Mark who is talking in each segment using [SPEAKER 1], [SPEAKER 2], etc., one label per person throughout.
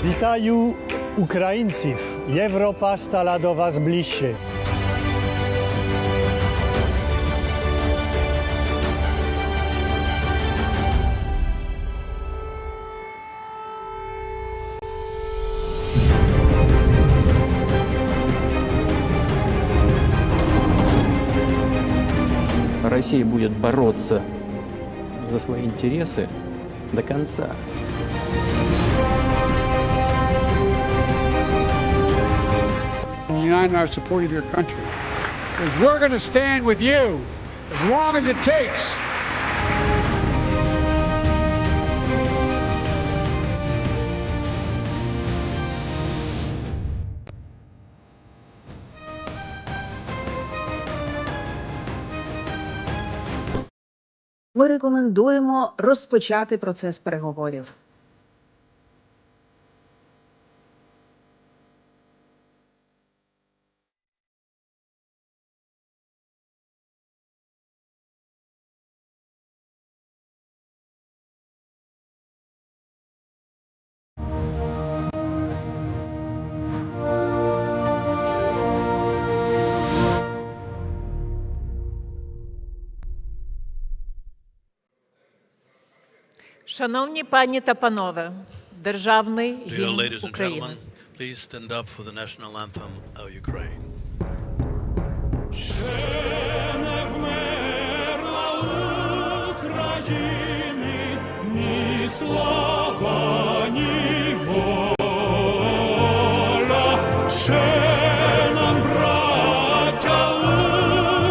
[SPEAKER 1] Вітаю українців! Європа стала до вас ближче.
[SPEAKER 2] Россия будет бороться за свои интересы до конца.
[SPEAKER 3] Unite in our support of your country. Because we're going to stand with you as long as it takes.
[SPEAKER 4] Ми рекомендуємо розпочати процес переговорів.
[SPEAKER 5] Шановні пані та панове, державний гімн України.
[SPEAKER 6] Please stand up for the national anthem of Ukraine.
[SPEAKER 7] Ще не вмерла України ні слава, ні воля. Ще нам, браття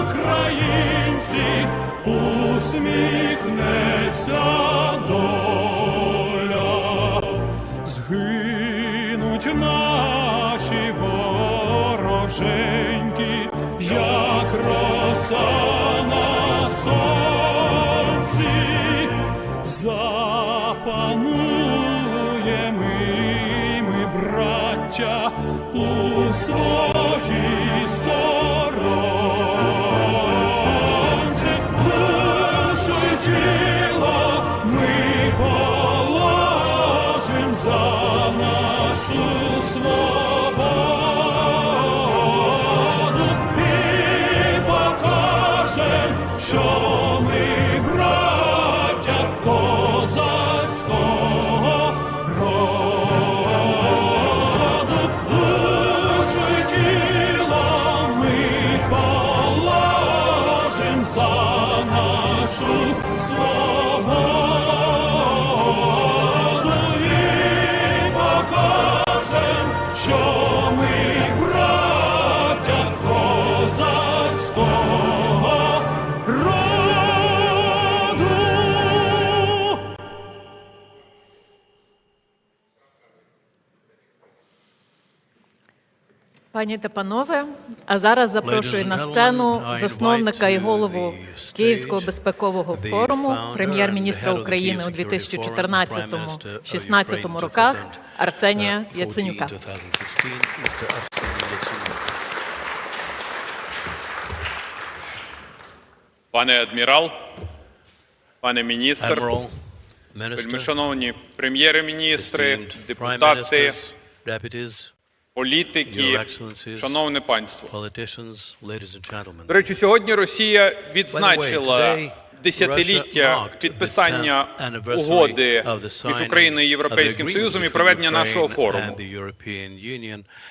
[SPEAKER 7] українці, усміхнеться доля. Згинуть наші вороженьки, як роса на сонці. Запануємо ми, браття, у своїй сторонці. Душу й тіло ми положим за нашу свободу і покажем, що ми браття козацького роду. Душу й тіло ми положим за нашу свободу. Що ми браття козацького роду.
[SPEAKER 5] Пані та панове, а зараз запрошую на сцену засновника і голову Київського безпекового форуму, прем'єр-міністра України у 2014-16 роках Арсенія Яценюка.
[SPEAKER 8] Пане адмірал, пане міністр, вельмишановні прем'єри-міністри, депутати, політики, шановне панство. До речі, сьогодні Росія відзначила десятиліття підписання угоди між Україною і Європейським Союзом і проведення нашого форуму.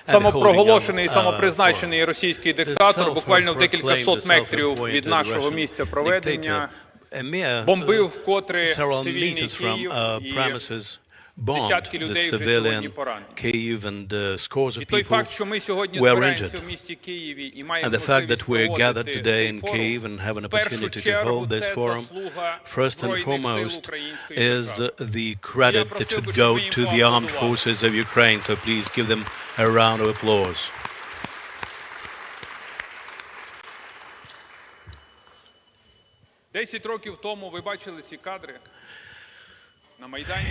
[SPEAKER 8] Самопроголошений і самопризначений російський диктатор буквально в декілька сот метрів від нашого місця проведення бомбив вкотре цивільний Київ і десятки людей вже сьогодні поранені. І той факт, що ми сьогодні збираємося в місті Києві і маємо можливість проводити цей форум, в першу чергу це заслуга Збройних сил української держави. Я просив би, щоб ми їм поаплодували. 10 років тому ви бачили ці кадри.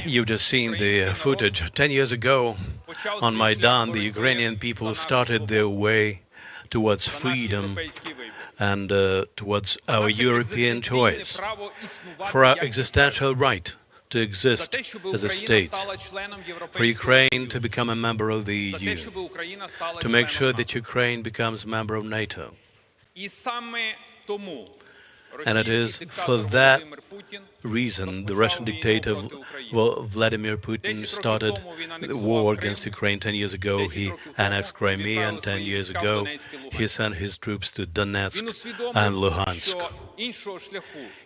[SPEAKER 6] You've just seen the footage. 10 years ago, on Maidan, the Ukrainian people started their way towards freedom and towards our European choice, for our existential right to exist as a state, for Ukraine to become a member of the EU, to make sure that Ukraine becomes a member of NATO. And it is for that reason the Russian dictator Vladimir Putin started the war against Ukraine 10 years ago. He annexed Crimea, and 10 years ago he sent his troops to Donetsk and Luhansk.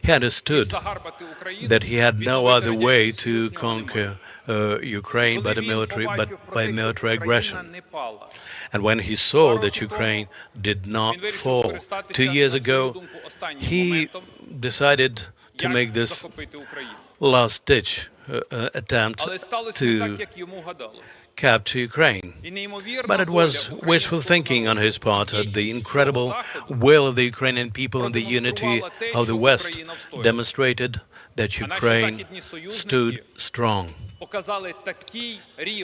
[SPEAKER 6] He understood that he had no other way to conquer Ukraine but by military aggression. And when he saw that Ukraine did not fall 2 years ago, he decided to make this last-ditch attempt to capture Ukraine. But it was wishful thinking on his part. The incredible will of the Ukrainian people and the unity of the West demonstrated that Ukraine stood strong.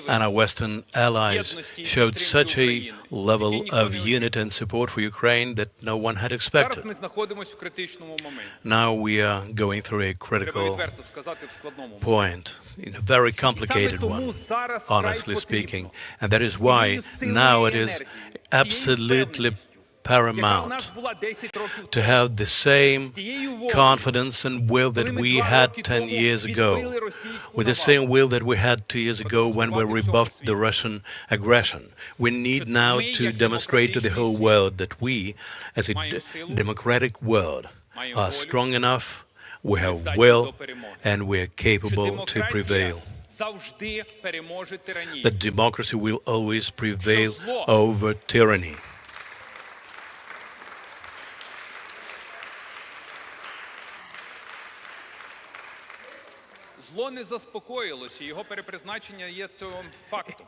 [SPEAKER 6] And our Western allies showed such a level of unity and support for Ukraine that no one had expected. Now we are going through a critical point, a very complicated one, honestly speaking. And that is why now it is absolutely paramount to have the same confidence and will that we had 10 years ago, with the same will that we had 2 years ago when we rebuffed the Russian aggression. We need now to demonstrate to the whole world that we, as a democratic world, are strong enough, we have will, and we are capable to prevail. That democracy will always prevail over tyranny.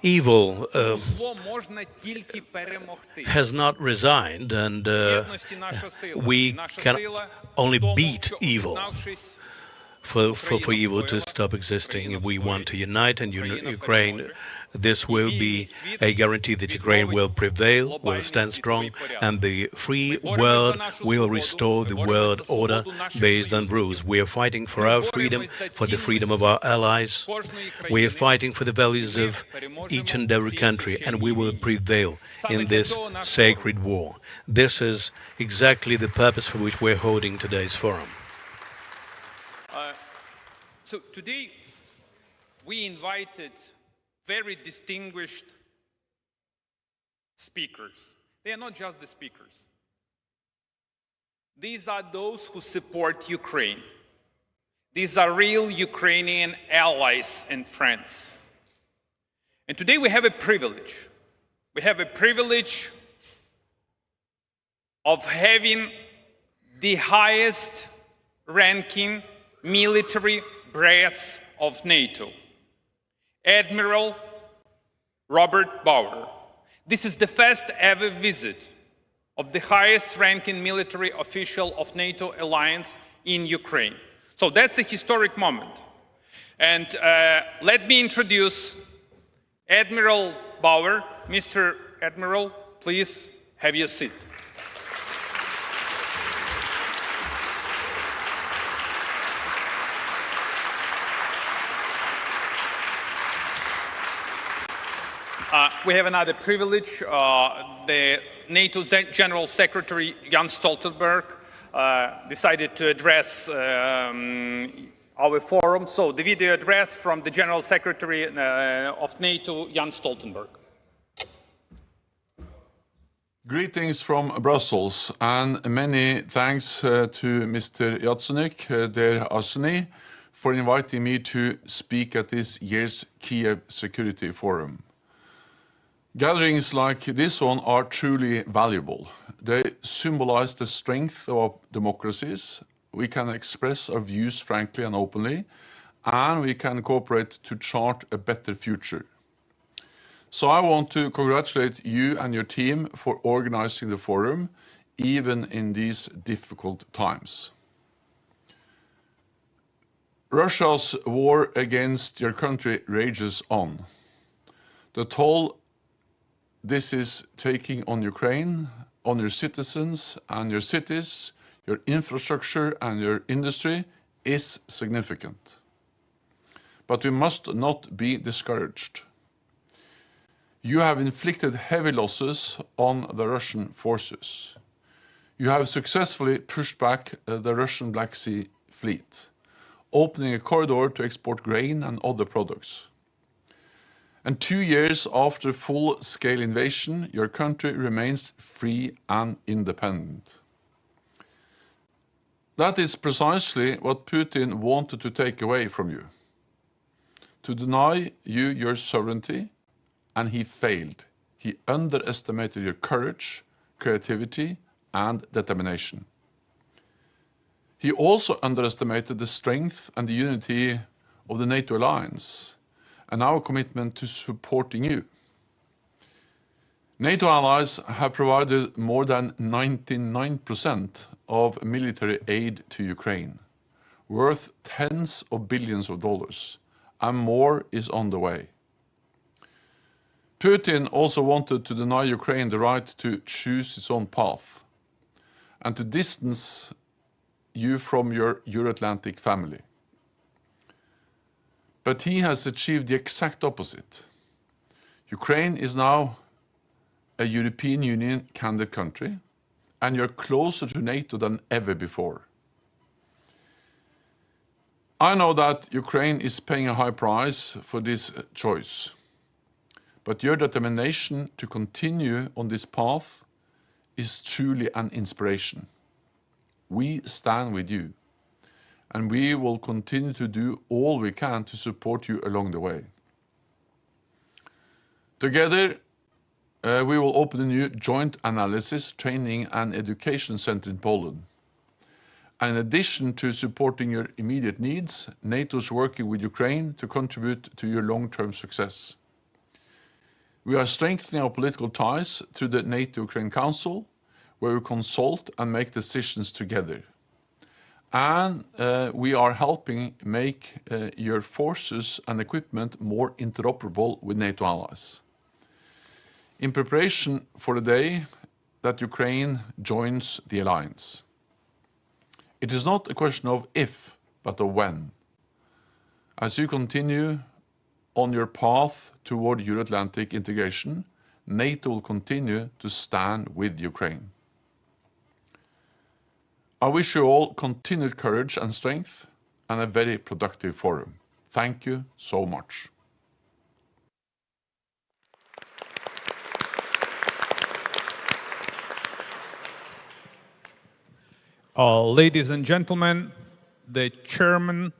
[SPEAKER 6] Evil has not resigned, and we can only beat evil. For evil to stop existing, we want to unite and Ukraine. This will be a guarantee that Ukraine will prevail, will stand strong, and the free world will restore the world order based on rules. We are fighting for our freedom, for the freedom of our allies. We are fighting for the values of each and every country, and we will prevail in this sacred war. This is exactly the purpose for which we're holding today's forum.
[SPEAKER 8] So today we invited very distinguished speakers. They are not just the speakers. These are those who support Ukraine. These are real Ukrainian allies and friends. And today we have a privilege. We have a privilege of having the highest ranking military brass of NATO, Admiral Robert Bauer. This is the first ever visit of the highest ranking military official of NATO alliance in Ukraine. So that's a historic moment. And let me introduce Admiral Bauer. Mr. Admiral, please have your seat. We have another privilege. The NATO General Secretary Jens Stoltenberg decided to address our forum. So the video address from the General Secretary of NATO, Jens Stoltenberg.
[SPEAKER 9] Greetings from Brussels, and many thanks to Mr. Yatsenyk, Der Arseny, for inviting me to speak at this year's Kyiv Security Forum. Gatherings like this one are truly valuable. They symbolize the strength of our democracies. We can express our views frankly and openly, and we can cooperate to chart a better future. So I want to congratulate you and your team for organizing the forum, even in these difficult times. Russia's war against your country rages on. The toll this is taking on Ukraine, on your citizens and your cities, your infrastructure and your industry is significant. but we must not be discouraged. You have inflicted heavy losses on the Russian forces. You have successfully pushed back the Russian Black Sea fleet, opening a corridor to export grain and other products. And 2 years after full-scale invasion, your country remains free and independent. That is precisely what Putin wanted to take away from you, to deny you your sovereignty, and he failed. He underestimated your courage, creativity, and determination. He also underestimated the strength and the unity of the NATO alliance and our commitment to supporting you. NATO allies have provided more than 99% of military aid to Ukraine, worth tens of billions of dollars, and more is on the way. Putin also wanted to deny Ukraine the right to choose its own path and to distance you from your Euro-Atlantic family. But he has achieved the exact opposite. Ukraine is now a European Union candidate country, and you're closer to NATO than ever before. I know that Ukraine is paying a high price for this choice, but your determination to continue on this path is truly an inspiration. We stand with you, and we will continue to do all we can to support you along the way. Together, we will open a new joint analysis, training and education center in Poland. And in addition to supporting your immediate needs, NATO is working with Ukraine to contribute to your long-term success. We are strengthening our political ties through the NATO-Ukraine Council, where we consult and make decisions together. And we are helping make your forces and equipment more interoperable with NATO allies, in preparation for the day that Ukraine joins the alliance. It is not a question of if, but of when. As you continue on your path toward Euro-Atlantic integration, NATO will continue to stand with Ukraine. I wish you all continued courage and strength and a very productive forum. Thank you so much.
[SPEAKER 10] Ladies and gentlemen, the chairman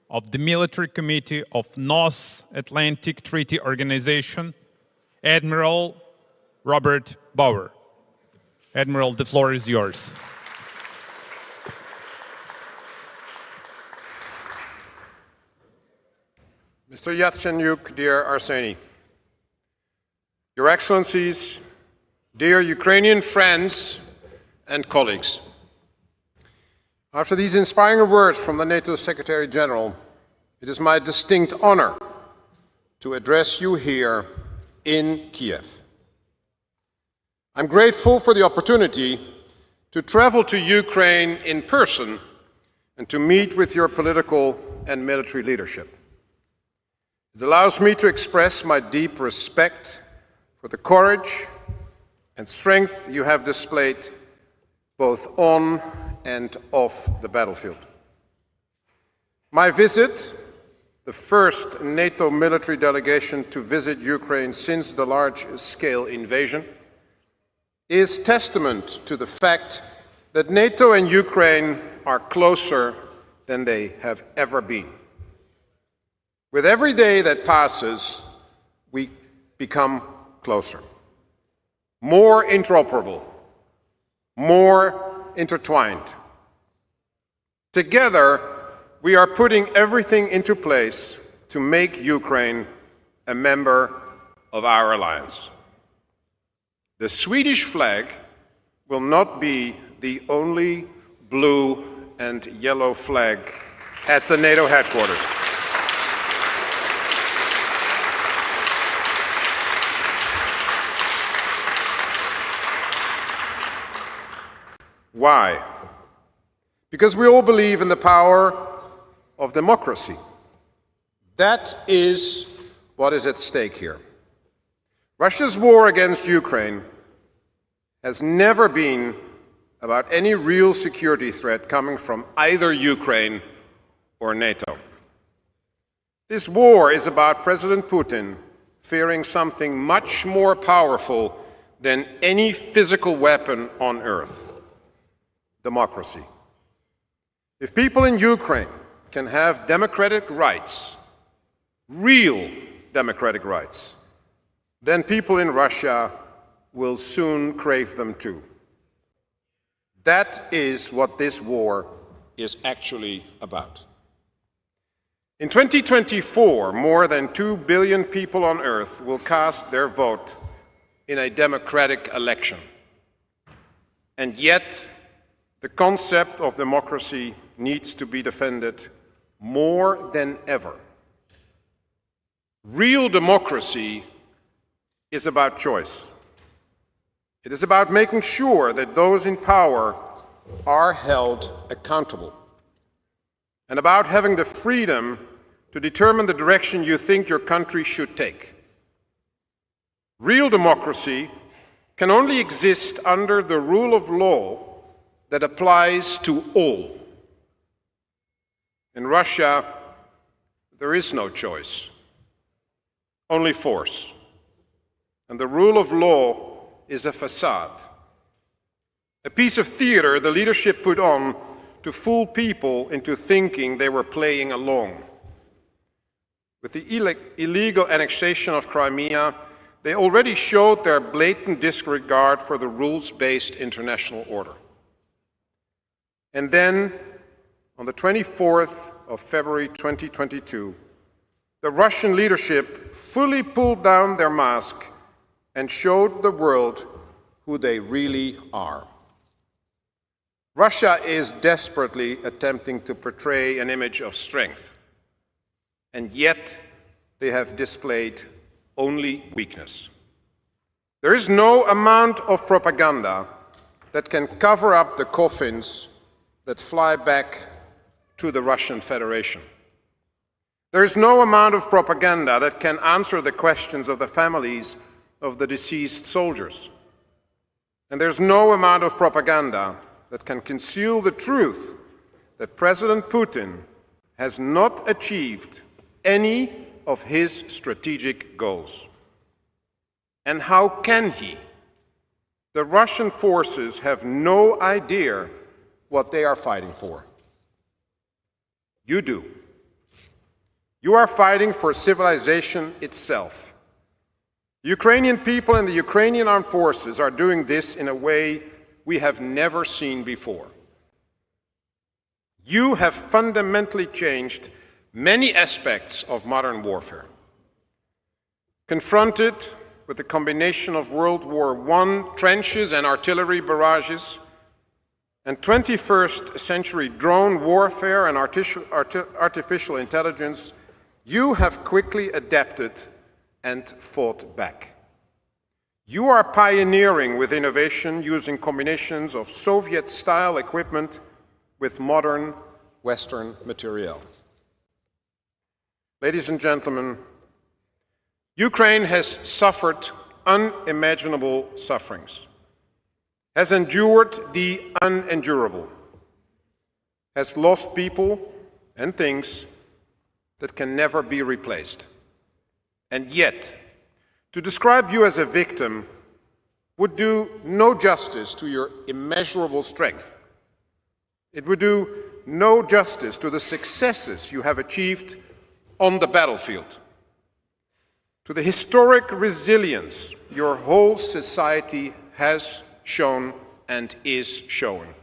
[SPEAKER 10] of the Military Committee of North Atlantic Treaty Organization, Admiral Robert Bauer. Admiral, the floor is yours.
[SPEAKER 11] Mr. Yatsenyuk, dear Arseny, Your Excellencies, dear Ukrainian friends and colleagues, after these inspiring words from the NATO Secretary General, it is my distinct honor to address you here in Kyiv. I'm grateful for the opportunity to travel to Ukraine in person and to meet with your political and military leadership. It allows me to express my deep respect for the courage and strength you have displayed both on and off the battlefield. My visit, the first NATO military delegation to visit Ukraine since the large-scale invasion, is testament to the fact that NATO and Ukraine are closer than they have ever been. With every day that passes, we become closer, more interoperable, more intertwined. Together, we are putting everything into place to make Ukraine a member of our alliance. The Swedish flag will not be the only blue and yellow flag at the NATO headquarters. Why? Because we all believe in the power of democracy, That is what is at stake here. Russia's war against Ukraine has never been about any real security threat coming from either Ukraine or NATO. This war is about President Putin fearing something much more powerful than any physical weapon on earth: democracy. If people in Ukraine can have democratic rights, real democratic rights, then people in Russia will soon crave them too. That is what this war is actually about. In 2024, more than 2 billion people on earth will cast their vote in a democratic election. And yet, the concept of democracy needs to be defended more than ever. Real democracy is about choice. It is about making sure that those in power are held accountable, and about having the freedom to determine the direction you think your country should take. Real democracy can only exist under the rule of law that applies to all. In Russia, there is no choice, only force. And the rule of law is a facade, a piece of theater the leadership put on to fool people into thinking they were playing along. With the illegal annexation of Crimea, they already showed their blatant disregard for the rules-based international order. And then, on the 24th of February 2022, the Russian leadership fully pulled down their mask and showed the world who they really are. Russia is desperately attempting to portray an image of strength, and yet they have displayed only weakness. There is no amount of propaganda that can cover up the coffins that fly back to the Russian Federation. There is no amount of propaganda that can answer the questions of the families of the deceased soldiers. And there's no amount of propaganda that can conceal the truth that President Putin has not achieved any of his strategic goals. And how can he? The Russian forces have no idea what they are fighting for. You do. You are fighting for civilization itself. The Ukrainian people and the Ukrainian armed forces are doing this in a way we have never seen before. You have fundamentally changed many aspects of modern warfare. Confronted with a combination of World War I trenches and artillery barrages, and 21st century drone warfare and artificial intelligence, you have quickly adapted and fought back. You are pioneering with innovation using combinations of Soviet-style equipment with modern Western materiel. Ladies and gentlemen, Ukraine has suffered unimaginable sufferings, has endured the unendurable, has lost people and things that can never be replaced. And yet, to describe you as a victim would do no justice to your immeasurable strength. It would do no justice to the successes you have achieved on the battlefield, to the historic resilience your whole society has shown and is showing.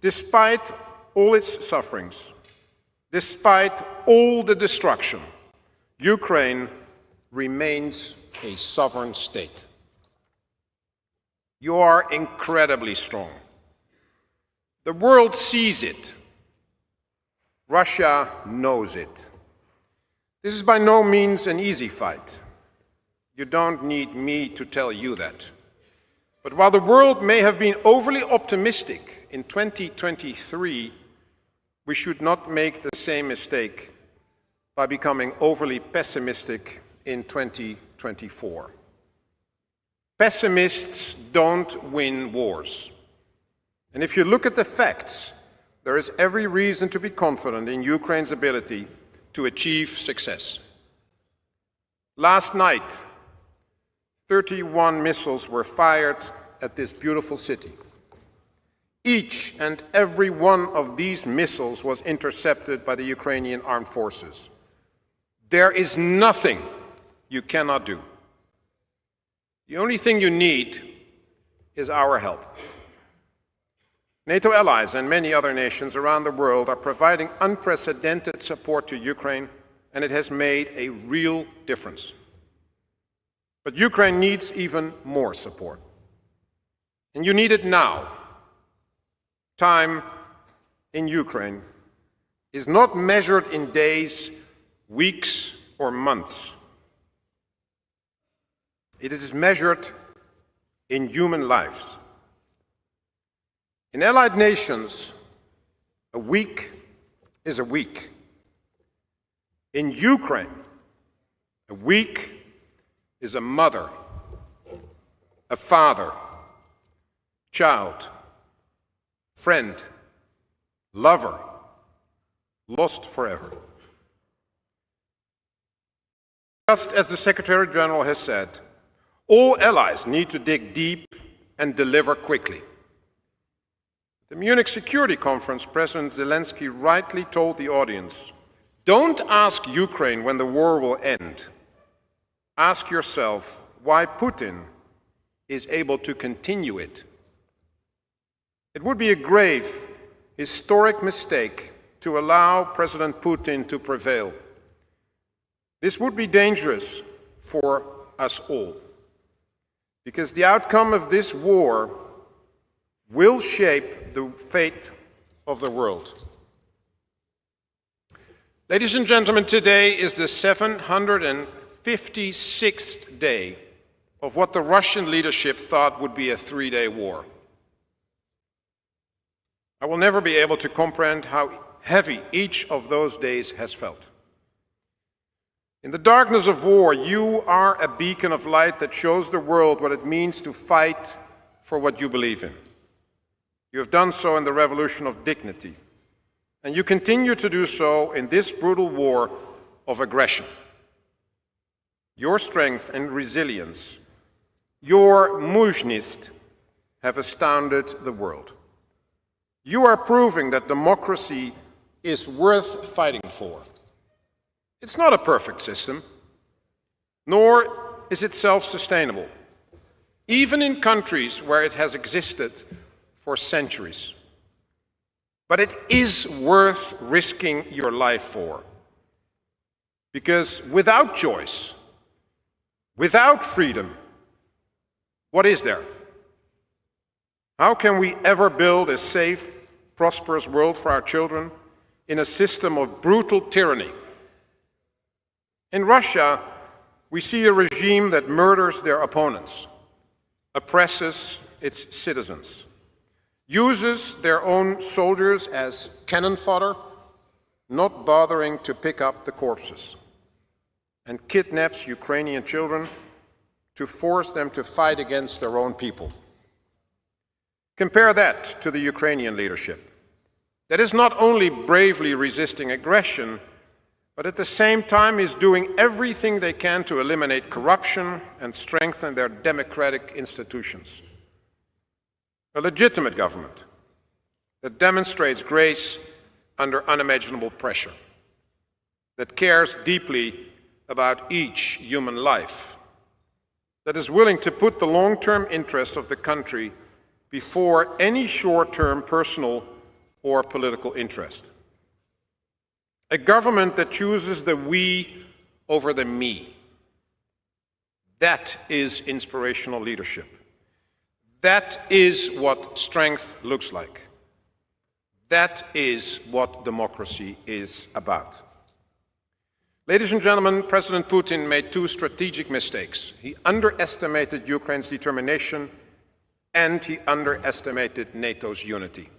[SPEAKER 11] Despite all its sufferings, despite all the destruction, Ukraine remains a sovereign state. You are incredibly strong. The world sees it. Russia knows it. This is by no means an easy fight. You don't need me to tell you that. But while the world may have been overly optimistic in 2023, we should not make the same mistake by becoming overly pessimistic in 2024. Pessimists don't win wars. And if you look at the facts, there is every reason to be confident in Ukraine's ability to achieve success. Last night, 31 missiles were fired at this beautiful city. Each and every one of these missiles was intercepted by the Ukrainian armed forces. There is nothing you cannot do. The only thing you need is our help. NATO allies and many other nations around the world are providing unprecedented support to Ukraine, and it has made a real difference. But Ukraine needs even more support. And you need it now. Time in Ukraine is not measured in days, weeks, or months. It is measured in human lives. In allied nations, a week is a week. In Ukraine, a week is a mother, a father, child, friend, lover, lost forever. Just as the Secretary General has said, all allies need to dig deep and deliver quickly. At the Munich Security Conference, President Zelensky rightly told the audience, don't ask Ukraine when the war will end. Ask yourself why Putin is able to continue it. It would be a grave, historic mistake to allow President Putin to prevail. This would be dangerous for us all, because the outcome of this war will shape the fate of the world. Ladies and gentlemen, today is the 756th day of what the Russian leadership thought would be a 3-day war. I will never be able to comprehend how heavy each of those days has felt. In the darkness of war, you are a beacon of light that shows the world what it means to fight for what you believe in. You have done so in the revolution of dignity, and you continue to do so in this brutal war of aggression. Your strength and resilience, your muzhnost, have astounded the world. You are proving that democracy is worth fighting for. It's not a perfect system, nor is it self-sustainable, even in countries where it has existed for centuries. But it is worth risking your life for, because without choice, without freedom, what is there? How can we ever build a safe, prosperous world for our children in a system of brutal tyranny? In Russia, we see a regime that murders their opponents, oppresses its citizens, uses their own soldiers as cannon fodder, not bothering to pick up the corpses, and kidnaps Ukrainian children to force them to fight against their own people. Compare that to the Ukrainian leadership, that is not only bravely resisting aggression, but at the same time is doing everything they can to eliminate corruption and strengthen their democratic institutions. A legitimate government that demonstrates grace under unimaginable pressure, that cares deeply about each human life, that is willing to put the long-term interest of the country before any short-term personal or political interest. A government that chooses the we over the me. That is inspirational leadership. That is what strength looks like. That is what democracy is about. Ladies and gentlemen, President Putin made two strategic mistakes. He underestimated Ukraine's determination, and he underestimated NATO's unity.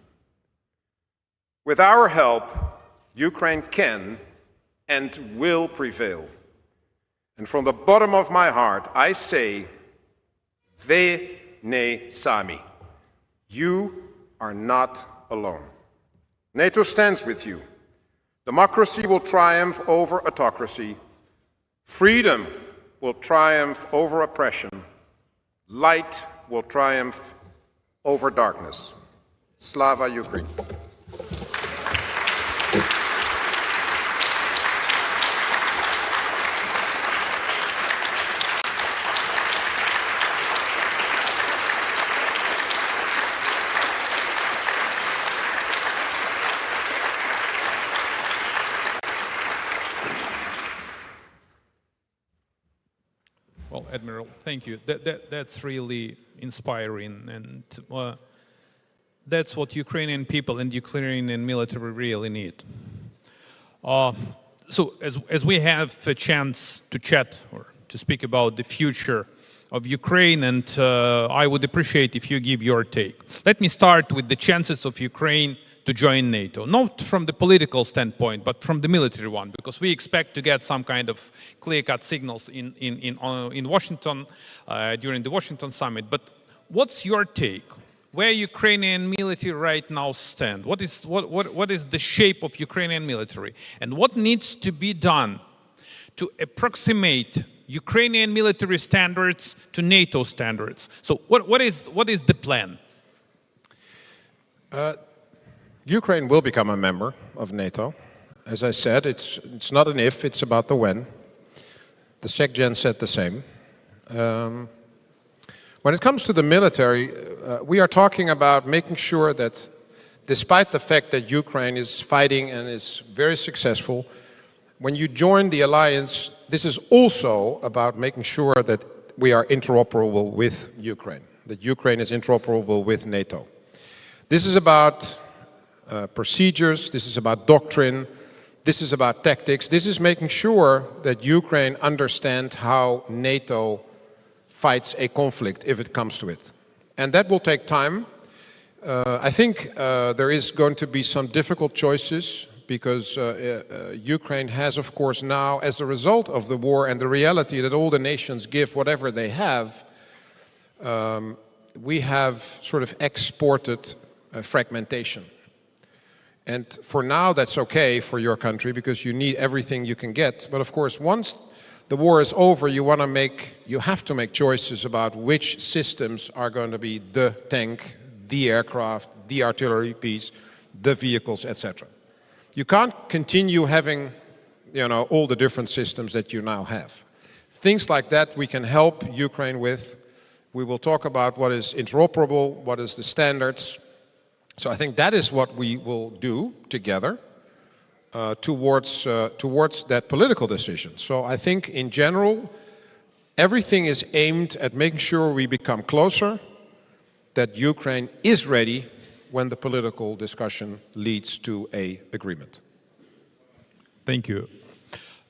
[SPEAKER 11] With our help, Ukraine can and will prevail. And from the bottom of my heart, I say, ve ne sami. You are not alone. NATO stands with you. Democracy will triumph over autocracy. Freedom will triumph over oppression. Light will triumph over darkness. Slava Ukraine.
[SPEAKER 10] Well, Admiral, thank you. That's really inspiring, and that's what Ukrainian people and Ukrainian military really need. So as we have a chance to chat or to speak about the future of Ukraine, and I would appreciate if you give your take. Let me start with the chances of Ukraine to join NATO, not from the political standpoint, but from the military one, because we expect to get some kind of clear-cut signals in Washington during the Washington Summit. But what's your take? Where Ukrainian military right now stand? What is the shape of Ukrainian military? And what needs to be done to approximate Ukrainian military standards to NATO standards? So what is the plan?
[SPEAKER 11] Ukraine will become a member of NATO. As I said, it's not an if, it's about the when. The SecGen said the same. When it comes to the military, we are talking about making sure that despite the fact that Ukraine is fighting and is very successful, when you join the alliance, this is also about making sure that we are interoperable with Ukraine, that Ukraine is interoperable with NATO. This is about procedures, this is about doctrine, this is about tactics, this is making sure that Ukraine understands how NATO fights a conflict if it comes to it. And that will take time. I think there is going to be some difficult choices because Ukraine has, of course, now, as a result of the war and the reality that all the nations give whatever they have, we have sort of exported fragmentation. And for now, that's okay for your country because you need everything you can get. But of course, once the war is over, you have to make choices about which systems are going to be the tank, the aircraft, the artillery piece, the vehicles, etc. You can't continue having, all the different systems that you now have. Things like that we can help Ukraine with. We will talk about what is interoperable, what is the standards. So I think that is what we will do together towards that political decision. So I think in general, everything is aimed at making sure we become closer, that Ukraine is ready when the political discussion leads to an agreement.
[SPEAKER 10] Thank you.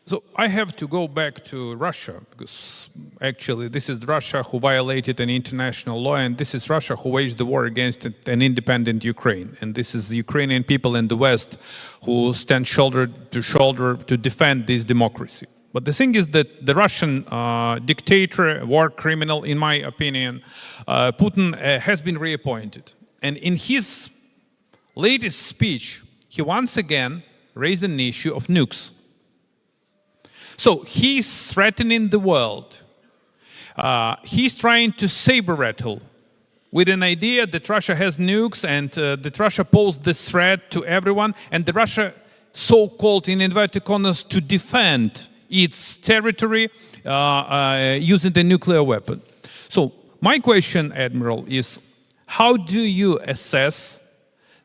[SPEAKER 10] So I have to go back to Russia, because actually this is Russia who violated an international law, and this is Russia who waged the war against an independent Ukraine. And this is the Ukrainian people in the West who stand shoulder to shoulder to defend this democracy. But the thing is that the Russian dictator, war criminal, in my opinion, Putin has been reappointed. And in his latest speech, he once again raised an issue of nukes. So he's threatening the world. He's trying to saber rattle with an idea that Russia has nukes and that Russia posed this threat to everyone, and the Russia so-called, in inverted commas, to defend its territory using the nuclear weapon. So my question, Admiral, is how do you assess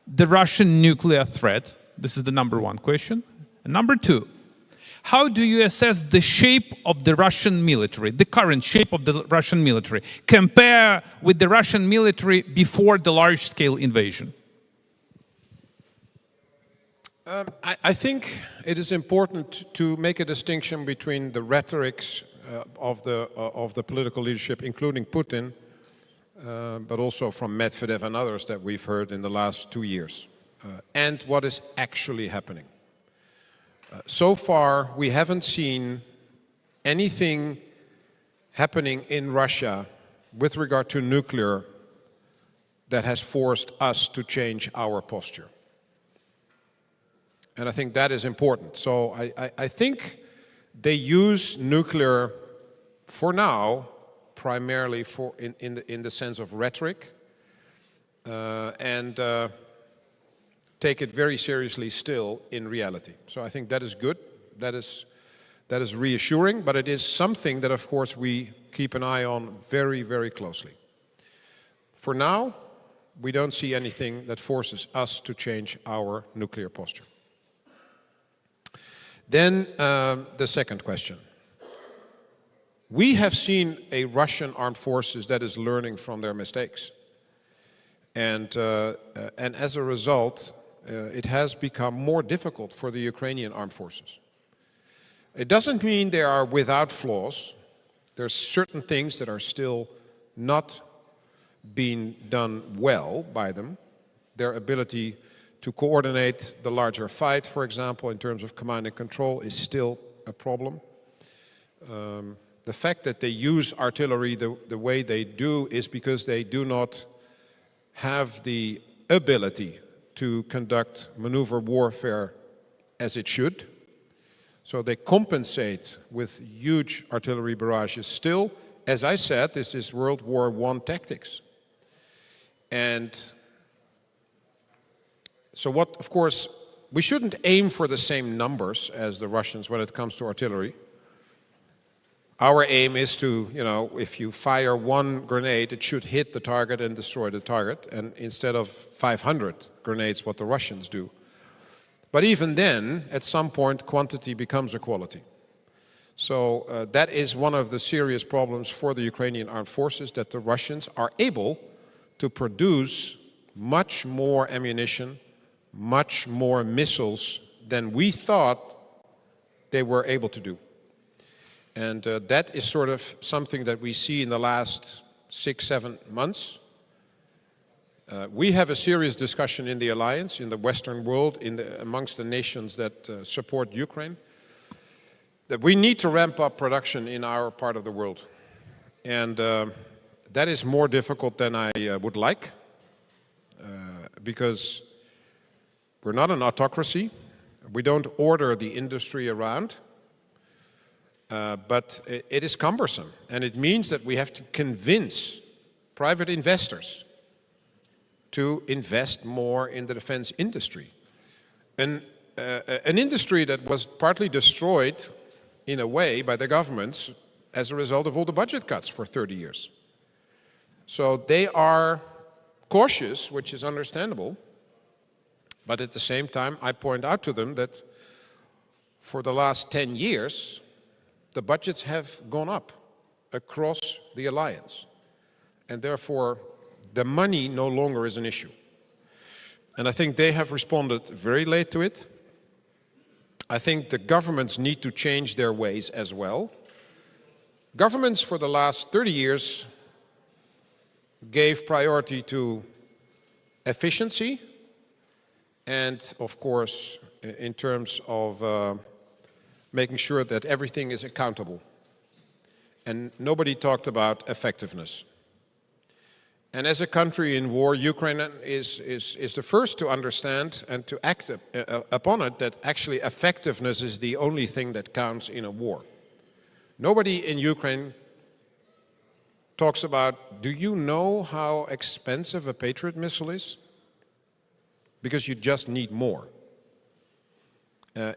[SPEAKER 10] the Russian nuclear threat? This is the number one question. And number two, how do you assess the shape of the Russian military, the current shape of the Russian military, compare with the Russian military before the large-scale invasion?
[SPEAKER 11] I think it is important to make a distinction between the rhetorics of the political leadership, including Putin, but also from Medvedev and others that we've heard in the last 2 years, and what is actually happening. So far, we haven't seen anything happening in Russia with regard to nuclear that has forced us to change our posture. And I think that is important. So I think they use nuclear for now primarily in the sense of rhetoric and take it very seriously still in reality. So I think that is good. That is reassuring, but it is something that, of course, we keep an eye on very, very closely. For now, we don't see anything that forces us to change our nuclear posture. Then the second question. We have seen a Russian armed forces that is learning from their mistakes. And as a result, it has become more difficult for the Ukrainian armed forces. It doesn't mean they are without flaws. There's certain things that are still not being done well by them. Their ability to coordinate the larger fight, for example, in terms of command and control, is still a problem. The fact that they use artillery the way they do is because they do not have the ability to conduct maneuver warfare as it should. So they compensate with huge artillery barrages still. As I said, this is World War I tactics. And so what, of course, we shouldn't aim for the same numbers as the Russians when it comes to artillery. Our aim is to, if you fire one grenade, it should hit the target and destroy the target, and instead of 500 grenades, what the Russians do. But even then, at some point, quantity becomes a quality. So that is one of the serious problems for the Ukrainian armed forces, that the Russians are able to produce much more ammunition, much more missiles than we thought they were able to do. And that is sort of something that we see in the last 6-7 months. We have a serious discussion in the alliance, in the Western world, amongst the nations that support Ukraine, that we need to ramp up production in our part of the world. And that is more difficult than I would like, because we're not an autocracy. We don't order the industry around. But it is cumbersome, and it means that we have to convince private investors to invest more in the defense industry. An industry that was partly destroyed, in a way, by the governments as a result of all the budget cuts for 30 years. So they are cautious, which is understandable, but at the same time, I point out to them that for the last 10 years, the budgets have gone up across the alliance, and therefore the money no longer is an issue. And I think they have responded very late to it. I think the governments need to change their ways as well. Governments for the last 30 years gave priority to efficiency and, of course, in terms of making sure that everything is accountable. And nobody talked about effectiveness. And as a country in war, Ukraine is the first to understand and to act upon it, that actually effectiveness is the only thing that counts in a war. Nobody in Ukraine talks about, do you know how expensive a Patriot missile is? Because you just need more.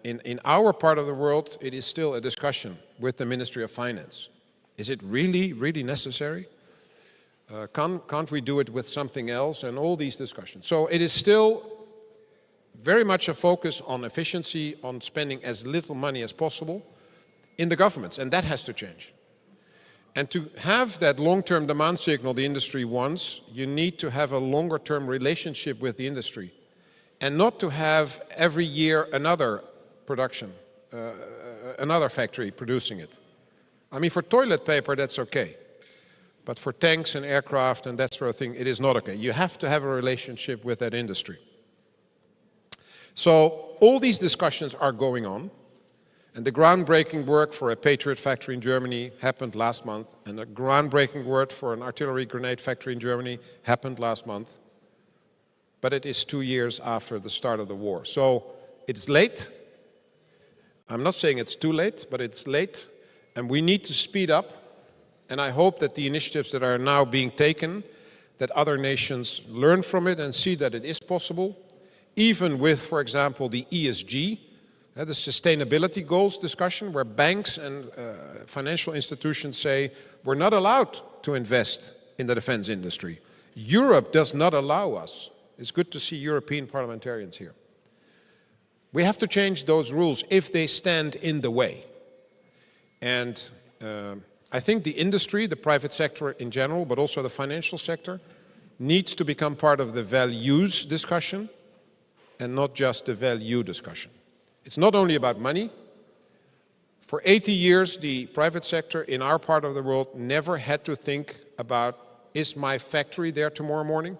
[SPEAKER 11] In our part of the world, it is still a discussion with the Ministry of Finance. Is it really, really necessary? Can't we do it with something else? And all these discussions. So it is still very much a focus on efficiency, on spending as little money as possible in the governments, and that has to change. And to have that long-term demand signal the industry wants, you need to have a longer-term relationship with the industry, and not to have every year another production, another factory producing it. I mean, for toilet paper, that's okay. But for tanks and aircraft and that sort of thing, it is not okay. You have to have a relationship with that industry. So all these discussions are going on. And the groundbreaking work for a Patriot factory in Germany happened last month, and the groundbreaking work for an artillery grenade factory in Germany happened last month. But it is 2 years after the start of the war. So it's late. I'm not saying it's too late, but it's late, and we need to speed up. And I hope that the initiatives that are now being taken, that other nations learn from it and see that it is possible, even with, for example, the ESG, the sustainability goals discussion, where banks and financial institutions say, we're not allowed to invest in the defense industry. Europe does not allow us. It's good to see European parliamentarians here. We have to change those rules if they stand in the way. And I think the industry, the private sector in general, but also the financial sector, needs to become part of the values discussion and not just the value discussion. It's not only about money. For 80 years, the private sector in our part of the world never had to think about, is my factory there tomorrow morning?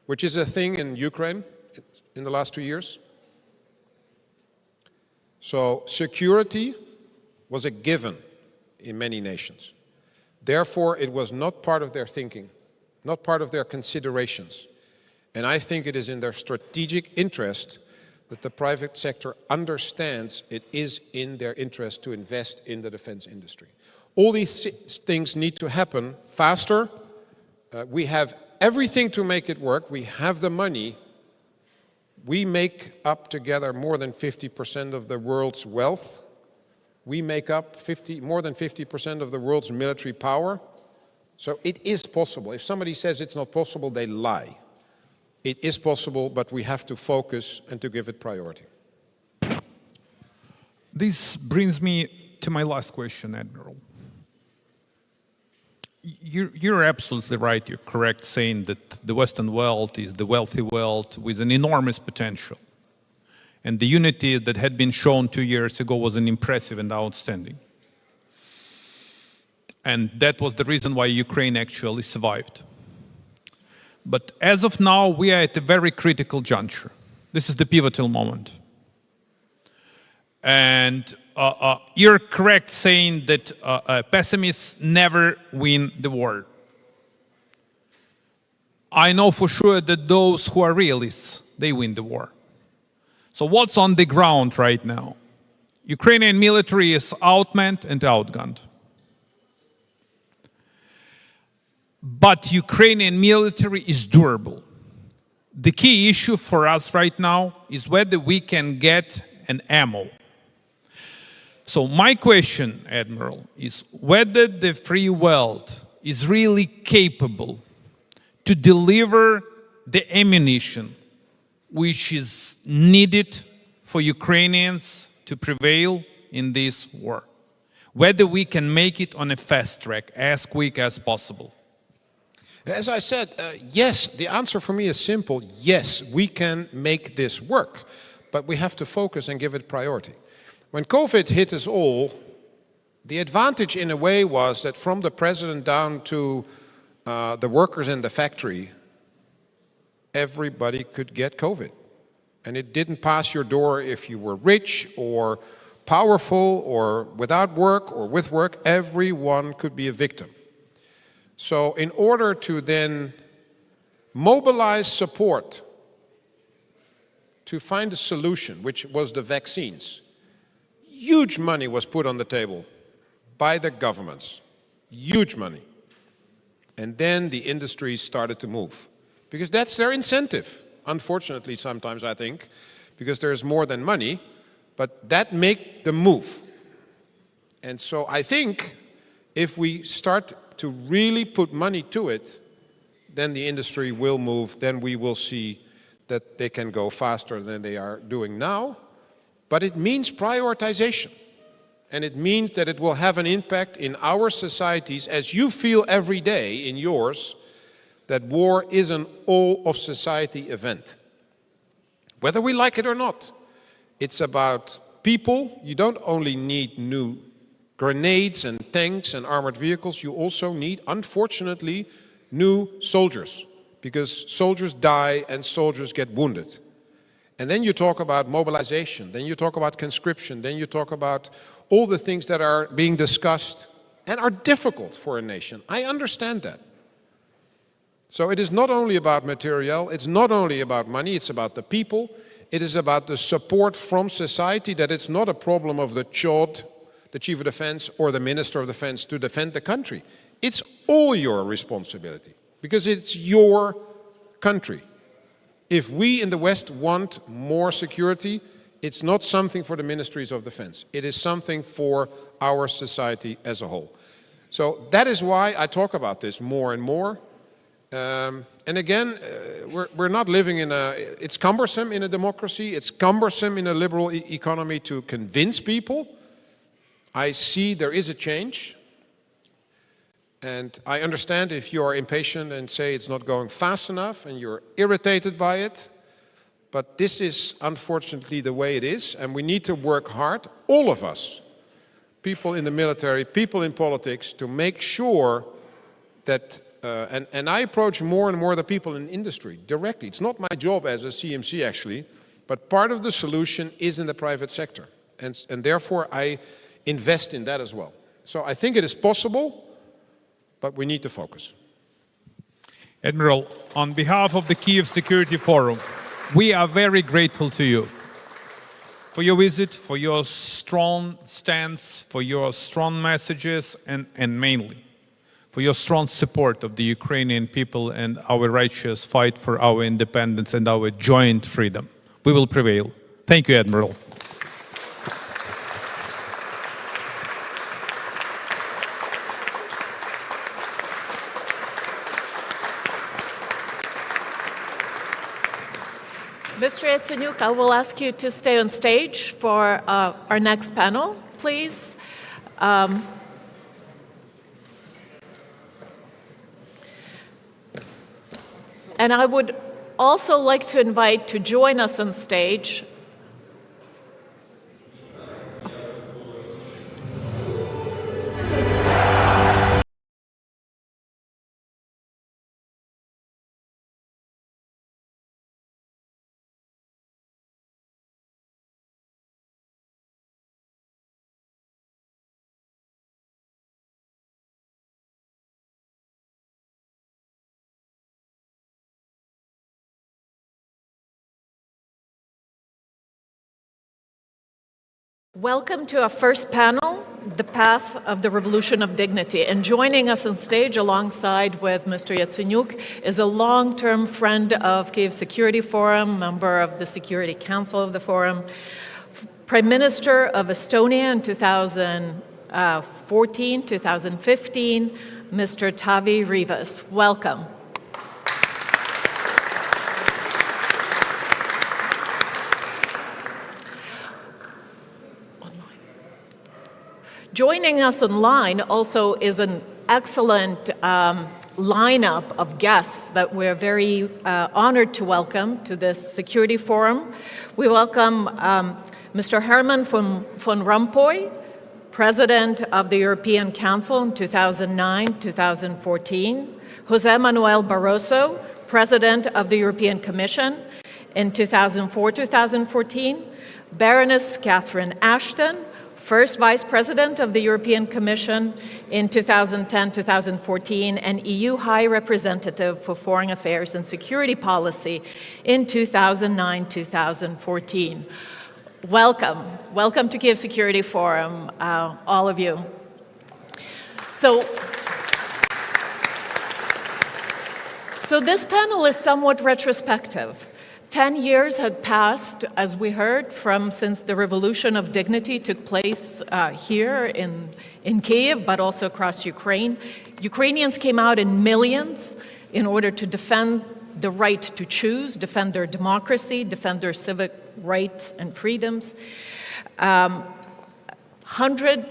[SPEAKER 11] Which is a thing in Ukraine in the last 2 years. So security was a given in many nations. Therefore, it was not part of their thinking, not part of their considerations. And I think it is in their strategic interest that the private sector understands it is in their interest to invest in the defense industry. All these things need to happen faster. We have everything to make it work. We have the money. We make up together more than 50% of the world's wealth. We make up more than 50% of the world's military power. So it is possible. If somebody says it's not possible, they lie. It is possible, but we have to focus and to give it priority.
[SPEAKER 10] This brings me to my last question, Admiral. You're absolutely right. You're correct saying that the Western world is the wealthy world with an enormous potential. And the unity that had been shown 2 years ago was an impressive and outstanding. And that was the reason why Ukraine actually survived. But as of now, we are at a very critical juncture. This is the pivotal moment. And you're correct saying that pessimists never win the war. I know for sure that those who are realists, they win the war. So what's on the ground right now? Ukrainian military is outmanned and outgunned. But Ukrainian military is durable. The key issue for us right now is whether we can get an ammo. So my question, Admiral, is whether the free world is really capable to deliver the ammunition which is needed for Ukrainians to prevail in this war. Whether we can make it on a fast track, as quick as possible.
[SPEAKER 11] As I said, yes, the answer for me is simple. Yes, we can make this work, but we have to focus and give it priority. When COVID hit us all, the advantage in a way was that from the president down to the workers in the factory, everybody could get COVID. And it didn't pass your door if you were rich or powerful or without work or with work. Everyone could be a victim. So in order to then mobilize support to find a solution, which was the vaccines, huge money was put on the table by the governments, huge money. And then the industries started to move, because that's their incentive. Unfortunately, sometimes I think, because there's more than money, but that make them move. And so I think if we start to really put money to it, then the industry will move, then we will see that they can go faster than they are doing now. But it means prioritization. And it means that it will have an impact in our societies, as you feel every day in yours, that war is an all-of-society event. Whether we like it or not, it's about people. You don't only need new grenades and tanks and armored vehicles, you also need, unfortunately, new soldiers, because soldiers die and soldiers get wounded. And then you talk about mobilization, then you talk about conscription, then you talk about all the things that are being discussed and are difficult for a nation. I understand that. So it is not only about material, it's not only about money, it's about the people. It is about the support from society, that it's not a problem of the CHOD, the Chief of Defense, or the Minister of Defense to defend the country. It's all your responsibility, because it's your country. If we in the West want more security, it's not something for the ministries of defense. It is something for our society as a whole. So that is why I talk about this more and more. And again, we're not living in a... It's cumbersome in a democracy. It's cumbersome in a liberal economy to convince people. I see there is a change. And I understand if you are impatient and say it's not going fast enough and you're irritated by it. But this is unfortunately the way it is. And we need to work hard, all of us, people in the military, people in politics, to make sure that... And I approach more and more the people in industry directly. It's not my job as a CMC actually, but part of the solution is in the private sector. And therefore I invest in that as well. So I think it is possible, but we need to focus.
[SPEAKER 10] Admiral, on behalf of the Kyiv Security Forum, we are very grateful to you for your visit, for your strong stance, for your strong messages, and mainly for your strong support of the Ukrainian people and our righteous fight for our independence and our joint freedom. We will prevail. Thank you, Admiral.
[SPEAKER 5] Mr. Yatsenyuk, I will ask you to stay on stage for our next panel, please. And I would also like to invite to join us on stage Welcome to our first panel, The Path of the Revolution of Dignity. And joining us on stage alongside with Mr. Yatsenyuk is a long-term friend of Kyiv Security Forum, member of the Security Council of the Forum, Prime Minister of Estonia in 2014, 2015, Mr. Taavi Rivas. Welcome. Joining us online also is an excellent lineup of guests that we're very honored to welcome to this Security Forum. We welcome Mr. Herman van Rompuy, President of the European Council in 2009-2014, José Manuel Barroso, President of the European Commission in 2004-2014, Baroness Catherine Ashton, First Vice President of the European Commission in 2010-2014, and EU High Representative for Foreign Affairs and Security Policy in 2009-2014. Welcome. Welcome to Kyiv Security Forum, all of you. So this panel is somewhat retrospective. 10 years had passed, as we heard, since the Revolution of Dignity took place here in Kyiv, but also across Ukraine. Ukrainians came out in millions in order to defend the right to choose, defend their democracy, defend their civic rights and freedoms. 100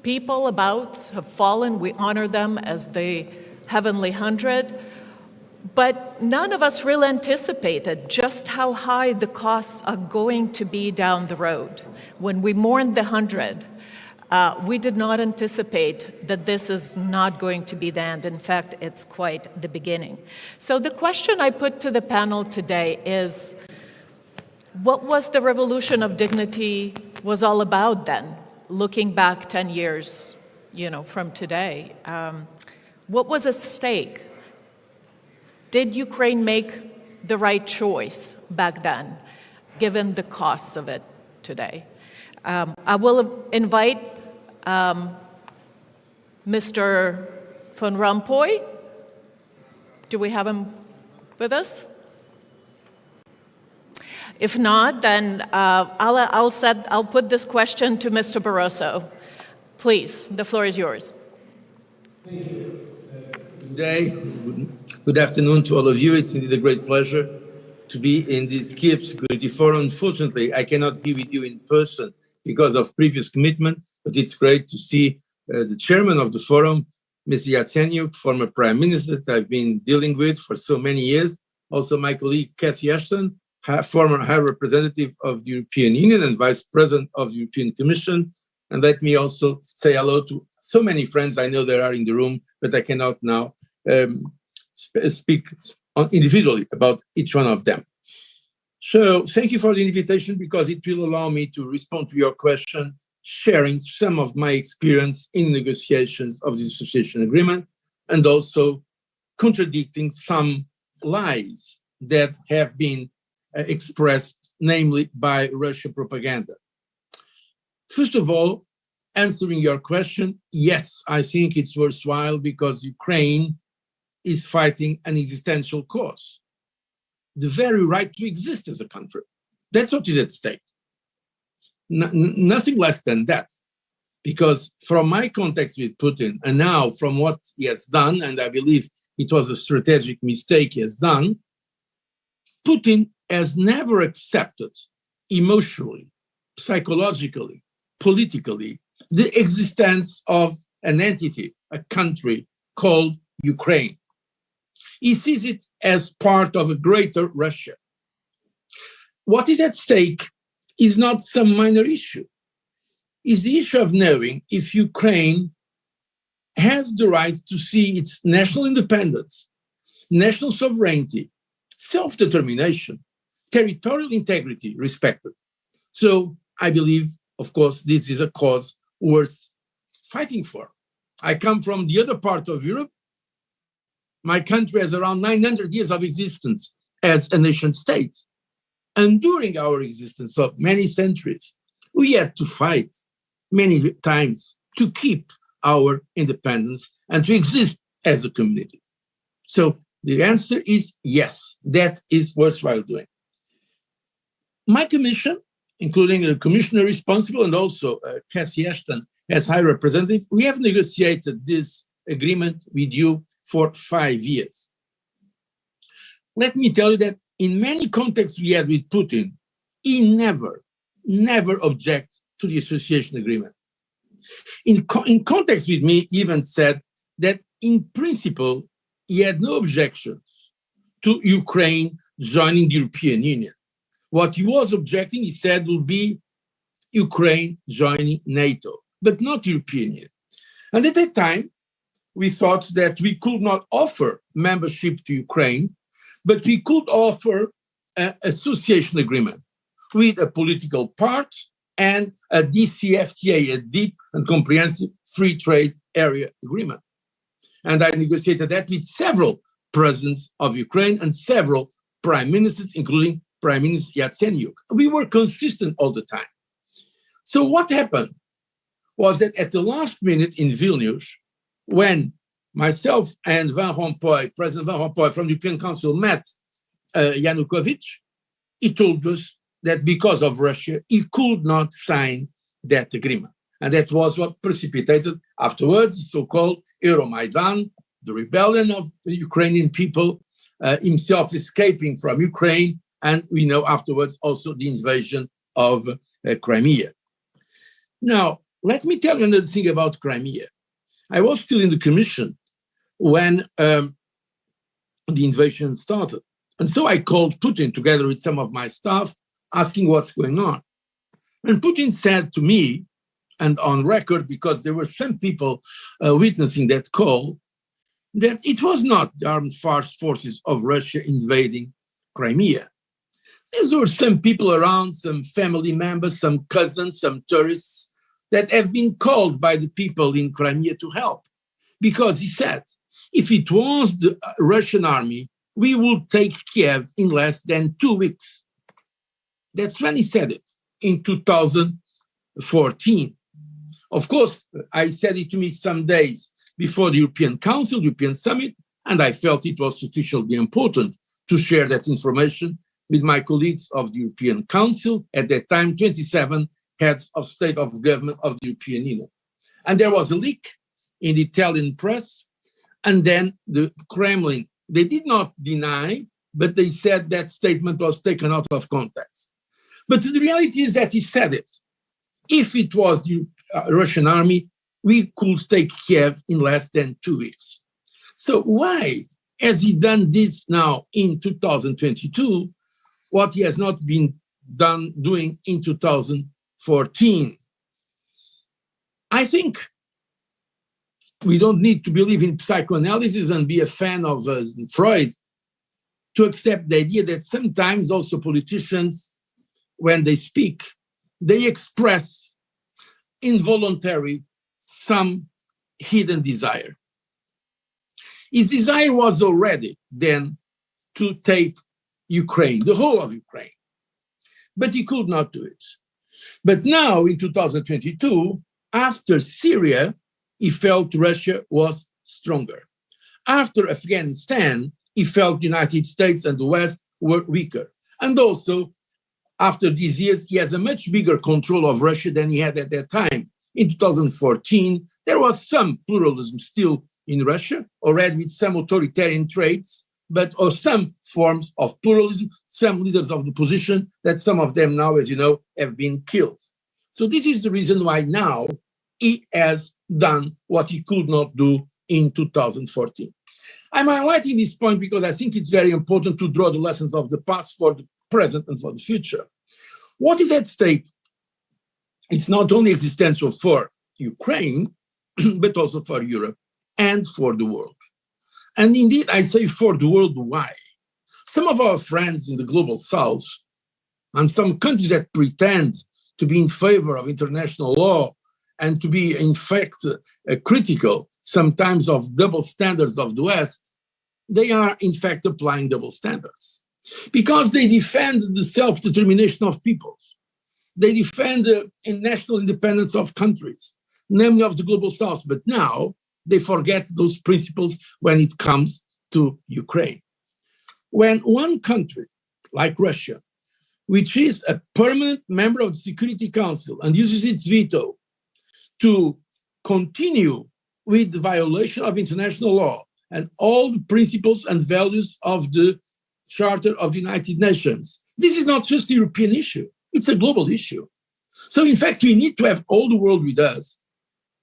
[SPEAKER 5] people about have fallen. We honor them as the Heavenly 100. But none of us really anticipated just how high the costs are going to be down the road. When we mourned the 100, we did not anticipate that this is not going to be the end. In fact, it's quite the beginning. So the question I put to the panel today is, What was the revolution of dignity was all about then, looking back 10 years, from today? What was at stake? Did Ukraine make the right choice back then, given the costs of it today? I will invite Mr. Van Rompuy. Do we have him with us? If not, then I'll put this question to Mr. Barroso. Please, the floor is yours.
[SPEAKER 12] Thank you. Good day. Good afternoon to all of you. It's indeed a great pleasure to be in this Kyiv Security Forum. Unfortunately, I cannot be with you in person because of previous commitment, but it's great to see the chairman of the forum, Mr. Yatsenyuk, former prime minister that I've been dealing with for so many years. Also my colleague, Cathy Ashton, former High Representative of the European Union and Vice President of the European Commission. And let me also say hello to so many friends I know there are in the room, but I cannot now speak individually about each one of them. So thank you for the invitation because it will allow me to respond to your question, sharing some of my experience in negotiations of the association agreement and also contradicting some lies that have been expressed, namely by Russian propaganda. First of all, answering your question, yes, I think it's worthwhile because Ukraine is fighting an existential cause, the very right to exist as a country. That's what is at stake. Nothing less than that. Because from my context with Putin and now from what he has done, and I believe it was a strategic mistake he has done, Putin has never accepted emotionally, psychologically, politically, the existence of an entity, a country called Ukraine. He sees it as part of a greater Russia. What is at stake is not some minor issue. It's the issue of knowing if Ukraine has the right to see its national independence, national sovereignty, self-determination, territorial integrity respected. So I believe, of course, this is a cause worth fighting for. I come from the other part of Europe. My country has around 900 years of existence as a nation state. And during our existence of many centuries, we had to fight many times to keep our independence and to exist as a community. So the answer is yes, that is worthwhile doing. My commission, including a commissioner responsible and also Cathy Ashton as High Representative, we have negotiated this agreement with you for 5 years. Let me tell you that in many contexts we had with Putin, he never objected to the association agreement. In context with me, he even said that in principle, he had no objections to Ukraine joining the European Union. What he was objecting, he said, will be Ukraine joining NATO, but not European Union. And at that time, we thought that we could not offer membership to Ukraine, but we could offer an association agreement with a political part and a DCFTA, a deep and comprehensive free trade area agreement. And I negotiated that with several presidents of Ukraine and several prime ministers, including Prime Minister Yatsenyuk. We were consistent all the time. So what happened was that at the last minute in Vilnius, when myself and President Van Rompuy from the European Council met Yanukovych, he told us that because of Russia, he could not sign that agreement. And that was what precipitated afterwards the so-called Euromaidan, the rebellion of the Ukrainian people, himself escaping from Ukraine, and we know afterwards also the invasion of Crimea. Now, let me tell you another thing about Crimea. I was still in the commission when the invasion started. And so I called Putin together with some of my staff, asking what's going on. And Putin said to me, and on record, because there were some people witnessing that call, that it was not the armed forces of Russia invading Crimea. There were some people around, some family members, some cousins, some tourists that have been called by the people in Crimea to help. Because he said, if it was the Russian army, we would take Kiev in less than 2 weeks. That's when he said it, in 2014. Of course, I said it to me some days before the European Council, European Summit, and I felt it was sufficiently important to share that information with my colleagues of the European Council, at that time, 27 heads of state of government of the European Union. And there was a leak in the Italian press, and then the Kremlin, they did not deny, but they said that statement was taken out of context. But the reality is that he said it. If it was the Russian army, we could take Kiev in less than 2 weeks. So why has he done this now in 2022, what he has not been doing in 2014? I think we don't need to believe in psychoanalysis and be a fan of Freud to accept the idea that sometimes also politicians, when they speak, they express involuntary some hidden desire. His desire was already then to take Ukraine, the whole of Ukraine, but he could not do it. But now in 2022, after Syria, he felt Russia was stronger. After Afghanistan, he felt the United States and the West were weaker. And also, after these years, he has a much bigger control of Russia than he had at that time. In 2014, there was some pluralism still in Russia, already with some authoritarian traits, but or some forms of pluralism, some leaders of the opposition, that some of them now, as you know, have been killed. So this is the reason why now he has done what he could not do in 2014. I'm highlighting this point because I think it's very important to draw the lessons of the past for the present and for the future. What is at stake? It's not only existential for Ukraine, but also for Europe and for the world. And indeed, I say for the world, why? Some of our friends in the global south and some countries that pretend to be in favor of international law and to be, in fact, critical sometimes of double standards of the West, they are, in fact, applying double standards because they defend the self-determination of peoples. They defend the national independence of countries, namely of the global south. But now they forget those principles when it comes to Ukraine. When one country, like Russia, which is a permanent member of the Security Council and uses its veto to continue with the violation of international law and all the principles and values of the Charter of the United Nations, this is not just a European issue, it's a global issue. So in fact, we need to have all the world with us,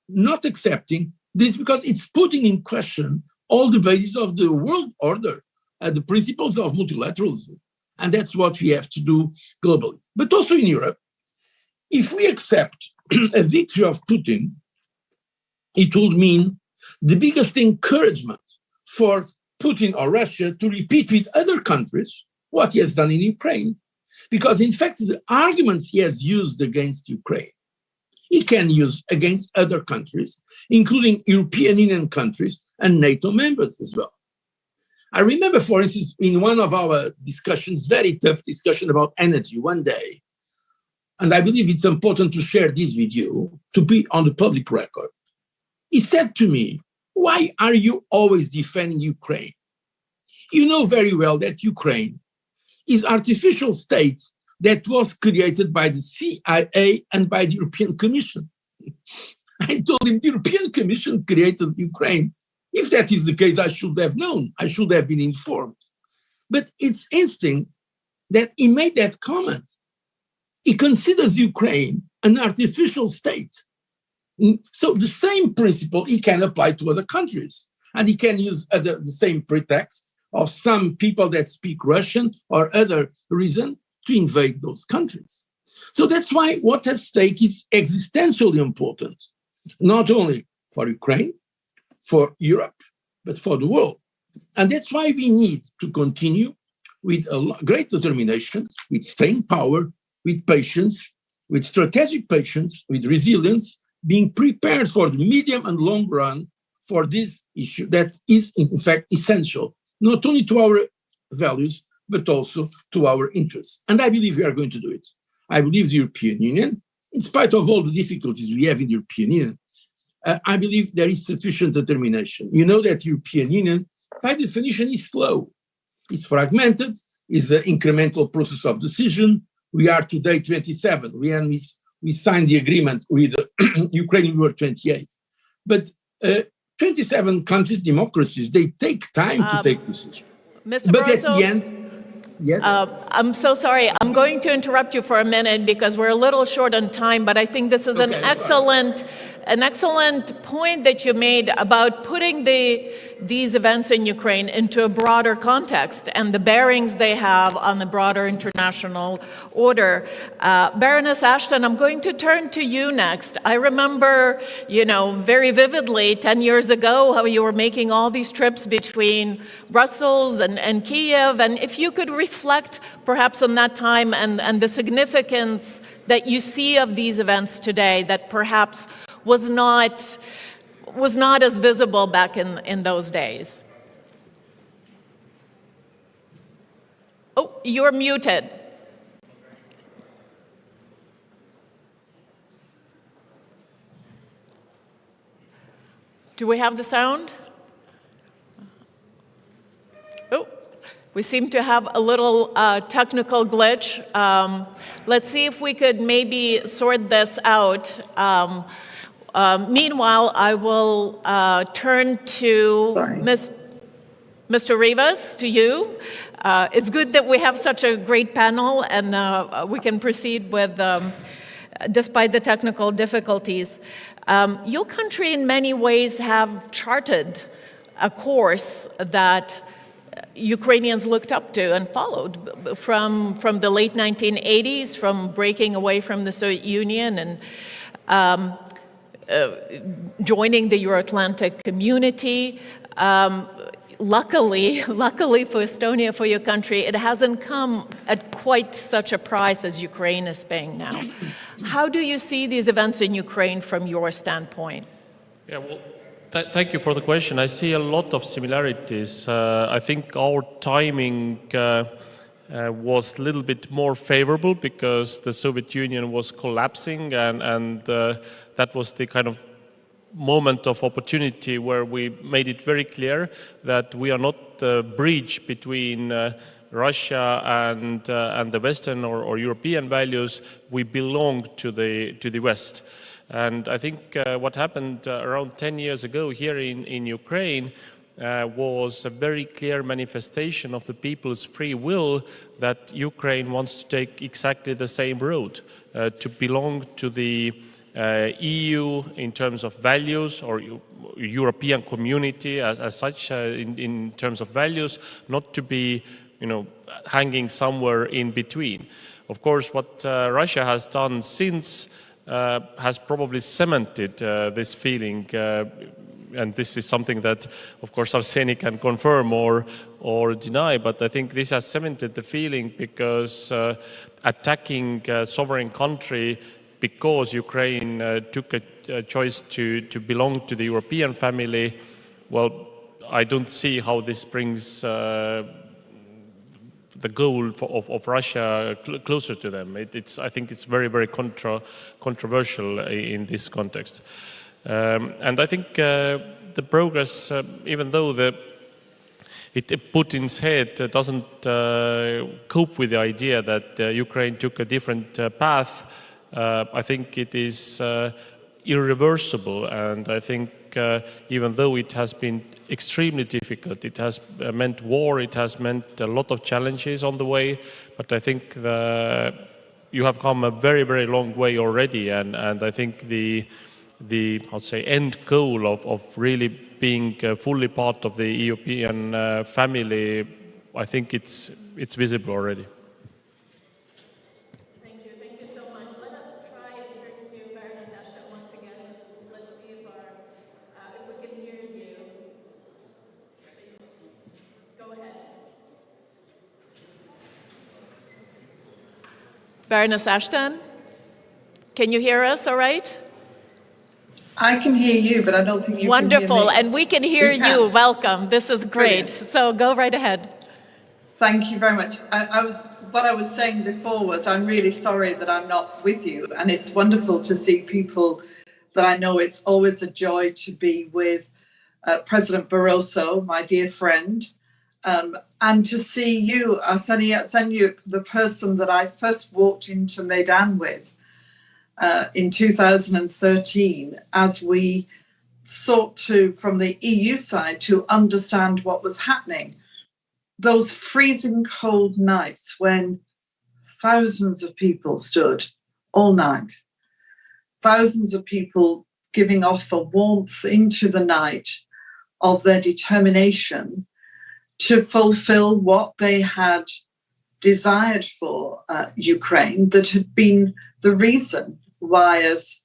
[SPEAKER 12] not accepting this because it's putting in question all the bases of the world order and the principles of multilateralism. And that's what we have to do globally. But also in Europe, if we accept a victory of Putin, it would mean the biggest encouragement for Putin or Russia to repeat with other countries what he has done in Ukraine. Because in fact, the arguments he has used against Ukraine, he can use against other countries, including European Union countries and NATO members as well. I remember, for instance, in one of our discussions, very tough discussion about energy one day, and I believe it's important to share this with you, to be on the public record. He said to me, why are you always defending Ukraine? You know very well that Ukraine is artificial state that was created by the CIA and by the European Commission. I told him the European Commission created Ukraine. If that is the case, I should have known. I should have been informed. But it's interesting that he made that comment. He considers Ukraine an artificial state. So the same principle he can apply to other countries. And he can use the same pretext of some people that speak Russian or other reason to invade those countries. So that's why what at stake is existentially important, not only for Ukraine, for Europe, but for the world. And that's why we need to continue with great determination, with staying power, with patience, with strategic patience, with resilience, being prepared for the medium and long run for this issue that is, in fact, essential, not only to our values, but also to our interests. And I believe we are going to do it. I believe the European Union, in spite of all the difficulties we have in the European Union, I believe there is sufficient determination. You know that the European Union, by definition, is slow. It's fragmented, it's an incremental process of decision. We are today 27. We signed the agreement with Ukraine, we were 28. But 27 countries, democracies, they take time to take decisions.
[SPEAKER 5] Mr.
[SPEAKER 12] But
[SPEAKER 5] Barroso,
[SPEAKER 12] at the end, yes?
[SPEAKER 5] I'm so sorry. I'm going to interrupt you for a minute because we're a little short on time, but I think this is an excellent point that you made about putting these events in Ukraine into a broader context and the bearings they have on the broader international order. Baroness Ashton, I'm going to turn to you next. I remember, very vividly 10 years ago how you were making all these trips between Brussels and Kyiv, and if you could reflect perhaps on that time and the significance that you see of these events today that perhaps was not as visible back in those days. Oh, you're muted. Do we have the sound? Oh, we seem to have a little technical glitch. Let's see if we could maybe sort this out. Meanwhile, I will turn to Mr. Rivas, to you. It's good that we have such a great panel and we can proceed with, despite the technical difficulties. Your country in many ways have charted a course that Ukrainians looked up to and followed from the late 1980s, from breaking away from the Soviet Union and joining the Euro-Atlantic community. Luckily for Estonia, for your country, it hasn't come at quite such a price as Ukraine is paying now. How do you see these events in Ukraine from your standpoint?
[SPEAKER 13] Yeah, well, thank you for the question. I see a lot of similarities. I think our timing was a little bit more favorable because the Soviet Union was collapsing and that was the kind of moment of opportunity where we made it very clear that we are not the bridge between Russia and the Western or European values. We belong to the West. And I think what happened around 10 years ago here in Ukraine was a very clear manifestation of the people's free will that Ukraine wants to take exactly the same road, to belong to the EU in terms of values, or European community as such in terms of values, not to be hanging somewhere in between. Of course, what Russia has done since has probably cemented this feeling, and this is something that, of course, Arseny can confirm or deny, but I think this has cemented the feeling because attacking a sovereign country because Ukraine took a choice to belong to the European family, well, I don't see how this brings the goal of Russia closer to them. I think it's very, very controversial in this context. And I think the progress, even though Putin's head doesn't cope with the idea that Ukraine took a different path, I think it is irreversible, and I think even though it has been extremely difficult, it has meant war, it has meant a lot of challenges on the way, but I think you have come a very, very long way already, and I think the I'd say end goal of really being fully part of the European family, I think it's visible already.
[SPEAKER 5] Baroness Ashton, can you hear us all right?
[SPEAKER 14] I can hear you, but I don't think you
[SPEAKER 5] Wonderful.
[SPEAKER 14] can hear me.
[SPEAKER 5] And we can hear you. Welcome. This is great.
[SPEAKER 14] Brilliant.
[SPEAKER 5] So go right ahead.
[SPEAKER 14] Thank you very much. What I was saying before was I'm really sorry that I'm not with you, and it's wonderful to see people that I know. It's always a joy to be with President Barroso, my dear friend, and to see you, Arseniy, the person that I first walked into Maidan with in 2013, as we sought to, from the EU side, to understand what was happening. Those freezing cold nights when thousands of people stood all night, thousands of people giving off a warmth into the night of their determination to fulfill what they had desired for Ukraine, that had been the reason why, as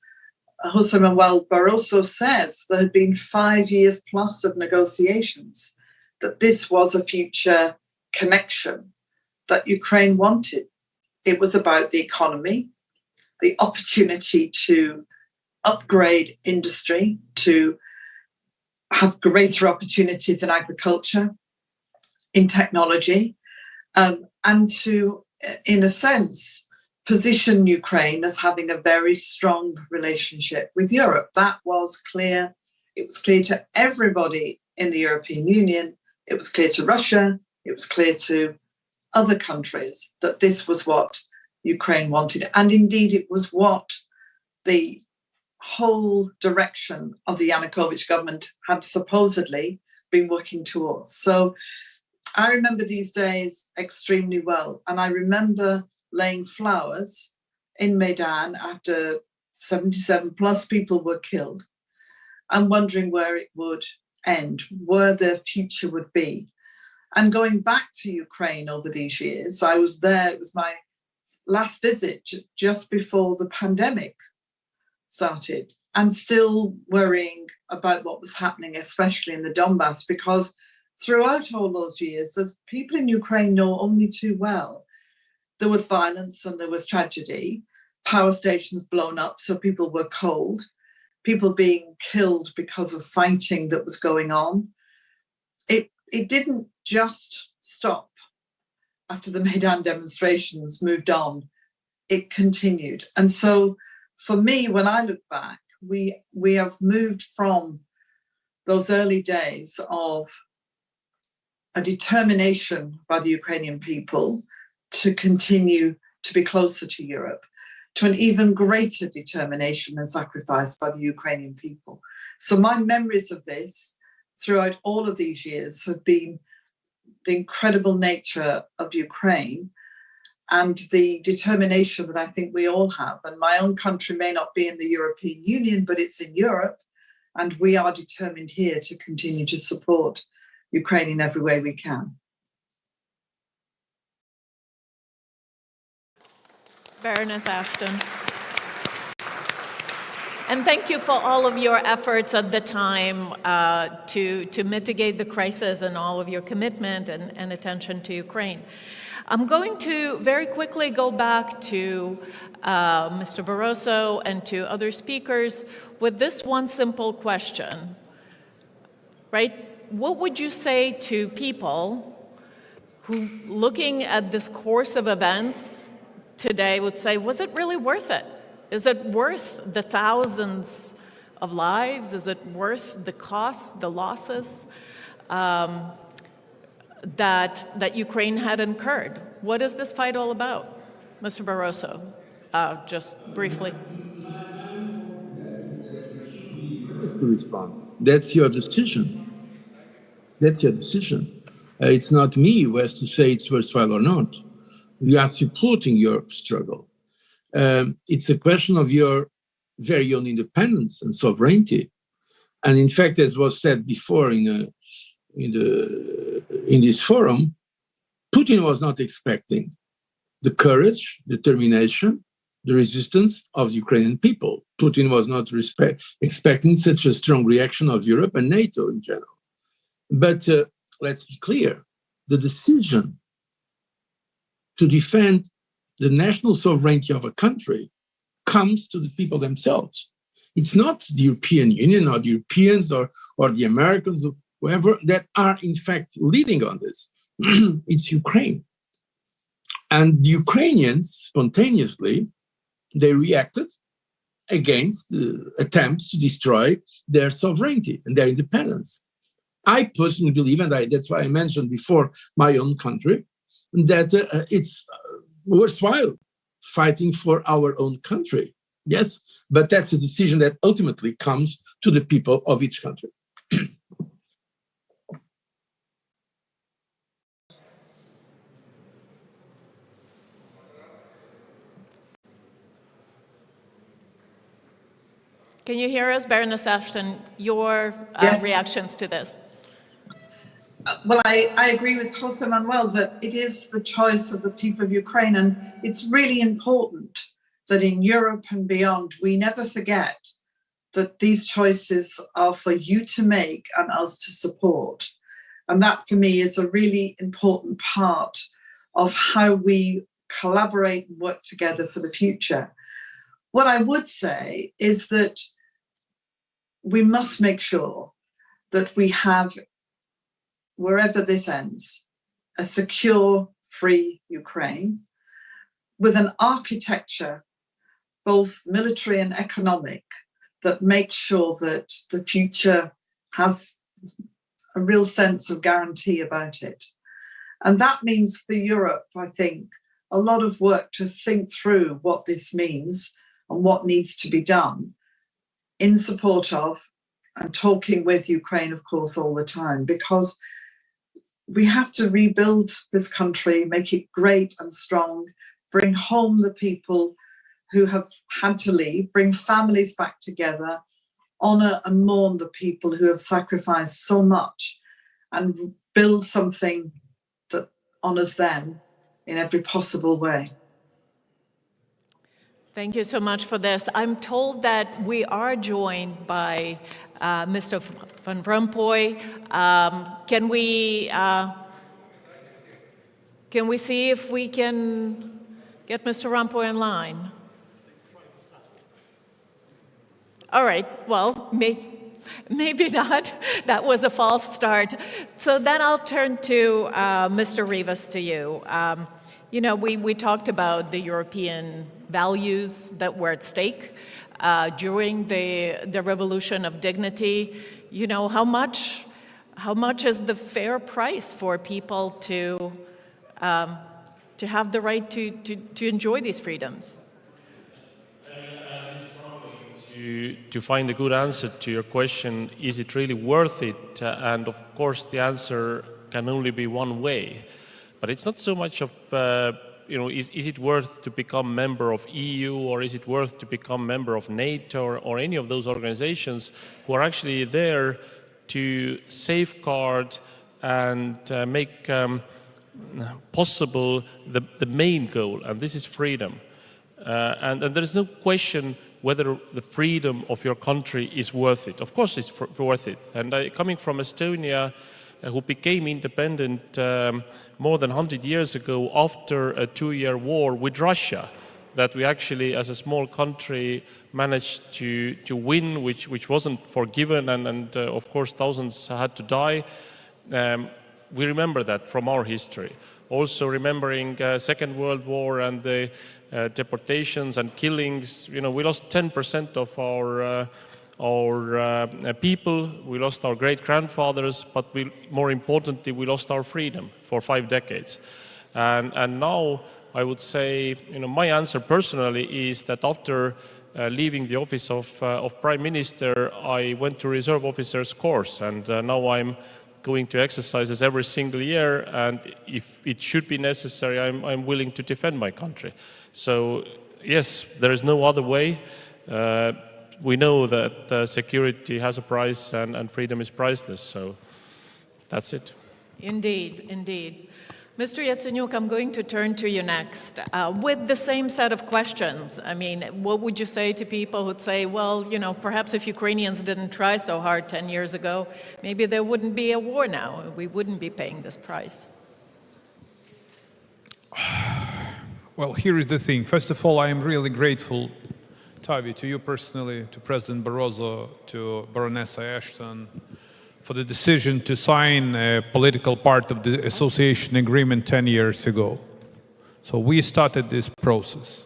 [SPEAKER 14] José Manuel Barroso says, there had been 5 years plus of negotiations, that this was a future connection that Ukraine wanted. It was about the economy, the opportunity to upgrade industry, to have greater opportunities in agriculture, in technology, and to, in a sense, position Ukraine as having a very strong relationship with Europe. That was clear. It was clear to everybody in the European Union. It was clear to Russia. It was clear to other countries that this was what Ukraine wanted. And indeed, it was what the whole direction of the Yanukovych government had supposedly been working towards. So I remember these days extremely well. And I remember laying flowers in Maidan after 77 plus people were killed and wondering where it would end, where their future would be. And going back to Ukraine over these years, I was there, it was my last visit just before the pandemic started, and still worrying about what was happening, especially in the Donbass, because throughout all those years, as people in Ukraine know only too well, there was violence and there was tragedy, power stations blown up, so people were cold, people being killed because of fighting that was going on. It didn't just stop after the Maidan demonstrations moved on. It continued. And so for me, when I look back, we have moved from those early days of a determination by the Ukrainian people to continue to be closer to Europe, to an even greater determination and sacrifice by the Ukrainian people. So my memories of this throughout all of these years have been the incredible nature of Ukraine and the determination that I think we all have. And my own country may not be in the European Union, but it's in Europe. And we are determined here to continue to support Ukraine in every way we can.
[SPEAKER 5] Baroness Ashton. And thank you for all of your efforts at the time to mitigate the crisis and all of your commitment and attention to Ukraine. I'm going to very quickly go back to Mr. Barroso and to other speakers with this one simple question, right? What would you say to people who, looking at this course of events today, would say, was it really worth it? Is it worth the thousands of lives? Is it worth the costs, the losses that Ukraine had incurred? What is this fight all about? Mr. Barroso, just briefly.
[SPEAKER 12] To respond. That's your decision. That's your decision. It's not me who has to say it's worthwhile or not. We are supporting your struggle. It's a question of your very own independence and sovereignty. And in fact, as was said before in this forum, Putin was not expecting the courage, determination, the resistance of the Ukrainian people. Putin was not expecting such a strong reaction of Europe and NATO in general. But let's be clear, the decision to defend the national sovereignty of a country comes to the people themselves. It's not the European Union or the Europeans or the Americans or whoever that are in fact leading on this. It's Ukraine. And the Ukrainians spontaneously, they reacted against attempts to destroy their sovereignty and their independence. I personally believe, and that's why I mentioned before my own country, that it's worthwhile fighting for our own country. Yes, but that's a decision that ultimately comes to the people of each country.
[SPEAKER 5] Can you hear us, Baroness Ashton? Your reactions to this?
[SPEAKER 14] Well, I agree with Jose Manuel that it is the choice of the people of Ukraine, and it's really important that in Europe and beyond, we never forget that these choices are for you to make and us to support. And that, for me, is a really important part of how we collaborate and work together for the future. What I would say is that we must make sure that we have, wherever this ends, a secure, free Ukraine with an architecture, both military and economic, that makes sure that the future has a real sense of guarantee about it. And that means for Europe, I think, a lot of work to think through what this means and what needs to be done in support of and talking with Ukraine, of course, all the time, because we have to rebuild this country, make it great and strong, bring home the people who have had to leave, bring families back together, honour and mourn the people who have sacrificed so much, and build something that honours them in every possible way.
[SPEAKER 5] Thank you so much for this. I'm told that we are joined by Mr. Van Rompuy. Can we see if we can get Mr. Rompuy in line? All right, well, maybe not. That was a false start. So then I'll turn to Mr. Rivas, to you. You know, we talked about the European values that were at stake during the Revolution of Dignity. You know, how much is the fair price for people to have the right to enjoy these freedoms?
[SPEAKER 13] To find a good answer to your question, is it really worth it? And of course, the answer can only be one way. But it's not so much of, is it worth to become member of EU, or is it worth to become member of NATO or any of those organizations who are actually there to safeguard and make possible the main goal, and this is freedom. And there is no question whether the freedom of your country is worth it. Of course it's worth it. And coming from Estonia, who became independent more than 100 years ago after a 2-year war with Russia, that we actually, as a small country, managed to win, which wasn't forgiven, and of course thousands had to die. We remember that from our history. Also remembering Second World War and the deportations and killings. You know, we lost 10% of our people, we lost our great-grandfathers, but more importantly, we lost our freedom for 5 decades. And now, I would say, my answer personally is that after leaving the office of Prime Minister, I went to Reserve Officers course, and now I'm going to exercises every single year, and if it should be necessary, I'm willing to defend my country. So, yes, there is no other way. We know that security has a price and freedom is priceless, so that's it.
[SPEAKER 5] Indeed, indeed. Mr. Yatsenyuk, I'm going to turn to you next. With the same set of questions, I mean, what would you say to people who'd say, well, perhaps if Ukrainians didn't try so hard 10 years ago, maybe there wouldn't be a war now, we wouldn't be paying this price?
[SPEAKER 10] Well, here is the thing. First of all, I am really grateful, Tavi, to you personally, to President Barroso, to Baroness Ashton, for the decision to sign a political part of the association agreement 10 years ago. So we started this process.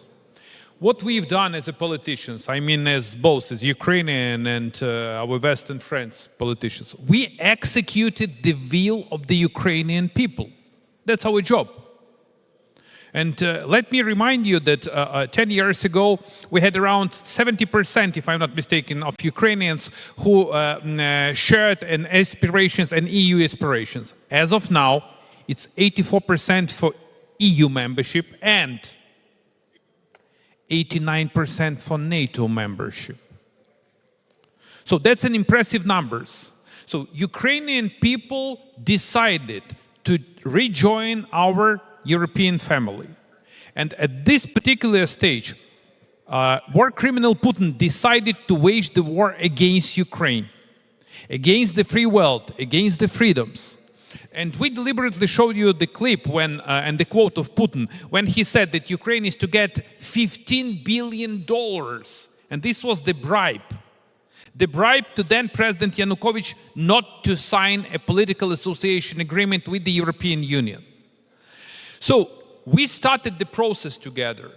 [SPEAKER 10] What we've done as politicians, I mean as both as Ukrainian and our Western friends politicians, we executed the will of the Ukrainian people. That's our job. And let me remind you that 10 years ago, we had around 70%, if I'm not mistaken, of Ukrainians who shared an aspirations and EU aspirations. As of now, it's 84% for EU membership and 89% for NATO membership. So that's an impressive numbers. So Ukrainian people decided to rejoin our European family. And at this particular stage, war criminal Putin decided to wage the war against Ukraine, against the free world, against the freedoms. And we deliberately showed you the clip when, and the quote of Putin, when he said that Ukraine is to get $15 billion. And this was the bribe. The bribe to then President Yanukovych not to sign a political association agreement with the European Union. So we started the process together,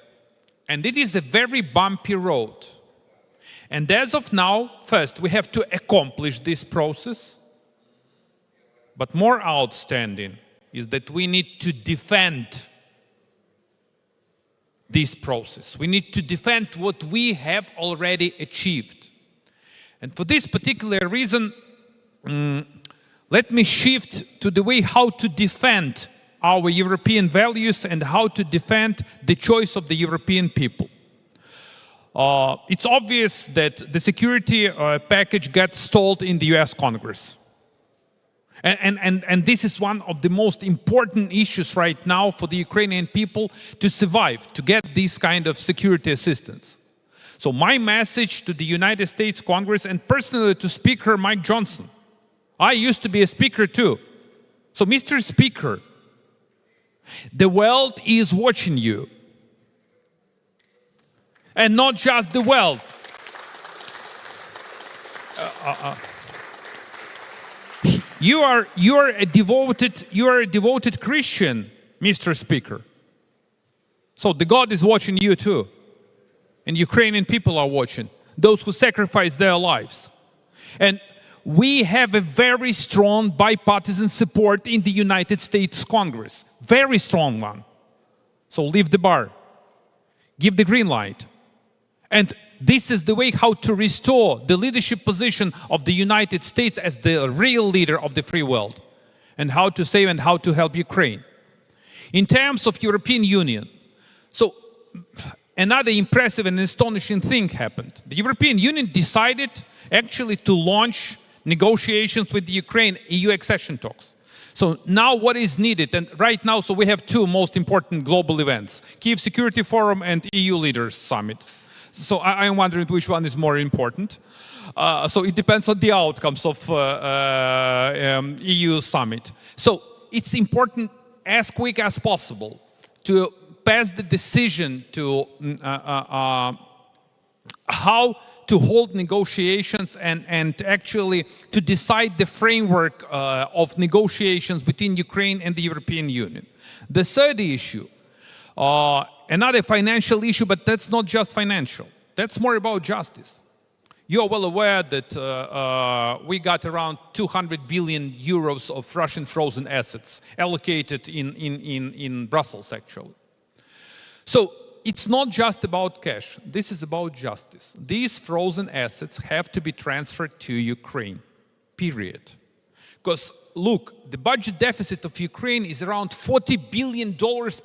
[SPEAKER 10] and it is a very bumpy road. And as of now, first, we have to accomplish this process. But more outstanding is that we need to defend this process. We need to defend what we have already achieved. And for this particular reason, let me shift to the way how to defend our European values and how to defend the choice of the European people. It's obvious that the security package got stalled in the US Congress. And this is one of the most important issues right now for the Ukrainian people to survive, to get this kind of security assistance. So my message to the United States Congress and personally to Speaker Mike Johnson, I used to be a speaker too. So Mr. Speaker, the world is watching you. And not just the world. You are a devoted Christian, Mr. Speaker. So the God is watching you too. And Ukrainian people are watching, those who sacrifice their lives. And we have a very strong bipartisan support in the United States Congress. Very strong one. So leave the bar. Give the green light. And this is the way how to restore the leadership position of the United States as the real leader of the free world. And how to save and how to help Ukraine. In terms of European Union, so another impressive and astonishing thing happened. The European Union decided actually to launch negotiations with the Ukraine EU accession talks. So now what is needed, and right now, so we have two most important global events, Kyiv Security Forum and EU Leaders Summit. So I'm wondering which one is more important. So it depends on the outcomes of EU Summit. So it's important as quick as possible to pass the decision to how to hold negotiations and actually to decide the framework of negotiations between Ukraine and the European Union. The third issue, another financial issue, but that's not just financial. That's more about justice. You're well aware that we got around 200 billion euros of Russian frozen assets allocated in Brussels, actually. So it's not just about cash. This is about justice. These frozen assets have to be transferred to Ukraine, period. Because look, the budget deficit of Ukraine is around $40 billion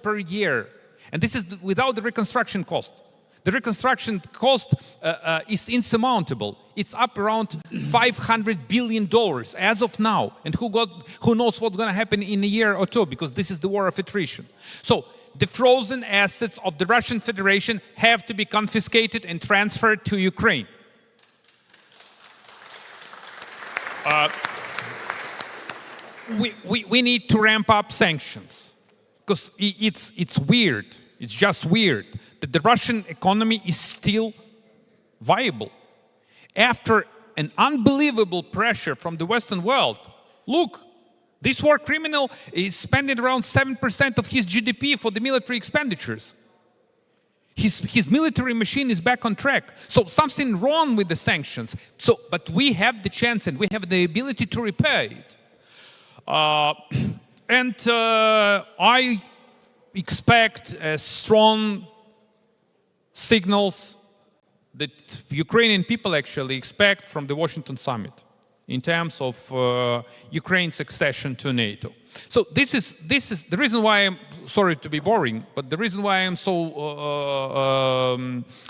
[SPEAKER 10] per year. And this is without the reconstruction cost. The reconstruction cost is insurmountable. It's up around $500 billion as of now. And who knows what's going to happen in a year or two, because this is the war of attrition. So the frozen assets of the Russian Federation have to be confiscated and transferred to Ukraine. We need to ramp up sanctions, because it's weird It's just weird that the Russian economy is still viable. After an unbelievable pressure from the Western world, look, this war criminal is spending around 7% of his GDP for the military expenditures. His military machine is back on track. So something wrong with the sanctions. But we have the chance and we have the ability to repair it. I expect strong signals that Ukrainian people actually expect from the Washington Summit in terms of Ukraine's accession to NATO. So this is the reason why I'm sorry to be boring, but the reason why I'm so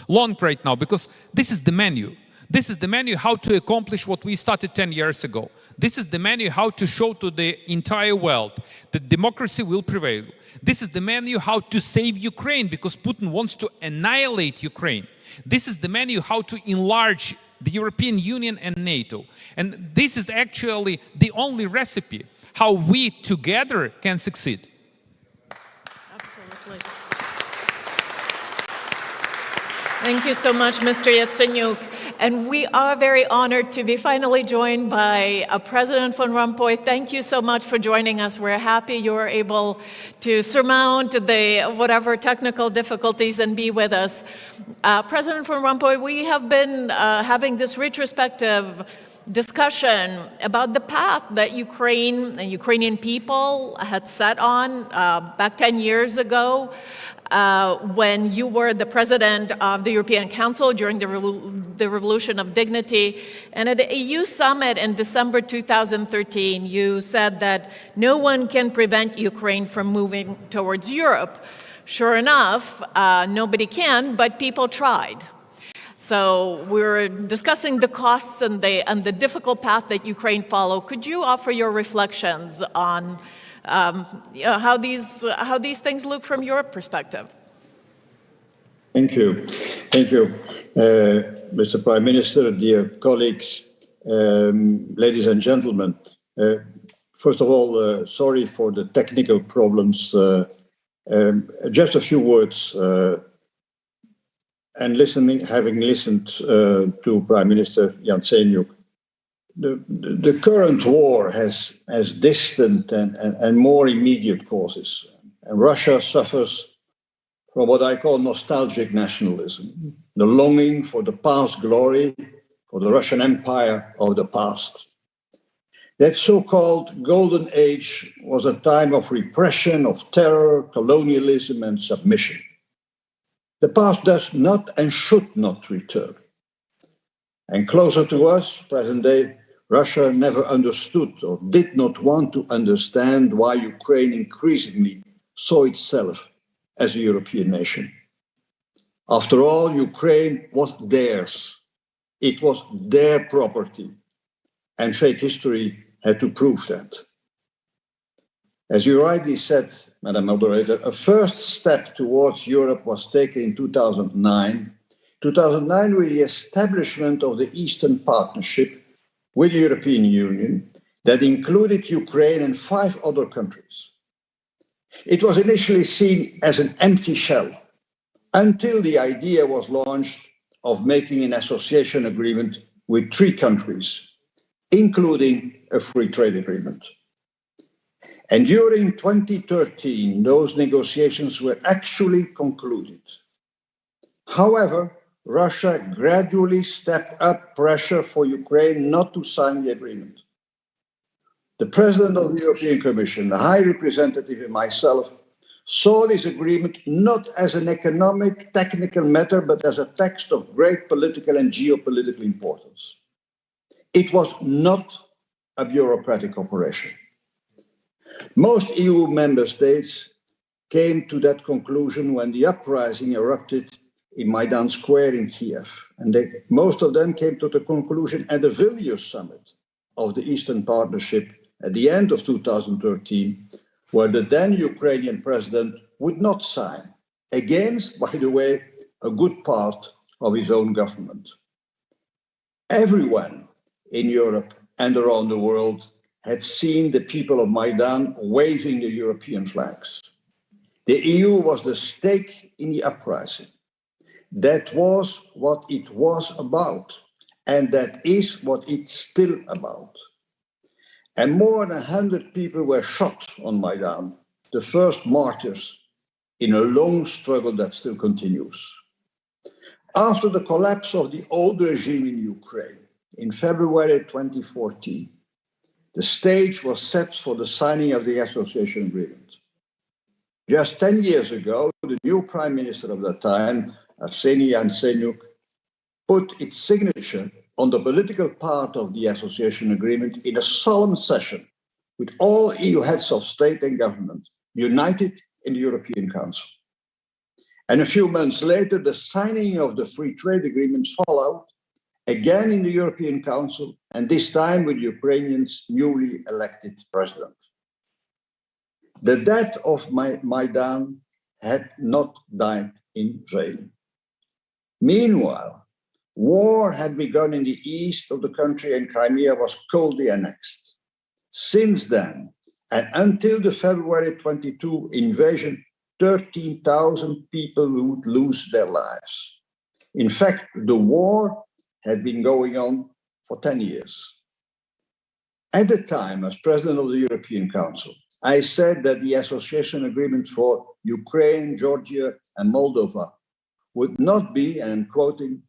[SPEAKER 10] long right now, because this is the menu. This is the menu how to accomplish what we started 10 years ago. This is the menu how to show to the entire world that democracy will prevail. This is the menu how to save Ukraine, because Putin wants to annihilate Ukraine. This is the menu how to enlarge the European Union and NATO. And this is actually the only recipe how we together can succeed.
[SPEAKER 5] Absolutely. Thank you so much, Mr. Yatsenyuk. And we are very honored to be finally joined by President Van Rompuy. Thank you so much for joining us. We're happy you were able to surmount the whatever technical difficulties and be with us. President Van Rompuy, we have been having this retrospective discussion about the path that Ukraine and Ukrainian people had set on back 10 years ago. When you were the president of the European Council during the Revolution of Dignity. And at the EU Summit in December 2013, you said that no one can prevent Ukraine from moving towards Europe. Sure enough, nobody can, but people tried. So we're discussing the costs and the difficult path that Ukraine followed. Could you offer your reflections on how these things look from your perspective?
[SPEAKER 15] Thank you. Thank you, Mr. Prime Minister, dear colleagues, ladies and gentlemen. First of all, sorry for the technical problems. Just a few words. And having listened to Prime Minister Yatsenyuk, the current war has distant and more immediate causes. And Russia suffers from what I call nostalgic nationalism, the longing for the past glory, for the Russian Empire of the past. That so-called golden age was a time of repression, of terror, colonialism, and submission. The past does not and should not return. And closer to us, present day, Russia never understood or did not want to understand why Ukraine increasingly saw itself as a European nation. After all, Ukraine was theirs. It was their property. And fake history had to prove that. As you rightly said, Madam Moderator, a first step towards Europe was taken in 2009. 2009 with the establishment of the Eastern Partnership with the European Union that included Ukraine and 5 other countries. It was initially seen as an empty shell until the idea was launched of making an association agreement with 3 countries, including a free trade agreement. And during 2013, those negotiations were actually concluded. However, Russia gradually stepped up pressure for Ukraine not to sign the agreement. The President of the European Commission, the High Representative, and myself saw this agreement not as an economic, technical matter, but as a text of great political and geopolitical importance. It was not a bureaucratic operation. Most EU member states came to that conclusion when the uprising erupted in Maidan Square in Kyiv. And most of them came to the conclusion at the Vilnius Summit of the Eastern Partnership at the end of 2013, where the then Ukrainian president would not sign, against, by the way, a good part of his own government. Everyone in Europe and around the world had seen the people of Maidan waving the European flags. The EU was the stake in the uprising. That was what it was about, and that is what it's still about. And more than 100 people were shot on Maidan, the first martyrs in a long struggle that still continues. After the collapse of the old regime in Ukraine in February 2014, the stage was set for the signing of the association agreement. Just 10 years ago, the new prime minister of that time, Arseniy Yatsenyuk, put its signature on the political part of the association agreement in a solemn session with all EU heads of state and government united in the European Council. And a few months later, the signing of the free trade agreement followed, again in the European Council, and this time with Ukrainians' newly elected president. The death of Maidan had not died in vain. Meanwhile, war had begun in the east of the country and Crimea was coldly annexed. Since then, and until the February 22 invasion, 13,000 people would lose their lives. In fact, the war had been going on for 10 years. At the time, as president of the European Council, I said that the association agreement for Ukraine, Georgia, and Moldova would not be, and I'm quoting,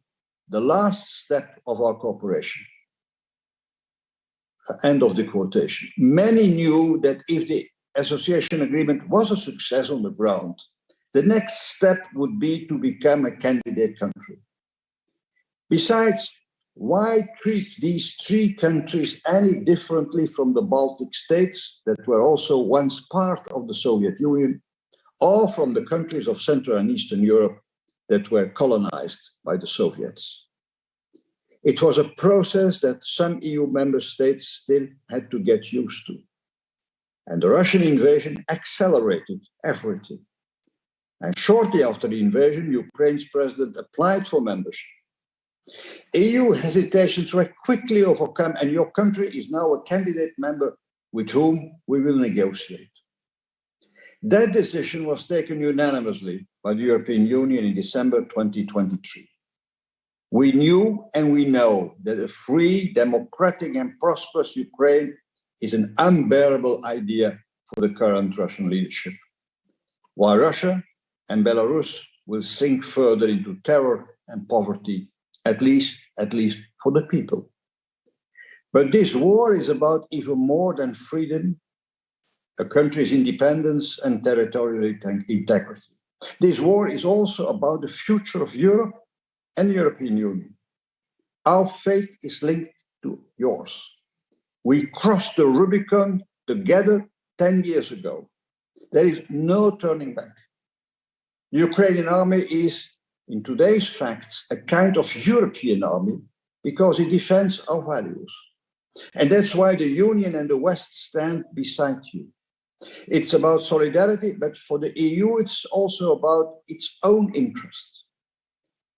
[SPEAKER 15] the last step of our cooperation. End of the quotation. Many knew that if the association agreement was a success on the ground, the next step would be to become a candidate country. Besides, why treat these three countries any differently from the Baltic states that were also once part of the Soviet Union, or from the countries of Central and Eastern Europe that were colonized by the Soviets? It was a process that some EU member states still had to get used to. And the Russian invasion accelerated everything. And shortly after the invasion, Ukraine's president applied for membership. EU hesitations were quickly overcome, and your country is now a candidate member with whom we will negotiate. That decision was taken unanimously by the European Union in December 2023. We knew and we know that a free, democratic, and prosperous Ukraine is an unbearable idea for the current Russian leadership, while Russia and Belarus will sink further into terror and poverty, at least for the people. But this war is about even more than freedom, a country's independence and territorial integrity. This war is also about the future of Europe and the European Union. Our fate is linked to yours. We crossed the Rubicon together 10 years ago. There is no turning back. The Ukrainian army is, in today's facts, a kind of European army because it defends our values. And that's why the Union and the West stand beside you. It's about solidarity, but for the EU, it's also about its own interests.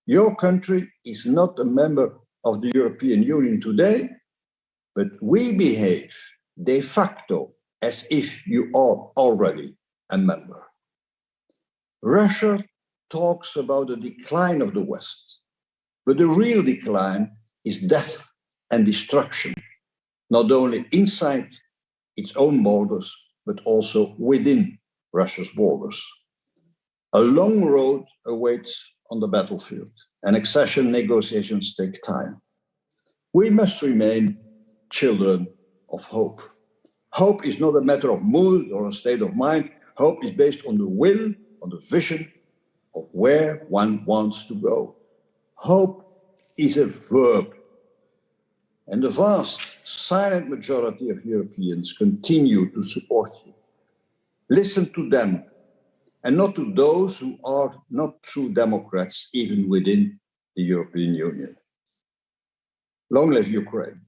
[SPEAKER 15] Your country is not a member of the European Union today, but we behave de facto as if you are already a member. Russia talks about the decline of the West, but the real decline is death and destruction, not only inside its own borders, but also within Russia's borders. A long road awaits on the battlefield, and accession negotiations take time. We must remain children of hope. Hope is not a matter of mood or a state of mind. Hope is based on the will, on the vision of where one wants to go. Hope is a verb. And the vast, silent majority of Europeans continue to support you. Listen to them, and not to those who are not true democrats, even within the European Union. Long live Ukraine.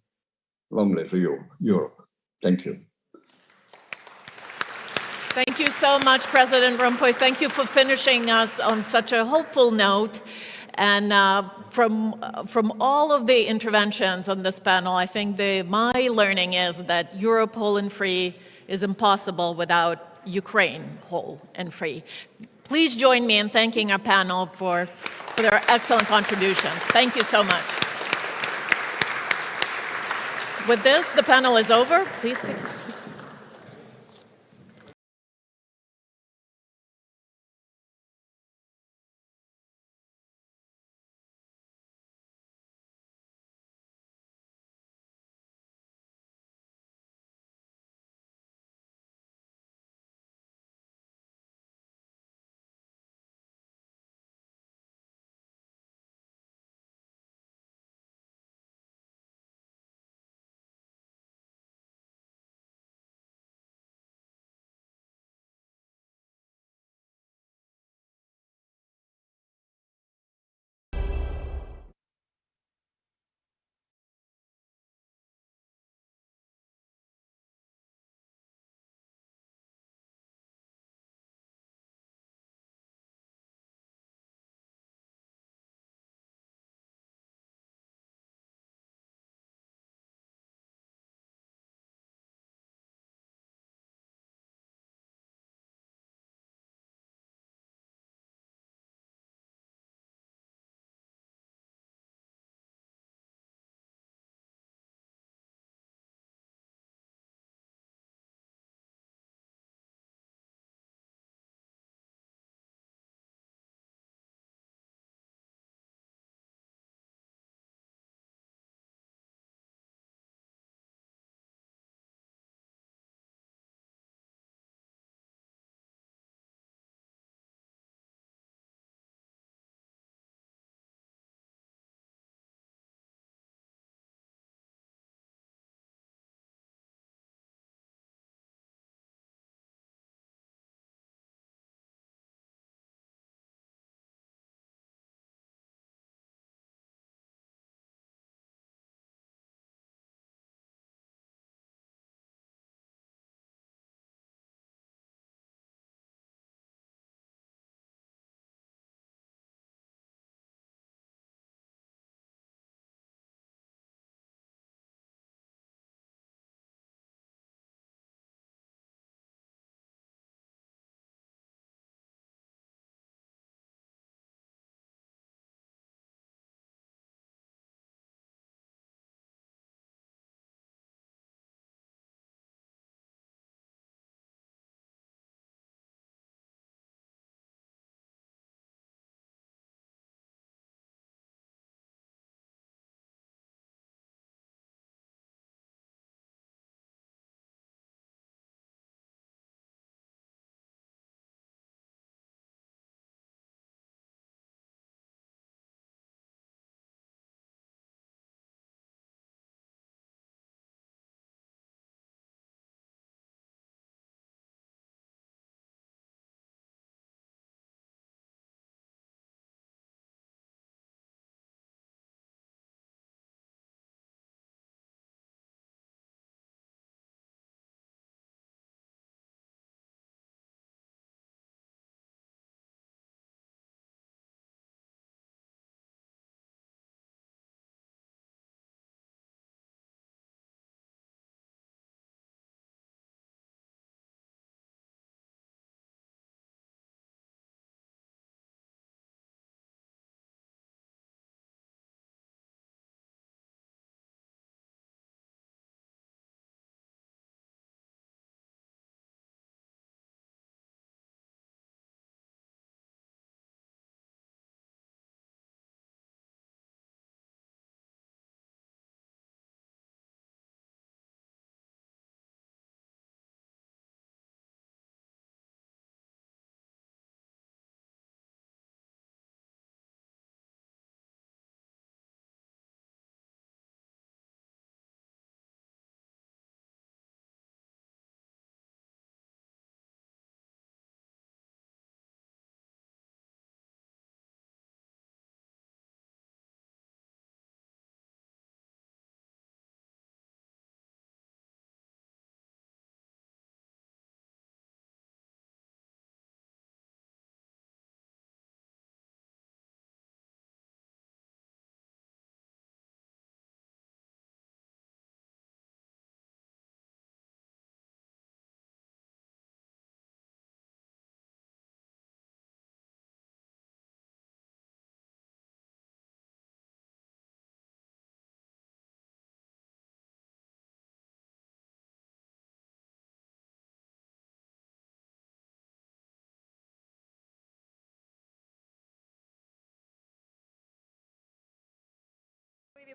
[SPEAKER 15] Long live Europe. Thank you.
[SPEAKER 5] Thank you so much, President Rompuy. Thank you for finishing us on such a hopeful note. And from all of the interventions on this panel, I think my learning is that Europe whole and free is impossible without Ukraine whole and free. Please join me in thanking our panel for their excellent contributions. Thank you so much. With this, the panel is over. Please take a seat.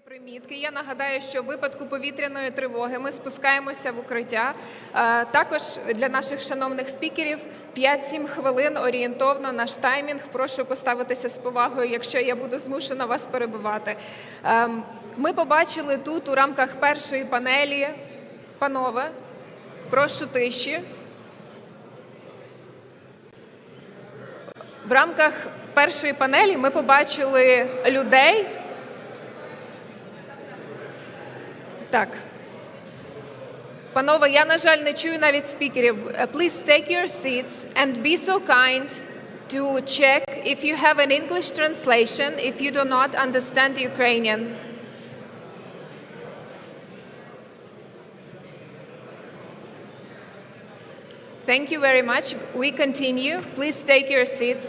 [SPEAKER 16] Примітки. Я нагадаю, що в випадку повітряної тривоги ми спускаємося в укриття. Також для наших шановних спікерів 5-7 хвилин орієнтовно наш таймінг. Прошу поставитися з повагою, якщо я буду змушена вас перебивати. Ми побачили тут у рамках першої панелі, панове, прошу тиші. В рамках першої панелі ми побачили людей. Так. Панове, я, на жаль, не чую навіть спікерів. Please take your seats and be so kind to check if you have an English translation if you do not understand Ukrainian. Thank you very much. We continue. Please take your seats.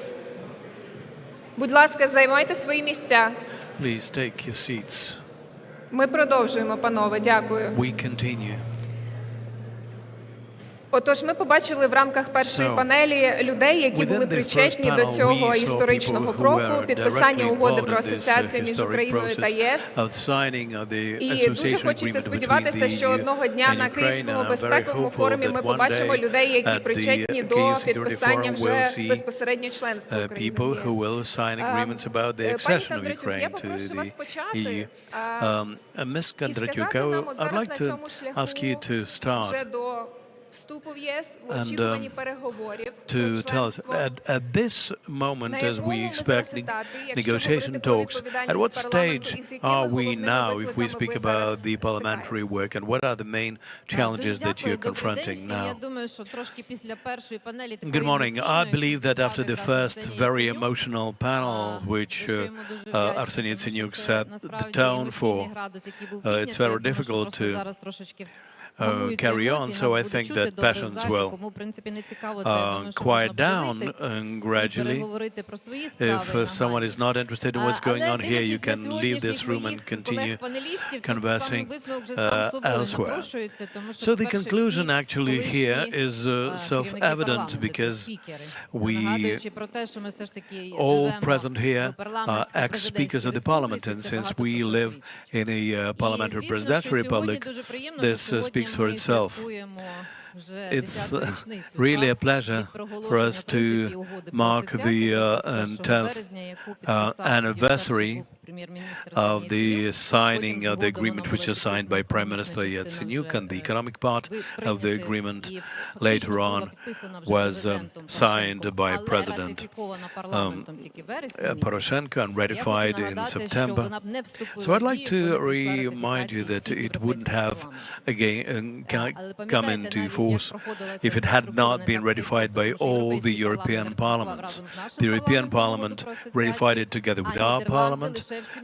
[SPEAKER 16] Будь ласка, займайте свої місця.
[SPEAKER 6] Please take your seats.
[SPEAKER 16] Ми продовжуємо, панове. Дякую.
[SPEAKER 6] We continue.
[SPEAKER 16] Отож, ми побачили в рамках першої панелі людей, які були причетні до цього історичного кроку, підписання угоди про асоціацію між Україною та ЄС. І дуже хочеться сподіватися, що одного дня на Київському безпековому форумі ми побачимо людей, які причетні до підписання вже безпосередньо членства України в ЄС. Пані Кондратюк, я попрошу вас почати і сказати нам от зараз на цьому шляху вже до вступу в ЄС, в очікуванні переговорів
[SPEAKER 6] to tell us at this moment as we expect negotiation talks, at what stage are we now if we speak about the parliamentary work, and what are the main challenges that you're confronting now? Good morning. I believe that after the first very emotional panel, which Arseniy Yatsenyuk set the tone for, it's very difficult to carry on, so I think that passions will quiet down gradually. If someone is not interested in what's going on here, you can leave this room and continue conversing elsewhere. So the conclusion actually here is self-evident, because we all present here are ex-speakers of the parliament, and since we live in a parliamentary presidential republic, this speaks for itself. It's really a pleasure for us to mark the 10th anniversary of the signing of the agreement, which was signed by Prime Minister Yatsenyuk, and the economic part of the agreement later on was signed by President Poroshenko and ratified in September. So I'd like to remind you that it wouldn't have again come into force if it had not been ratified by all the European parliaments. The European Parliament ratified it together with our parliament,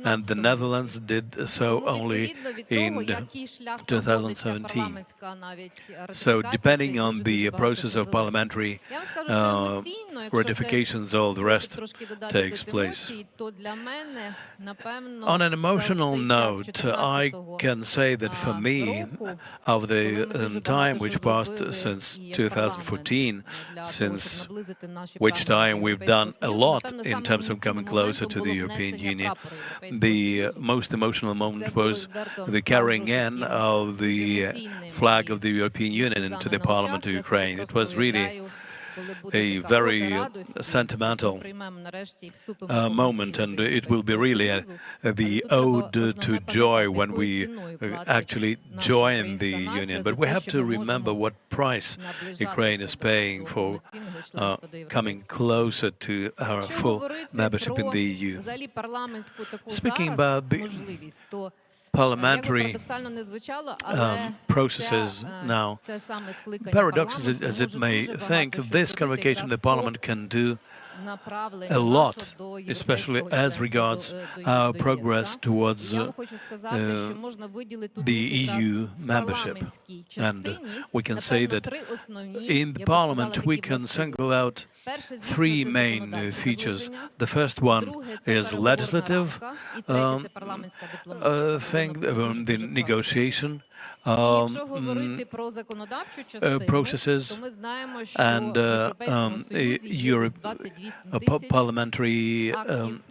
[SPEAKER 6] and the Netherlands did so only in 2017. So depending on the process of parliamentary ratifications, all the rest takes place. On an emotional note, I can say that for me, of the time which passed since 2014, since which time we've done a lot in terms of coming closer to the European Union, the most emotional moment was the carrying in of the flag of the European Union into the Parliament of Ukraine. It was really a very sentimental moment, and it will be really the ode to joy when we actually join the Union. But we have to remember what price Ukraine is paying for coming closer to our full membership in the EU. Speaking about the parliamentary processes now, paradoxes as it may think, this convocation of the Parliament can do a lot, especially as regards our progress towards the EU membership. And we can say that in the Parliament we can single out three main features. The first one is legislative thing, the negotiation processes and parliamentary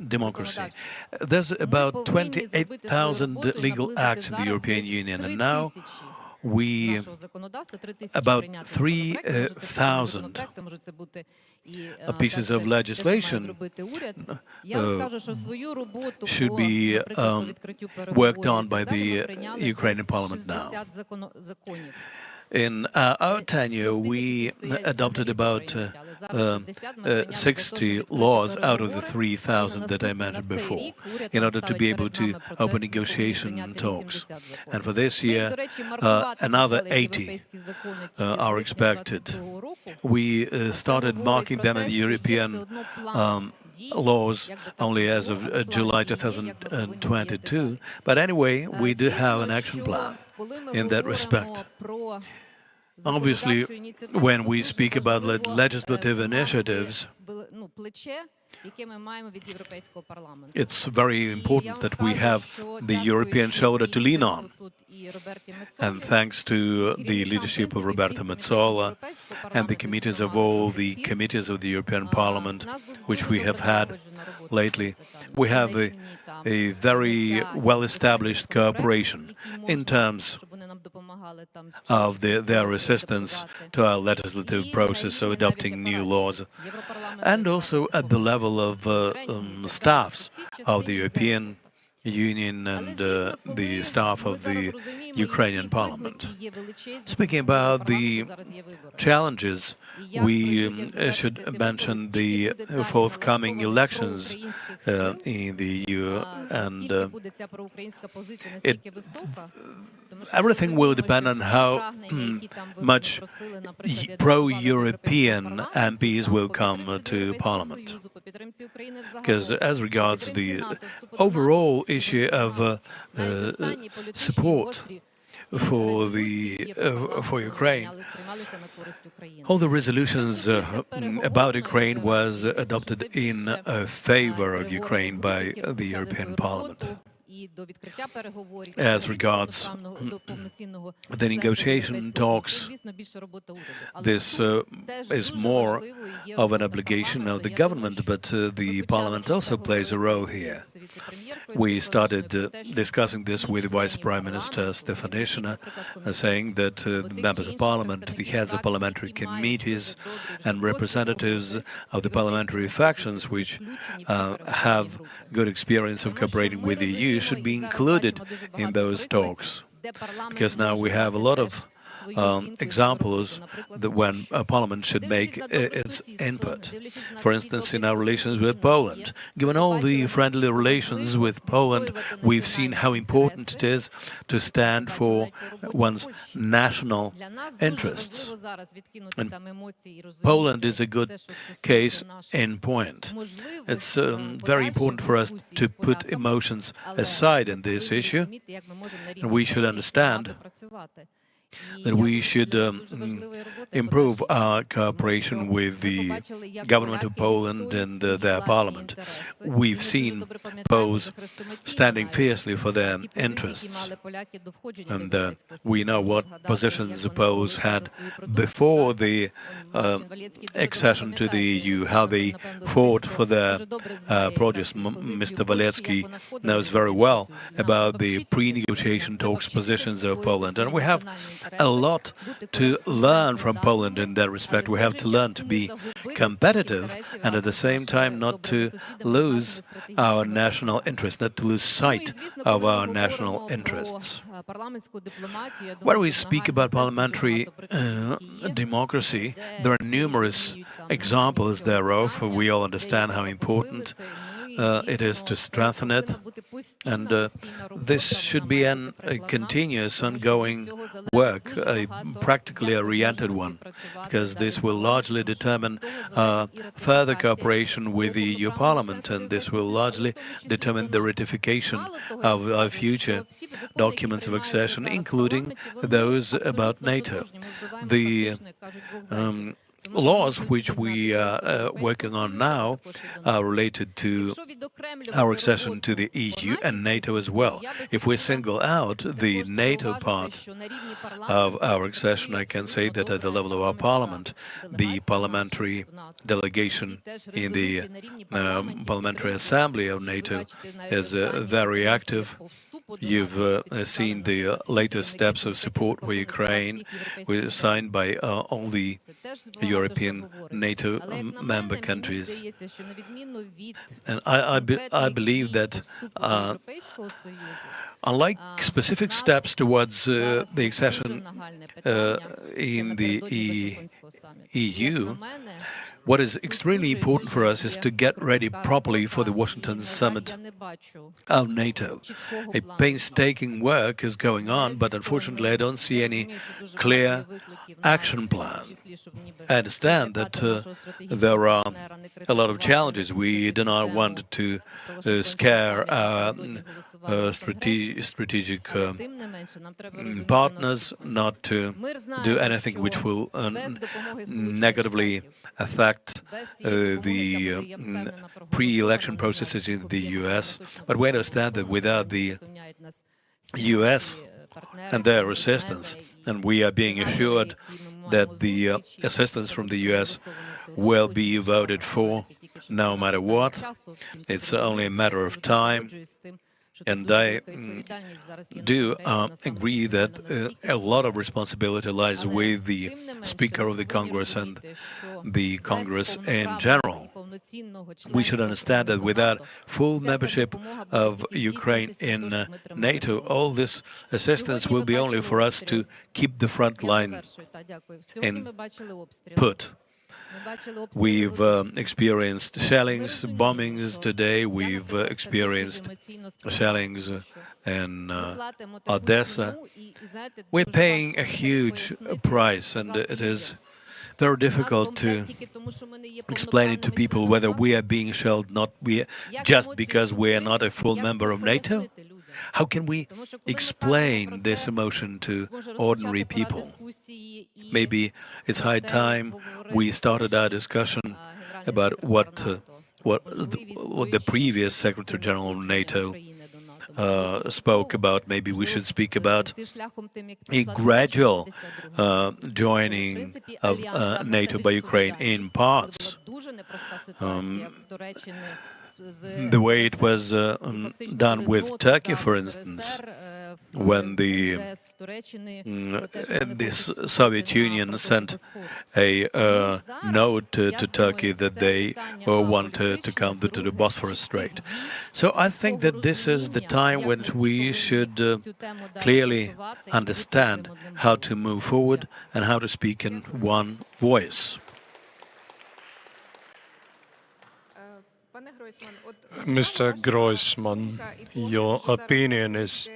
[SPEAKER 6] democracy. There's about 28,000 legal acts in the European Union, and now about 3,000 pieces of legislation should be worked on by the Ukrainian parliament now. In our tenure, we adopted about 60 laws out of the 3,000 that I mentioned before, in order to be able to open negotiation talks. And for this year, another 80 are expected. We started marking them in the European laws only as of July 2022. But anyway, we do have an action plan in that respect. Obviously, when we speak about legislative initiatives, it's very important that we have the European shoulder to lean on. And thanks to the leadership of Roberta Metsola and the committees of all the committees of the European Parliament, which we have had lately, we have a very well-established cooperation in terms of their assistance to our legislative process of adopting new laws, and also at the level of staffs of the European Union and the staff of the Ukrainian Parliament. Speaking about the challenges, we should mention the forthcoming elections in the EU, and everything will depend on how much pro-European MPs will come to Parliament. Because as regards the overall issue of support for Ukraine, all the resolutions about Ukraine was adopted in favor of Ukraine by the European Parliament. As regards the negotiation talks, this is more of an obligation of the government, but the Parliament also plays a role here. We started discussing this with Vice Prime Minister Stefanishina, saying that the members of Parliament, the heads of parliamentary committees and representatives of the parliamentary factions which have good experience of cooperating with the EU should be included in those talks, because now we have a lot of examples that when Parliament should make its input. For instance, in our relations with Poland. Given all the friendly relations with Poland, we've seen how important it is to stand for one's national interests. And Poland is a good case in point. It's very important for us to put emotions aside in this issue, and we should understand that we should improve our cooperation with the government of Poland and their parliament. We've seen Poles standing fiercely for their interests, and we know what positions the Poles had before the accession to the EU, how they fought for their projects. Mr. Walecki knows very well about the pre-negotiation talks positions of Poland, and we have a lot to learn from Poland in that respect. We have to learn to be competitive and at the same time not to lose our national interests, not to lose sight of our national interests. When we speak about parliamentary democracy, there are numerous examples thereof. We all understand how important it is to strengthen it, and this should be a continuous, ongoing work, a practically oriented one, because this will largely determine further cooperation with the EU Parliament, and this will largely determine the ratification of our future documents of accession, including those about NATO. The laws which we are working on now are related to our accession to the EU and NATO as well. If we single out the NATO part of our accession, I can say that at the level of our parliament, the parliamentary delegation in the Parliamentary Assembly of NATO is very active. You've seen the latest steps of support for Ukraine were signed by all the European NATO member countries. And I believe that unlike specific steps towards the accession in the EU, what is extremely important for us is to get ready properly for the Washington Summit of NATO. A painstaking work is going on, but unfortunately I don't see any clear action plan. I understand that there are a lot of challenges. We do not want to scare our strategic partners, not to do anything which will negatively affect the pre-election processes in the US. But we understand that without the US and their assistance, and we are being assured that the assistance from the US will be voted for no matter what. It's only a matter of time. And I do agree that a lot of responsibility lies with the Speaker of the Congress and the Congress in general. We should understand that without full membership of Ukraine in NATO, all this assistance will be only for us to keep the front line in put. We've experienced shellings, bombings today. We've experienced shellings in Odessa. We're paying a huge price, and it is very difficult to explain it to people whether we are being shelled just because we are not a full member of NATO. How can we explain this emotion to ordinary people? Maybe it's high time we started our discussion about what the previous Secretary General of NATO spoke about. Maybe we should speak about a gradual joining of NATO by Ukraine in parts. The way it was done with Turkey, for instance, when the Soviet Union sent a note to Turkey that they wanted to come to the Bosphorus Strait. So I think that this is the time when we should clearly understand how to move forward and how to speak in one voice.
[SPEAKER 17] Mr. Groisman, your opinion is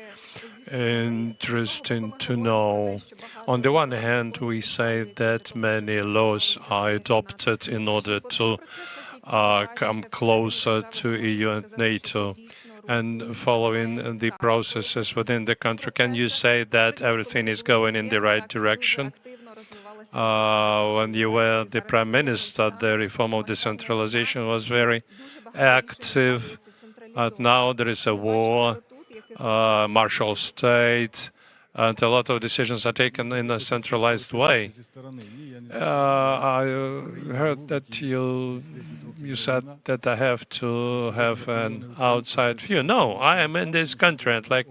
[SPEAKER 17] interesting to know. On the one hand, we say that many laws are adopted in order to come closer to EU and NATO. And following the processes within the country, can you say that everything is going in the right direction? When you were the Prime Minister, the reform of decentralization was very active. And now there is a war, martial state, and a lot of decisions are taken in a centralized way. I heard that you said that I have to have an outside view. No, I am in this country, and like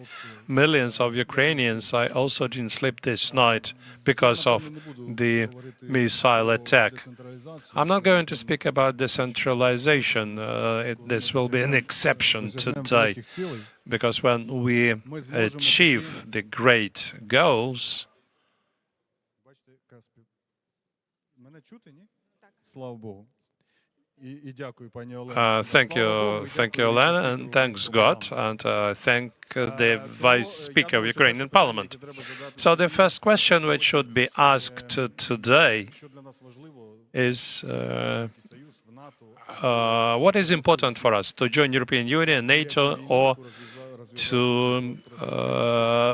[SPEAKER 17] millions of Ukrainians, I also didn't sleep this night because of the missile attack. I'm not going to speak about decentralization. This will be an exception today, because when we achieve the great goals, thank you, Olena, and thanks God, and thank the Vice Speaker of Ukrainian Parliament. So the first question which should be asked today is what is important for us, to join European Union, NATO, or to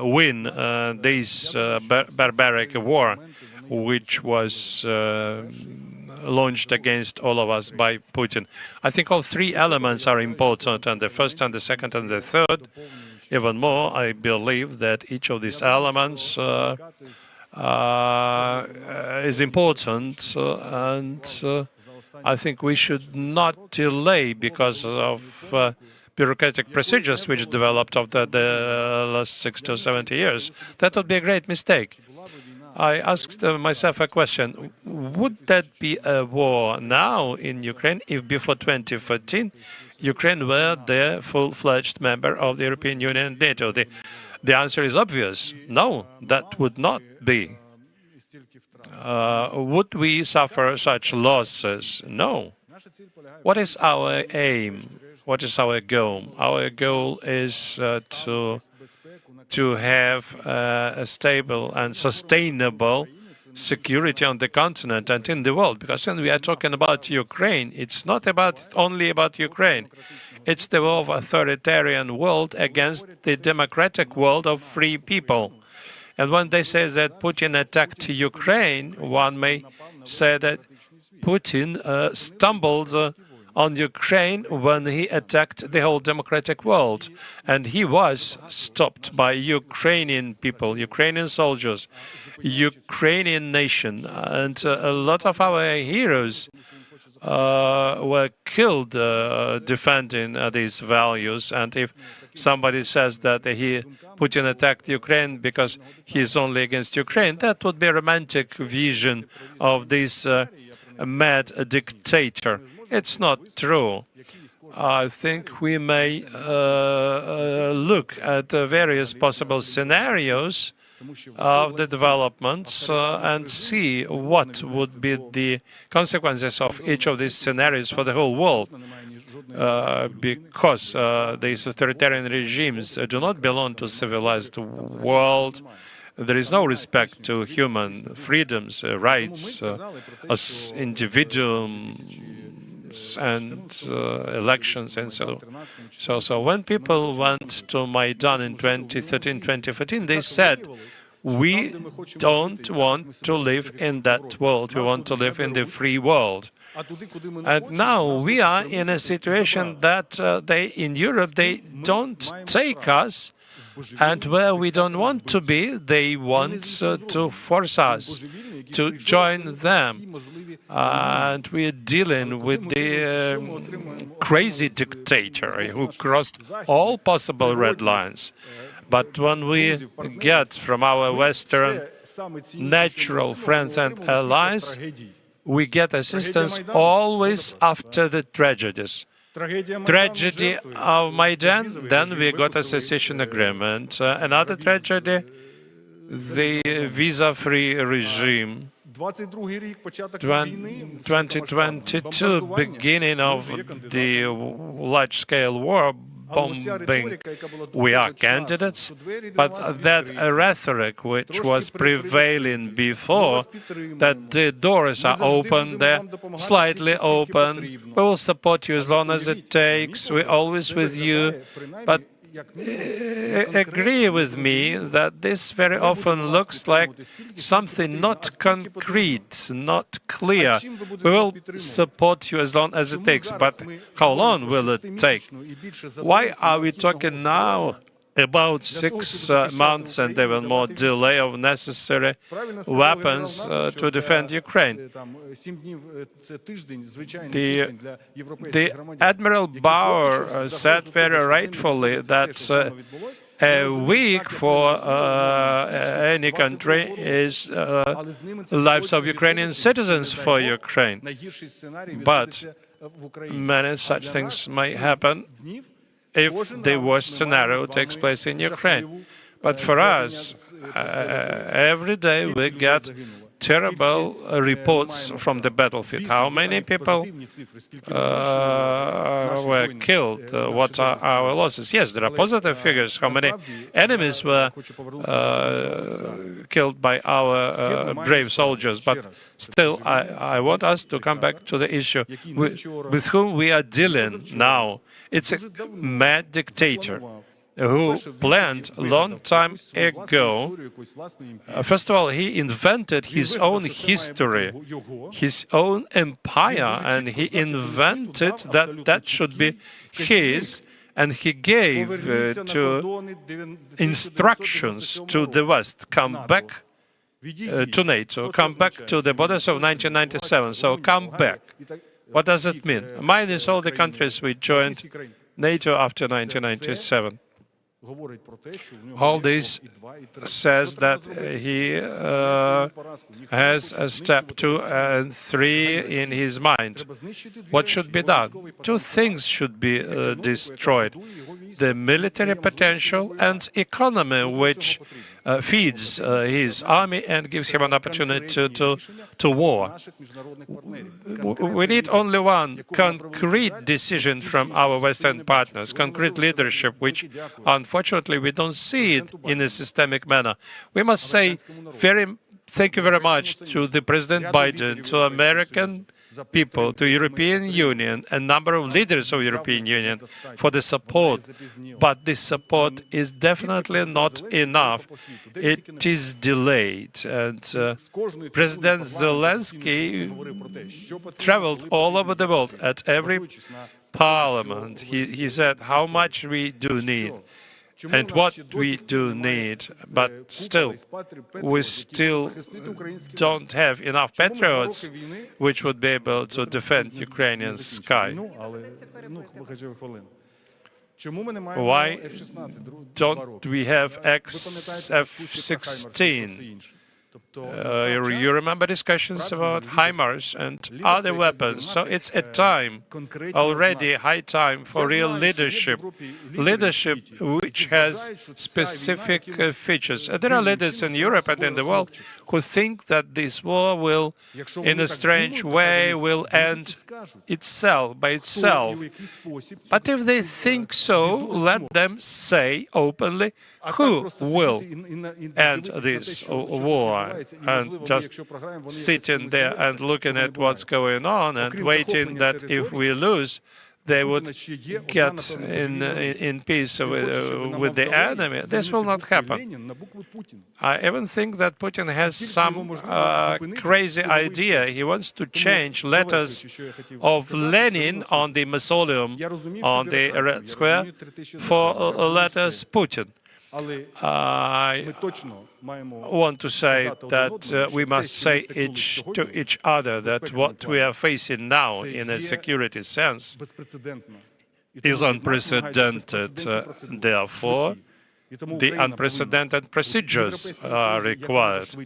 [SPEAKER 17] win this barbaric war, which was launched against all of us by Putin. I think all three elements are important, and the first and the second and the third. Even more, I believe that each of these elements is important, and I think we should not delay because of bureaucratic procedures which developed after the last 60 or 70 years. That would be a great mistake. I asked myself a question: would that be a war now in Ukraine if before 2014 Ukraine were the full-fledged member of the European Union and NATO? The answer is obvious. No, that would not be. Would we suffer such losses? No. What is our aim? What is our goal? Our goal is to have a stable and sustainable security on the continent and in the world. Because when we are talking about Ukraine, it's not only about Ukraine. It's the war of authoritarian world against the democratic world of free people. And when they say that Putin attacked Ukraine, one may say that Putin stumbled on Ukraine when he attacked the whole democratic world. And he was stopped by Ukrainian people, Ukrainian soldiers, Ukrainian nation. And a lot of our heroes were killed defending these values. And if somebody says that Putin attacked Ukraine because he is only against Ukraine, that would be a romantic vision of this mad dictator. It's not true. I think we may look at the various possible scenarios of the developments and see what would be the consequences of each of these scenarios for the whole world. Because these authoritarian regimes do not belong to a civilized world. There is no respect to human freedoms, rights, as individuals and elections and so. So when people went to Maidan in 2013, 2014, they said, we don't want to live in that world. We want to live in the free world. And now we are in a situation that in Europe, they don't take us. And where we don't want to be, they want to force us to join them. And we're dealing with the crazy dictator who crossed all possible red lines. But when we get from our Western natural friends and allies, we get assistance always after the tragedies. Tragedy of Maidan, then we got association agreement. Another tragedy, the visa-free regime. 2022, beginning of the large-scale war, bombing. We are candidates, but that rhetoric which was prevailing before, that the doors are open, they're slightly open, we will support you as long as it takes, we're always with you, but agree with me that this very often looks like something not concrete, not clear. We will support you as long as it takes, but how long will it take? Why are we talking now about 6 months and even more delay of necessary weapons to defend Ukraine? The Admiral Bauer said very rightfully that a week for any country is lives of Ukrainian citizens for Ukraine. But many such things may happen if the worst scenario takes place in Ukraine. But for us, every day we get terrible reports from the battlefield. How many people were killed? What are our losses? Yes, there are positive figures. How many enemies were killed by our brave soldiers? But still, I want us to come back to the issue with whom we are dealing now. It's a mad dictator. who planned a long time ago. First of all, he invented his own history, his own empire, and he invented that that should be his, and he gave instructions to the West, come back to NATO, come back to the borders of 1997, so come back. What does it mean? Minus all the countries we joined NATO after 1997. All this says that he has a step 2 and 3 in his mind. What should be done? Two things should be destroyed: the military potential and economy, which feeds his army and gives him an opportunity to war. We need only one concrete decision from our Western partners, concrete leadership, which unfortunately we don't see it in a systemic manner. We must say thank you very much to the President Biden, to American people, to European Union, a number of leaders of European Union for the support. But this support is definitely not enough. It is delayed. And President Zelensky traveled all over the world at every parliament. He said how much we do need and what we do need, but still, we still don't have enough patriots which would be able to defend Ukrainian sky. Why don't we have F-16? You remember discussions about HIMARS and other weapons. So it's a time, already high time for real leadership, leadership which has specific features. There are leaders in Europe and in the world who think that this war will, in a strange way, will end itself, by itself. But if they think so, let them say openly who will end this war. And just sitting there and looking at what's going on and waiting that if we lose, they would get in peace with the enemy. This will not happen. I even think that Putin has some crazy idea. He wants to change letters of Lenin on the mausoleum on the Red Square for letters Putin. I want to say that we must say to each other that what we are facing now in a security sense is unprecedented. Therefore, the unprecedented procedures are required.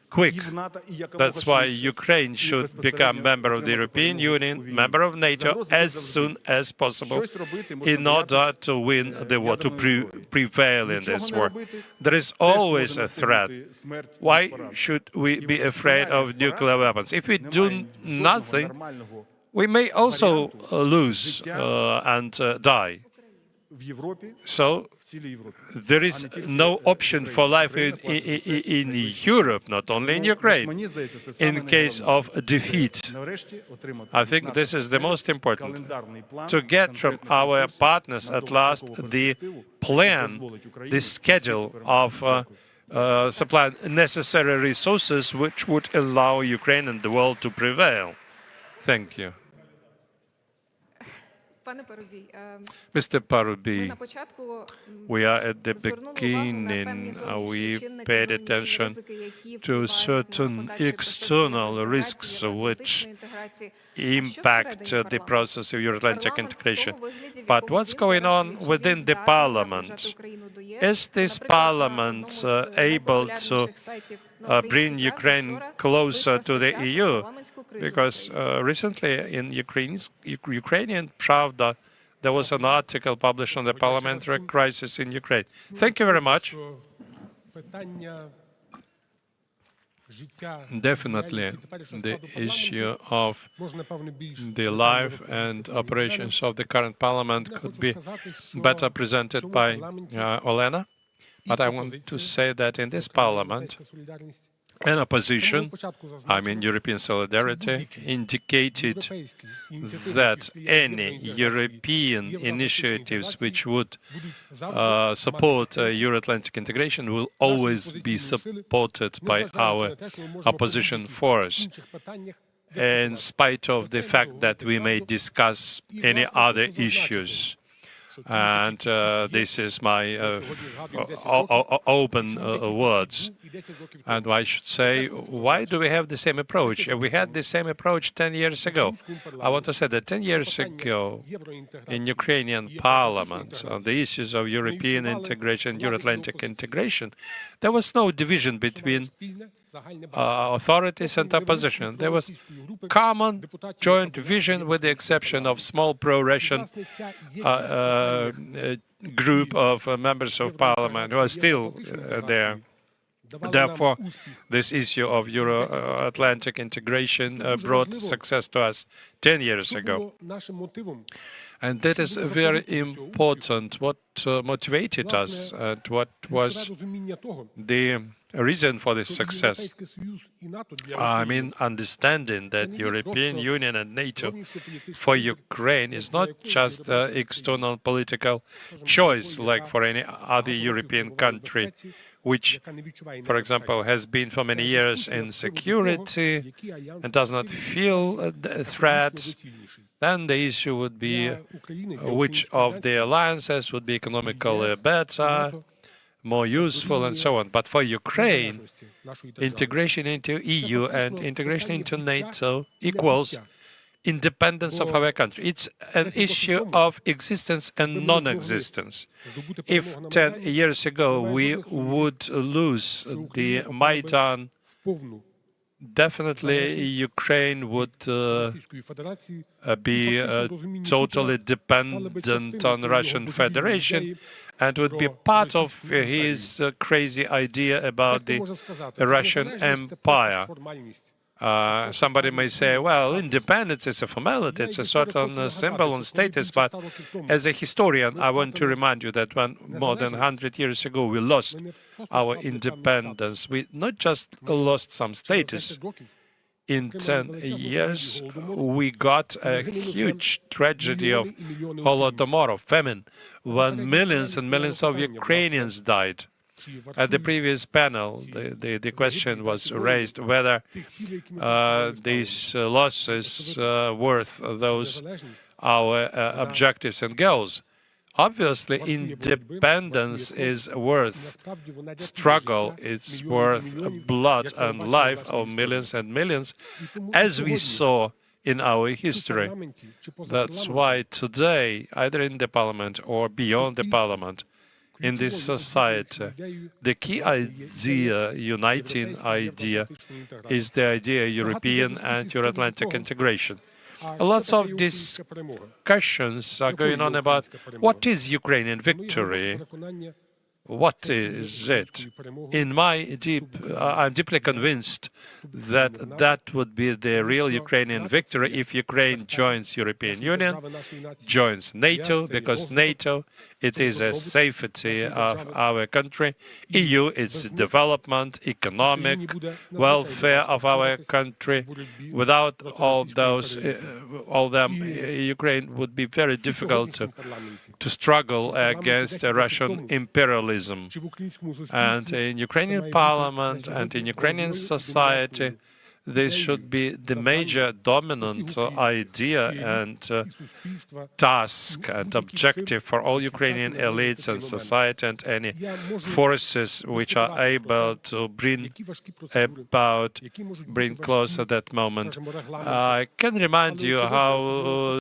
[SPEAKER 17] Quick. That's why Ukraine should become member of the European Union, member of NATO as soon as possible in order to win the war, to prevail in this war. There is always a threat. Why should we be afraid of nuclear weapons? If we do nothing, we may also lose and die. So there is no option for life in Europe, not only in Ukraine, in case of defeat. I think this is the most important, to get from our partners at last the plan, the schedule of supplying necessary resources which would allow Ukraine and the world to prevail. Thank you. Mr. Parubi, we are at the beginning. We paid attention to certain external risks which impact the process of Euro-Atlantic integration. But what's going on within the Parliament? Is this Parliament able to bring Ukraine closer to the EU? Because recently in Ukrainian Pravda, there was an article published on the parliamentary crisis in Ukraine. Thank you very much. Definitely, the issue of the life and operations of the current parliament could be better presented by Olena. But I want to say that in this parliament, And opposition, I mean European solidarity, indicated that any European initiatives which would support Euro-Atlantic integration will always be supported by our opposition force, in spite of the fact that we may discuss any other issues. And this is my open words. And I should say, why do we have the same approach? We had the same approach 10 years ago. I want to say that 10 years ago, in Ukrainian parliament, on the issues of European integration, Euro-Atlantic integration, there was no division between authorities and opposition. There was common joint vision, with the exception of small pro-Russian group of members of parliament who are still there. Therefore, this issue of Euro-Atlantic integration brought success to us 10 years ago. And that is very important. What motivated us and what was the reason for this success? I mean, understanding that European Union and NATO for Ukraine is not just an external political choice like for any other European country, which, for example, has been for many years in security and does not feel threats. Then the issue would be which of the alliances would be economically better, more useful, and so on. But for Ukraine, integration into EU and integration into NATO equals independence of our country. It's an issue of existence and non-existence. If 10 years ago we would lose the Maidan, definitely Ukraine would be totally dependent on the Russian Federation and would be part of his crazy idea about the Russian Empire. Somebody may say, well, independence is a formality, it's a certain symbol and status, but as a historian, I want to remind you that when more than 100 years ago we lost our independence, we not just lost some status. In 10 years, we got a huge tragedy of Holodomor, famine, when millions and millions of Ukrainians died. At the previous panel, the question was raised whether these losses worth those our objectives and goals. Obviously, independence is worth struggle. It's worth blood and life of millions and millions, as we saw in our history. That's why today, either in the parliament or beyond the parliament, in this society, the key idea, uniting idea, is the idea of European and Euro-Atlantic integration. Lots of discussions are going on about what is Ukrainian victory. What is it? I'm deeply convinced that that would be the real Ukrainian victory if Ukraine joins European Union, joins NATO, because NATO, it is a safety of our country. EU, it's development, economic welfare of our country. Without all them, Ukraine would be very difficult to struggle against Russian imperialism. And in Ukrainian parliament and in Ukrainian society, this should be the major dominant idea and task and objective for all Ukrainian elites and society and any forces which are able to bring closer that moment. I can remind you how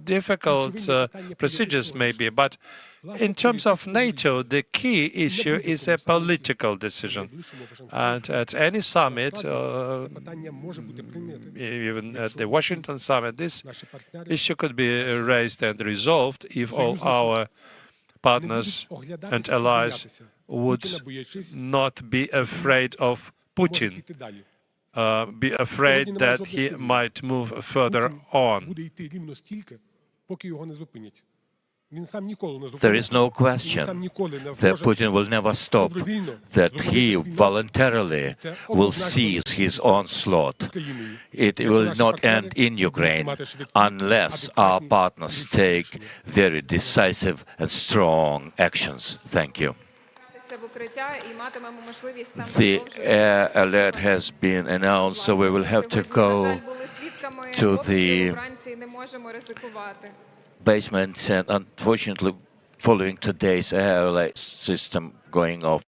[SPEAKER 17] difficult procedures may be, but in terms of NATO, the key issue is a political decision. And at any summit, even at the Washington summit, this issue could be raised and resolved if all our partners and allies would not be afraid of Putin, be afraid that he might move further on.
[SPEAKER 18] There is no question that Putin will never stop, that he voluntarily will cease his onslaught. It will not end in Ukraine unless our partners take very decisive and strong actions. Thank you. The air alert has been announced, so we will have to go to the basement, and unfortunately, following today's air alert system going off.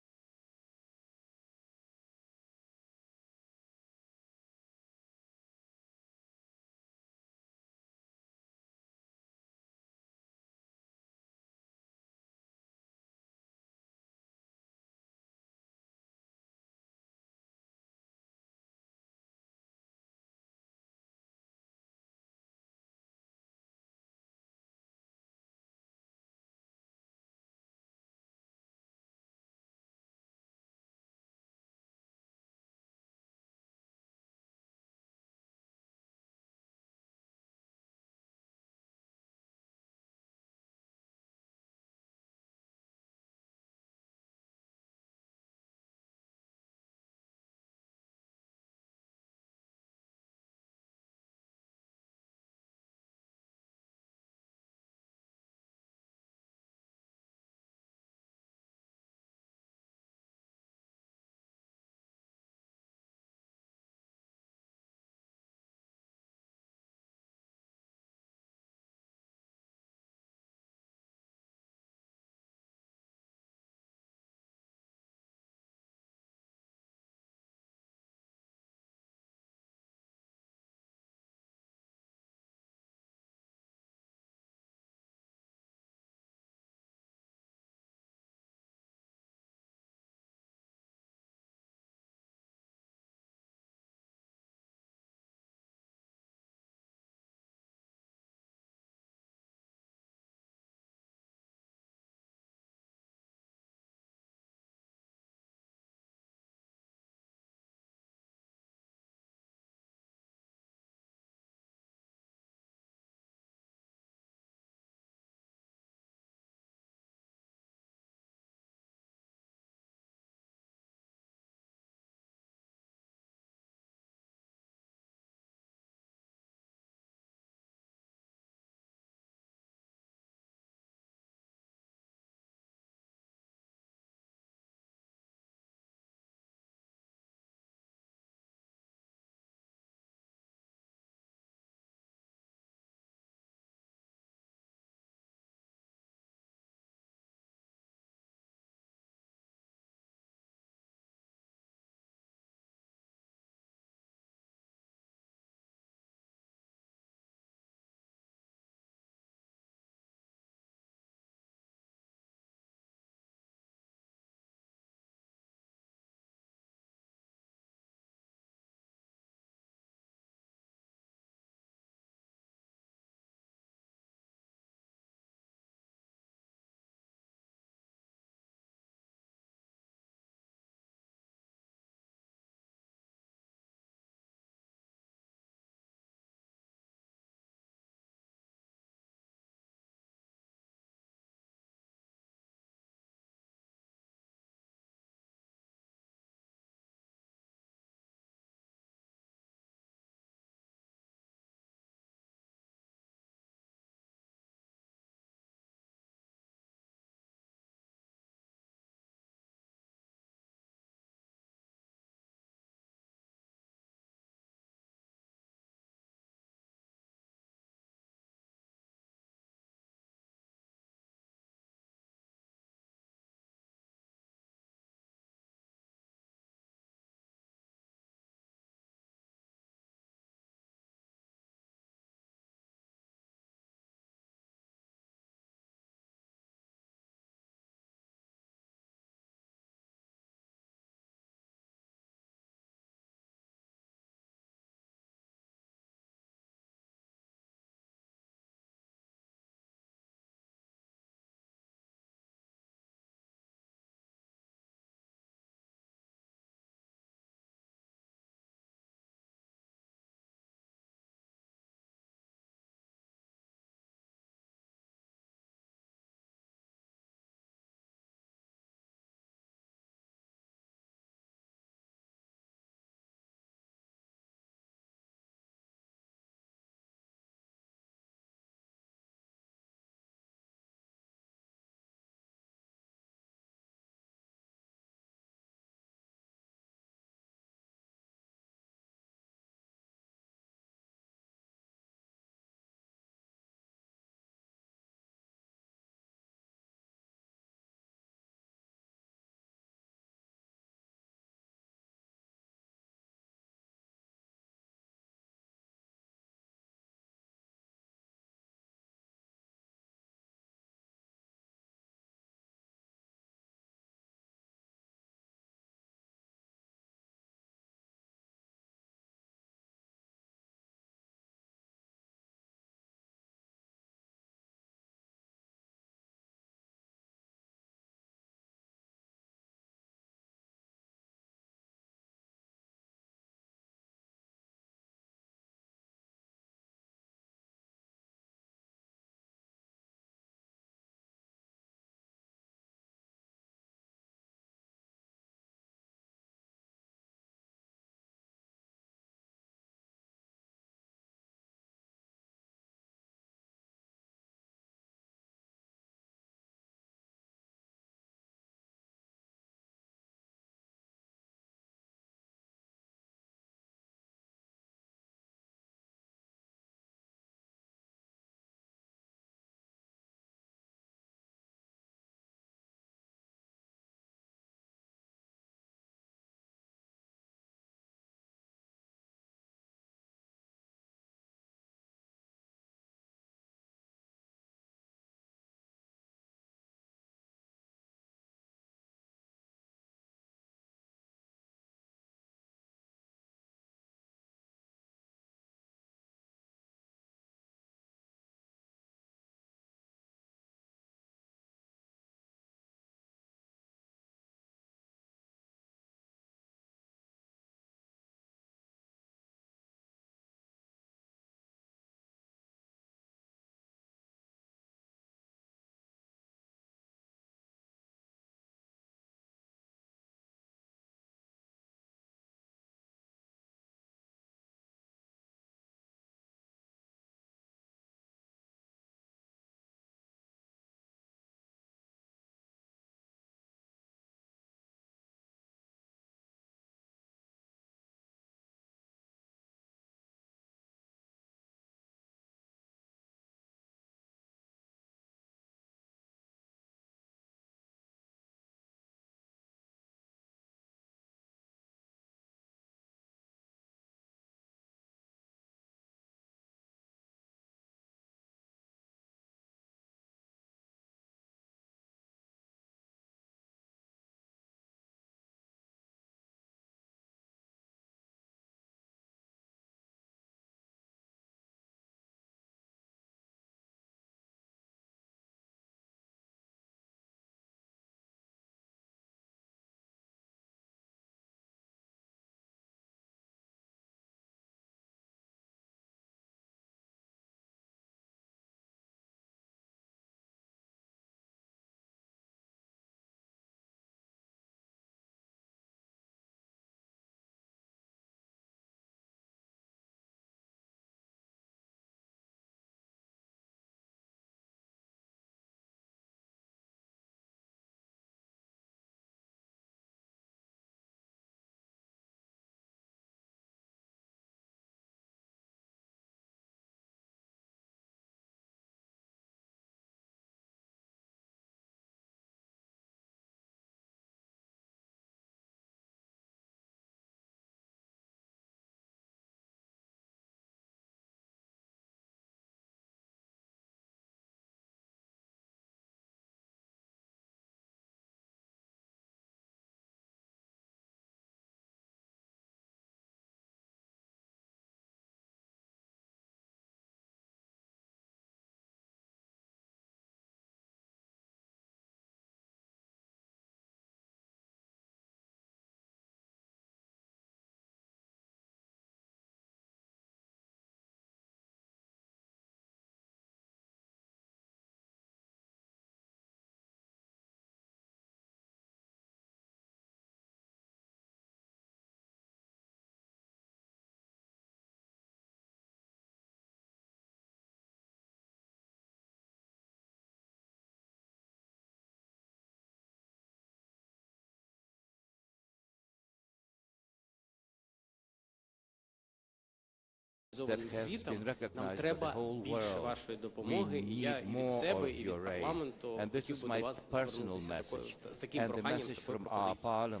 [SPEAKER 19] цивілізованим світом, нам треба більше вашої допомоги, і я і від себе, і від парламенту хотів би до вас звернутися з таким проханням, з такою пропозицією.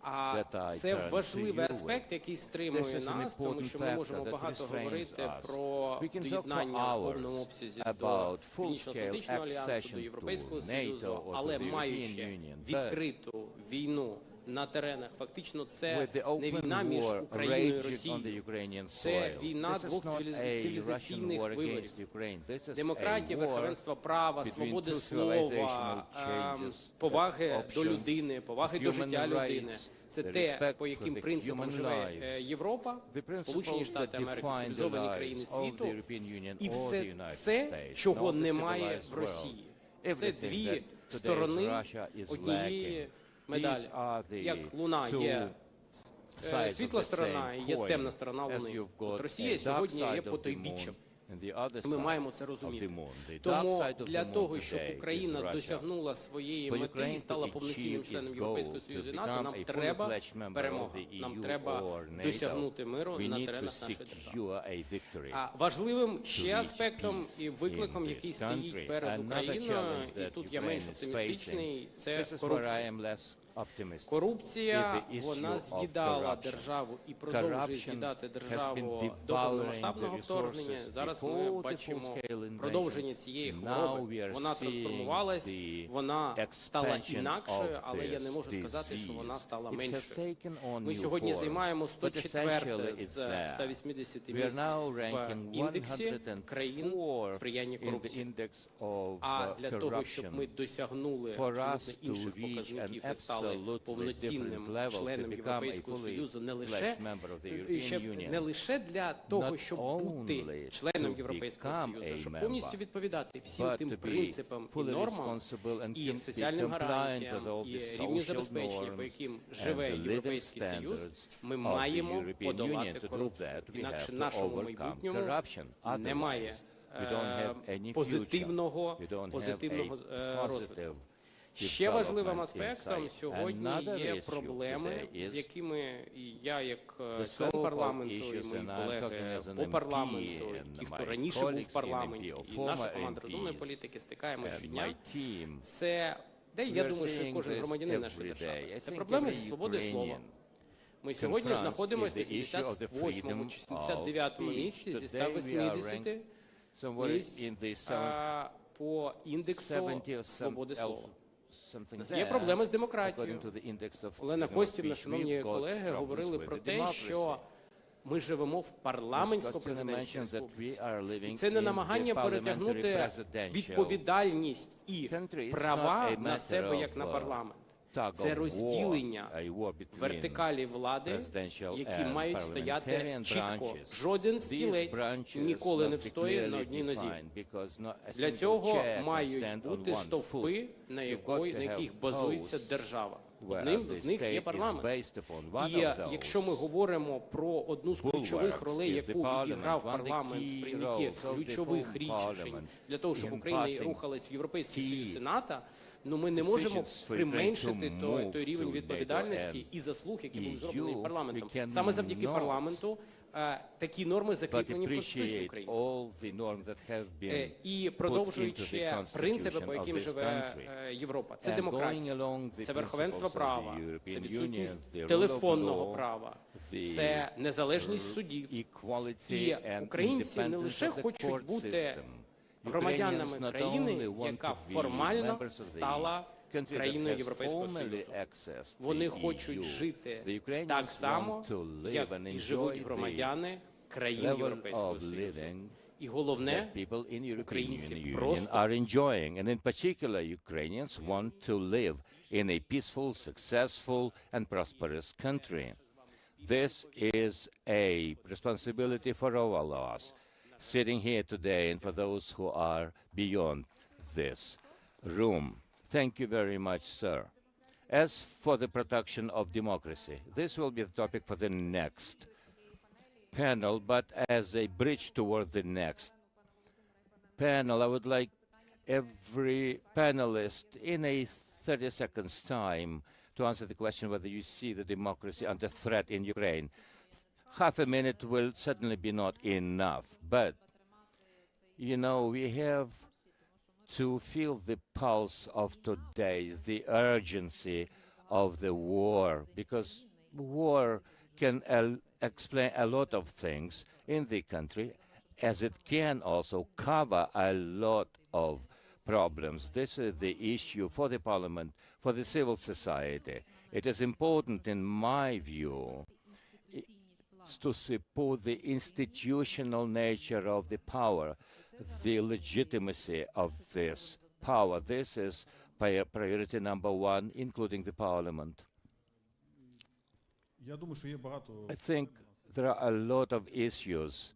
[SPEAKER 19] А це важливий аспект, який стримує нас, тому що ми можемо багато говорити про доєднання в повному обсязі до Північно-Атлантичного альянсу, до Європейського Союзу, але маючи відкриту війну на теренах, фактично це не війна між Україною і Росією, це війна двох цивілізаційних виборів. Демократія, верховенство права, свободи слова, поваги до людини, поваги до життя людини. Це те, по яким принципам живе Європа, Сполучені Штати Америки, цивілізовані країни світу, і все це, чого немає в Росії. Це дві сторони однієї медалі. Як Луна є світла сторона і є темна сторона Луни. От Росія сьогодні є потойбіччям. Ми маємо це розуміти. Тому для того, щоб Україна досягнула своєї мети і стала повноцінним членом Європейського Союзу і НАТО, нам треба перемога. Нам треба досягнути миру на теренах нашої держави. А важливим ще аспектом і викликом, який стоїть перед Україною, і тут я менш оптимістичний, це корупція. Корупція, вона з'їдала державу і продовжує з'їдати державу до повномасштабного вторгнення. Зараз ми бачимо продовження цієї хвороби. Вона трансформувалась, вона стала інакшою, але я не можу сказати, що вона стала меншою. Ми сьогодні займаємо 104 з 180 місць в індексі країн сприяння корупції. А для того, щоб ми досягнули абсолютно інших показників і стали повноцінним членом Європейського Союзу не лише для того, щоб бути членом Європейського Союзу, щоб повністю відповідати всім тим принципам і нормам, і соціальним гарантіям, і рівню забезпечення, по яким живе Європейський Союз, ми маємо подолати корупцію. Інакше нашому майбутньому немає позитивного розвитку. Ще важливим аспектом сьогодні є проблеми, з якими і я, як член парламенту, і мої колеги по парламенту, і ті, хто раніше був в парламенті, і наша команда розумної політики стикаємося щодня. Це, я думаю, що кожен громадянин нашої держави. Це проблеми зі свободою слова. Ми сьогодні знаходимося на 78-му чи 79-му місці зі 180 місць по індексу свободи слова. У нас є проблеми з демократією. Олена Костівна, шановні колеги, говорили про те, що ми живемо в парламентсько-президентській республіці. І це не намагання перетягнути відповідальність і права на себе, як на парламент. Це розділення вертикалі влади, які мають стояти чітко. Жоден стілець ніколи не встоїть на одній нозі. Для цього мають бути стовпи, на яких базується держава. Одним з них є парламент. І якщо ми говоримо про одну з ключових ролей, яку відіграв парламент в прийнятті ключових рішень для того, щоб Україна рухалась в Європейський Союз і НАТО, ми не можемо применшити той рівень відповідальності і заслуг, які були зроблені парламентом. Саме завдяки парламенту такі норми закріплені в Конституції України. І продовжуючи принципи, по яким живе Європа. Це демократія, це верховенство права, це відсутність телефонного права, це незалежність судів. І українці не лише хочуть бути громадянами країни, яка формально стала країною Європейського Союзу. Вони хочуть жити так само, як і живуть громадяни країн Європейського Союзу. І головне, українці просто
[SPEAKER 18] and in particular Ukrainians want to live in a peaceful, successful and prosperous country. This is a responsibility for all of us sitting here today and for those who are beyond this room. Thank you very much, sir. As for the protection of democracy, this will be the topic for the next panel, but as a bridge toward the next panel, I would like every panelist in a 30 seconds time to answer the question whether you see the democracy under threat in Ukraine. half a minute will certainly be not enough. But, you know, we have to feel the pulse of today, the urgency of the war, because war can explain a lot of things in the country, as it can also cover a lot of problems. This is the issue for the parliament, for the civil society. It is important, in my view, to support the institutional nature of the power, the legitimacy of this power. This is priority number one, including the parliament. I think there are a lot of issues.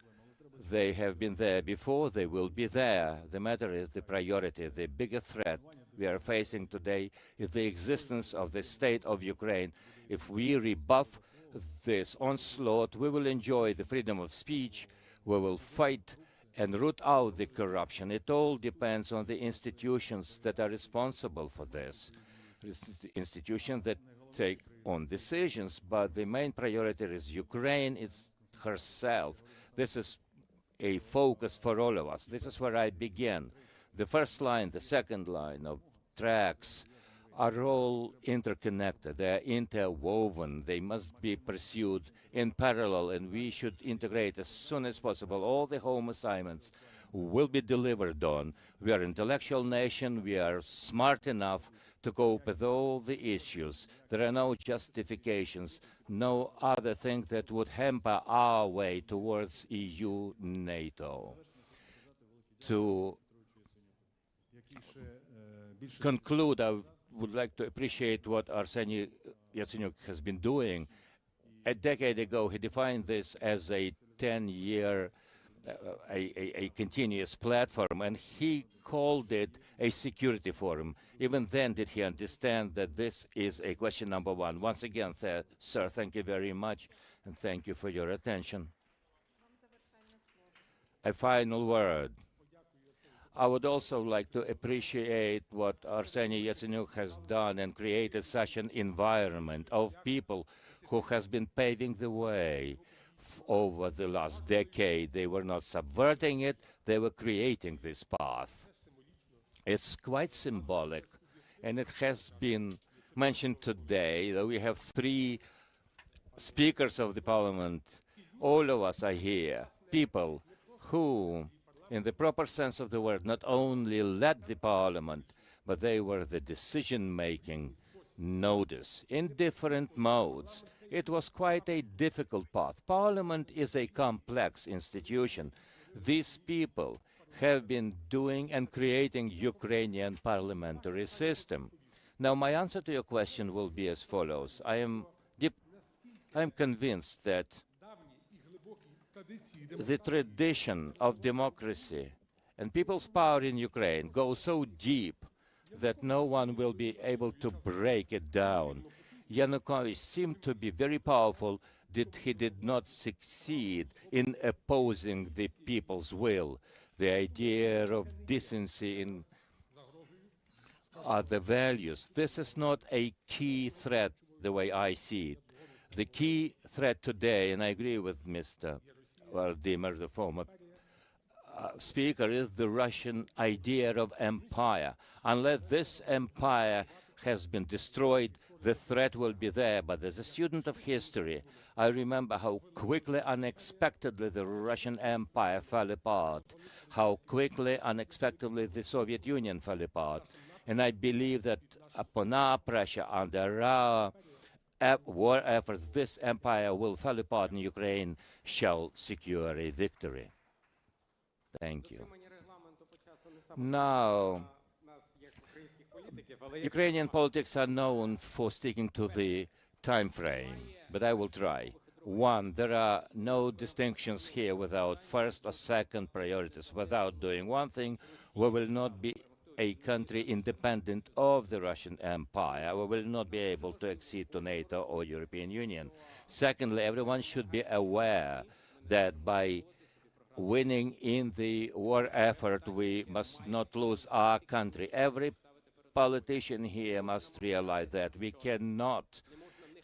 [SPEAKER 18] They have been there before, they will be there. The matter is the priority. The bigger threat we are facing today is the existence of the state of Ukraine. If we rebuff this onslaught, we will enjoy the freedom of speech, we will fight and root out the corruption. It all depends on the institutions that are responsible for this. Institutions that take on decisions, but the main priority is Ukraine, it's herself. This is a focus for all of us. This is where I began. The first line, the second line of tracks are all interconnected. They are interwoven. They must be pursued in parallel, and we should integrate as soon as possible. All the home assignments will be delivered on. We are an intellectual nation. We are smart enough to cope with all the issues. There are no justifications, no other thing that would hamper our way towards EU, NATO. To conclude, I would like to appreciate what Arseniy Yatsenyuk has been doing. A decade ago, he defined this as a 10-year, a continuous platform, and he called it a security forum. Even then, did he understand that this is a question number one? Once again, sir, thank you very much, and thank you for your attention. A final word. I would also like to appreciate what Arseniy Yatsenyuk has done and created such an environment of people who has been paving the way over the last decade. They were not subverting it, they were creating this path. It's quite symbolic, and it has been mentioned today that we have 3 speakers of the parliament. All of us are here, people who, in the proper sense of the word, not only led the parliament, but they were the decision-making notice in different modes. It was quite a difficult path. Parliament is a complex institution. These people have been doing and creating Ukrainian parliamentary system. Now, my answer to your question will be as follows. I am convinced that the tradition of democracy and people's power in Ukraine goes so deep that no one will be able to break it down. Yanukovych seemed to be very powerful, he did not succeed in opposing the people's will. The idea of decency in other values. This is not a key threat the way I see it. The key threat today, and I agree with Mr. Vladimir, the former speaker, is the Russian idea of empire. Unless this empire has been destroyed, the threat will be there. But as a student of history, I remember how quickly, unexpectedly, the Russian Empire fell apart, how quickly, unexpectedly, the Soviet Union fell apart. And I believe that upon our pressure, under our war efforts, this empire will fall apart and Ukraine shall secure a victory. Thank you. Now, Ukrainian politics are known for sticking to the time frame, but I will try. 1, there are no distinctions here without first or second priorities. Without doing one thing, we will not be a country independent of the Russian Empire. We will not be able to accede to NATO or European Union. Secondly, everyone should be aware that by winning in the war effort, we must not lose our country. Every politician here must realize that we cannot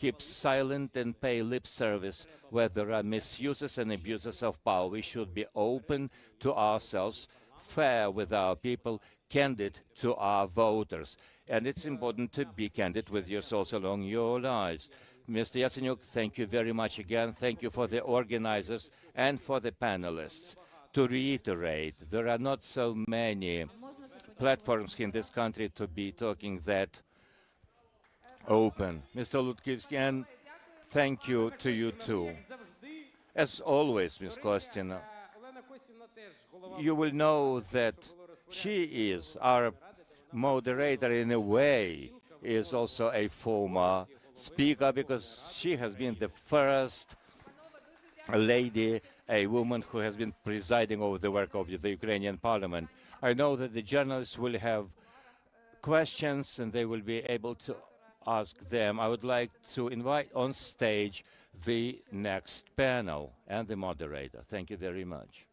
[SPEAKER 18] keep silent and pay lip service where there are misuses and abuses of power. We should be open to ourselves, fair with our people, candid to our voters. And it's important to be candid with yourselves along your lives. Mr. Yatsenyuk, thank you very much again. Thank you for the organizers and for the panelists. To reiterate, there are not so many platforms in this country to be talking that open. Mr. Lutkivsky, and thank you to you too. As always, Ms. Kostina, you will know that she is our moderator in a way, is also a former speaker because she has been the first lady, a woman who has been presiding over the work of the Ukrainian parliament. I know that the journalists will have questions and they will be able to ask them. I would like to invite on stage the next panel and the moderator. Thank you very much.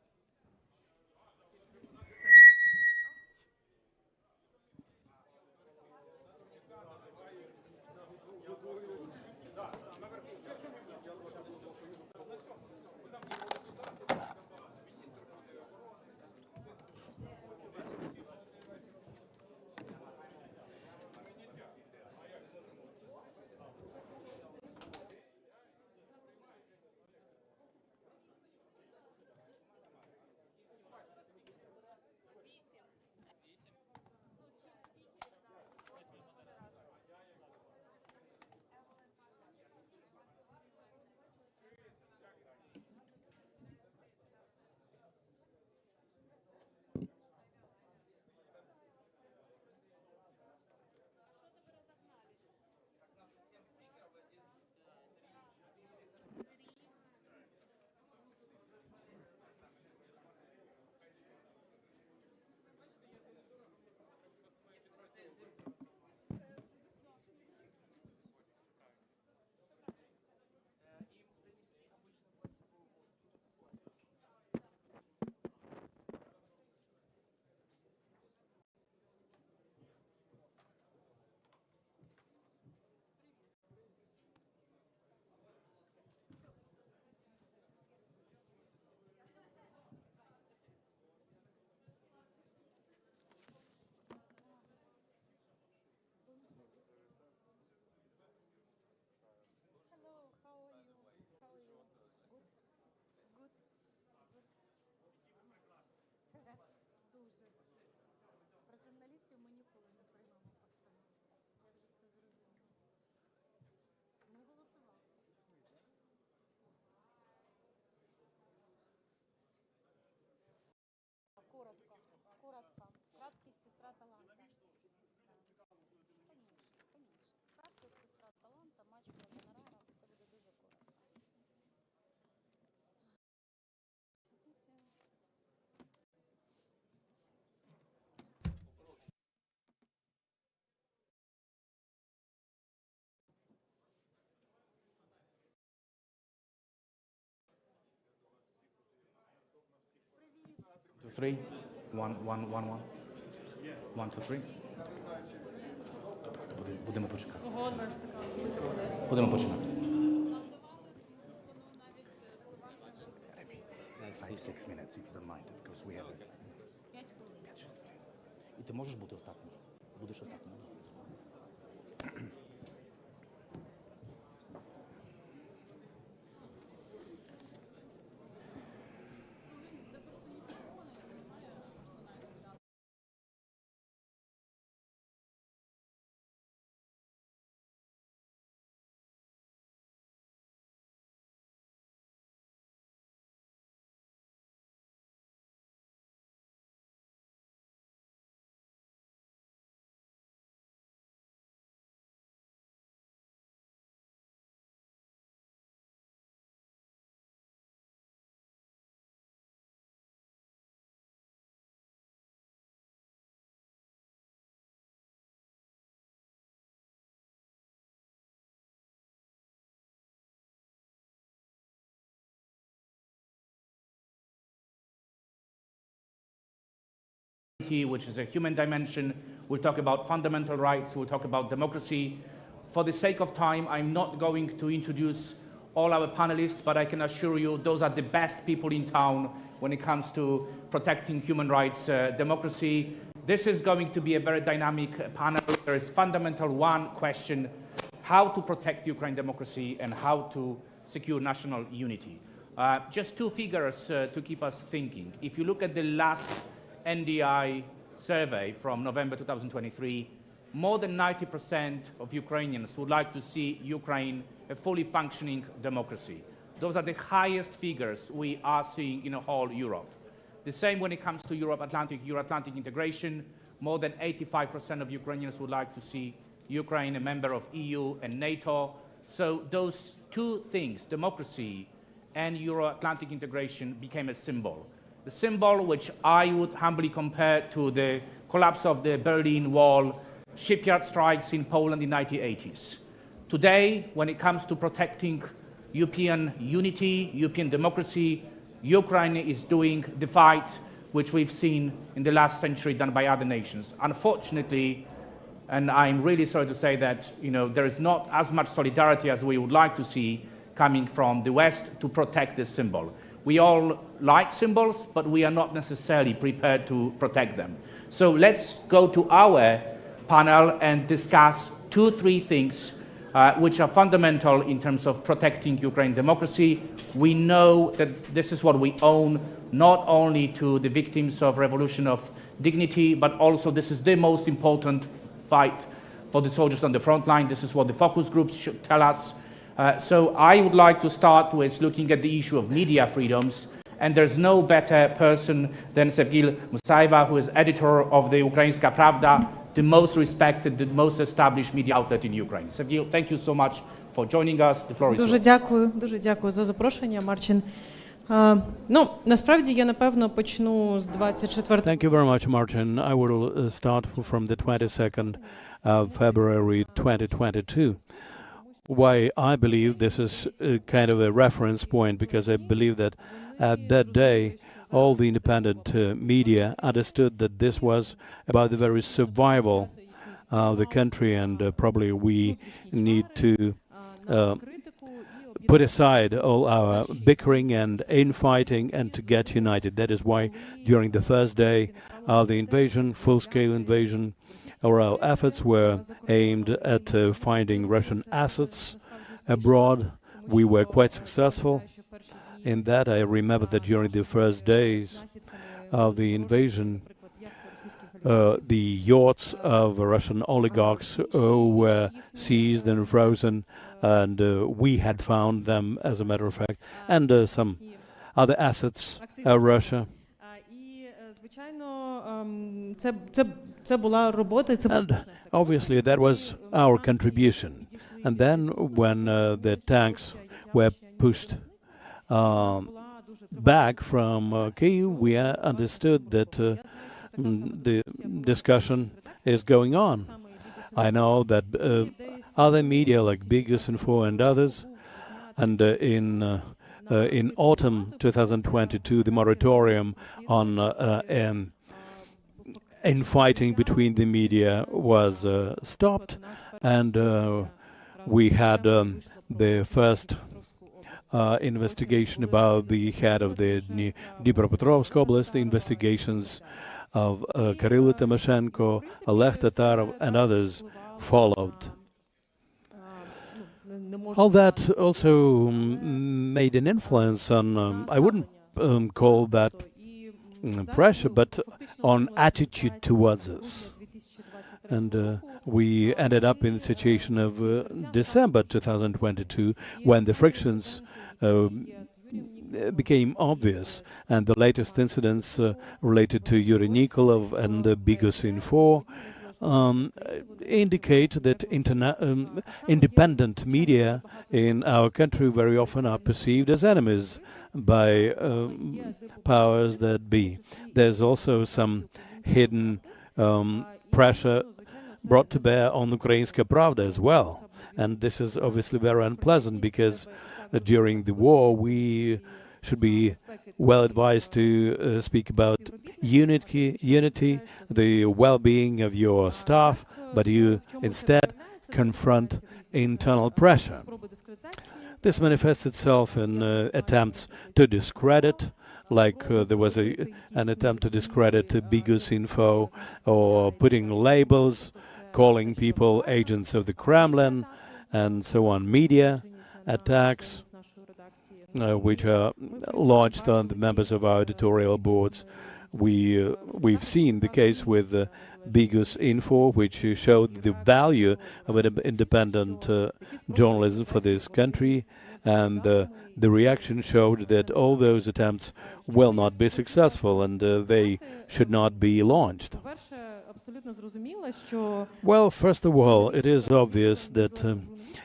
[SPEAKER 20] Two, three. One. 1, 2, 3. Будемо почекати. Будемо починати. 5-6 minutes, if you don't mind, because we have 5-6 хвилин. І ти можеш бути остатнім? Будеш остатнім. Which is a human dimension. We'll talk about fundamental rights. We'll talk about democracy. For the sake of time, I'm not going to introduce all our panelists, but I can assure you those are the best people in town when it comes to protecting human rights, democracy. This is going to be a very dynamic panel. There is fundamental one question: how to protect Ukraine democracy and how to secure national unity. Just two figures to keep us thinking. If you look at the last NDI survey from November 2023, more than 90% of Ukrainians would like to see Ukraine a fully functioning democracy. Those are the highest figures we are seeing in whole Europe. The same when it comes to Euro-Atlantic integration. More than 85% of Ukrainians would like to see Ukraine a member of EU and NATO. So those two things, democracy and Euro-Atlantic integration, became a symbol. The symbol which I would humbly compare to the collapse of the Berlin Wall, shipyard strikes in Poland in the 1980s. Today, when it comes to protecting European unity, European democracy, Ukraine is doing the fight which we've seen in the last century done by other nations. Unfortunately, and I'm really sorry to say that, there is not as much solidarity as we would like to see coming from the West to protect this symbol. We all like symbols, but we are not necessarily prepared to protect them. So let's go to our panel and discuss 2-3 things which are fundamental in terms of protecting Ukraine democracy. We know that this is what we owe not only to the victims of Revolution of Dignity, but also this is the most important fight for the soldiers on the front line. This is what the focus groups should tell us. So I would like to start with looking at the issue of media freedoms. And there's no better person than Sergiy Musaeva, who is editor of the Ukrainska Pravda, the most respected, the most established media outlet in Ukraine. Sergiy, thank you so much for joining us. The floor is yours.
[SPEAKER 21] Дуже дякую за запрошення, Марчин. Насправді я, напевно, почну з 24.
[SPEAKER 6] Thank you very much, Martin. I will start from the 22nd of February 2022. Why I believe this is kind of a reference point, because I believe that at that day, all the independent media understood that this was about the very survival of the country, and probably we need to put aside all our bickering and infighting and to get united. That is why during the first day of the invasion, full-scale invasion, our efforts were aimed at finding Russian assets abroad. We were quite successful in that. I remember that during the first days of the invasion, the yachts of Russian oligarchs were seized and frozen, and we had found them, as a matter of fact, and some other assets of Russia. And obviously that was our contribution. And then when the tanks were pushed back from Kyiv, we understood that the discussion is going on. I know that other media like Big-Info and others, and in autumn 2022, the moratorium on infighting between the media was stopped, and we had the first investigation about the head of the Dnipropetrovsk Oblast, the investigations of Kirill Tymoshenko, Oleg Tatarov, and others followed. All that also made an influence on, I wouldn't call that pressure, but on attitude towards us. And we ended up in the situation of December 2022, when the frictions became obvious, and the latest incidents related to Yuri Nikolov and Big-Info indicate that independent media in our country very often are perceived as enemies by powers that be. There's also some hidden pressure brought to bear on Ukrainska Pravda as well. And this is obviously very unpleasant, because during the war we should be well advised to speak about unity, the well-being of your staff, but you instead
[SPEAKER 1] confront internal pressure. This manifests itself in attempts to discredit, like there was an attempt to discredit Bigus Info, or putting labels, calling people agents of the Kremlin, and so on. Media attacks, which are launched on the members of our editorial boards. We've seen the case with Bigus Info, which showed the value of independent journalism for this country, and the reaction showed that all those attempts will not be successful, and they should not be launched. Well, first of all, it is obvious that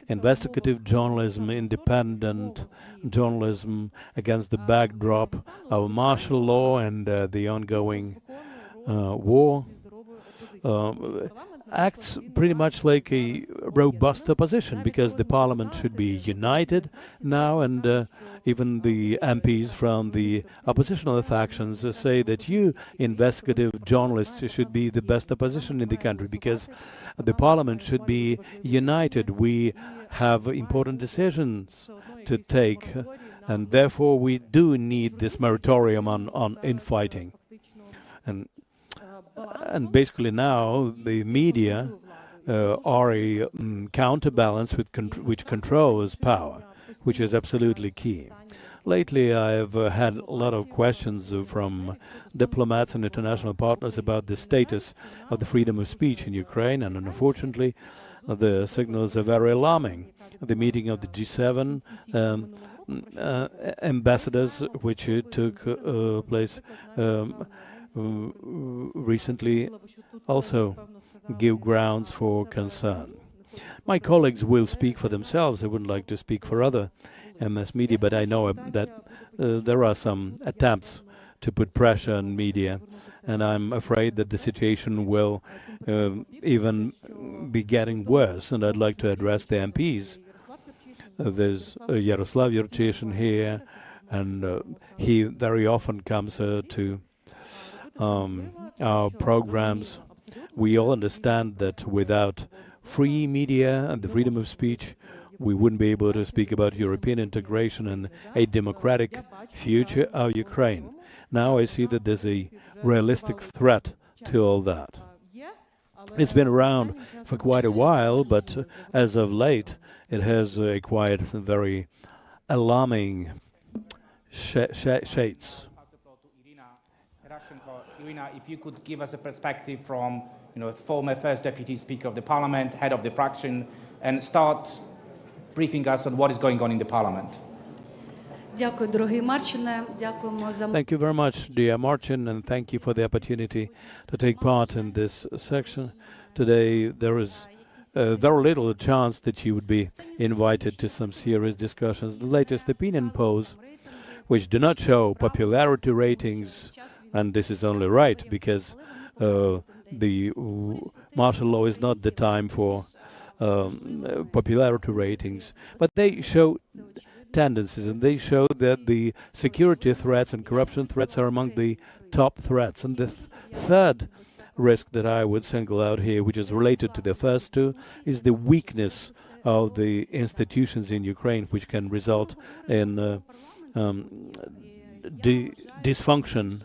[SPEAKER 1] investigative journalism, independent journalism against the backdrop of martial law and the ongoing war acts pretty much like a robust opposition, because the parliament should be united now, and even the MPs from the oppositional factions say that you, investigative journalists, should be the best opposition in the country, because the parliament should be united. We have important decisions to take, and therefore we do need this moratorium on infighting. And basically now the media are a counterbalance which controls power, which is absolutely key. Lately I've had a lot of questions from diplomats and international partners about the status of the freedom of speech in Ukraine, and unfortunately the signals are very alarming. The meeting of the G7 ambassadors, which took place recently, also give grounds for concern. My colleagues will speak for themselves. I wouldn't like to speak for other mass media, but I know that there are some attempts to put pressure on media, and I'm afraid that the situation will even be getting worse, and I'd like to address the MPs. There's Yaroslav Yurchyshin here, and he very often comes to our programs. We all understand that without free media and the freedom of speech, we wouldn't be able to speak about European integration and a democratic future of Ukraine. Now I see that there's a realistic threat to all that. It's been around for quite a while, but as of late, it has acquired very alarming shades.
[SPEAKER 20] Irina, if you could give us a perspective from, former First Deputy Speaker of the Parliament, head of the fraction, and start briefing us on what is going on in the Parliament.
[SPEAKER 1] Thank you very much, dear Marcin, and thank you for the opportunity to take part in this section. Today there is very little chance that you would be invited to some serious discussions. The latest opinion polls, which do not show popularity ratings, and this is only right, because the martial law is not the time for popularity ratings, but they show tendencies, and they show that the security threats and corruption threats are among the top threats. And the third risk that I would single out here, which is related to the first two, is the weakness of the institutions in Ukraine, which can result in dysfunction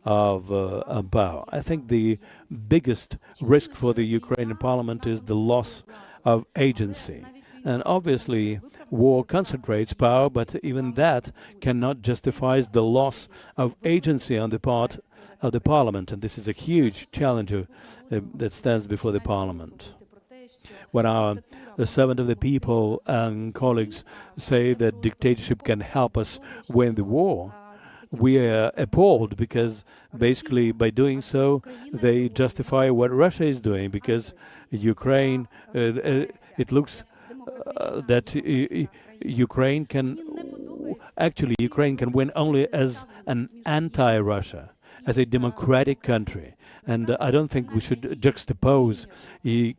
[SPEAKER 1] of power. I think the biggest risk for the Ukrainian parliament is the loss of agency. And obviously, war concentrates power, but even that cannot justify the loss of agency on the part of the parliament. And this is a huge challenge that stands before the parliament. When our servant of the people and colleagues say that dictatorship can help us win the war, we are appalled, because basically by doing so they justify what Russia is doing, because Ukraine, it looks that Ukraine can win only as an anti-Russia, as a democratic country. And I don't think we should juxtapose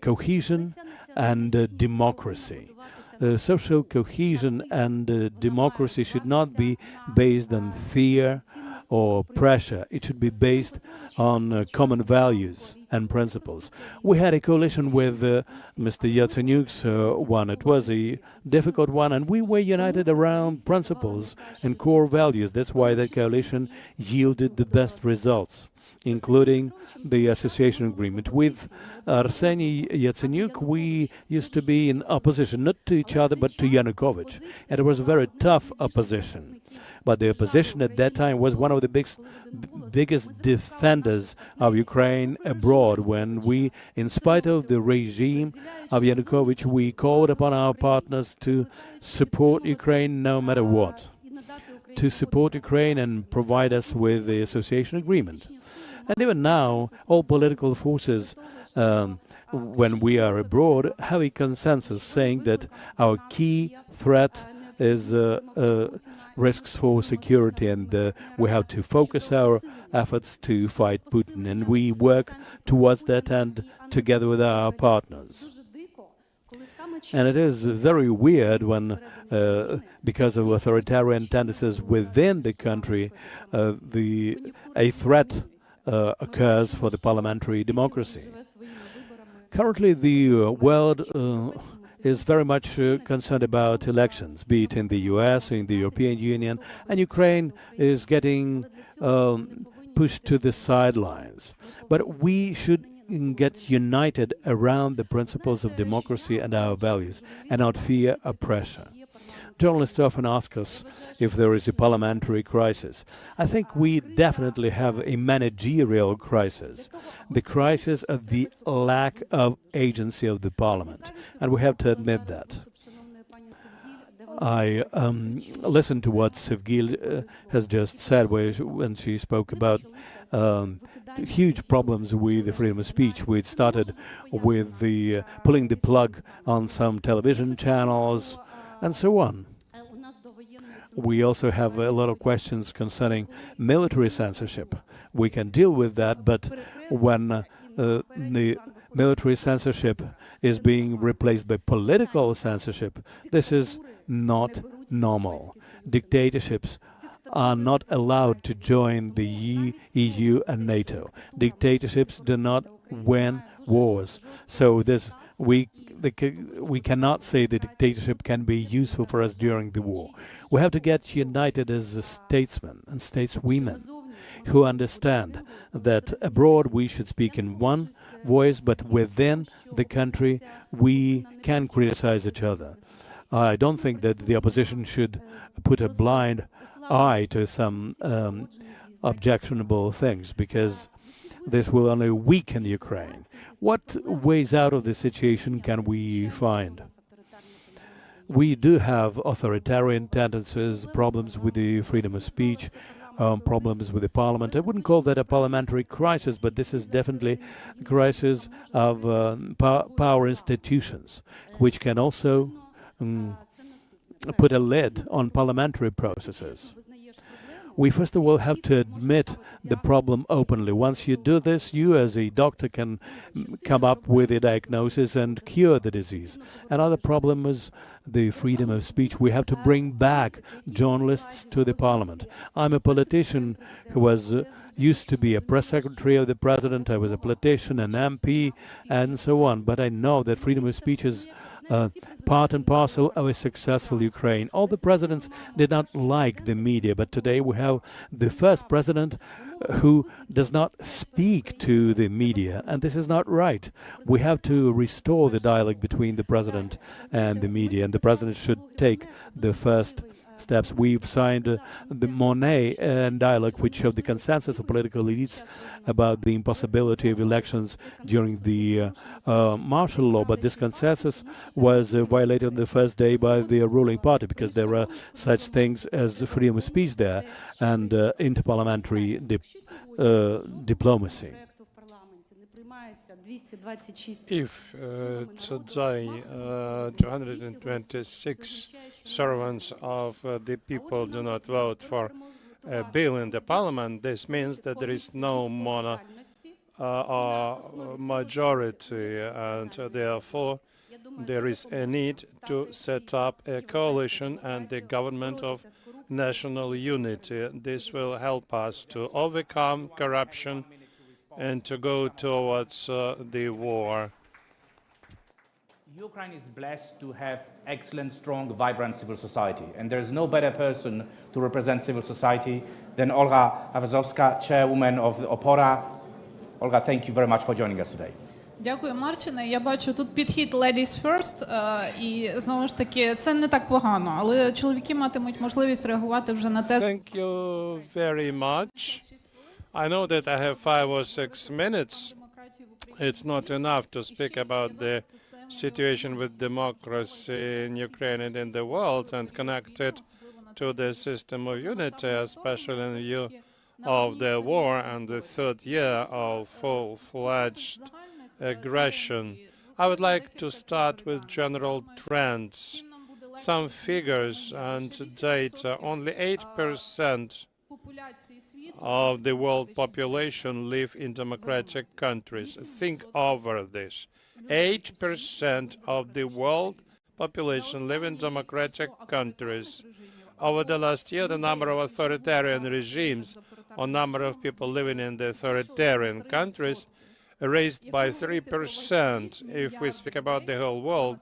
[SPEAKER 1] cohesion and democracy. Social cohesion and democracy should not be based on fear or pressure. It should be based on common values and principles. We had a coalition with Mr. Yatsenyuk's one. It was a difficult one, and we were united around principles and core values. That's why that coalition yielded the best results, including the association agreement. With Arseniy Yatsenyuk, we used to be in opposition, not to each other, but to Yanukovych. And it was a very tough opposition. But the opposition at that time was one of the biggest defenders of Ukraine abroad, when we, in spite of the regime of Yanukovych, we called upon our partners to support Ukraine no matter what, to support Ukraine and provide us with the association agreement. And even now, all political forces, when we are abroad, have a consensus saying that our key threat is risks for security, and we have to focus our efforts to fight Putin. And we work towards that end together with our partners. And it is very weird when, because of authoritarian tendencies within the country, a threat occurs for the parliamentary democracy. Currently, the world is very much concerned about elections, be it in the US, in the European Union, and Ukraine is getting pushed to the sidelines. But we should get united around the principles of democracy and our values, and not fear oppression. Journalists often ask us if there is a parliamentary crisis. I think we definitely have a managerial crisis, the crisis of the lack of agency of the parliament, and we have to admit that. I listened to what Sevgil has just said when she spoke about huge problems with the freedom of speech. We started with the pulling the plug on some television channels, and so on. We also have a lot of questions concerning military censorship. We can deal with that, but when the military censorship is being replaced by political censorship, this is not normal. Dictatorships are not allowed to join the EU and NATO. Dictatorships do not win wars. So we cannot say the dictatorship can be useful for us during the war. We have to get united as statesmen and stateswomen who understand that abroad we should speak in one voice, but within the country we can criticize each other. I don't think that the opposition should put a blind eye to some objectionable things, because this will only weaken Ukraine. What ways out of this situation can we find? We do have authoritarian tendencies, problems with the freedom of speech, problems with the parliament. I wouldn't call that a parliamentary crisis, but this is definitely a crisis of power institutions, which can also put a lid on parliamentary processes. We first of all have to admit the problem openly. Once you do this, you as a doctor can come up with a diagnosis and cure the disease. Another problem is the freedom of speech. We have to bring back journalists to the parliament. I'm a politician who was used to be a press secretary of the president. I was a politician, an MP, and so on. But I know that freedom of speech is part and parcel of a successful Ukraine. All the presidents did not like the media, but today we have the first president who does not speak to the media, and this is not right. We have to restore the dialogue between the president and the media, and the president should take the first steps. We've signed the Monet dialogue, which showed the consensus of political elites about the impossibility of elections during the martial law, but this consensus was violated on the first day by the ruling party, because there are such things as freedom of speech there and interparliamentary diplomacy.
[SPEAKER 17] If today 226 servants of the people do not vote for a bill in the parliament, this means that there is no majority, and therefore there is a need to set up a coalition and the government of national unity. This will help us to overcome corruption and to go towards the war.
[SPEAKER 20] Ukraine is blessed to have excellent, strong, vibrant civil society, and there is no better person to represent civil society than Olga Awazowska, chairwoman of Opora. Olga, thank you very much for joining us today.
[SPEAKER 2] Дякую, Марчине. Я бачу тут підхід ladies first, і знову ж таки це не так погано, але чоловіки матимуть можливість реагувати вже на те.
[SPEAKER 17] Thank you very much. I know that I have 5 or 6 minutes. It's not enough to speak about the situation with democracy in Ukraine and in the world and connect it to the system of unity, especially in view of the war and the 3rd year of full-fledged aggression. I would like to start with general trends. Some figures and data. Only 8% of the world population live in democratic countries. Think over this. 8% of the world population live in democratic countries. Over the last year, the number of authoritarian regimes or number of people living in the authoritarian countries raised by 3%. If we speak about the whole world,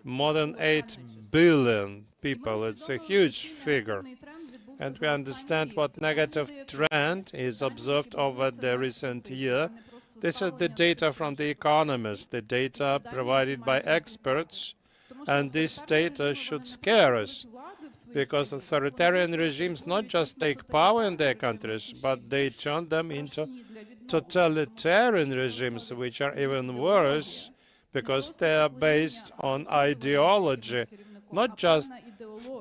[SPEAKER 17] more than 8 billion people. It's a huge figure. And we understand what negative trend is observed over the recent year. This is the data from The Economist, the data provided by experts, and this data should scare us, because authoritarian regimes not just take power in their countries, but they turn them into totalitarian regimes, which are even worse, because they are based on ideology, not just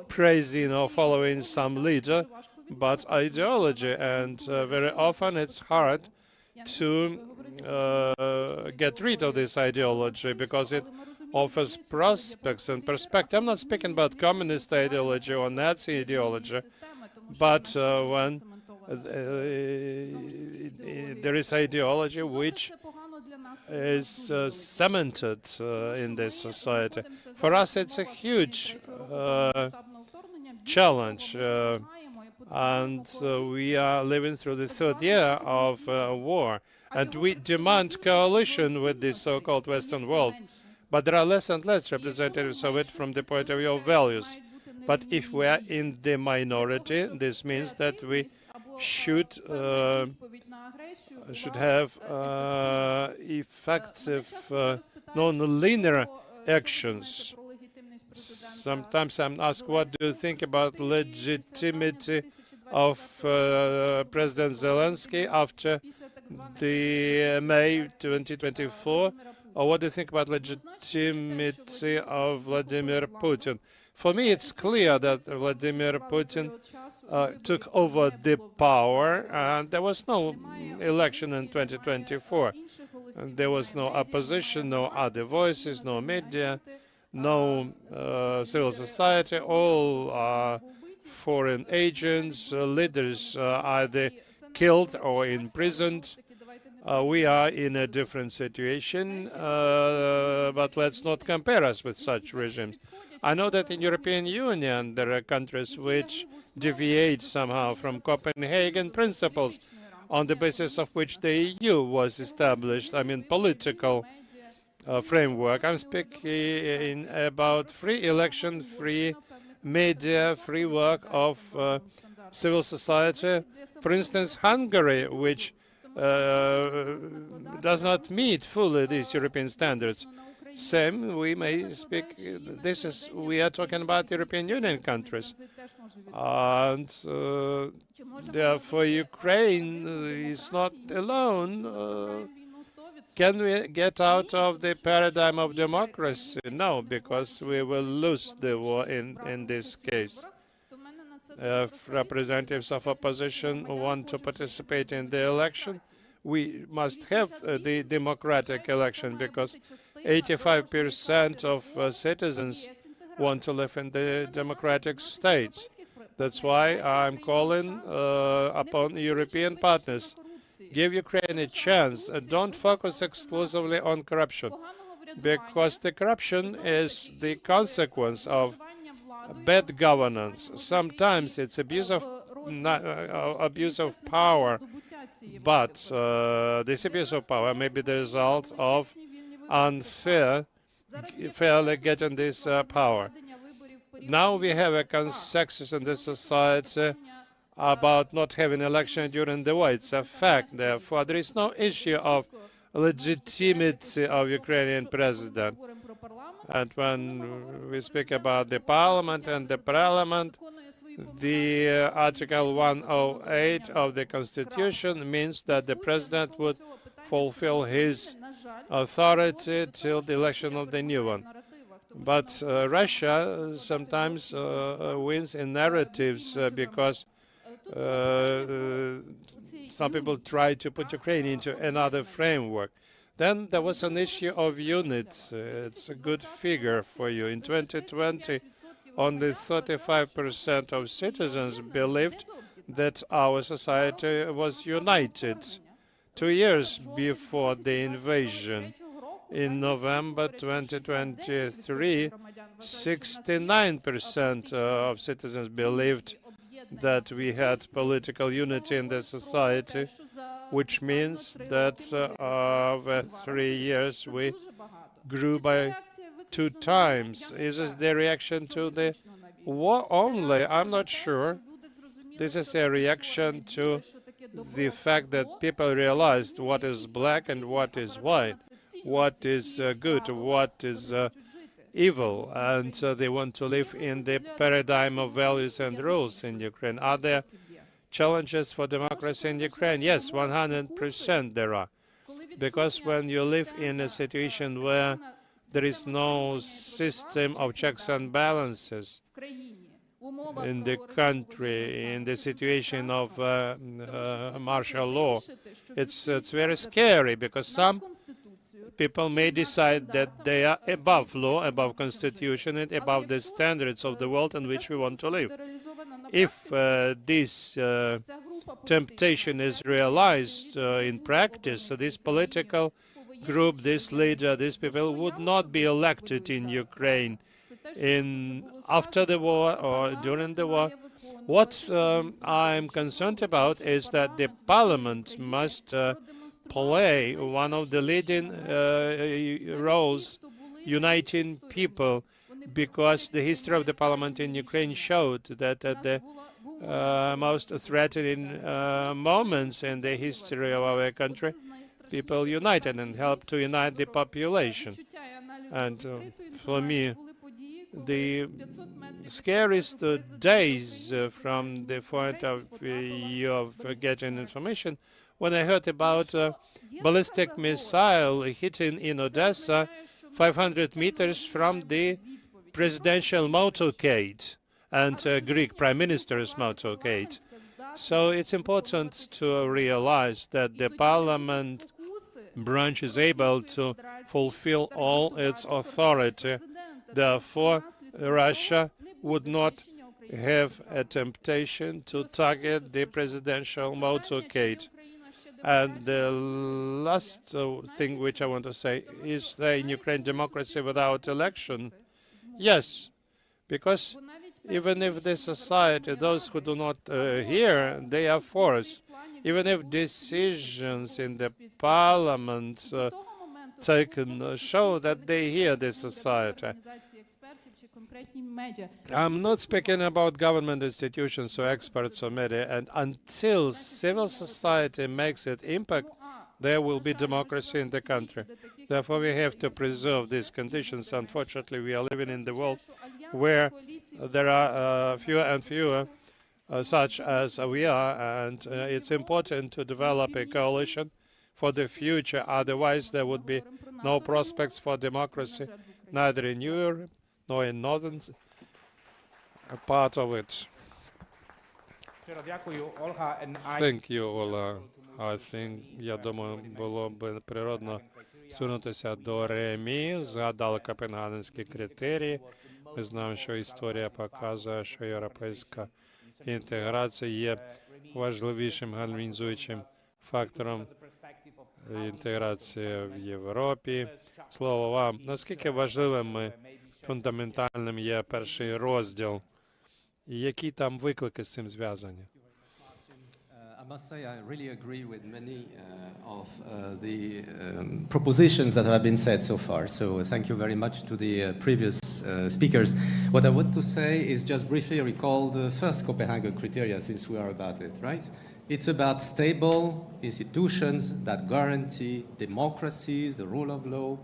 [SPEAKER 17] praising or following some leader, but ideology. And very often it's hard to get rid of this ideology because it offers prospects and perspective. I'm not speaking about communist ideology or Nazi ideology, but when there is ideology which is cemented in this society. For us, it's a huge challenge, and we are living through the 3rd year of war, and we demand coalition with the so-called Western world, but there are less and less representatives of it from the point of view of values. But if we are in the minority, this means that we should have effective non-linear actions. Sometimes I'm asked, what do you think about legitimacy of President Zelensky after the May 2024? Or what do you think about legitimacy of Vladimir Putin? For me, it's clear that Vladimir Putin took over the power, and there was no election in 2024. And there was no opposition, no other voices, no media, no civil society. All foreign agents, leaders either killed or imprisoned. We are in a different situation, but let's not compare us with such regimes. I know that in European Union there are countries which deviate somehow from Copenhagen principles on the basis of which the EU was established. I mean, political framework. I'm speaking about free election, free media, free work of civil society. For instance, Hungary, which does not meet fully these European standards. Same, we may speak, we are talking about European Union countries. And therefore, Ukraine is not alone. Can we get out of the paradigm of democracy? No, because we will lose the war in this case. If representatives of opposition want to participate in the election, we must have the democratic election, because 85% of citizens want to live in the democratic states. That's why I'm calling upon European partners. Give Ukraine a chance. Don't focus exclusively on corruption, because the corruption is the consequence of
[SPEAKER 3] bad governance. Sometimes it's abuse of power, but this abuse of power may be the result of fairly getting this power. Now we have a consensus in the society about not having election during the war. It's a fact. Therefore, there is no issue of legitimacy of Ukrainian president. And when we speak about the parliament and the parliament, the Article 108 of the Constitution means that the president would fulfill his authority till the election of the new one. But Russia sometimes wins in narratives because some people try to put Ukraine into another framework. Then there was an issue of units. It's a good figure for you. In 2020, only 35% of citizens believed that our society was united. 2 years before the invasion, in November 2023, 69% of citizens believed that we had political unity in the society, which means that over 3 years we grew by 2 times. Is this the reaction to the war only? I'm not sure. This is a reaction to the fact that people realized what is black and what is white, what is good, what is evil, and they want to live in the paradigm of values and rules in Ukraine. Are there challenges for democracy in Ukraine? Yes, 100% there are. Because when you live in a situation where there is no system of checks and balances in the country, in the situation of martial law, it's very scary, because some people may decide that they are above law, above constitution, and above the standards of the world in which we want to live. If this temptation is realized in practice, this political group, this leader, these people would not be elected in Ukraine after the war or during the war. What I'm concerned about is that the parliament must play one of the leading roles, uniting people, because the history of the parliament in Ukraine showed that at the most threatening moments in the history of our country, people united and helped to unite the population. And for me, the scariest days from the point of view of getting information, when I heard about a ballistic missile hitting in Odessa 500 meters from the presidential motorcade and Greek Prime Minister's motorcade. So it's important to realize that the parliament branch is able to fulfill all its authority. Therefore, Russia would not have a temptation to target the presidential motorcade. And the last thing which I want to say is that in Ukraine democracy without election? Yes, because even if the society, those who do not hear, they are forced. Even if decisions in the parliament taken show that they hear the society. I'm not speaking about government institutions or experts or media, and until civil society makes its impact, there will be democracy in the country. Therefore, we have to preserve these conditions. Unfortunately, we are living in the world where there are fewer and fewer such as we are, and it's important to develop a coalition for the future. Otherwise, there would be no prospects for democracy, neither in Europe nor in northern part of it. Thank you, Ola. Я думаю, було б природно звернутися до РЕМІ, згадали Копенгагенські критерії. Ми знаємо, що історія показує, що європейська інтеграція є важливішим гармонізуючим фактором інтеграції в Європі. Слово вам, наскільки важливими фундаментальним є перший розділ. І які там виклики з цим зв'язані?
[SPEAKER 4] I must say I really agree with many of the propositions that have been said so far. So thank you very much to the previous speakers. What I want to say is just briefly recall the first Copenhagen criteria, since we are about it, right? It's about stable institutions that guarantee democracy, the rule of law,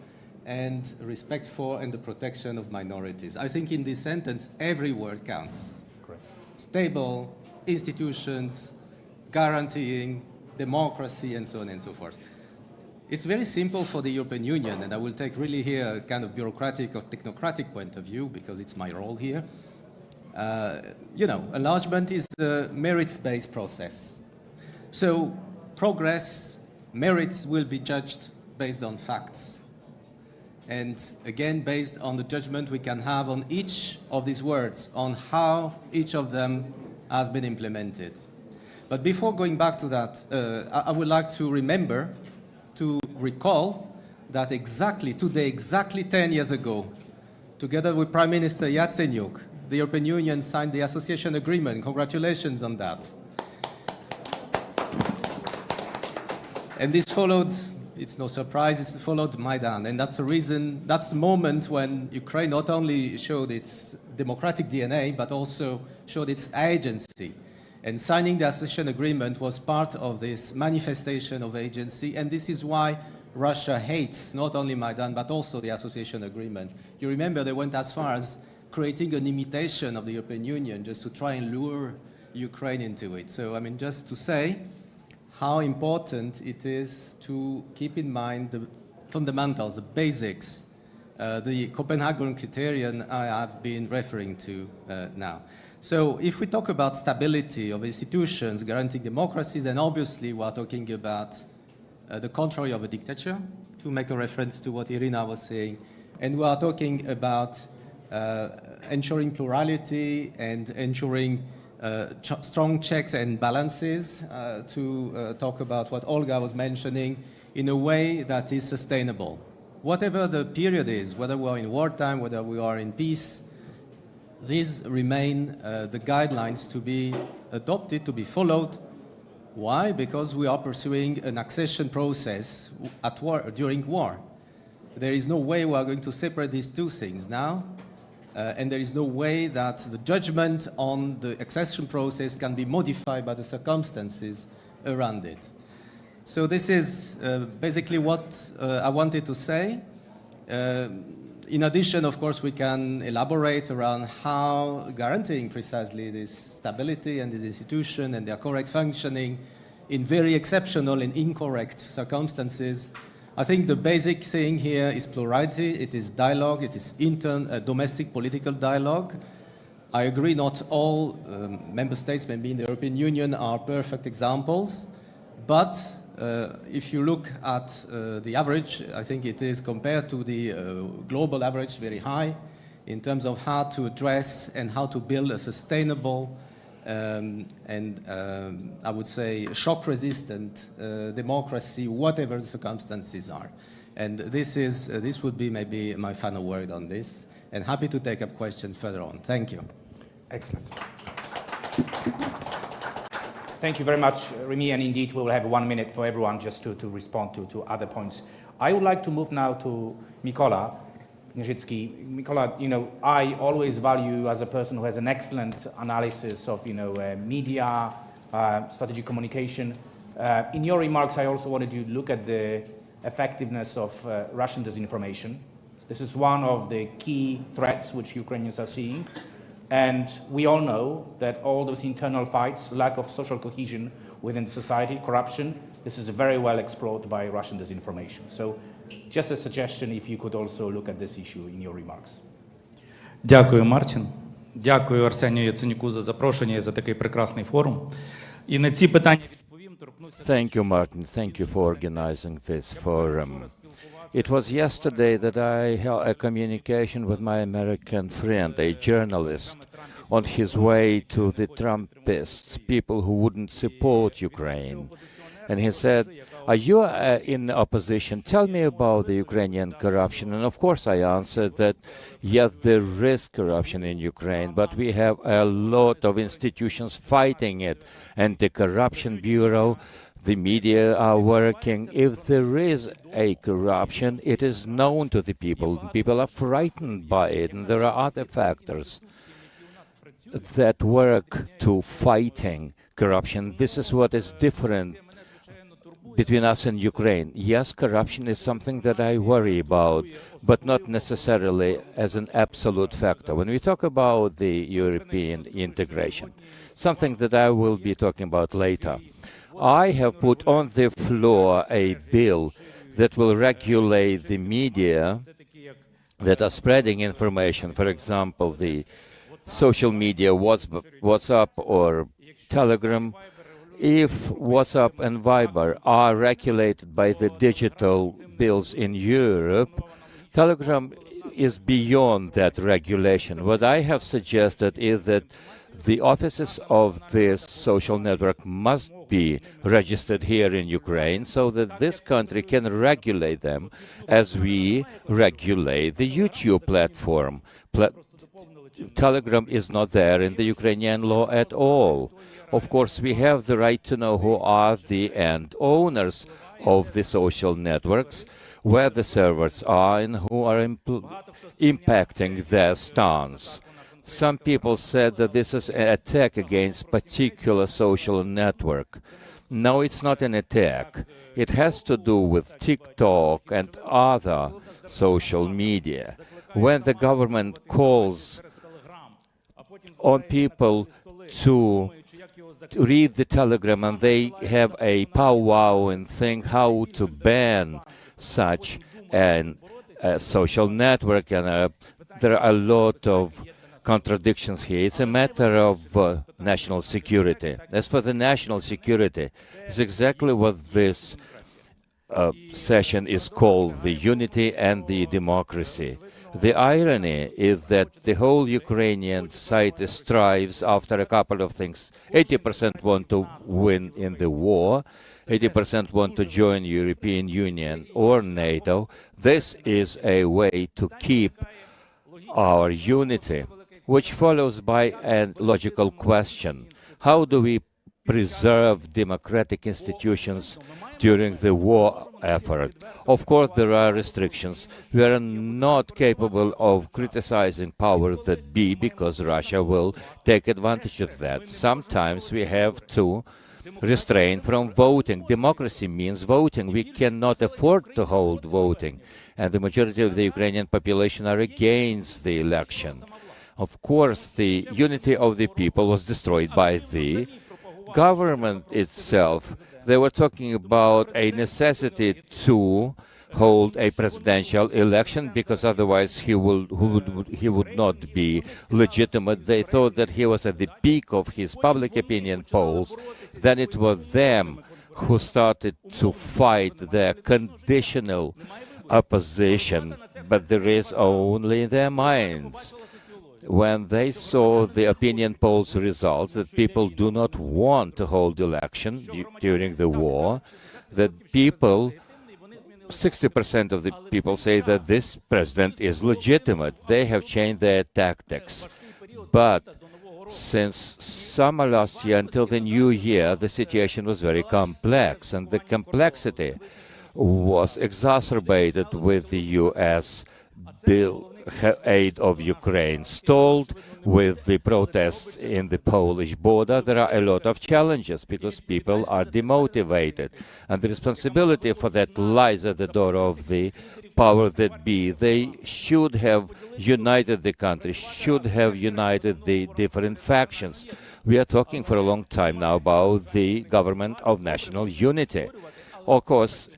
[SPEAKER 4] and respect for and the protection of minorities. I think in this sentence, every word counts. Correct. Stable institutions, guaranteeing democracy, and so on and so forth. It's very simple for the European Union, and I will take really here a kind of bureaucratic or technocratic point of view, because it's my role here. Enlargement is a merits-based process. So progress, merits will be judged based on facts. And again, based on the judgment we can have on each of these words, on how each of them has been implemented. But before going back to that, I would like to recall that exactly 10 years ago, together with Prime Minister Yatsenyuk, the European Union signed the association agreement. Congratulations on that. And this followed, it's no surprise, it followed Maidan. And that's the reason, that's the moment when Ukraine not only showed its democratic DNA, but also showed its agency. And signing the accession agreement was part of this manifestation of agency, and this is why Russia hates not only Maidan, but also the association agreement. You remember they went as far as creating an imitation of the European Union just to try and lure Ukraine into it. So, I mean, just to say how important it is to keep in mind the fundamentals, the basics, the Copenhagen criterion I have been referring to now. So if we talk about stability of institutions guaranteeing democracies, then obviously we are talking about the contrary of a dictature, to make a reference to what Irina was saying. And we are talking about ensuring plurality and ensuring strong checks and balances, to talk about what Olga was mentioning, in a way that is sustainable. Whatever the period is, whether we are in wartime, whether we are in peace, these remain the guidelines to be adopted, to be followed. Why? Because we are pursuing an accession process at war, during war. There is no way we are going to separate these two things now, and there is no way that the judgment on the accession process can be modified by the circumstances around it. So this is basically what I wanted to say. In addition, of course, we can elaborate around how guaranteeing precisely this stability and this institution and their correct functioning in very exceptional and incorrect circumstances. I think the basic thing here is plurality, it is dialogue, it is domestic political dialogue. I agree not all member states, maybe in the European Union, are perfect examples, but if you look at the average, I think it is, compared to the global average, very high in terms of how to address and how to build a sustainable and I would say shock-resistant democracy, whatever the circumstances are. And this would be maybe my final word on this, and happy to take up questions further on. Thank you.
[SPEAKER 20] Excellent. Thank you very much, Remy, and indeed we will have 1 minute for everyone just to respond to other points. I would like to move now to Mykola Kniazhitsky. Mykola, I always value you as a person who has an excellent analysis of, media, strategic communication. In your remarks, I also wanted you to look at the effectiveness of Russian disinformation. This is one of the key threats which Ukrainians are seeing. And we all know that all those internal fights, lack of social cohesion within the society, corruption, this is very well explored by Russian disinformation. So just a suggestion, if you could also look at this issue in your remarks.
[SPEAKER 22] Дякую, Мартін. Дякую Арсенію Яценюку за запрошення і за такий прекрасний форум. І на ці питання відповім, торкнуся.
[SPEAKER 23] Thank you, Martin. Thank you for organizing this forum. It was yesterday that I held a communication with my American friend, a journalist, on his way to the Trumpists, people who wouldn't support Ukraine. And he said, Are you in opposition? Tell me about the Ukrainian corruption. And of course, I answered that, yes, there is corruption in Ukraine, but we have a lot of institutions fighting it. Anti-Corruption Bureau, the media are working. If there is a corruption, it is known to the people. People are frightened by it, and there are other factors that work to fighting corruption. This is what is different between us and Ukraine. Yes, corruption is something that I worry about, but not necessarily as an absolute factor. When we talk about the European integration, something that I will be talking about later, I have put on the floor a bill that will regulate the media that are spreading information. For example, the social media, WhatsApp or Telegram. If WhatsApp and Viber are regulated by the digital bills in Europe, Telegram is beyond that regulation. What I have suggested is that the offices of this social network must be registered here in Ukraine so that this country can regulate them as we regulate the YouTube platform. Telegram is not there in the Ukrainian law at all. Of course, we have the right to know who are the end owners of the social networks, where the servers are, and who are impacting their stance. Some people said that this is an attack against particular social network. No, it's not an attack. It has to do with TikTok and other social media. When the government calls on people to read the Telegram and they have a powwow and think how to ban such a social network, and there are a lot of contradictions here. It's a matter of national security. As for the national security, it's exactly what this session is called, the unity and the democracy. The irony is that the whole Ukrainian society strives after a couple of things. 80% want to win in the war, 80% want to join European Union or NATO. This is a way to keep our unity, which follows by a logical question. How do we preserve democratic institutions during the war effort? Of course, there are restrictions. We are not capable of criticizing powers that be because Russia will take advantage of that. Sometimes we have to restrain from voting. Democracy means voting. We cannot afford to hold voting. And the majority of the Ukrainian population are against the election. Of course, the unity of the people was destroyed by the government itself. They were talking about a necessity to hold a presidential election because otherwise he would not be legitimate. They thought that he was at the peak of his public opinion polls. Then it was them who started to fight their conditional opposition, but there is only in their minds. When they saw the opinion polls results that people do not want to hold election during the war, that people, 60% of the people say that this president is legitimate. They have changed their tactics. But since summer last year until the new year, the situation was very complex, and the complexity was exacerbated with the U.S. aid of Ukraine, stalled with the protests in the Polish border. There are a lot of challenges because people are demotivated, and the responsibility for that lies at the door of the power that be. They should have united the country, should have united the different factions. We are talking for a long time now about the government of national unity. Of course,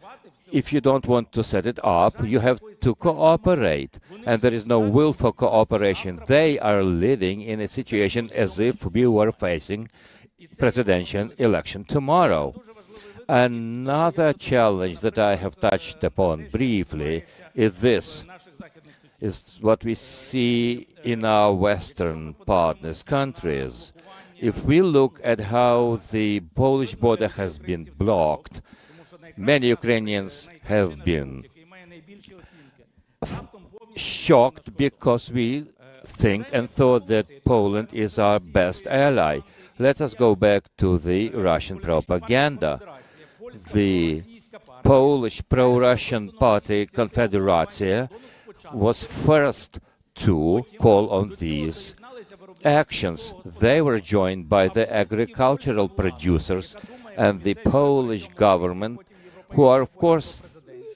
[SPEAKER 23] if you don't want to set it up, you have to cooperate, and there is no will for cooperation. They are living in a situation as if we were facing presidential election tomorrow. Another challenge that I have touched upon briefly is this, is what we see in our Western partners countries. If we look at how the Polish border has been blocked, Many Ukrainians have been shocked because we think and thought that Poland is our best ally. Let us go back to the Russian propaganda. The Polish pro-Russian party Confederacja was first to call on these actions. They were joined by the agricultural producers and the Polish government, who are, of course,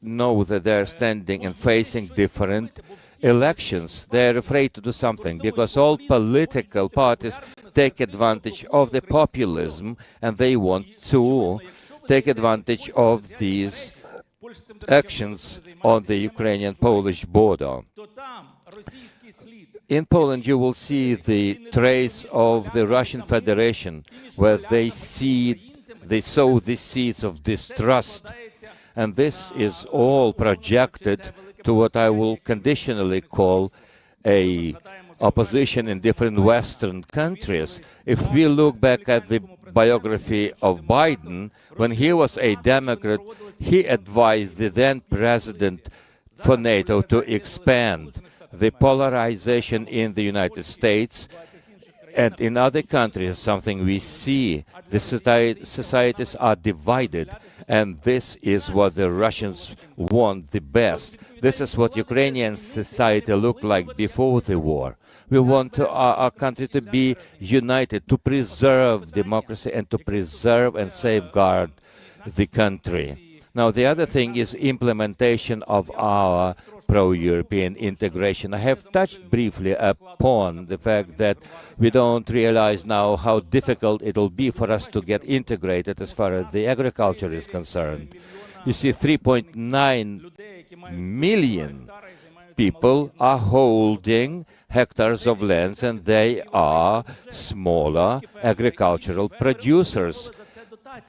[SPEAKER 23] know that they're standing and facing different elections. They're afraid to do something because all political parties take advantage of the populism and they want to take advantage of these actions on the Ukrainian-Polish border. In Poland, you will see the trace of the Russian Federation, where they sow the seeds of distrust. And this is all projected to what I will conditionally call a opposition in different Western countries. If we look back at the biography of Biden, when he was a Democrat, he advised the then president for NATO to expand. The polarization in the United States and in other countries is something we see. The societies are divided, and this is what the Russians want the best. This is what Ukrainian society looked like before the war. We want our country to be united, to preserve democracy and to preserve and safeguard the country. Now, the other thing is implementation of our pro-European integration. I have touched briefly upon the fact that we don't realize now how difficult it will be for us to get integrated as far as the agriculture is concerned. You see, 3.9 million people are holding hectares of lands, and they are smaller agricultural producers.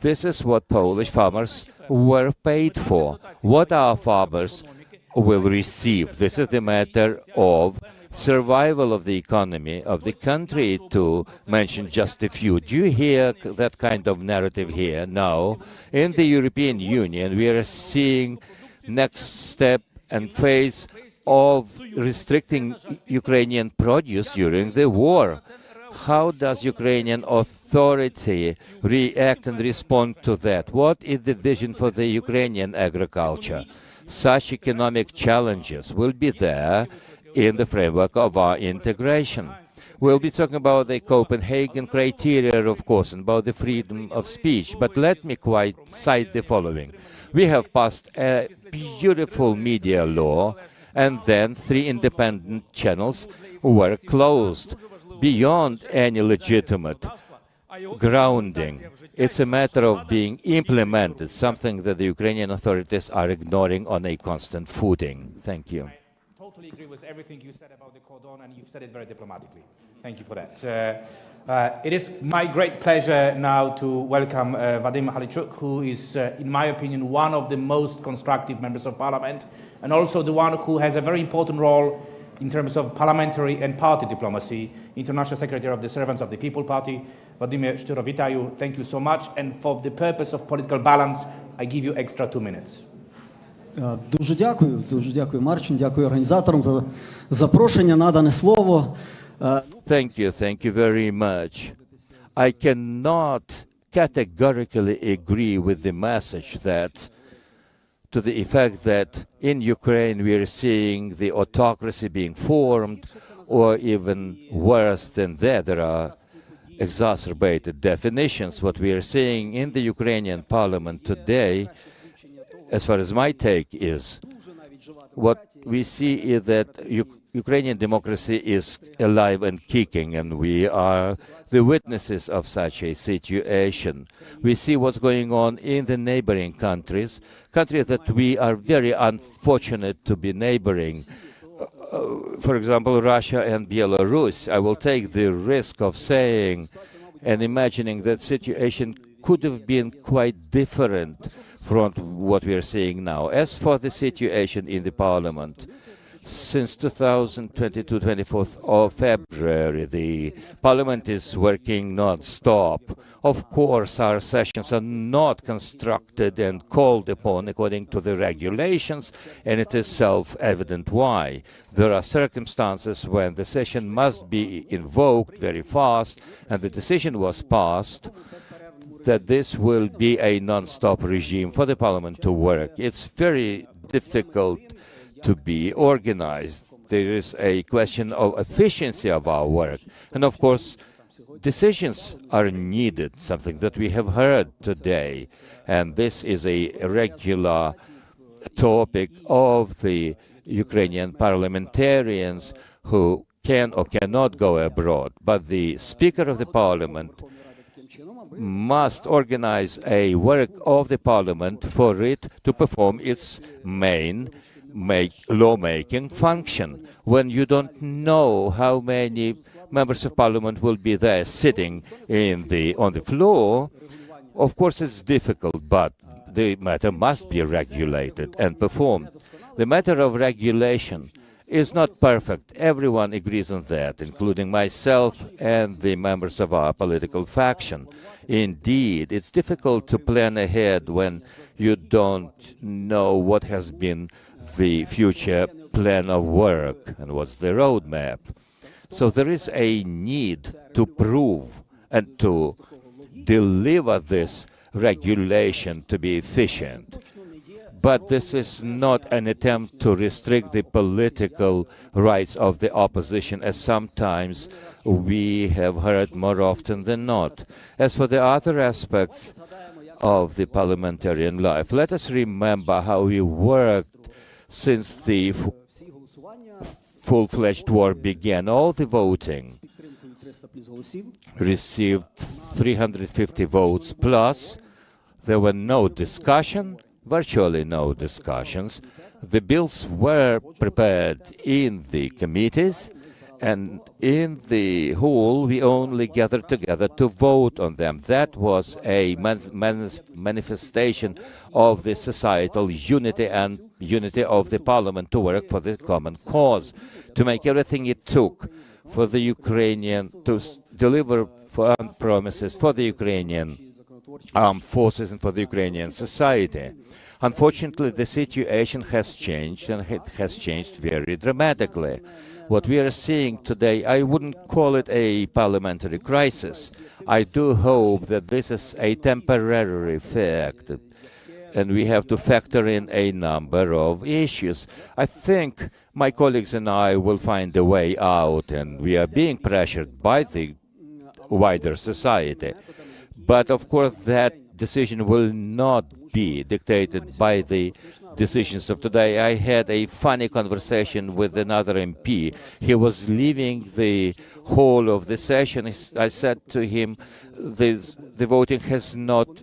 [SPEAKER 23] This is what Polish farmers were paid for. What our farmers will receive. This is the matter of survival of the economy of the country, to mention just a few. Do you hear that kind of narrative here? No. In the European Union, we are seeing next step and phase of restricting Ukrainian produce during the war. How does Ukrainian authority react and respond to that? What is the vision for the Ukrainian agriculture? Such economic challenges will be there in the framework of our integration. We'll be talking about the Copenhagen criteria, of course, and about the freedom of speech. But let me cite the following. We have passed a beautiful media law, and then 3 independent channels were closed beyond any legitimate grounding. It's a matter of being implemented, something that the Ukrainian authorities are ignoring on a constant footing. Thank you.
[SPEAKER 20] I totally agree with everything you said about the cordon, and you've said it very diplomatically. Thank you for that. It is my great pleasure now to welcome Vadim Halichuk, who is, in my opinion, one of the most constructive members of parliament, and also the one who has a very important role in terms of parliamentary and party diplomacy, International Secretary of the Servants of the People Party. Vladimir Shtyro, вітаю. Thank you so much. And for the purpose of political balance, I give you extra 2 minutes.
[SPEAKER 7] Дуже дякую, Марчин, дякую організаторам за запрошення, надане слово.
[SPEAKER 23] Thank you very much. I cannot categorically agree with the message that, to the effect that in Ukraine we are seeing the autocracy being formed, or even worse than that, there are exacerbated definitions. What we are seeing in the Ukrainian parliament today, as far as my take is, what we see is that Ukrainian democracy is alive and kicking, and we are the witnesses of such a situation. We see what's going on in the neighboring countries that we are very unfortunate to be neighboring. For example, Russia and Belarus. I will take the risk of saying and imagining that situation could have been quite different from what we are seeing now. As for the situation in the parliament, Since 2022, 24th of February, the Parliament is working non-stop. Of course, our sessions are not constructed and called upon according to the regulations, and it is self-evident why. There are circumstances when the session must be invoked very fast, and the decision was passed that this will be a non-stop regime for the Parliament to work. It's very difficult to be organized. There is a question of efficiency of our work. And of course, decisions are needed, something that we have heard today. And this is a regular topic of the Ukrainian parliamentarians who can or cannot go abroad. But the Speaker of the Parliament must organize a work of the Parliament for it to perform its main lawmaking function. When you don't know how many members of Parliament will be there sitting on the floor, of course it's difficult, but the matter must be regulated and performed. The matter of regulation is not perfect. Everyone agrees on that, including myself and the members of our political faction. Indeed, it's difficult to plan ahead when you don't know what has been the future plan of work and what's the roadmap. So there is a need to prove and to deliver this regulation to be efficient. But this is not an attempt to restrict the political rights of the opposition, as sometimes we have heard more often than not. As for the other aspects of the parliamentarian life, let us remember how we worked since the full-fledged war began. All the voting received 350 votes plus. There were no discussion, virtually no discussions. The bills were prepared in the committees, and in the hall we only gathered together to vote on them. That was a manifestation of the societal unity and unity of the Parliament to work for the common cause, to make everything it took for the Ukrainian, to deliver promises for the Ukrainian armed forces and for the Ukrainian society. Unfortunately, the situation has changed, and it has changed very dramatically. What we are seeing today, I wouldn't call it a parliamentary crisis. I do hope that this is a temporary effect, and we have to factor in a number of issues. I think my colleagues and I will find a way out, and we are being pressured by the wider society. But of course, that decision will not be dictated by the decisions of today. I had a funny conversation with another MP. He was leaving the hall of the session. I said to him, the voting has not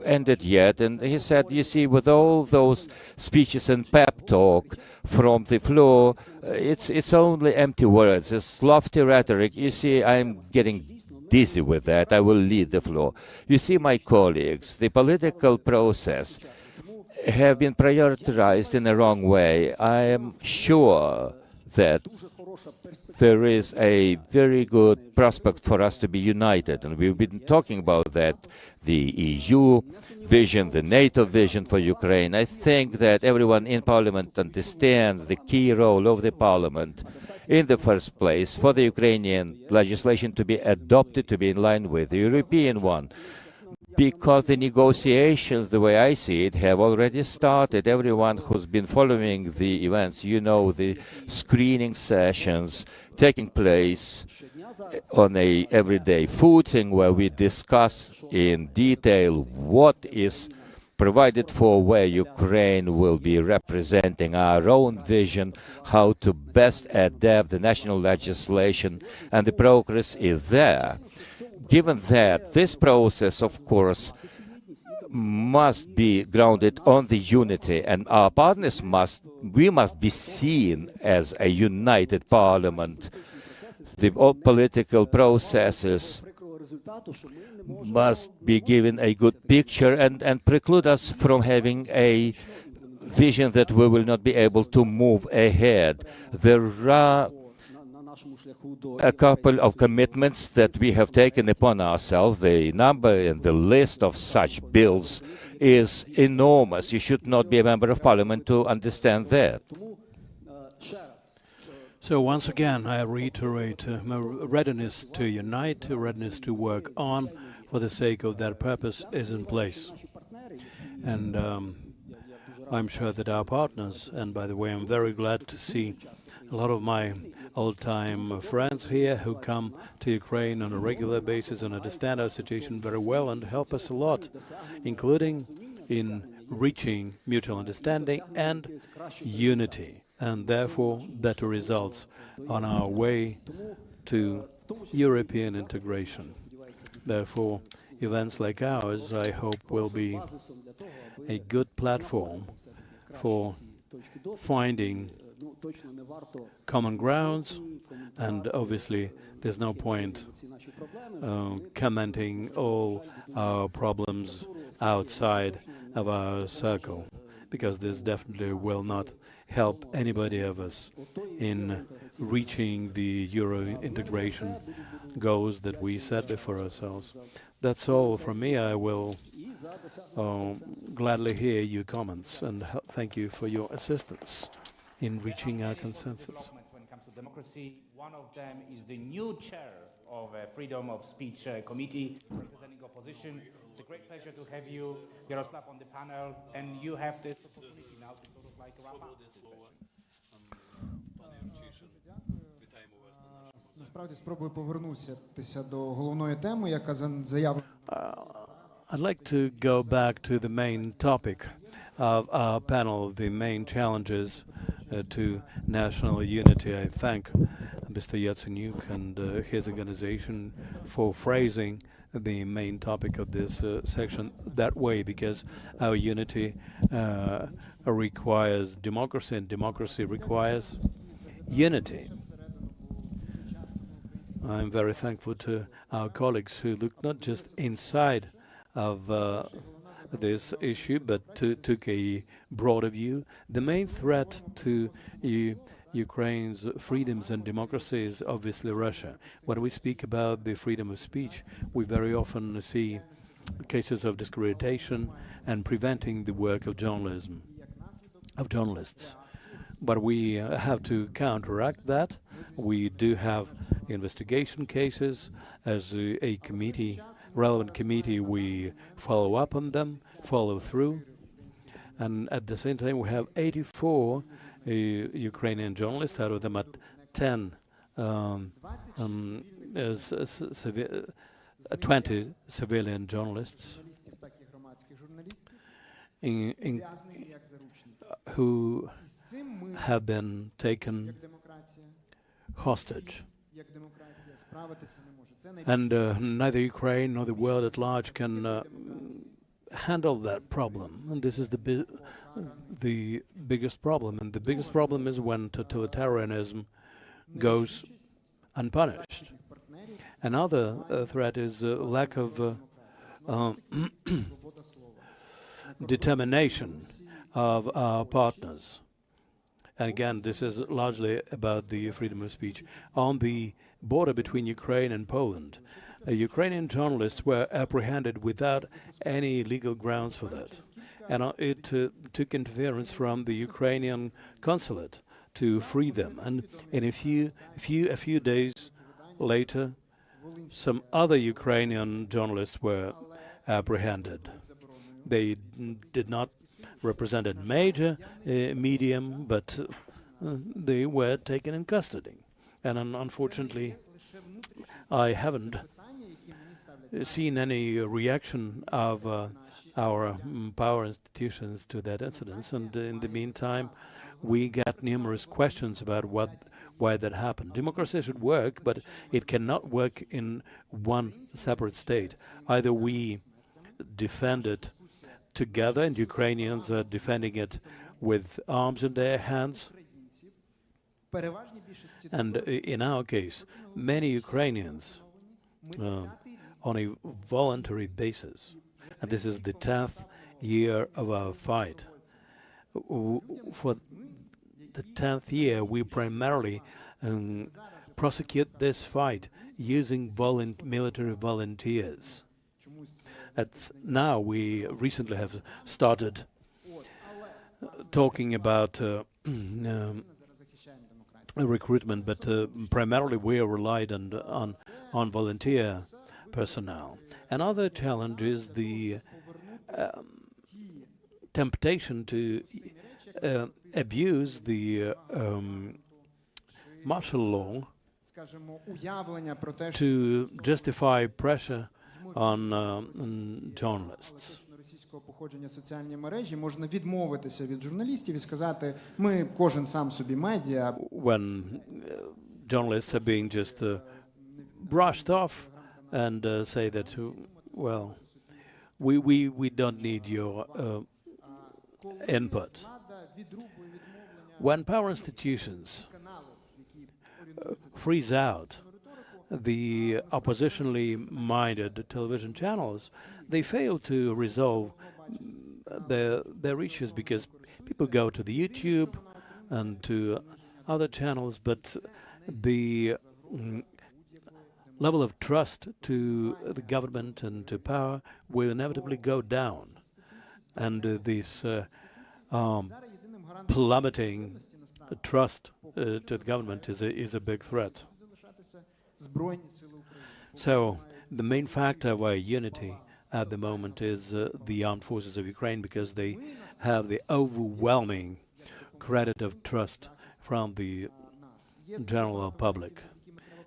[SPEAKER 23] ended yet. And he said, you see, with all those speeches and pep talk from the floor, it's only empty words, it's lofty rhetoric. You see, I'm getting dizzy with that. I will leave the floor. You see, my colleagues, the political process have been prioritized in the wrong way. I am sure that there is a very good prospect for us to be united, and we've been talking about that, the EU vision, the NATO vision for Ukraine. I think that everyone in Parliament understands the key role of the Parliament in the first place for the Ukrainian legislation to be adopted, to be in line with the European one. Because the negotiations, the way I see it, have already started. Everyone who's been following the events, you know, the screening sessions taking place on a everyday footing where we discuss in detail what is provided for, where Ukraine will be representing our own vision, how to best adapt the national legislation, and the progress is there. Given that, this process, of course, must be grounded on the unity, and our partners must be seen as a united parliament. The all political processes must be given a good picture and preclude us from having a vision that we will not be able to move ahead. There are a couple of commitments that we have taken upon ourselves. The number and the list of such bills is enormous. You should not be a member of parliament to understand that.
[SPEAKER 1] So once again, I reiterate my readiness to unite, readiness to work on for the sake of that purpose is in place. And I'm sure that our partners, and by the way, I'm very glad to see a lot of my old-time friends here who come to Ukraine on a regular basis and understand our situation very well and help us a lot, including in reaching mutual understanding and unity, and therefore better results on our way to European integration. Therefore, events like ours, I hope, will be a good platform for finding common grounds, and obviously there's no point commenting all our problems outside of our circle, because this definitely will not help anybody of us in reaching the Euro integration goals that we set before ourselves. That's all from me. I will gladly hear your comments, and thank you for your assistance in reaching our consensus.
[SPEAKER 20] When it comes to democracy, one of them is the new chair of Freedom of Speech Committee, representing opposition. It's a great pleasure to have you, Yaroslav, on the panel, and you have this opportunity now to sort of like wrap up this session.
[SPEAKER 8] Насправді спробую повернутися до головної теми, яка заявлена.
[SPEAKER 1] I'd like to go back to the main topic of our panel, the main challenges to national unity. I thank Mr. Yatsenyuk and his organization for phrasing the main topic of this section that way, because our unity requires democracy, and democracy requires unity. I'm very thankful to our colleagues who looked not just inside of this issue, but took a broader view. The main threat to Ukraine's freedoms and democracy is obviously Russia. When we speak about the freedom of speech, we very often see cases of discreditation and preventing the work of journalism, of journalists. But we have to counteract that. We do have investigation cases. As a committee, relevant committee, we follow up on them, follow through. And at the same time, we have 84 Ukrainian journalists, out of them 10 20 civilian journalists who have been taken hostage. And neither Ukraine nor the world at large can handle that problem. And this is the biggest problem. And the biggest problem is when totalitarianism goes unpunished. Another threat is lack of determination of our partners. And again, this is largely about the freedom of speech. On the border between Ukraine and Poland, Ukrainian journalists were apprehended without any legal grounds for that. And it took interference from the Ukrainian consulate to free them. And in a few days later, some other Ukrainian journalists were apprehended. They did not represent a major medium, but they were taken in custody. And unfortunately, I haven't seen any reaction of our power institutions to that incident. And in the meantime, we got numerous questions about why that happened. Democracy should work, but it cannot work in one separate state. Either we defend it together, and Ukrainians are defending it with arms in their hands. And in our case, many Ukrainians, on a voluntary basis, and this is the 10th year of our fight, for the 10th year, we primarily prosecute this fight using military volunteers. Now we recently have started talking about recruitment, but primarily we are relied on volunteer personnel. Another challenge is the temptation to abuse the martial law to justify pressure on journalists.
[SPEAKER 8] Російського походження соціальні мережі можна відмовитися від журналістів і сказати, ми кожен сам собі медіа.
[SPEAKER 1] When journalists are being just brushed off and say that, well, we don't need your input. When power institutions freeze out the oppositionally minded television channels, they fail to resolve their issues because people go to the YouTube and to other channels, but the level of trust to the government and to power will inevitably go down. And this plummeting trust to the government is a big threat. So the main factor of our unity at the moment is the armed forces of Ukraine, because they have the overwhelming credit of trust from the general public,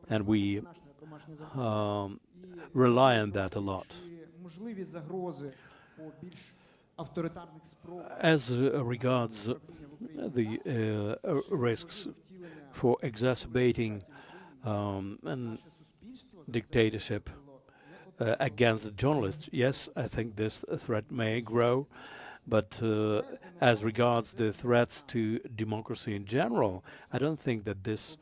[SPEAKER 1] and we rely on that a lot. As regards the risks for exacerbating dictatorship against the journalists, yes, I think this threat may grow, but as regards the threats to democracy in general, I don't think that this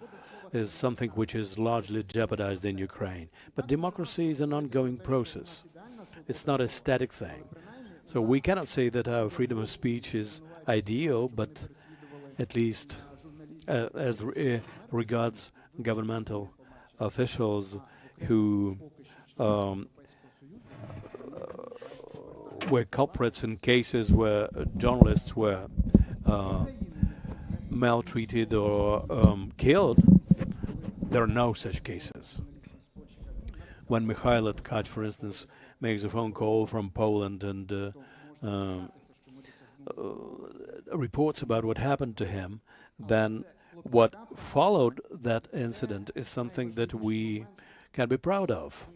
[SPEAKER 1] is something which is largely jeopardized in Ukraine. But democracy is an ongoing process. It's not a static thing. So we cannot say that our freedom of speech is ideal, but at least as regards governmental officials who were culprits in cases where journalists were maltreated or killed, there are no such cases. When Mikhailo Tkach, for instance, makes a phone call from Poland and reports about what happened to him, then what followed that incident is something that we can be proud of.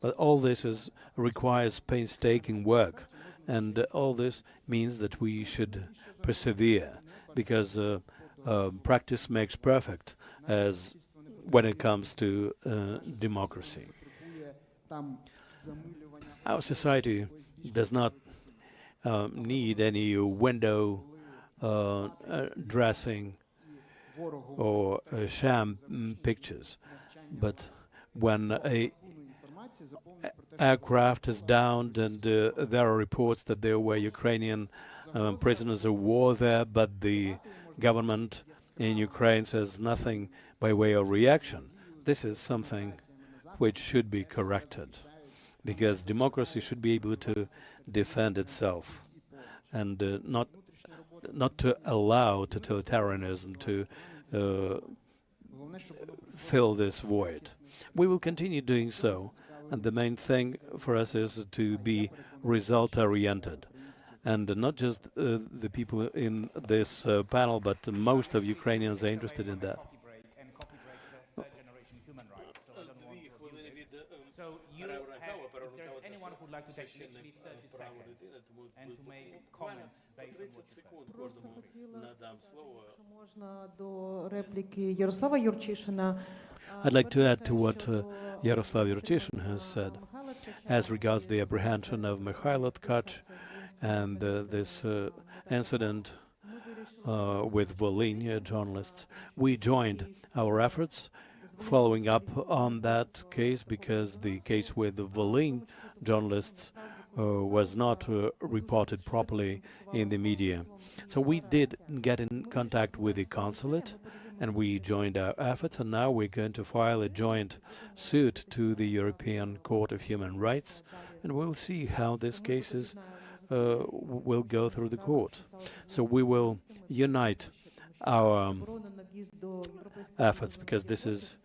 [SPEAKER 1] But all this requires painstaking work, and all this means that we should persevere, because practice makes perfect as when it comes to democracy. Our society does not need any window dressing or sham pictures, but when a aircraft is downed and there are reports that there were Ukrainian prisoners of war there, but the government in Ukraine says nothing by way of reaction, this is something which should be corrected, because democracy should be able to defend itself and not to allow totalitarianism to fill this void. We will continue doing so, and the main thing for us is to be result-oriented. And not just the people in this panel, but most of Ukrainians are interested in that.
[SPEAKER 20] So you have, if there's anyone who would like to take literally 30 seconds and to make comments based on what you said.
[SPEAKER 1] I'd like to add to what Yaroslav Yurchishin has said as regards the apprehension of Mikhailo Tkach and this incident with Volyn journalists. We joined our efforts following up on that case, because the case with the Volyn journalists was not reported properly in the media. So we did get in contact with the consulate, and we joined our efforts, and now we're going to file a joint suit to the European Court of Human Rights, and we'll see how these cases will go through the court. So we will unite our efforts, because this is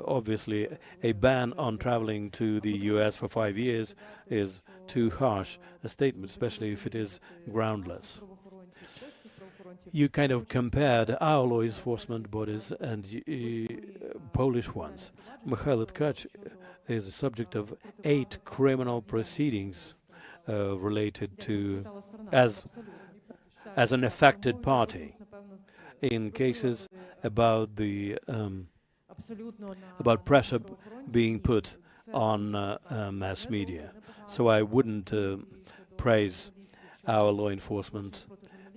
[SPEAKER 1] obviously a ban on traveling to the US for 5 years is too harsh a statement, especially if it is groundless. You kind of compared our law enforcement bodies and Polish ones. Mikhail Tkach is the subject of 8 criminal proceedings related to as an affected party in cases about the about pressure being put on mass media. So I wouldn't praise our law enforcement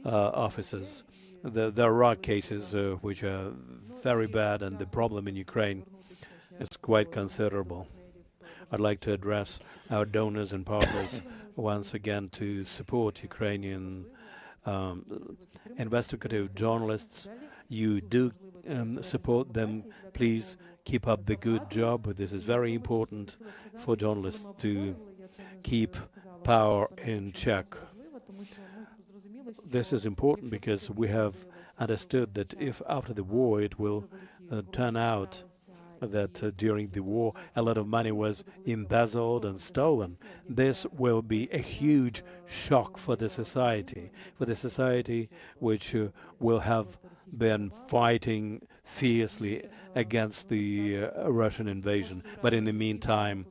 [SPEAKER 1] officers. There are cases which are very bad, and the problem in Ukraine is quite considerable. I'd like to address our donors and partners once again to support Ukrainian investigative journalists. You do support them. Please keep up the good job. This is very important for journalists to keep power in check. This is important because we have understood that if after the war it will turn out that during the war a lot of money was embezzled and stolen, this will be a huge shock for the society which will have been fighting fiercely against the Russian invasion. But in the meantime,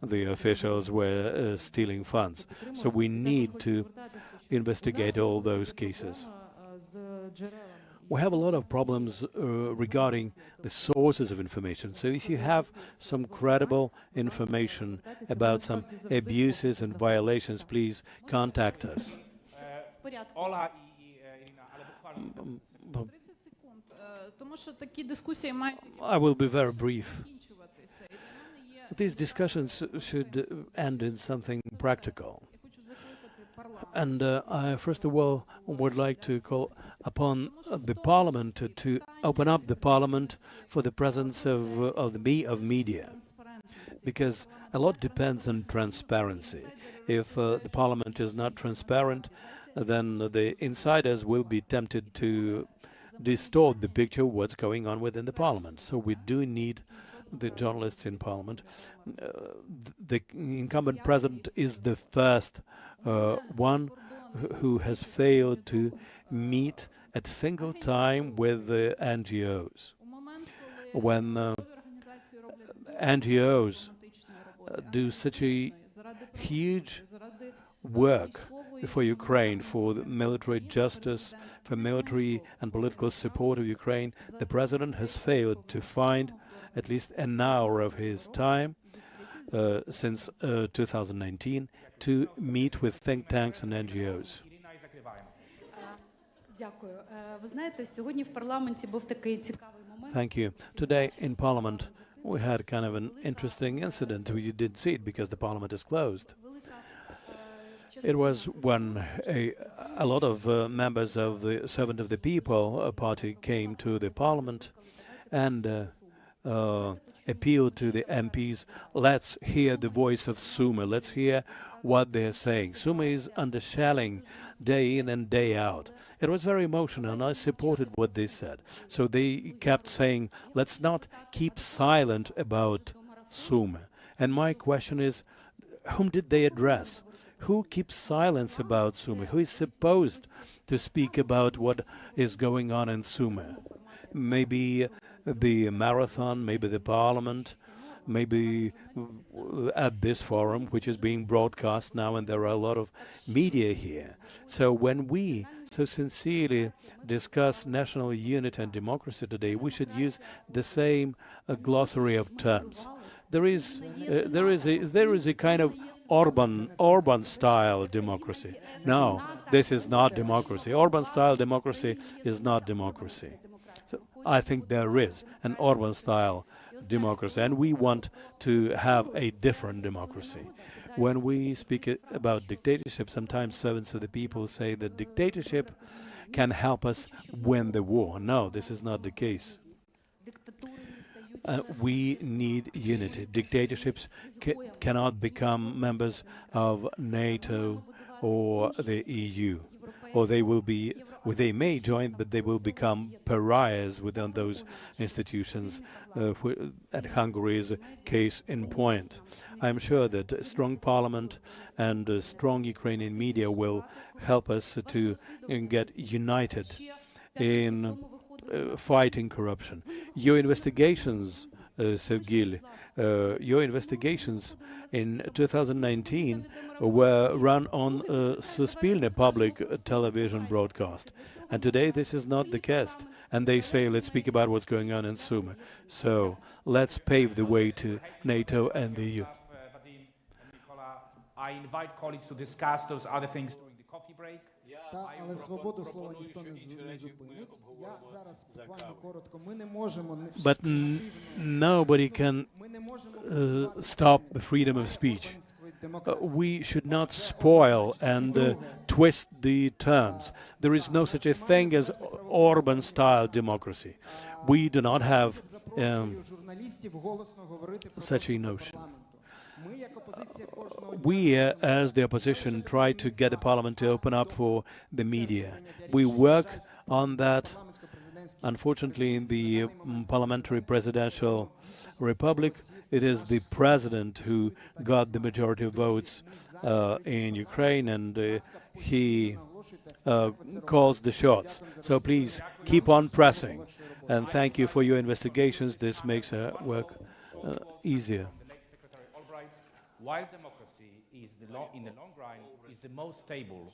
[SPEAKER 1] the officials were stealing funds. So we need to investigate all those cases. We have a lot of problems regarding the sources of information. So if you have some credible information about some abuses and violations, please contact us. I will be very brief. These discussions should end in something practical. And I, first of all, would like to call upon the Parliament to open up the Parliament for the presence of media, because a lot depends on transparency. If the Parliament is not transparent, then the insiders will be tempted to distort the picture of what's going on within the Parliament. So we do need the journalists in Parliament. The incumbent president is the first one who has failed to meet at a single time with the NGOs. When NGOs do such a huge work for Ukraine, for the military justice, for military and political support of Ukraine, the president has failed to find at least an hour of his time since 2019 to meet with think tanks and NGOs. Thank you. Today in Parliament we had kind of an interesting incident. You didn't see it because the Parliament is closed. It was when a lot of members of the Servant of the People party came to the Parliament and appealed to the MPs, let's hear the voice of Sumy, let's hear what they're saying. Sumy is under shelling day in and day out. It was very emotional, and I supported what they said. So they kept saying, let's not keep silent about Sumy. And my question is, whom did they address? Who keeps silence about Sumy? Who is supposed to speak about what is going on in Sumy? Maybe the marathon, maybe the Parliament, maybe at this forum, which is being broadcast now, and there are a lot of media here. So when we so sincerely discuss national unity and democracy today, we should use the same glossary of terms. There is a kind of Orban-style democracy. No, this is not democracy. Orban-style democracy is not democracy. So I think there is an Orban-style democracy, and we want to have a different democracy. When we speak about dictatorship, sometimes servants of the people say that dictatorship can help us win the war. No, this is not the case. We need unity. Dictatorships cannot become members of NATO or the EU, or they may join, but they will become pariahs within those institutions. And Hungary is a case in point. I'm sure that a strong parliament and a strong Ukrainian media will help us to get united in fighting corruption. Your investigations, Sergil, your investigations in 2019 were run on Suspilne public television broadcast. And today this is not the case. And they say, let's speak about what's going on in Sumy. So let's pave the way to NATO and the EU.
[SPEAKER 20] I invite colleagues to discuss those other things during the coffee break.
[SPEAKER 8] Але свободу слова ніхто не зупинить. Я зараз буквально коротко. Ми не можемо
[SPEAKER 1] But nobody can stop the freedom of speech. We should not spoil and twist the terms. There is no such a thing as Orban-style democracy. We do not have such a notion. We, as the opposition, try to get the parliament to open up for the media. We work on that. Unfortunately, in the parliamentary presidential republic, it is the president who got the majority of votes in Ukraine, and he calls the shots. So please keep on pressing. And thank you for your investigations. This makes our work easier.
[SPEAKER 20] While democracy is in the long run is the most stable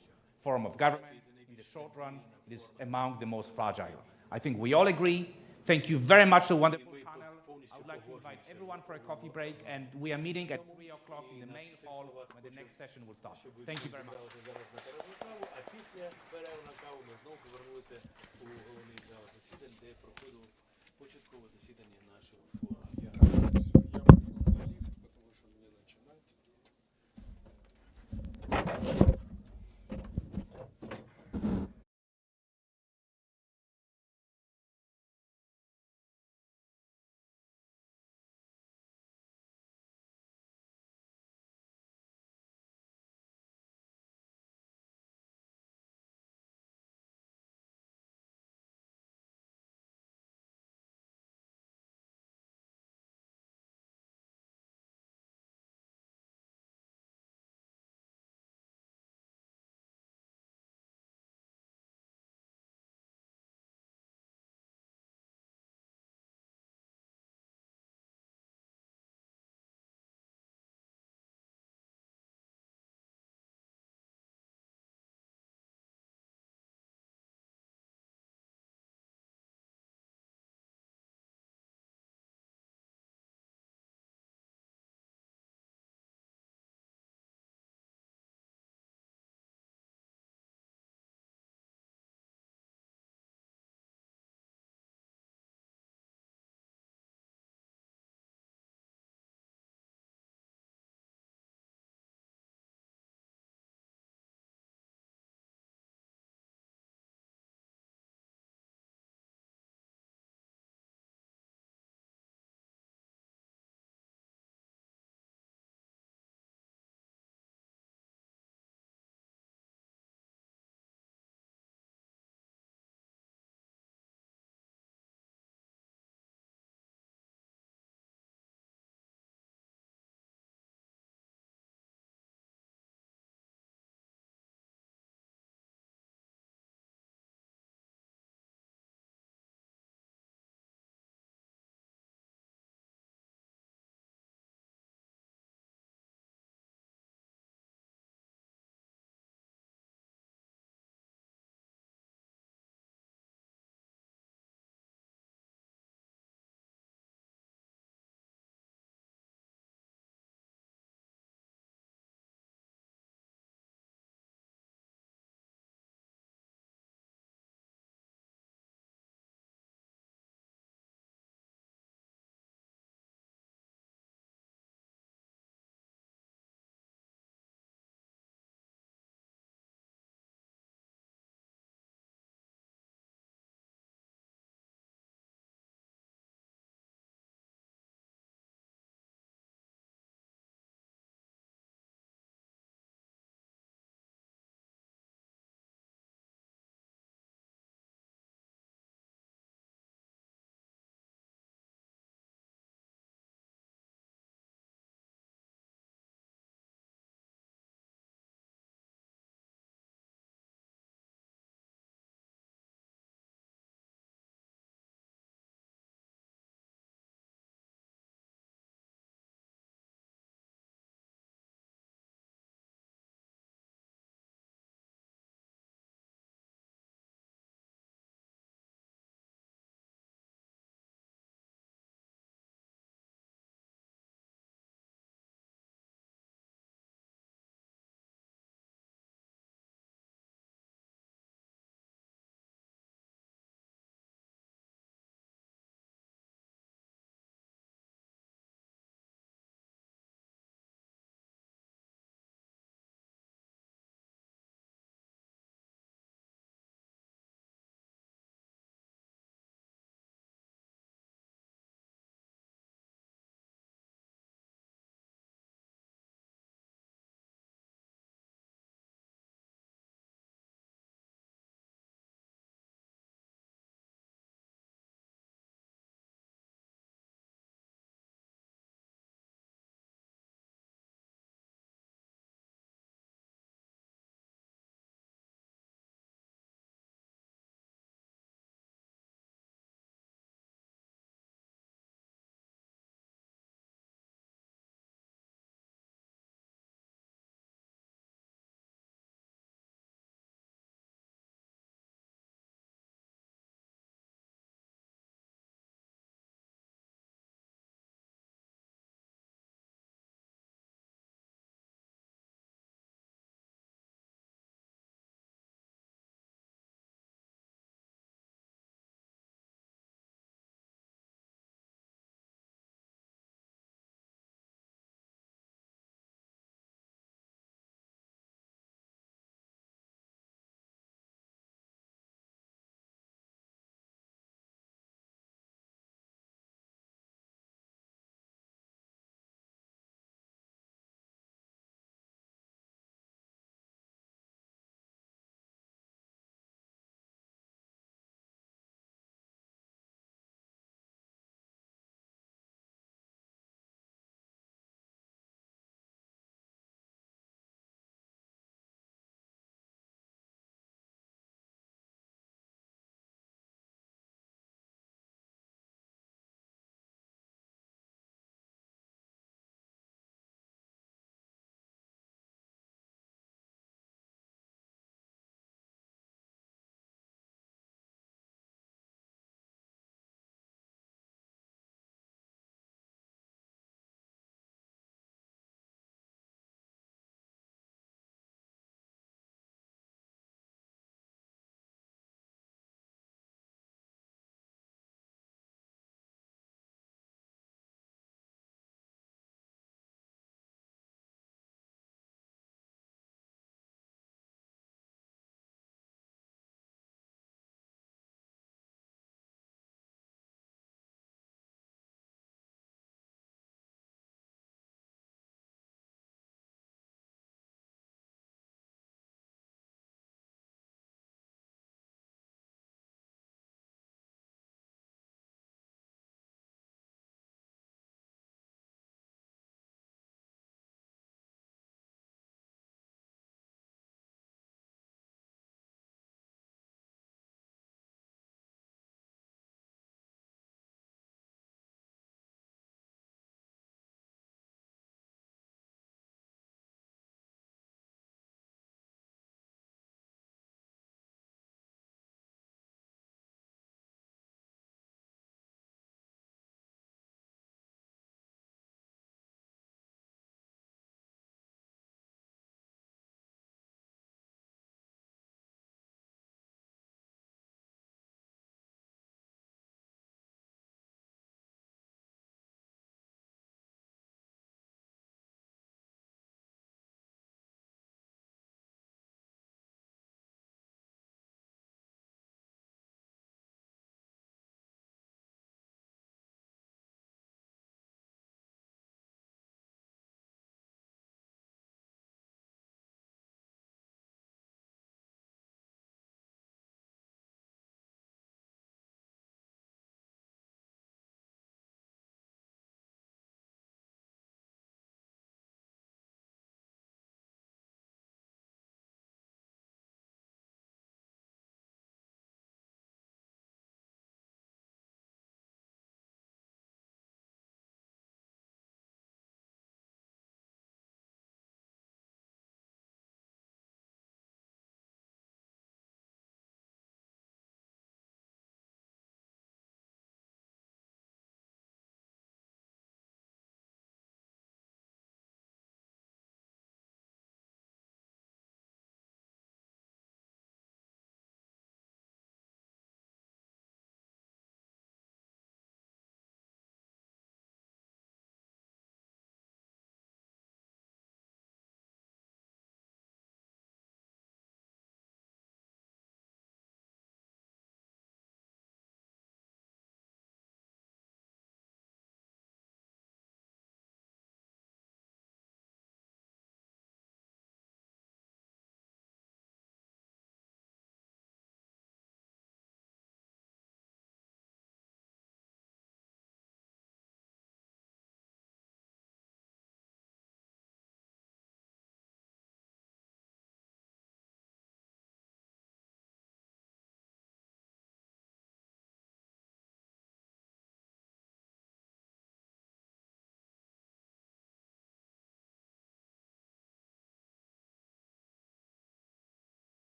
[SPEAKER 20] form of government, in the short run it is among the most fragile. I think we all agree. Thank you very much to the wonderful panel. I would like to invite everyone for a coffee break, and we are meeting at 3 o'clock in the main hall when the next session will start. Thank you very much.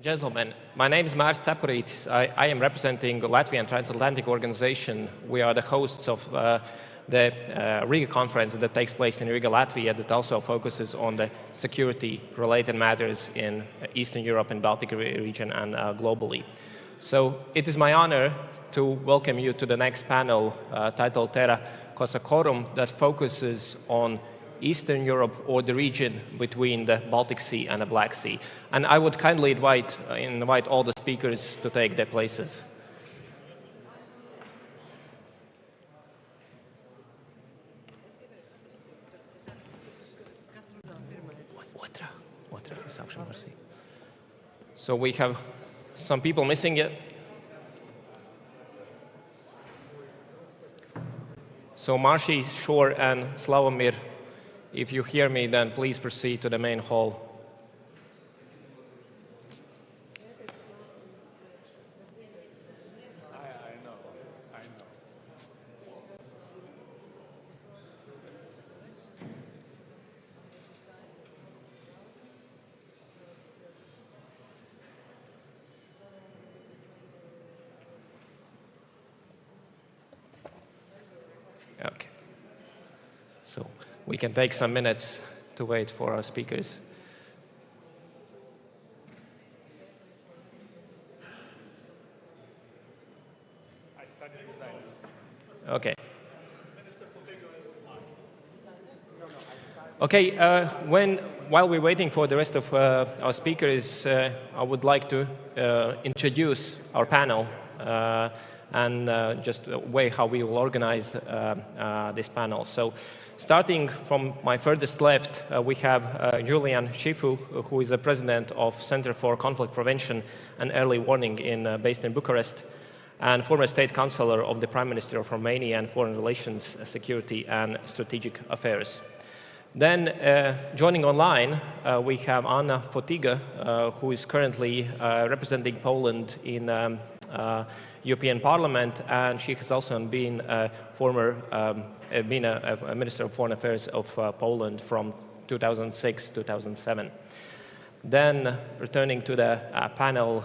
[SPEAKER 9] Gentlemen, my name is Māris Cepurītis. I am representing the Latvian Transatlantic Organization. We are the hosts of the Riga conference that takes place in Riga, Latvia, that also focuses on the security-related matters in Eastern Europe and Baltic region and globally. So it is my honor to welcome you to the next panel titled Terra Cosacorum that focuses on Eastern Europe or the region between the Baltic Sea and the Black Sea. And I would kindly invite all the speakers to take their places. So we have some people missing yet. So Marci, Shore, and Slavomir, if you hear me, then please proceed to the main hall. Okay. So we can take some minutes to wait for our speakers.
[SPEAKER 10] I studied designers.
[SPEAKER 9] Okay. Okay, while we're waiting for the rest of our speakers, I would like to introduce our panel and just the way how we will organize this panel. So starting from my furthest left, we have Julian Shifu, who is the president of Center for Conflict Prevention and Early Warning based in Bucharest, and former state counselor of the Prime Minister of Romania and Foreign Relations, Security and Strategic Affairs. Then joining online, we have Anna Fotyga, who is currently representing Poland in European Parliament, and she has also been a Minister of Foreign Affairs of Poland from 2006 to 2007. Then, returning to the panel,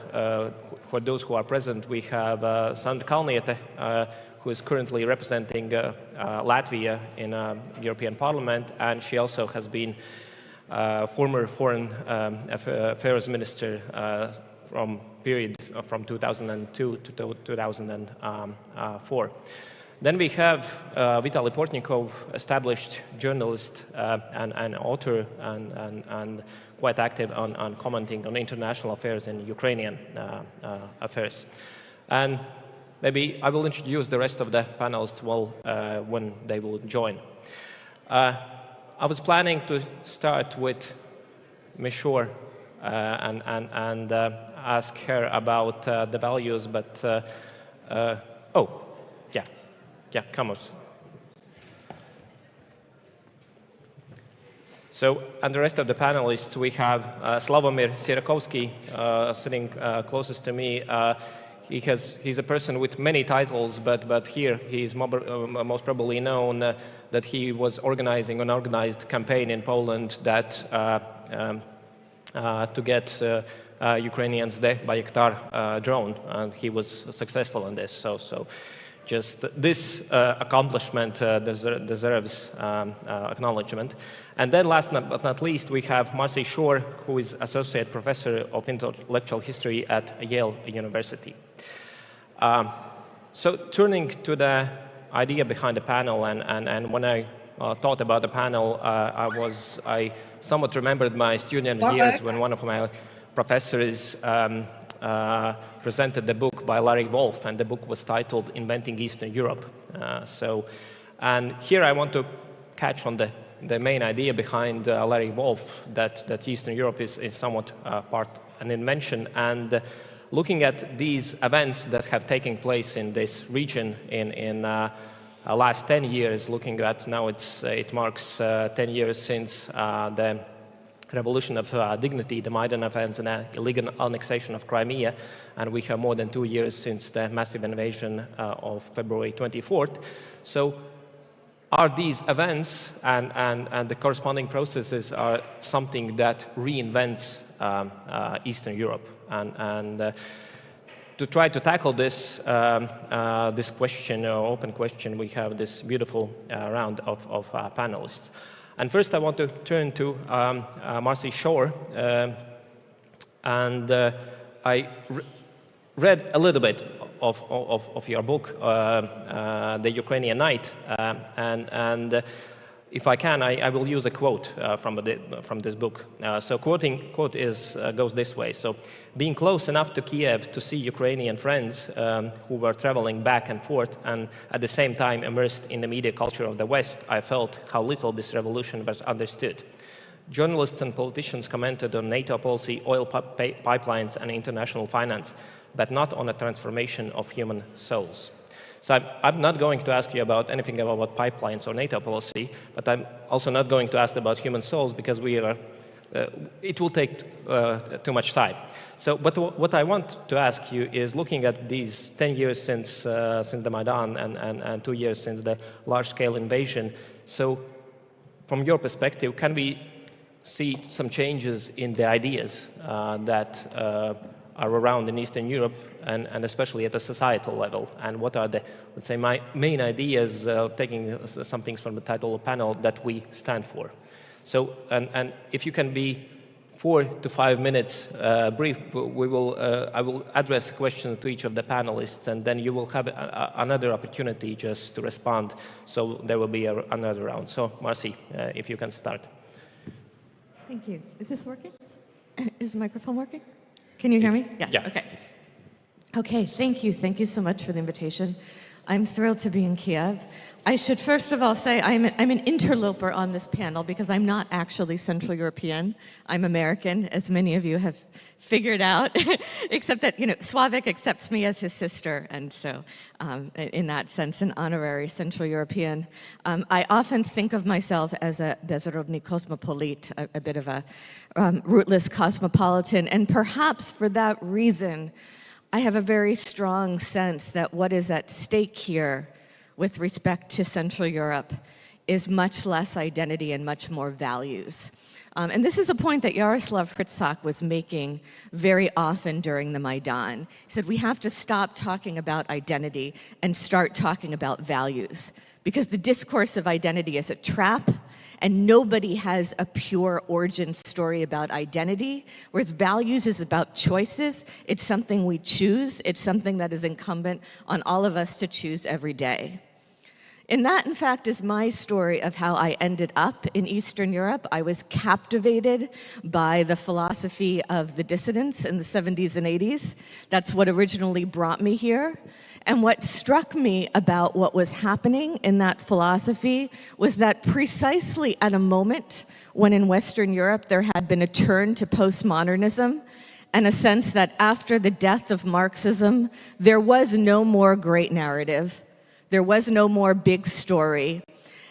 [SPEAKER 9] for those who are present, we have Sandra Kalniete, who is currently representing Latvia in European Parliament, and she also has been former Foreign Affairs Minister from 2002 to 2004. Then we have Vitaly Portnikov, established journalist and author, and quite active on commenting on international affairs and Ukrainian affairs. And maybe I will introduce the rest of the panelists when they will join. I was planning to start with Ms. Shore and ask her about the values, but yeah, come on. So, and the rest of the panelists, we have Slavomir Sierakovsky sitting closest to me. He's a person with many titles, but here he's most probably known that he was organizing an organized campaign in Poland that to get Ukrainians the Bayraktar drone, and he was successful in this. So just this accomplishment deserves acknowledgement. And then last but not least, we have Marci Shore, who is Associate Professor of Intellectual History at Yale University. So turning to the idea behind the panel, and when I thought about the panel, I somewhat remembered my student years when one of my professors presented the book by Larry Wolff, and the book was titled Inventing Eastern Europe. And here I want to catch on the main idea behind Larry Wolff, that Eastern Europe is somewhat part an invention, and looking at these events that have taken place in this region in last 10 years, looking at now it marks 10 years since the Revolution of Dignity, the Maidan events, and the illegal annexation of Crimea, and we have more than 2 years since the massive invasion of February 24th. So are these events and the corresponding processes are something that reinvents Eastern Europe. And to try to tackle this, this question, or open question, we have this beautiful round of panelists. And first I want to turn to Marcy Shore. And I read a little bit of your book, The Ukrainian Night, and if I can, I will use a quote from this book. So quote goes this way. So, being close enough to Kiev to see Ukrainian friends who were traveling back and forth and at the same time immersed in the media culture of the West, I felt how little this revolution was understood. Journalists and politicians commented on NATO policy, oil pipelines, and international finance, but not on a transformation of human souls. So I'm not going to ask you about anything about pipelines or NATO policy, but I'm also not going to ask about human souls because it will take too much time. So, but what I want to ask you is, looking at these 10 years since the Maidan and 2 years since the large-scale invasion, so from your perspective, can we see some changes in the ideas that are around in Eastern Europe, and especially at a societal level? And what are the, let's say, my main ideas, taking some things from the title of the panel, that we stand for? So, and if you can be 4 to 5 minutes brief, I will address a question to each of the panelists, and then you will have another opportunity just to respond. So there will be another round. So, Marcy, if you can start.
[SPEAKER 11] Thank you. Is this working? Is the microphone working? Can you hear me?
[SPEAKER 9] Yeah.
[SPEAKER 11] Okay. Okay, thank you. Thank you so much for the invitation. I'm thrilled to be in Kiev. I should first of all say I'm an interloper on this panel because I'm not actually Central European. I'm American, as many of you have figured out, except that, Slavik accepts me as his sister, and so in that sense, an honorary Central European. I often think of myself as a безродный cosmopolite, a bit of a rootless cosmopolitan, and perhaps for that reason, I have a very strong sense that what is at stake here with respect to Central Europe is much less identity and much more values. And this is a point that Yaroslav Hrtsak was making very often during the Maidan. He said, we have to stop talking about identity and start talking about values, because the discourse of identity is a trap, and nobody has a pure origin story about identity, whereas values is about choices. It's something we choose. It's something that is incumbent on all of us to choose every day. And that, in fact, is my story of how I ended up in Eastern Europe. I was captivated by the philosophy of the dissidents in the 70s and 80s. That's what originally brought me here. And what struck me about what was happening in that philosophy was that precisely at a moment when in Western Europe there had been a turn to postmodernism, and a sense that after the death of Marxism, there was no more great narrative. There was no more big story.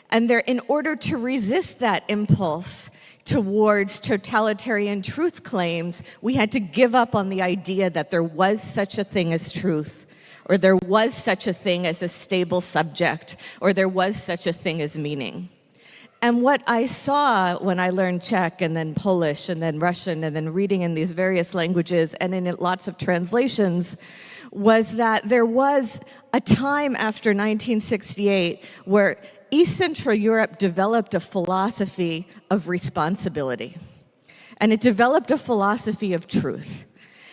[SPEAKER 11] And in order to resist that impulse towards totalitarian truth claims, we had to give up on the idea that there was such a thing as truth, or there was such a thing as a stable subject, or there was such a thing as meaning. And what I saw when I learned Czech and then Polish and then Russian and then reading in these various languages and in lots of translations was that there was a time after 1968 where East Central Europe developed a philosophy of responsibility. And it developed a philosophy of truth.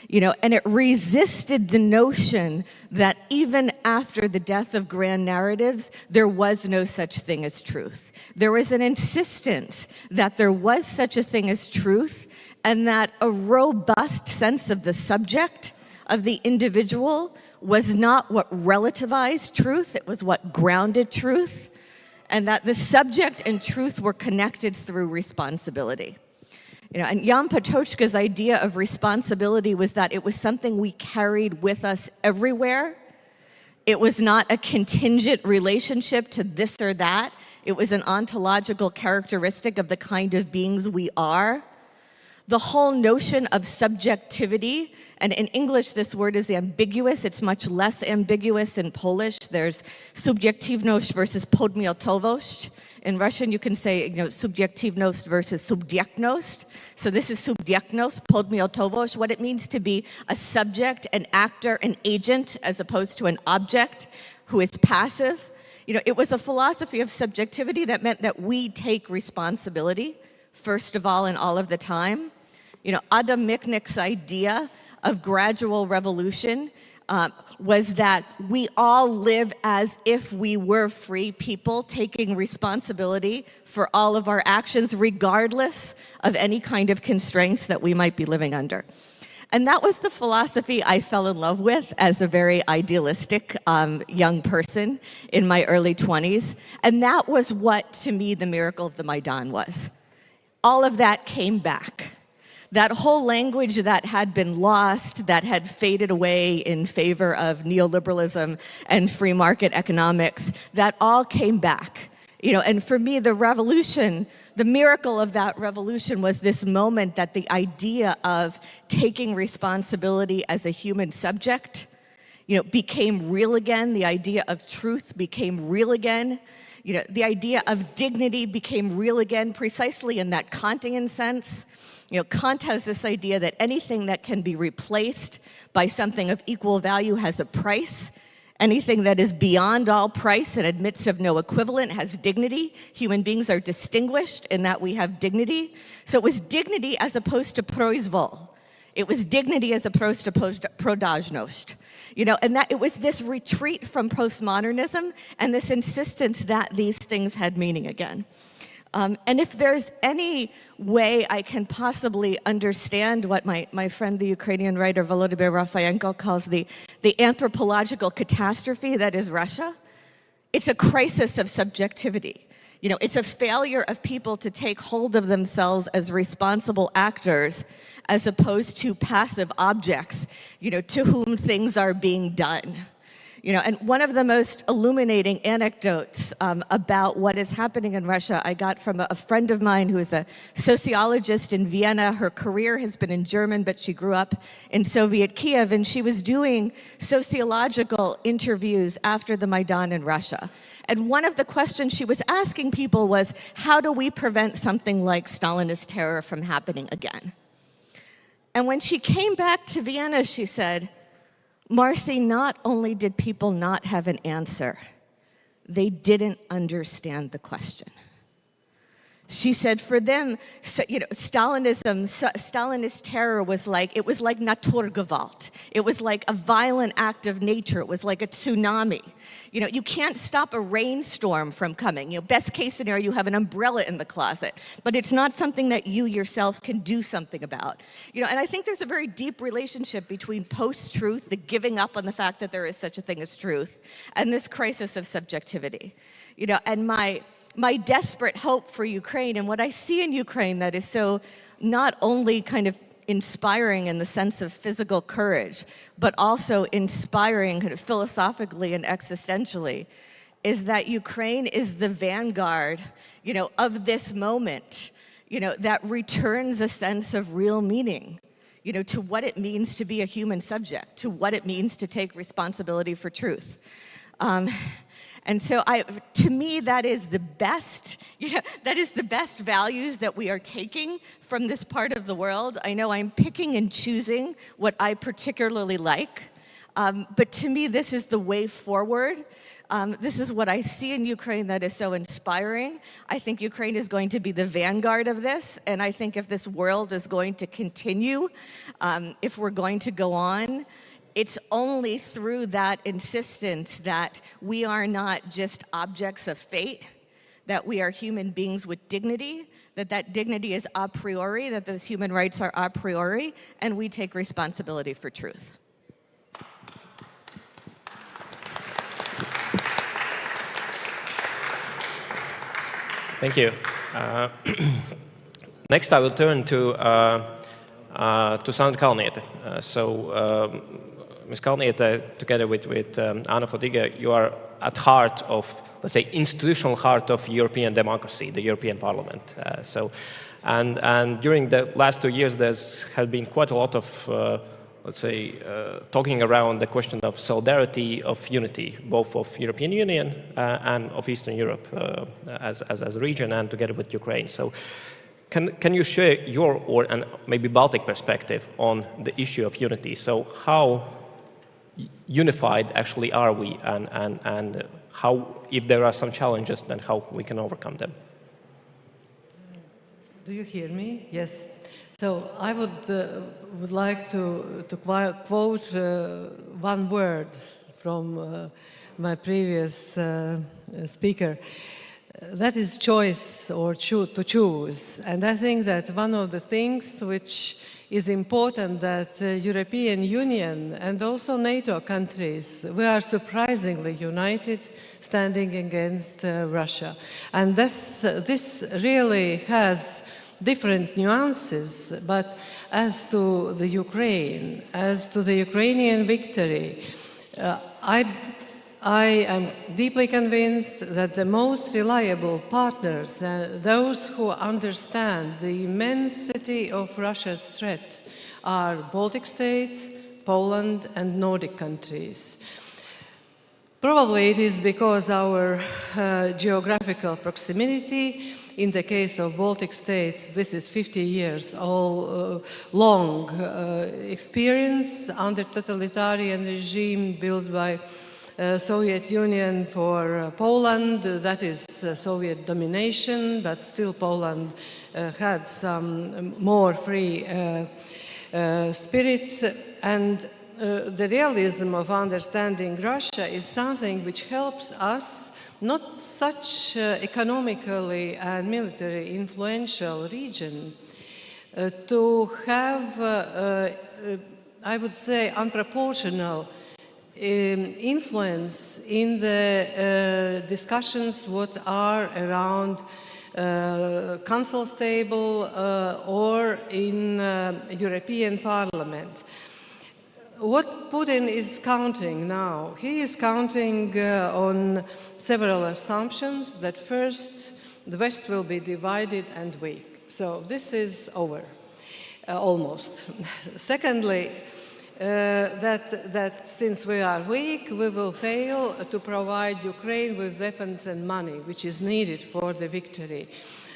[SPEAKER 11] And it resisted the notion that even after the death of grand narratives, there was no such thing as truth. There was an insistence that there was such a thing as truth, and that a robust sense of the subject, of the individual, was not what relativized truth, it was what grounded truth, and that the subject and truth were connected through responsibility. And Jan Patočka's idea of responsibility was that it was something we carried with us everywhere. It was not a contingent relationship to this or that. It was an ontological characteristic of the kind of beings we are. The whole notion of subjectivity, and in English this word is ambiguous, it's much less ambiguous in Polish. There's subjektywność versus podmiotowość. In Russian you can say, subjektywność versus subjektność. So this is subjektność, podmiotowość, what it means to be a subject, an actor, an agent, as opposed to an object who is passive. It was a philosophy of subjectivity that meant that we take responsibility, first of all and all of the time. Adam Michnik's idea of gradual revolution was that we all live as if we were free people, taking responsibility for all of our actions, regardless of any kind of constraints that we might be living under. And that was the philosophy I fell in love with as a very idealistic young person in my early 20s. And that was what, to me, the miracle of the Maidan was. All of that came back. That whole language that had been lost, that had faded away in favor of neoliberalism and free market economics, that all came back. And for me, the revolution, the miracle of that revolution was this moment that the idea of taking responsibility as a human subject, became real again. The idea of truth became real again. The idea of dignity became real again, precisely in that Kantian sense. Kant has this idea that anything that can be replaced by something of equal value has a price. Anything that is beyond all price and admits of no equivalent has dignity. Human beings are distinguished in that we have dignity. So it was dignity as opposed to proizvol. It was dignity as opposed to продажность. And that it was this retreat from postmodernism and this insistence that these things had meaning again. And if there's any way I can possibly understand what my friend, the Ukrainian writer Volodymyr Rafayenko, calls the anthropological catastrophe that is Russia, it's a crisis of subjectivity. It's a failure of people to take hold of themselves as responsible actors as opposed to passive objects, to whom things are being done. And one of the most illuminating anecdotes about what is happening in Russia, I got from a friend of mine who is a sociologist in Vienna. Her career has been in German, but she grew up in Soviet Kyiv, and she was doing sociological interviews after the Maidan in Russia. And one of the questions she was asking people was, how do we prevent something like Stalinist terror from happening again? And when she came back to Vienna, she said, Marcy, not only did people not have an answer, they didn't understand the question. She said for them, Stalinist terror was like Naturgewalt. It was like a violent act of nature. It was like a tsunami. You can't stop a rainstorm from coming. Best case scenario, you have an umbrella in the closet, but it's not something that you yourself can do something about. And I think there's a very deep relationship between post-truth, the giving up on the fact that there is such a thing as truth, and this crisis of subjectivity. And my desperate hope for Ukraine and what I see in Ukraine that is so not only kind of inspiring in the sense of physical courage, but also inspiring kind of philosophically and existentially, is that Ukraine is the vanguard, of this moment, that returns a sense of real meaning, to what it means to be a human subject, to what it means to take responsibility for truth. And so to me, that is the best, that is the best values that we are taking from this part of the world. I know I'm picking and choosing what I particularly like, but to me, this is the way forward. This is what I see in Ukraine that is so inspiring. I think Ukraine is going to be the vanguard of this, and I think if this world is going to continue, if we're going to go on, it's only through that insistence that we are not just objects of fate, that we are human beings with dignity, that dignity is a priori, that those human rights are a priori, and we take responsibility for truth.
[SPEAKER 9] Thank you. Next, I will turn to Sandra Kalniete. Ms. Kalniete, together with Anna Fotyga, you are at heart of, let's say, institutional heart of European democracy, the European Parliament. And during the last 2 years, there's has been quite a lot of, let's say, talking around the question of solidarity, of unity, both of European Union and of Eastern Europe as a region, and together with Ukraine. So, can you share your and maybe Baltic perspective on the issue of unity? So, how unified actually are we, and how, if there are some challenges, then how we can overcome them?
[SPEAKER 12] Do you hear me? Yes. So I would like to quote one word from my previous speaker. That is choice, or to choose. And I think that one of the things which is important, that European Union and also NATO countries, we are surprisingly united standing against Russia. And this really has different nuances, but as to the Ukraine, as to the Ukrainian victory, I am deeply convinced that the most reliable partners, those who understand the immensity of Russia's threat, are Baltic states, Poland, and Nordic countries. Probably it is because our geographical proximity. In the case of Baltic states, this is 50 years long experience under totalitarian regime built by Soviet Union. For Poland, that is Soviet domination, but still Poland had some more free spirit. And the realism of understanding Russia is something which helps us, not such economically and militarily influential region, to have, I would say, unproportional influence in the discussions what are around Council table or in European Parliament. What Putin is counting now, he is counting on several assumptions that first, the West will be divided and weak. So this is over, almost. Secondly, that since we are weak, we will fail to provide Ukraine with weapons and money, which is needed for the victory.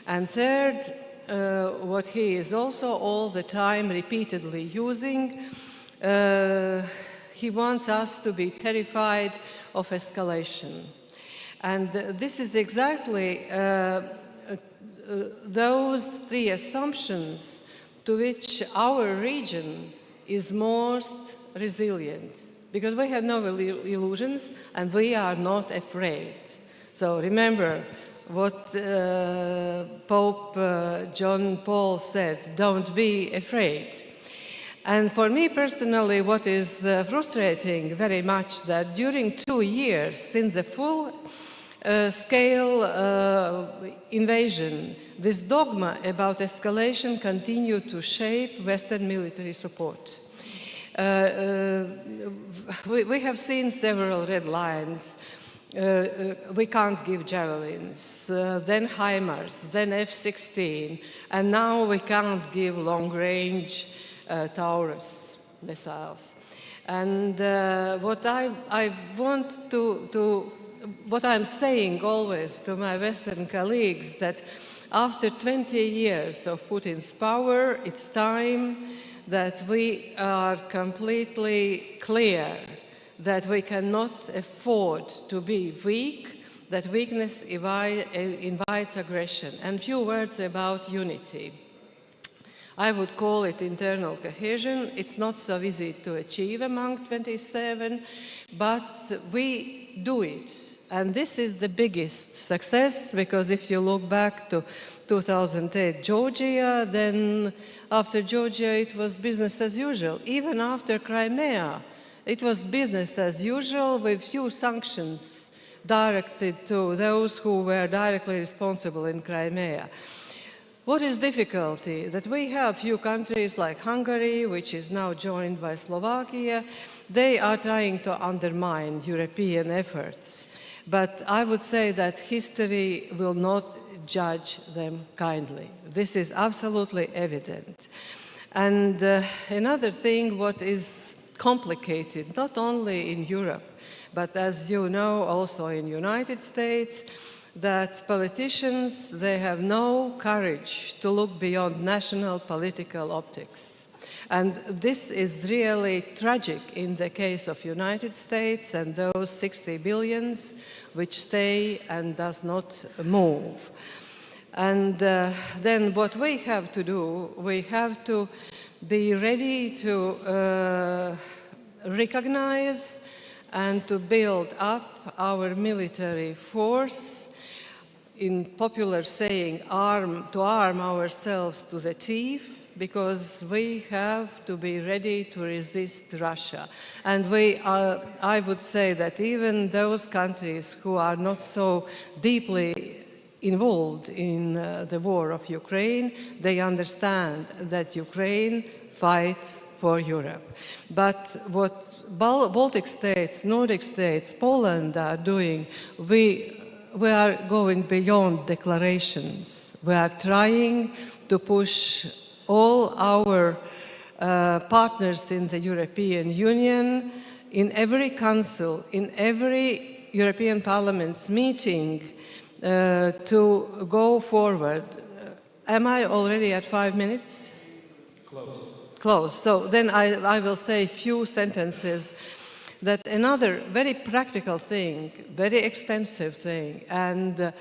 [SPEAKER 12] And third, what he is also all the time repeatedly using, he wants us to be terrified of escalation. And this is exactly those three assumptions to which our region is most resilient, because we have no illusions and we are not afraid. So remember what Pope John Paul said, don't be afraid. And for me personally, what is frustrating very much, that during 2 years since the full scale invasion, this dogma about escalation continued to shape Western military support. We have seen several red lines. We can't give javelins, then HIMARS, then F-16, and now we can't give long-range Taurus missiles. And what I want to what I'm saying always to my Western colleagues, that after 20 years of Putin's power, it's time that we are completely clear that we cannot afford to be weak, that weakness invites aggression. And few words about unity. I would call it internal cohesion. It's not so easy to achieve among 27, but we do it. And this is the biggest success, because if you look back to 2008 Georgia, then after Georgia it was business as usual. Even after Crimea, it was business as usual with few sanctions directed to those who were directly responsible in Crimea. What is difficulty? That we have few countries like Hungary, which is now joined by Slovakia, they are trying to undermine European efforts. But I would say that history will not judge them kindly. This is absolutely evident. And another thing, what is complicated, not only in Europe, but as you know, also in the United States, that politicians, they have no courage to look beyond national political optics. And this is really tragic in the case of United States and those 60 billions which stay and does not move. And then what we have to do, we have to be ready to recognize and to build up our military force, in popular saying, to arm ourselves to the teeth, because we have to be ready to resist Russia. And I would say that even those countries who are not so deeply involved in the war of Ukraine, they understand that Ukraine fights for Europe. But what Baltic states, Nordic states, Poland are doing, we are going beyond declarations. We are trying to push all our partners in the European Union, in every council, in every European Parliament's meeting, to go forward. Am I already at 5 minutes? Close. So then I will say a few sentences that another very practical thing, very expensive thing, and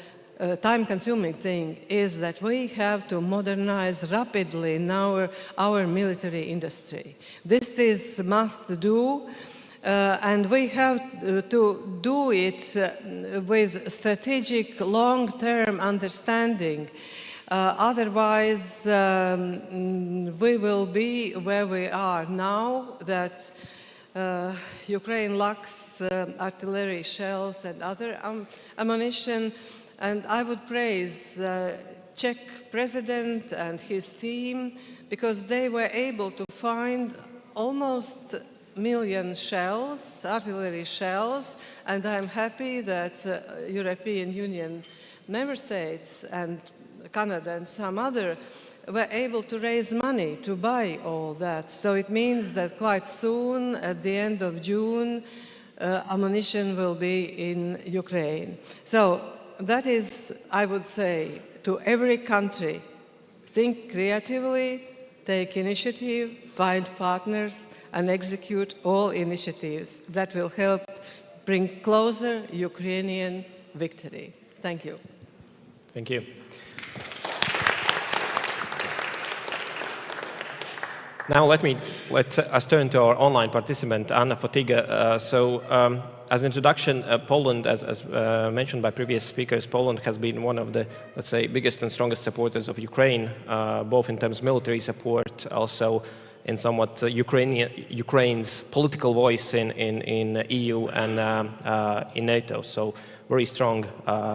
[SPEAKER 12] time-consuming thing is that we have to modernize rapidly now our military industry. This is must-do, and we have to do it with strategic long-term understanding. Otherwise, we will be where we are now, that Ukraine lacks artillery shells and other ammunition. And I would praise Czech president and his team, because they were able to find almost 1 million shells, artillery shells, and I'm happy that European Union member states and Canada and some other were able to raise money to buy all that. So it means that quite soon, at the end of June, ammunition will be in Ukraine. So that is, I would say, to every country, think creatively, take initiative, find partners, and execute all initiatives that will help bring closer Ukrainian victory. Thank you.
[SPEAKER 9] Thank you. Now let us turn to our online participant, Anna Fotiga. As an introduction, Poland, as mentioned by previous speakers, Poland has been one of the, let's say, biggest and strongest supporters of Ukraine, both in terms of military support, also in somewhat Ukraine's political voice in EU and in NATO. So very strong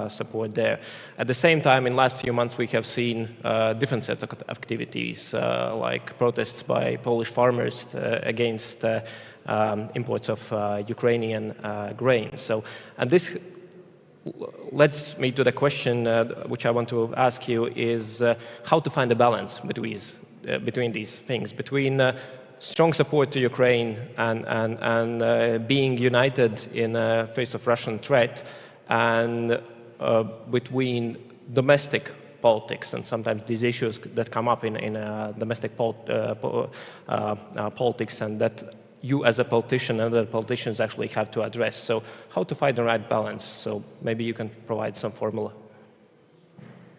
[SPEAKER 9] support there. At the same time, in the last few months, we have seen different set of activities, like protests by Polish farmers against imports of Ukrainian grain. So, and this leads me to the question which I want to ask you is how to find a balance between these things, between strong support to Ukraine and being united in the face of Russian threat, and between domestic politics and sometimes these issues that come up in domestic politics and that you as a politician and other politicians actually have to address. So how to find the right balance? So maybe you can provide some formula.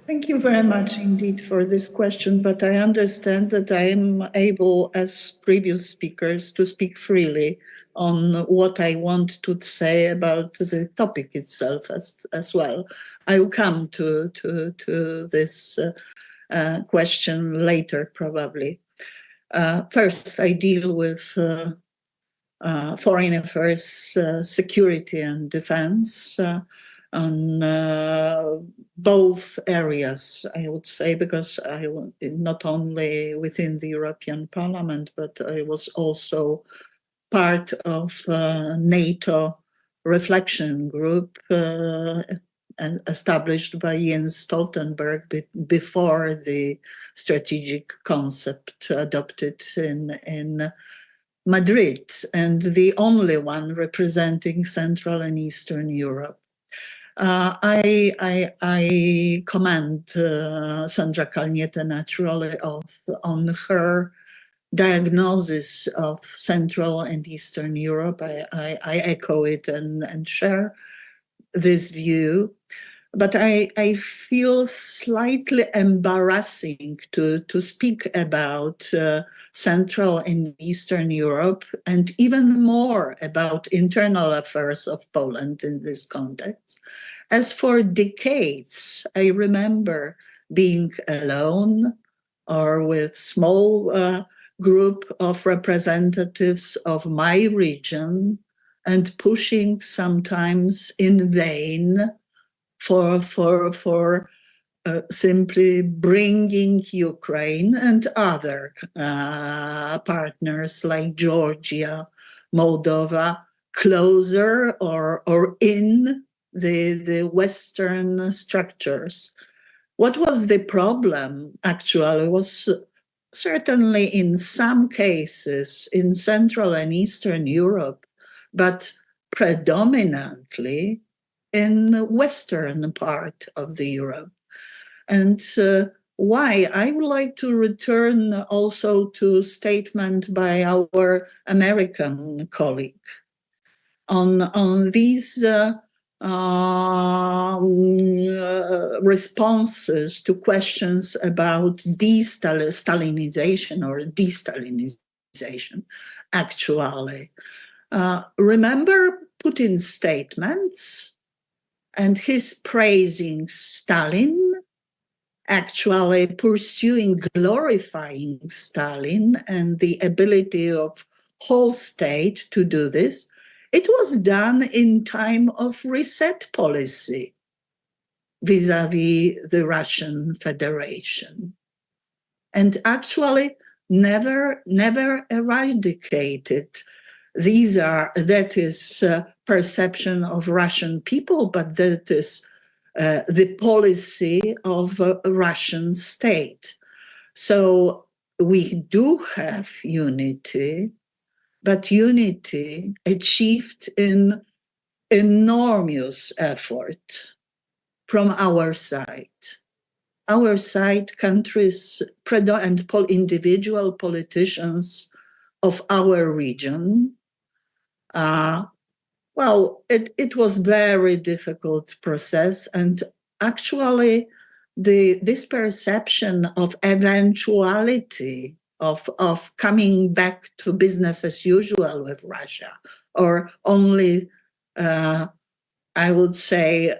[SPEAKER 13] Thank you very much indeed for this question, but I understand that I am able, as previous speakers, to speak freely on what I want to say about the topic itself as well. I will come to this question later, probably. First, I deal with foreign affairs, security and defense on both areas, I would say, because I not only within the European Parliament, but I was also part of NATO reflection group established by Jens Stoltenberg before the strategic concept adopted in Madrid, and the only one representing Central and Eastern Europe. I commend Sandra Kalniete naturally on her diagnosis of Central and Eastern Europe. I echo it and share this view, but I feel slightly embarrassing to speak about Central and Eastern Europe, and even more about internal affairs of Poland in this context. As for decades, I remember being alone or with small group of representatives of my region and pushing sometimes in vain for simply bringing Ukraine and other partners like Georgia, Moldova closer or in the Western structures. What was the problem actually was certainly in some cases in Central and Eastern Europe, but predominantly in the western part of the Europe. And why? I would like to return also to a statement by our American colleague on these responses to questions about de-Stalinization or de-Stalinization, actually. Remember Putin's statements and his praising Stalin, actually pursuing, glorifying Stalin and the ability of whole state to do this. It was done in time of reset policy vis-a-vis the Russian Federation, and actually never eradicated. That is perception of Russian people, but that is the policy of a Russian state. So we do have unity, but unity achieved in enormous effort from our side. Our side, countries and individual politicians of our region. Well, it was very difficult process, and actually this perception of eventuality of coming back to business as usual with Russia, or only, I would say,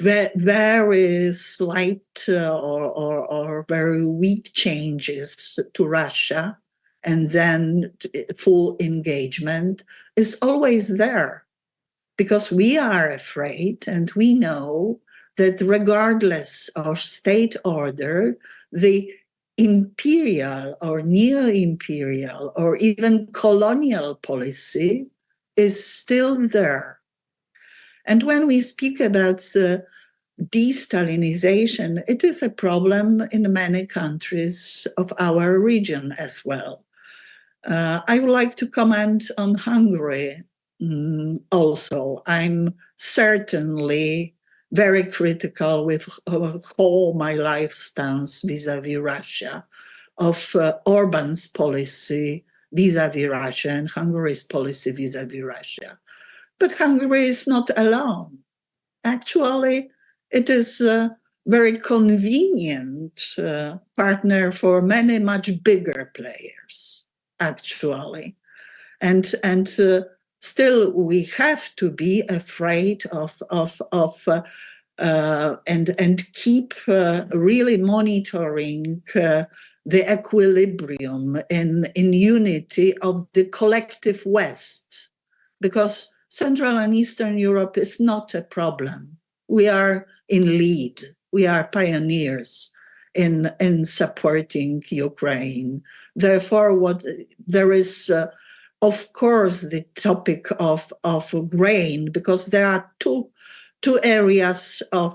[SPEAKER 13] very slight or very weak changes to Russia, and then full engagement is always there, because we are afraid and we know that regardless of state order, the imperial or neo-imperial or even colonial policy is still there. And when we speak about de-Stalinization, it is a problem in many countries of our region as well. I would like to comment on Hungary also. I'm certainly very critical with all my life stance vis-a-vis Russia, of Orban's policy vis-a-vis Russia and Hungary's policy vis-a-vis Russia. But Hungary is not alone. Actually, it is a very convenient partner for many much bigger players, actually. And still we have to be afraid and keep really monitoring the equilibrium in unity of the collective West, because Central and Eastern Europe is not a problem. We are in lead. We are pioneers in supporting Ukraine. Therefore, there is of course, the topic of grain, because there are two areas of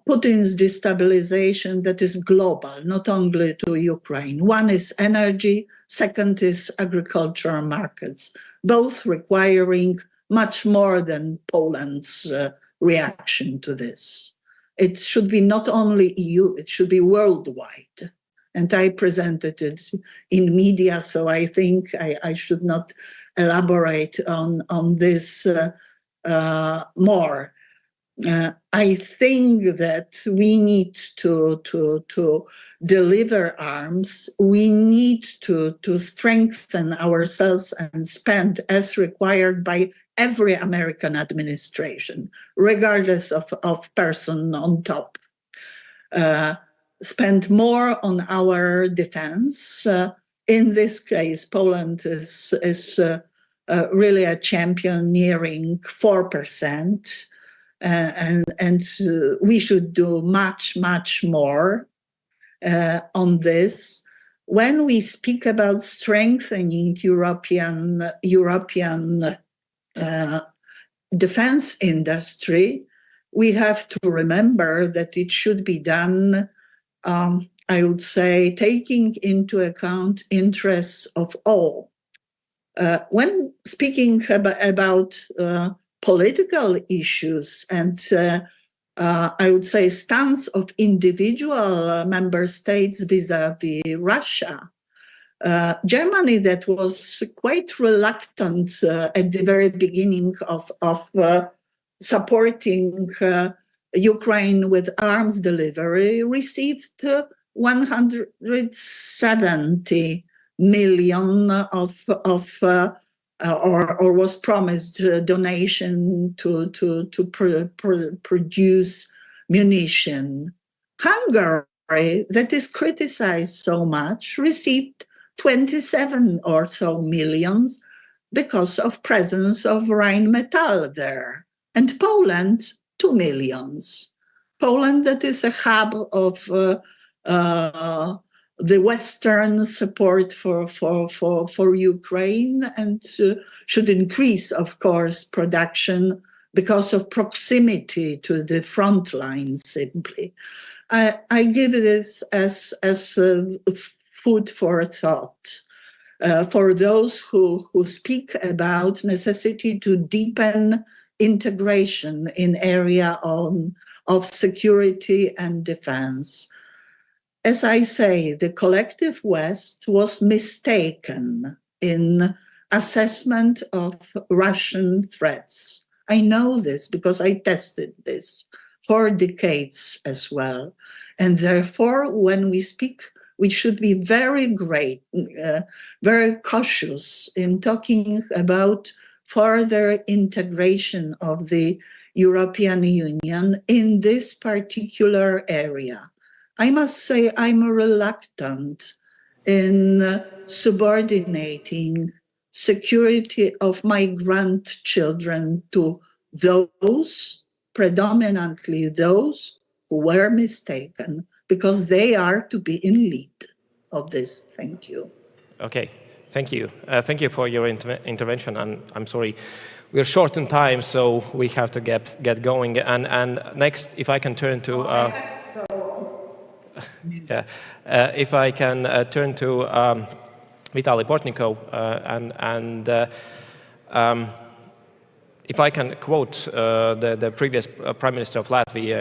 [SPEAKER 13] Putin's destabilization that is global, not only to Ukraine. One is energy, second is agricultural markets, both requiring much more than Poland's reaction to this. It should be not only EU, it should be worldwide. And I presented it in media, so I think I should not elaborate on this more. I think that we need to deliver arms. We need to strengthen ourselves and spend as required by every American administration, regardless of person on top. Spend more on our defense. In this case, Poland is really a champion, nearing 4%. And we should do much, much more on this. When we speak about strengthening European defense industry, we have to remember that it should be done, I would say, taking into account interests of all. When speaking about political issues and I would say stance of individual member states vis-a-vis Russia, Germany, that was quite reluctant at the very beginning of supporting Ukraine with arms delivery, received 170 million or was promised donation to produce munition. Hungary, that is criticized so much, received 27 or so millions because of presence of Rheinmetall there. And Poland, 2 millions. Poland, that is a hub of the Western support for Ukraine and should increase, of course, production because of proximity to the front line simply. I give this as food for thought for those who speak about necessity to deepen integration in area of security and defense. As I say, the collective West was mistaken in assessment of Russian threats. I know this because I tested this for decades as well. And therefore, when we speak, we should be very cautious in talking about further integration of the European Union in this particular area. I must say I'm reluctant in subordinating security of my grandchildren to those, predominantly those who were mistaken, because they are to be in lead of this. Thank you.
[SPEAKER 9] Okay, thank you. Thank you for your intervention, and I'm sorry. We're short in time, so we have to get going. And next, if I can turn to... if I can turn to Vitaly Portnikov if I can quote the previous Prime Minister of Latvia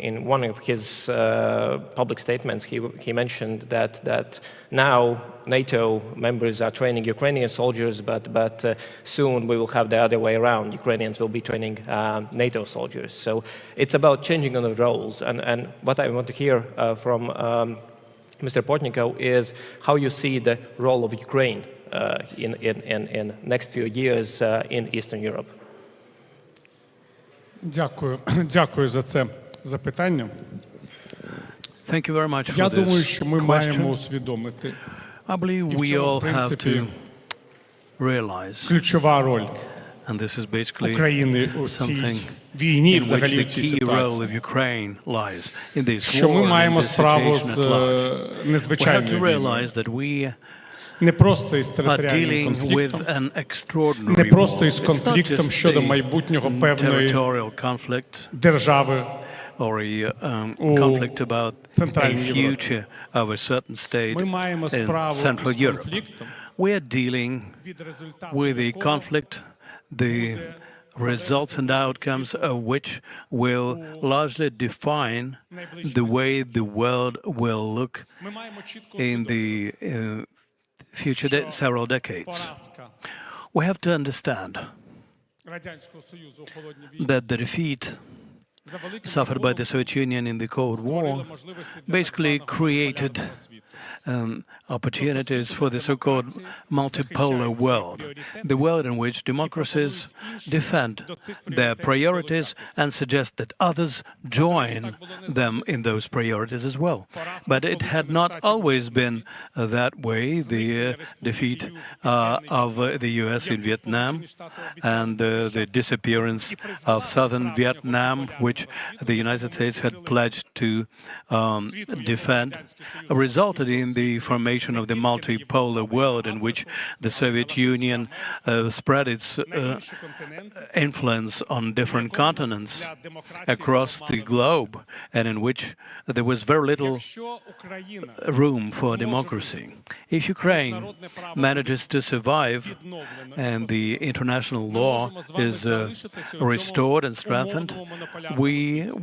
[SPEAKER 9] in one of his public statements, he mentioned that now NATO members are training Ukrainian soldiers, but soon we will have the other way around. Ukrainians will be training NATO soldiers. So it's about changing on the roles. And what I want to hear from Mr. Portnikov is how you see the role of Ukraine in next few years in Eastern Europe.
[SPEAKER 5] Дякую за це запитання.
[SPEAKER 1] Thank you very much for
[SPEAKER 5] Я
[SPEAKER 1] this
[SPEAKER 5] думаю, що ми маємо
[SPEAKER 1] question.
[SPEAKER 5] усвідомити,
[SPEAKER 1] I believe
[SPEAKER 5] і в
[SPEAKER 1] we
[SPEAKER 5] цьому,
[SPEAKER 1] all
[SPEAKER 5] в
[SPEAKER 1] have
[SPEAKER 5] принципі,
[SPEAKER 1] to realize,
[SPEAKER 5] ключова роль
[SPEAKER 1] and this is basically
[SPEAKER 5] України у цій
[SPEAKER 1] something
[SPEAKER 5] війні,
[SPEAKER 1] in which
[SPEAKER 5] взагалі
[SPEAKER 1] the
[SPEAKER 5] в цій
[SPEAKER 1] key role
[SPEAKER 5] ситуації.
[SPEAKER 1] of Ukraine lies in this
[SPEAKER 5] Що
[SPEAKER 1] war
[SPEAKER 5] ми
[SPEAKER 1] and in
[SPEAKER 5] маємо
[SPEAKER 1] this
[SPEAKER 5] справу
[SPEAKER 1] situation
[SPEAKER 5] з
[SPEAKER 1] at large. We have to
[SPEAKER 5] незвичайною війною.
[SPEAKER 1] realize that we
[SPEAKER 5] не просто із
[SPEAKER 1] are
[SPEAKER 5] територіальним
[SPEAKER 1] dealing with
[SPEAKER 5] конфліктом,
[SPEAKER 1] an extraordinary
[SPEAKER 5] не просто
[SPEAKER 1] war.
[SPEAKER 5] із
[SPEAKER 1] It's not
[SPEAKER 5] конфліктом
[SPEAKER 1] just
[SPEAKER 5] щодо
[SPEAKER 1] a
[SPEAKER 5] майбутнього певної
[SPEAKER 1] territorial conflict
[SPEAKER 5] держави
[SPEAKER 1] or a conflict about a
[SPEAKER 5] Центральній Європі.
[SPEAKER 1] future of a certain state
[SPEAKER 5] Ми маємо
[SPEAKER 1] in
[SPEAKER 5] справу
[SPEAKER 1] Central
[SPEAKER 5] з
[SPEAKER 1] Europe.
[SPEAKER 5] конфліктом,
[SPEAKER 1] We are dealing
[SPEAKER 5] від результату
[SPEAKER 1] with a
[SPEAKER 5] якого
[SPEAKER 1] conflict, the results and outcomes of which will largely define the way the world will look
[SPEAKER 5] ми маємо чітко
[SPEAKER 1] in the future several decades.
[SPEAKER 5] поразка
[SPEAKER 1] We have to understand
[SPEAKER 5] Радянського Союзу у холодній війні
[SPEAKER 1] that the defeat
[SPEAKER 5] за великим
[SPEAKER 1] suffered by the Soviet Union in the Cold War basically created opportunities for the so-called multipolar world, the world in which democracies defend their priorities and suggest that others join them in those priorities as well. But it had not always been that way. The defeat of the US in Vietnam and the disappearance of southern Vietnam, which the United States had pledged to defend, resulted in the formation of the multipolar world in which the Soviet Union spread its influence on different continents across the globe, and in which there was very little room for democracy. If Ukraine manages to survive and the international law is restored and strengthened, we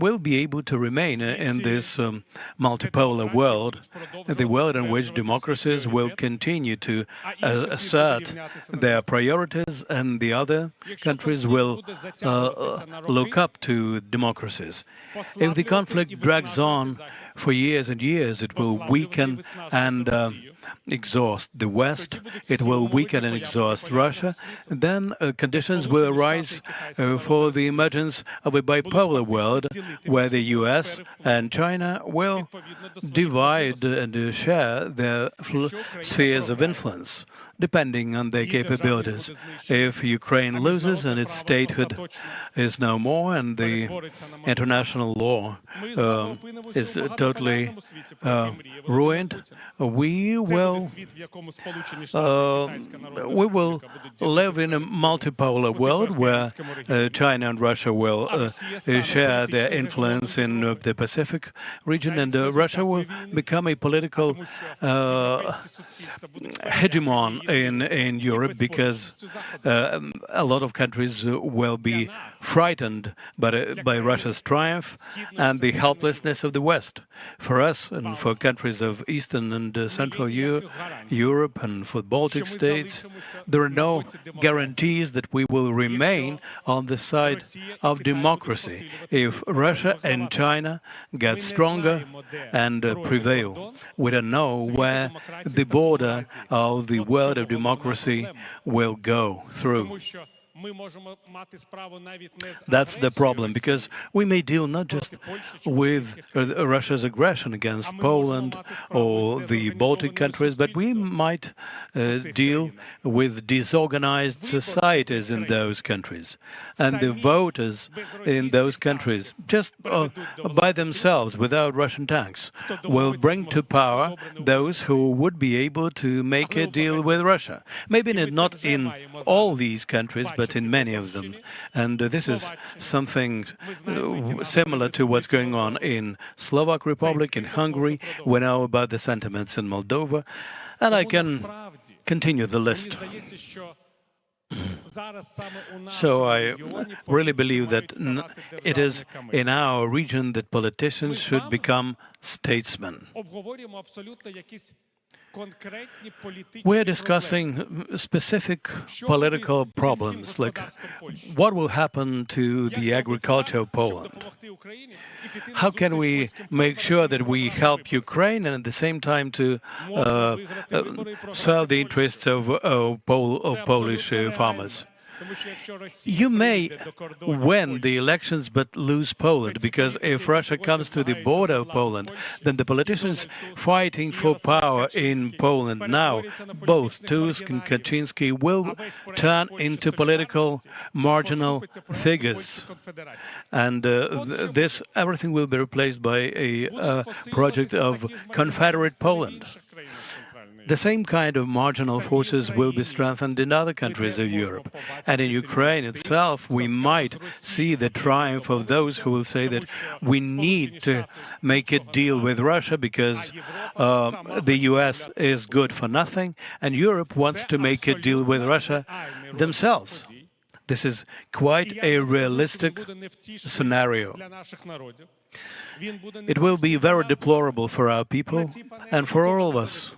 [SPEAKER 1] will be able to remain in this multipolar world, the world in which democracies will continue to assert their priorities and the other countries will look up to democracies. If the conflict drags on for years and years, it will weaken and exhaust the West, it will weaken and exhaust Russia, then conditions will arise for the emergence of a bipolar world where the US and China will divide and share their spheres of influence, depending on their capabilities. If Ukraine loses and its statehood is no more and the international law is totally ruined, we will live in a multipolar world where China and Russia will share their influence in the Pacific region, and Russia will become a political hegemon in Europe because a lot of countries will be frightened by Russia's triumph and the helplessness of the West. For us and for countries of Eastern and Central Europe and for Baltic states, there are no guarantees that we will remain on the side of democracy if Russia and China get stronger and prevail. We don't know where the border of the world of democracy will go through. That's the problem, because we may deal not just with Russia's aggression against Poland or the Baltic countries, but we might deal with disorganized societies in those countries. And the voters in those countries, just by themselves, without Russian tanks, will bring to power those who would be able to make a deal with Russia. Maybe not in all these countries, but in many of them. And this is something similar to what's going on in Slovak Republic, in Hungary. We know about the sentiments in Moldova, and I can continue the list. So I really believe that it is in our region that politicians should become statesmen. We're discussing specific political problems, like what will happen to the agriculture of Poland? How can we make sure that we help Ukraine and at the same time to serve the interests of Polish farmers? You may win the elections but lose Poland, because if Russia comes to the border of Poland, then the politicians fighting for power in Poland now, both Tusk and Kaczynski, will turn into political marginal figures. And everything will be replaced by a project of Confederate Poland. The same kind of marginal forces will be strengthened in other countries of Europe. And in Ukraine itself, we might see the triumph of those who will say that we need to make a deal with Russia because the US is good for nothing, and Europe wants to make a deal with Russia themselves. This is quite a realistic scenario. It will be very deplorable for our people and for all of us.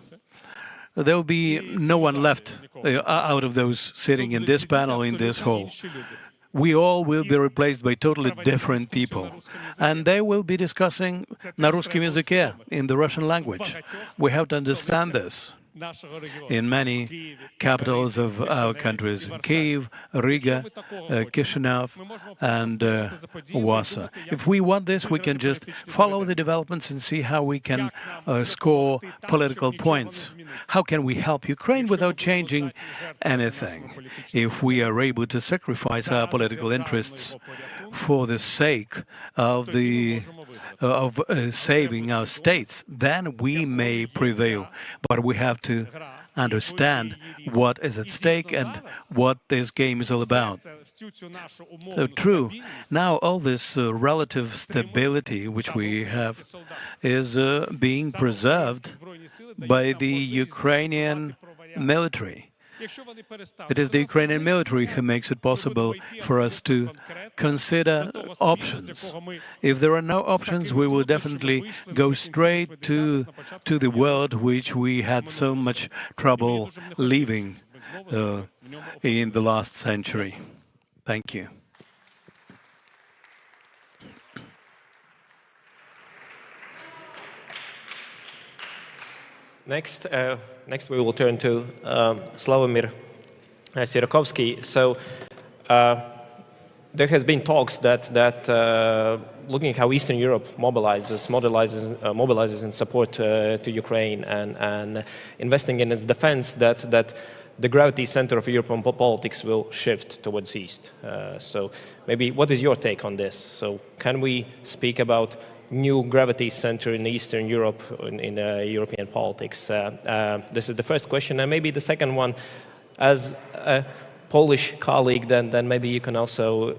[SPEAKER 1] There will be no one left out of those sitting in this panel, in this hall. We all will be replaced by totally different people. And they will be discussing на русском языке, in the Russian language. We have to understand this. In many capitals of our countries, Kyiv, Riga, Chisinau, and Warsaw. If we want this, we can just follow the developments and see how we can score political points. How can we help Ukraine without changing anything? If we are able to sacrifice our political interests for the sake of saving our states, then we may prevail. But we have to understand what is at stake and what this game is all about. So true, now all this relative stability which we have is being preserved by the Ukrainian military. It is the Ukrainian military who makes it possible for us to consider options. If there are no options, we will definitely go straight to the world which we had so much trouble leaving in the last century. Thank you.
[SPEAKER 9] Next we will turn to Slavomir Sirokovsky. So there has been talks that looking at how Eastern Europe mobilizes in support to Ukraine and investing in its defense, that the gravity center of European politics will shift towards East. So maybe what is your take on this? So can we speak about new gravity center in Eastern Europe in European politics? This is the first question, and maybe the second one, as a Polish colleague, then maybe you can also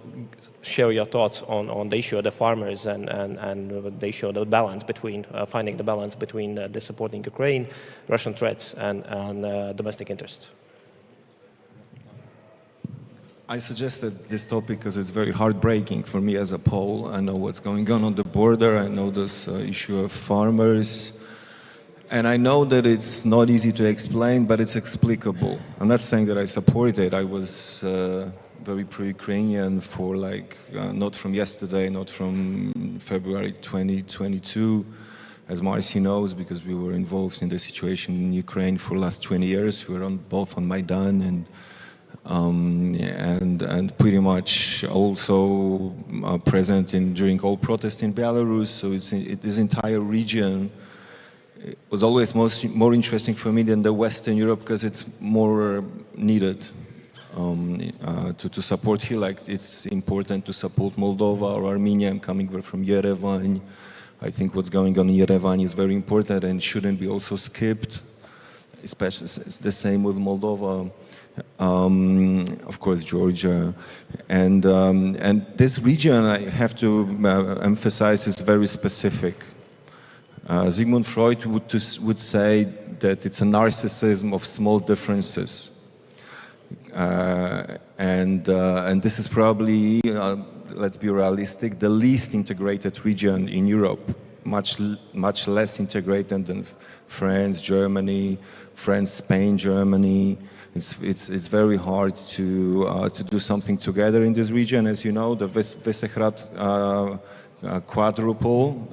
[SPEAKER 9] share your thoughts on the issue of the farmers and the issue of the balance between finding the balance between the supporting Ukraine, Russian threats, and domestic interests.
[SPEAKER 14] I suggested this topic because it's very heartbreaking for me as a Pole. I know what's going on the border. I know this issue of farmers. And I know that it's not easy to explain, but it's explicable. I'm not saying that I support it. I was very pro-Ukrainian for not from yesterday, not from February 2022, as Marcy knows, because we were involved in the situation in Ukraine for the last 20 years. We were both on Maidan and pretty much also present during all protests in Belarus. So this entire region was always more interesting for me than the Western Europe because it's more needed to support here. Like it's important to support Moldova or Armenia. I'm coming from Yerevan. I think what's going on in Yerevan is very important and shouldn't be also skipped. Especially the same with Moldova. Of course, Georgia, and this region, I have to emphasize, is very specific. Sigmund Freud would say that it's a narcissism of small differences, and this is probably, let's be realistic, the least integrated region in Europe. Much less integrated than France, Germany, Spain, Germany. It's very hard to do something together in this region. As you know, the Visegrad quadruple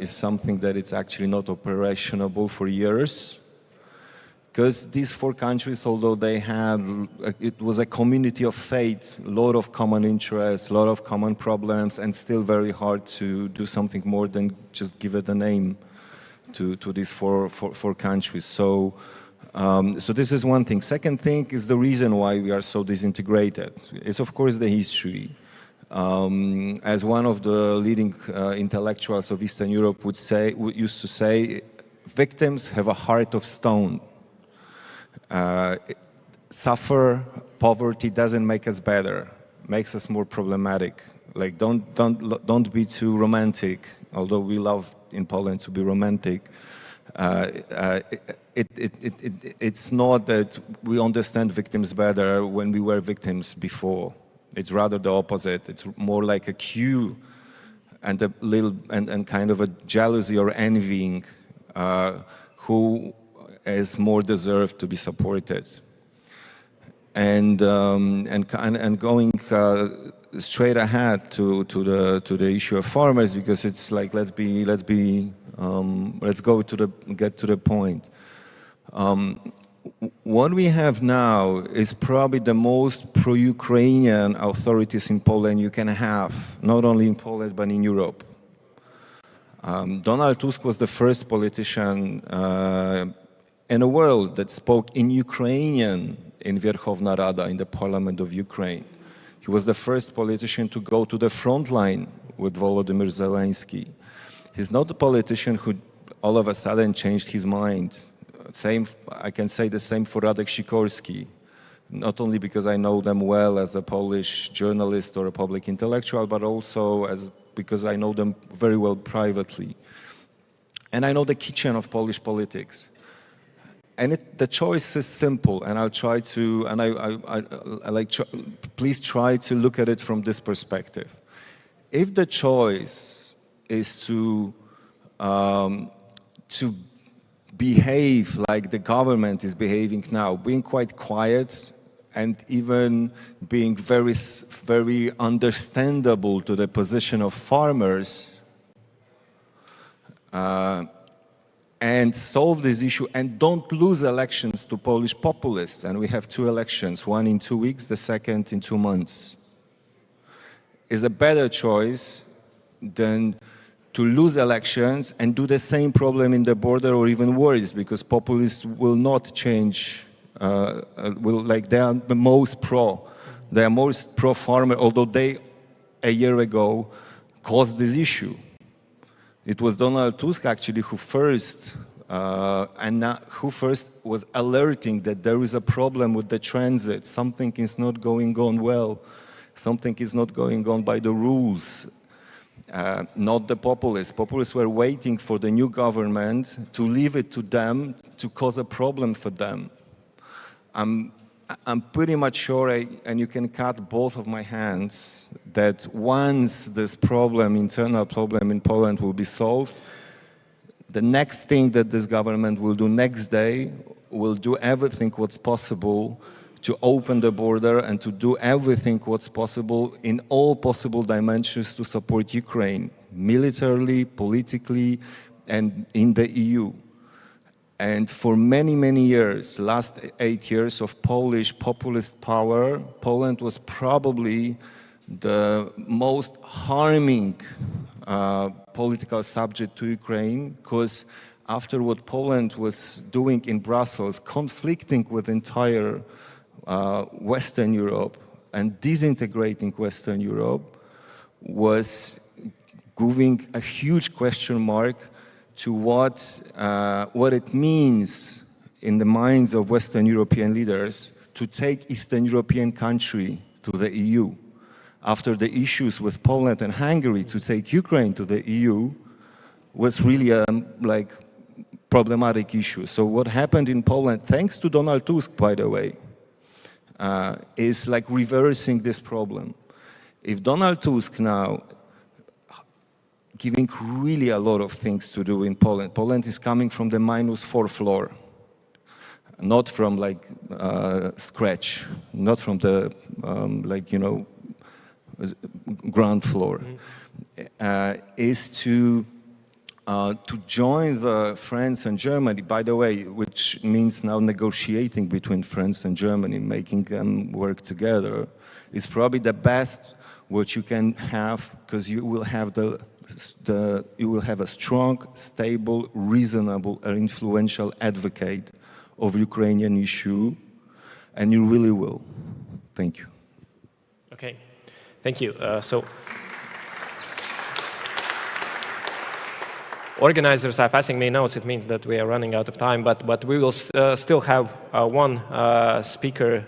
[SPEAKER 14] is something that it's actually not operational for years. Because these four countries, although they had, it was a community of faith, a lot of common interests, a lot of common problems, and still very hard to do something more than just give it a name to these four countries. So this is one thing. Second thing is the reason why we are so disintegrated. It's of course the history. As one of the leading intellectuals of Eastern Europe used to say, victims have a heart of stone. Suffer poverty doesn't make us better, makes us more problematic. Like don't be too romantic, although we love in Poland to be romantic. It's not that we understand victims better when we were victims before. It's rather the opposite. It's more like a cue and a little and kind of a jealousy or envying who is more deserved to be supported. And going straight ahead to the issue of farmers, because it's like let's get to the point. What we have now is probably the most pro-Ukrainian authorities in Poland you can have, not only in Poland but in Europe. Donald Tusk was the first politician in the world that spoke in Ukrainian in Verkhovna Rada, in the parliament of Ukraine. He was the first politician to go to the front line with Volodymyr Zelensky. He's not a politician who all of a sudden changed his mind. I can say the same for Radek Sikorski, not only because I know them well as a Polish journalist or a public intellectual, but also because I know them very well privately. And I know the kitchen of Polish politics. And the choice is simple, and I'll try to, please try to look at it from this perspective. If the choice is to behave like the government is behaving now, being quite quiet and even being very, very understandable to the position of farmers, and solve this issue and don't lose elections to Polish populists. And we have 2 elections, one in 2 weeks, the second in 2 months. Is a better choice than to lose elections and do the same problem in the border or even worse, because populists will not change, they are the most pro-farmer, although they, a year ago, caused this issue. It was Donald Tusk actually who first was alerting that there is a problem with the transit. Something is not going on well. Something is not going on by the rules. Not the populists. Populists were waiting for the new government to leave it to them to cause a problem for them. I'm pretty much sure, and you can cut both of my hands, that once this problem, internal problem in Poland will be solved, the next thing that this government will do next day will do everything what's possible to open the border and to do everything what's possible in all possible dimensions to support Ukraine, militarily, politically, and in the EU. And for many, many years, last 8 years of Polish populist power, Poland was probably the most harming political subject to Ukraine, because after what Poland was doing in Brussels, conflicting with entire Western Europe and disintegrating Western Europe, was giving a huge question mark to what it means in the minds of Western European leaders to take Eastern European country to the EU. After the issues with Poland and Hungary, to take Ukraine to the EU was really a problematic issue. So what happened in Poland, thanks to Donald Tusk, by the way, is like reversing this problem. If Donald Tusk now giving really a lot of things to do in Poland. Poland is coming from the -4 floor, not from scratch, not from the ground floor. Is to join the France and Germany, by the way, which means now negotiating between France and Germany, making them work together, is probably the best what you can have, because you will have a strong, stable, reasonable, and influential advocate of Ukrainian issue, and you really will. Thank you.
[SPEAKER 9] Okay, thank you. Organizers are passing me notes. It means that we are running out of time, but we will still have one speaker,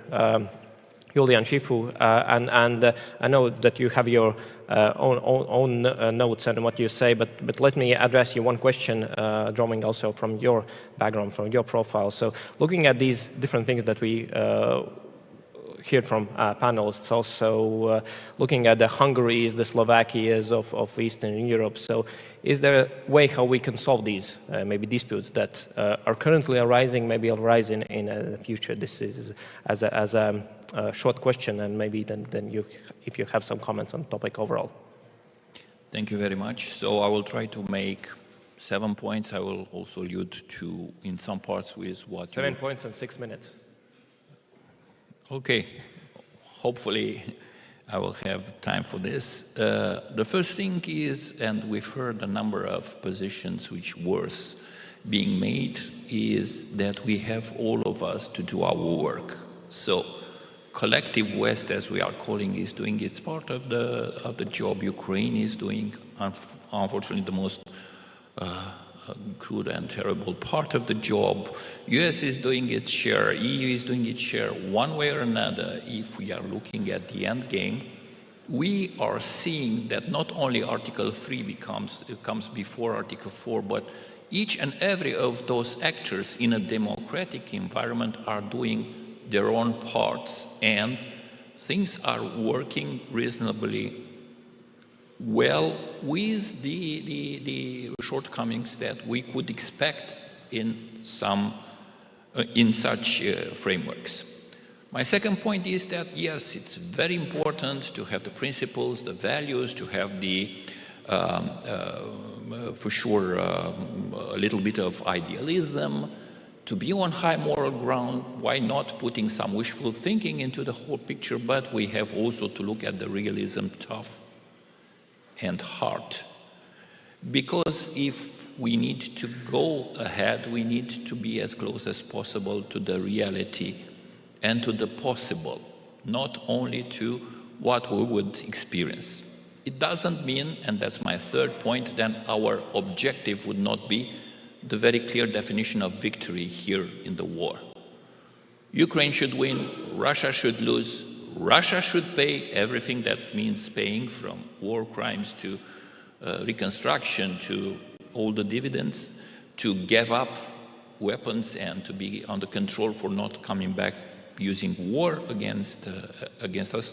[SPEAKER 9] Julian Shifu, and I know that you have your own notes and what you say, but let me address you one question, drawing also from your background, from your profile. So looking at these different things that we heard from panelists, also looking at the Hungaries, the Slovakias of Eastern Europe. So is there a way how we can solve these maybe disputes that are currently arising, maybe arising in the future? This is as a short question, and maybe then you, if you have some comments on the topic overall.
[SPEAKER 15] Thank you very much. So I will try to make 7 points. I will also allude to, in some parts, with what
[SPEAKER 9] 7 points in 6 minutes.
[SPEAKER 15] Okay, hopefully I will have time for this. The first thing is, and we've heard a number of positions which were being made, is that we have all of us to do our work. So collective West, as we are calling, is doing its part of the job. Ukraine is doing, unfortunately, the most crude and terrible part of the job. US is doing its share, EU is doing its share. One way or another, if we are looking at the end game, we are seeing that not only Article 3 comes before Article 4, but each and every of those actors in a democratic environment are doing their own parts, and things are working reasonably well with the shortcomings that we could expect in such frameworks. My second point is that, yes, it's very important to have the principles, the values, to have the, for sure, a little bit of idealism, to be on high moral ground. Why not putting some wishful thinking into the whole picture? But we have also to look at the realism, tough and hard. Because if we need to go ahead, we need to be as close as possible to the reality and to the possible, not only to what we would experience. It doesn't mean, and that's my third point, then our objective would not be the very clear definition of victory here in the war. Ukraine should win, Russia should lose, Russia should pay everything that means paying, from war crimes to reconstruction to all the dividends, to give up weapons and to be under control for not coming back using war against us.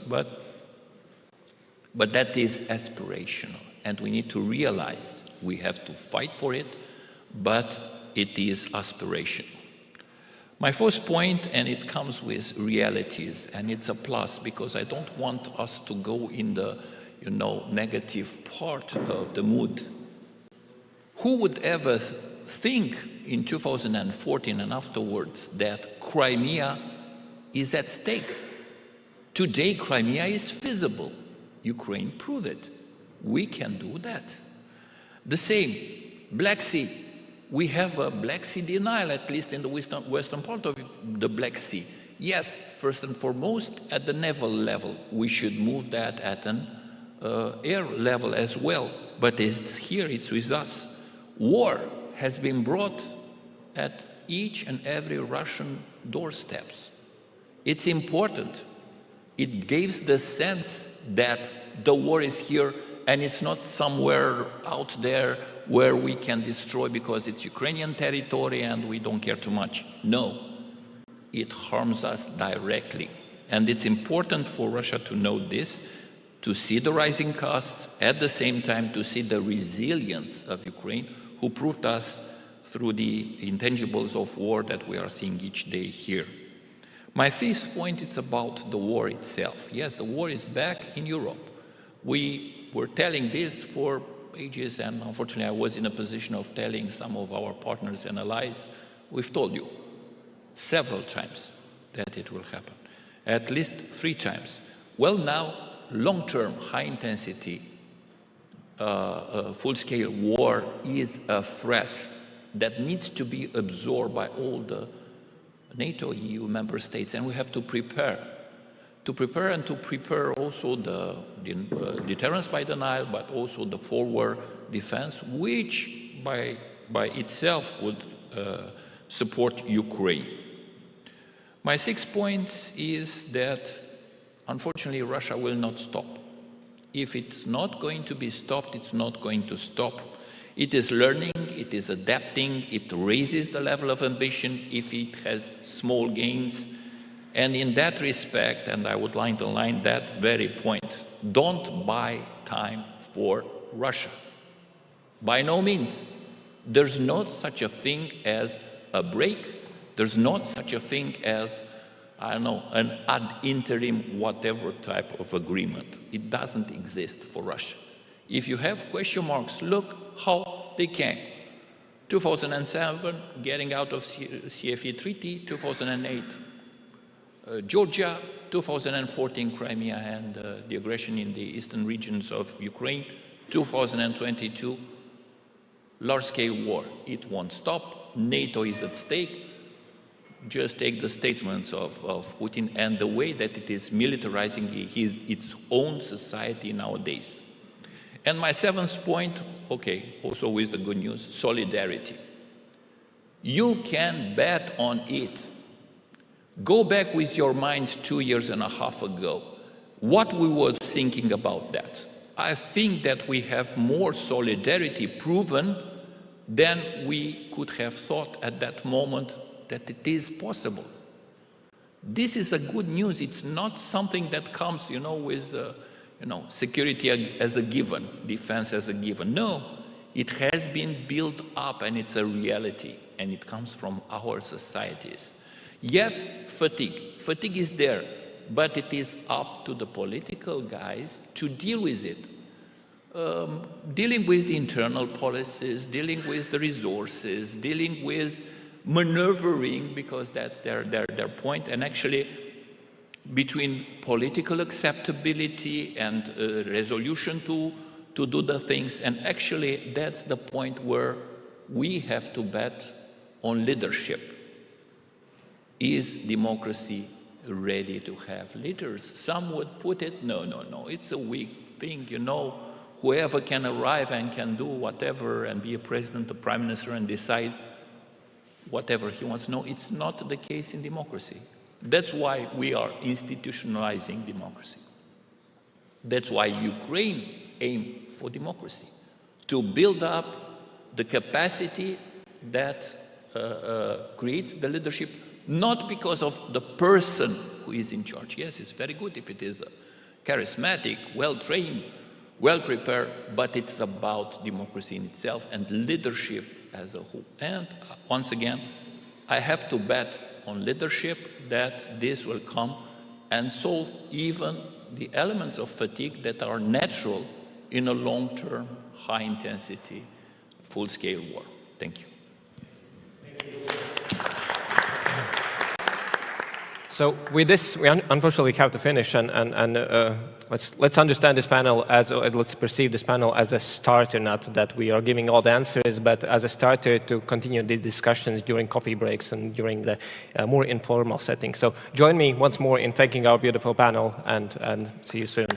[SPEAKER 15] But that is aspirational, and we need to realize we have to fight for it, but it is aspirational. My first point, and it comes with realities, and it's a plus, because I don't want us to go in the, negative part of the mood. Who would ever think in 2014 and afterwards that Crimea is at stake? Today, Crimea is feasible. Ukraine proved it. We can do that. The same, Black Sea. We have a Black Sea denial, at least in the western part of the Black Sea. Yes, first and foremost, at the naval level, we should move that at an air level as well. But it's here, it's with us. War has been brought at each and every Russian doorsteps. It's important. It gives the sense that the war is here and it's not somewhere out there where we can destroy because it's Ukrainian territory and we don't care too much. No, it harms us directly. And it's important for Russia to know this, to see the rising costs, at the same time to see the resilience of Ukraine, who proved us through the intangibles of war that we are seeing each day here. My fifth point, it's about the war itself. Yes, the war is back in Europe. We were telling this for ages, and unfortunately I was in a position of telling some of our partners and allies, we've told you several times that it will happen, at least 3 times. Well, now, long-term, high-intensity, full-scale war is a threat that needs to be absorbed by all the NATO, EU member states, and we have to prepare and to prepare also the deterrence by denial, but also the forward defense, which, by itself would support Ukraine. My sixth point is that, unfortunately, Russia will not stop. If it's not going to be stopped, it's not going to stop. It is learning, it is adapting, it raises the level of ambition if it has small gains. And in that respect, and I would like to underline that very point, don't buy time for Russia. By no means. There's not such a thing as a break. There's not such a thing as, I don't know, an ad interim whatever type of agreement. It doesn't exist for Russia. If you have question marks, look how they came. 2007, getting out of CFE treaty, 2008, Georgia, 2014, Crimea and the aggression in the eastern regions of Ukraine, 2022, large-scale war. It won't stop. NATO is at stake. Just take the statements of Putin and the way that it is militarizing its own society nowadays. And my seventh point, okay, also with the good news, solidarity. You can bet on it. Go back with your minds 2.5 years ago. What we were thinking about that. I think that we have more solidarity proven than we could have thought at that moment that it is possible. This is a good news. It's not something that comes, with, security as a given, defense as a given. No, it has been built up and it's a reality and it comes from our societies. Yes, fatigue. Fatigue is there, but it is up to the political guys to deal with it. Dealing with the internal policies, dealing with the resources, dealing with maneuvering, because that's their point, and actually between political acceptability and resolution to do the things, and actually that's the point where we have to bet on leadership. Is democracy ready to have leaders? Some would put it, no, it's a weak thing, whoever can arrive and can do whatever and be a president, a prime minister and decide whatever he wants. No, it's not the case in democracy. That's why we are institutionalizing democracy. That's why Ukraine aimed for democracy, to build up the capacity that creates the leadership, not because of the person who is in charge. Yes, it's very good if it is charismatic, well-trained, well-prepared, but it's about democracy in itself and leadership as a whole. And once again, I have to bet on leadership that this will come and solve even the elements of fatigue that are natural in a long-term, high-intensity, full-scale war. Thank you.
[SPEAKER 9] So with this, we unfortunately have to finish, and let's understand this panel as, let's perceive this panel as a starter, not that we are giving all the answers, but as a starter to continue these discussions during coffee breaks and during the more informal setting. So join me once more in thanking our beautiful panel, and see you soon.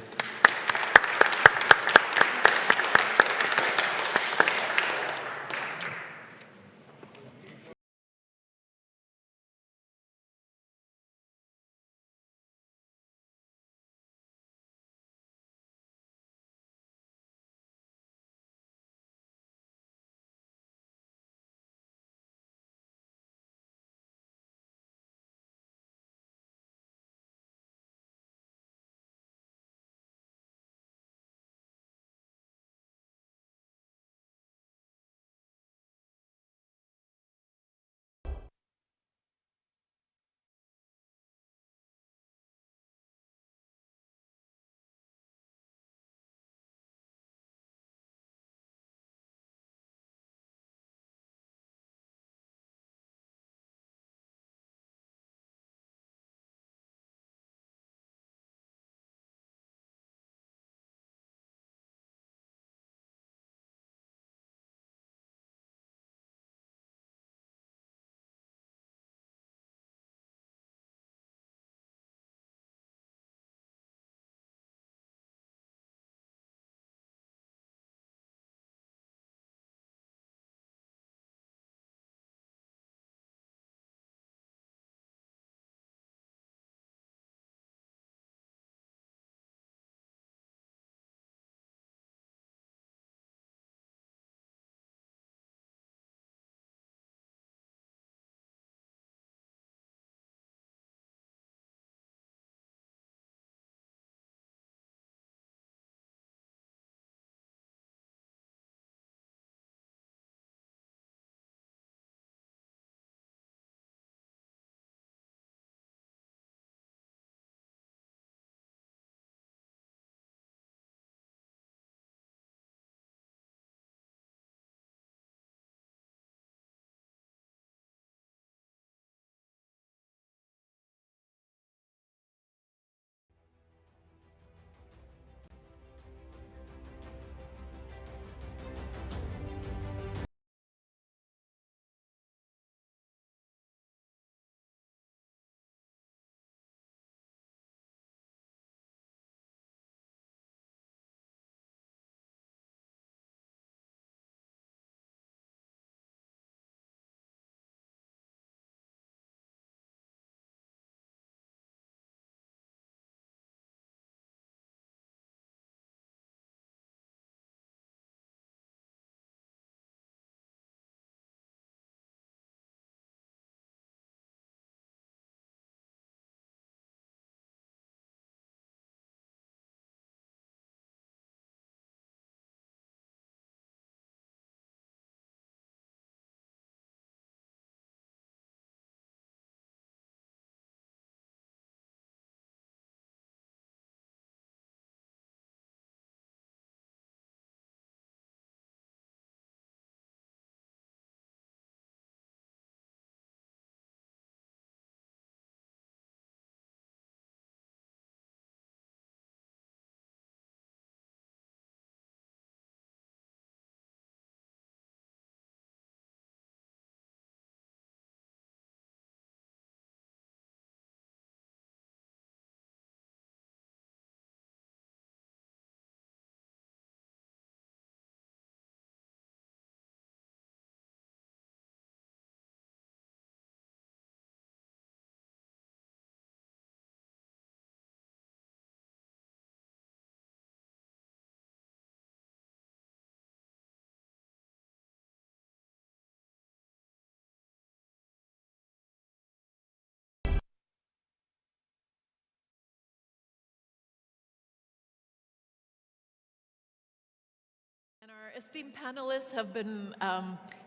[SPEAKER 16] esteemed panelists have been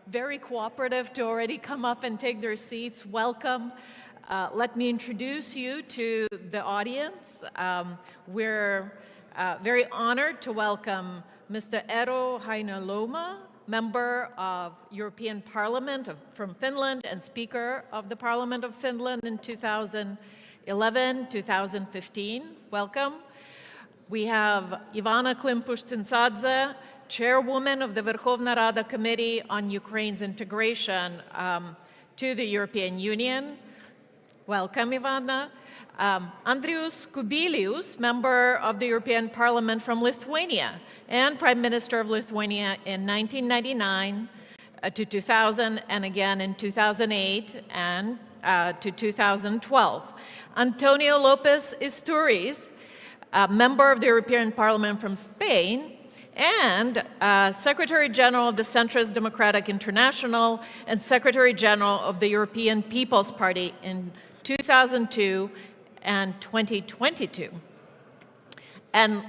[SPEAKER 16] very cooperative to already come up and take their seats. Welcome. Let me introduce you to the audience. We're very honored to welcome Mr. Eero Heinäluoma, Member of European Parliament from Finland and Speaker of the Parliament of Finland in 2011-2015. Welcome. We have Ivana Klimpush-Tsintsadze, Chairwoman of the Verkhovna Rada Committee on Ukraine's integration to the European Union. Welcome, Ivana. Andrius Kubilius, Member of the European Parliament from Lithuania and Prime Minister of Lithuania in 1999 to 2000 and again in 2008 and to 2012. Antonio Lopez Isturiz, Member of the European Parliament from Spain and Secretary General of the Centrist Democratic International and Secretary General of the European People's Party in 2002 and 2022. And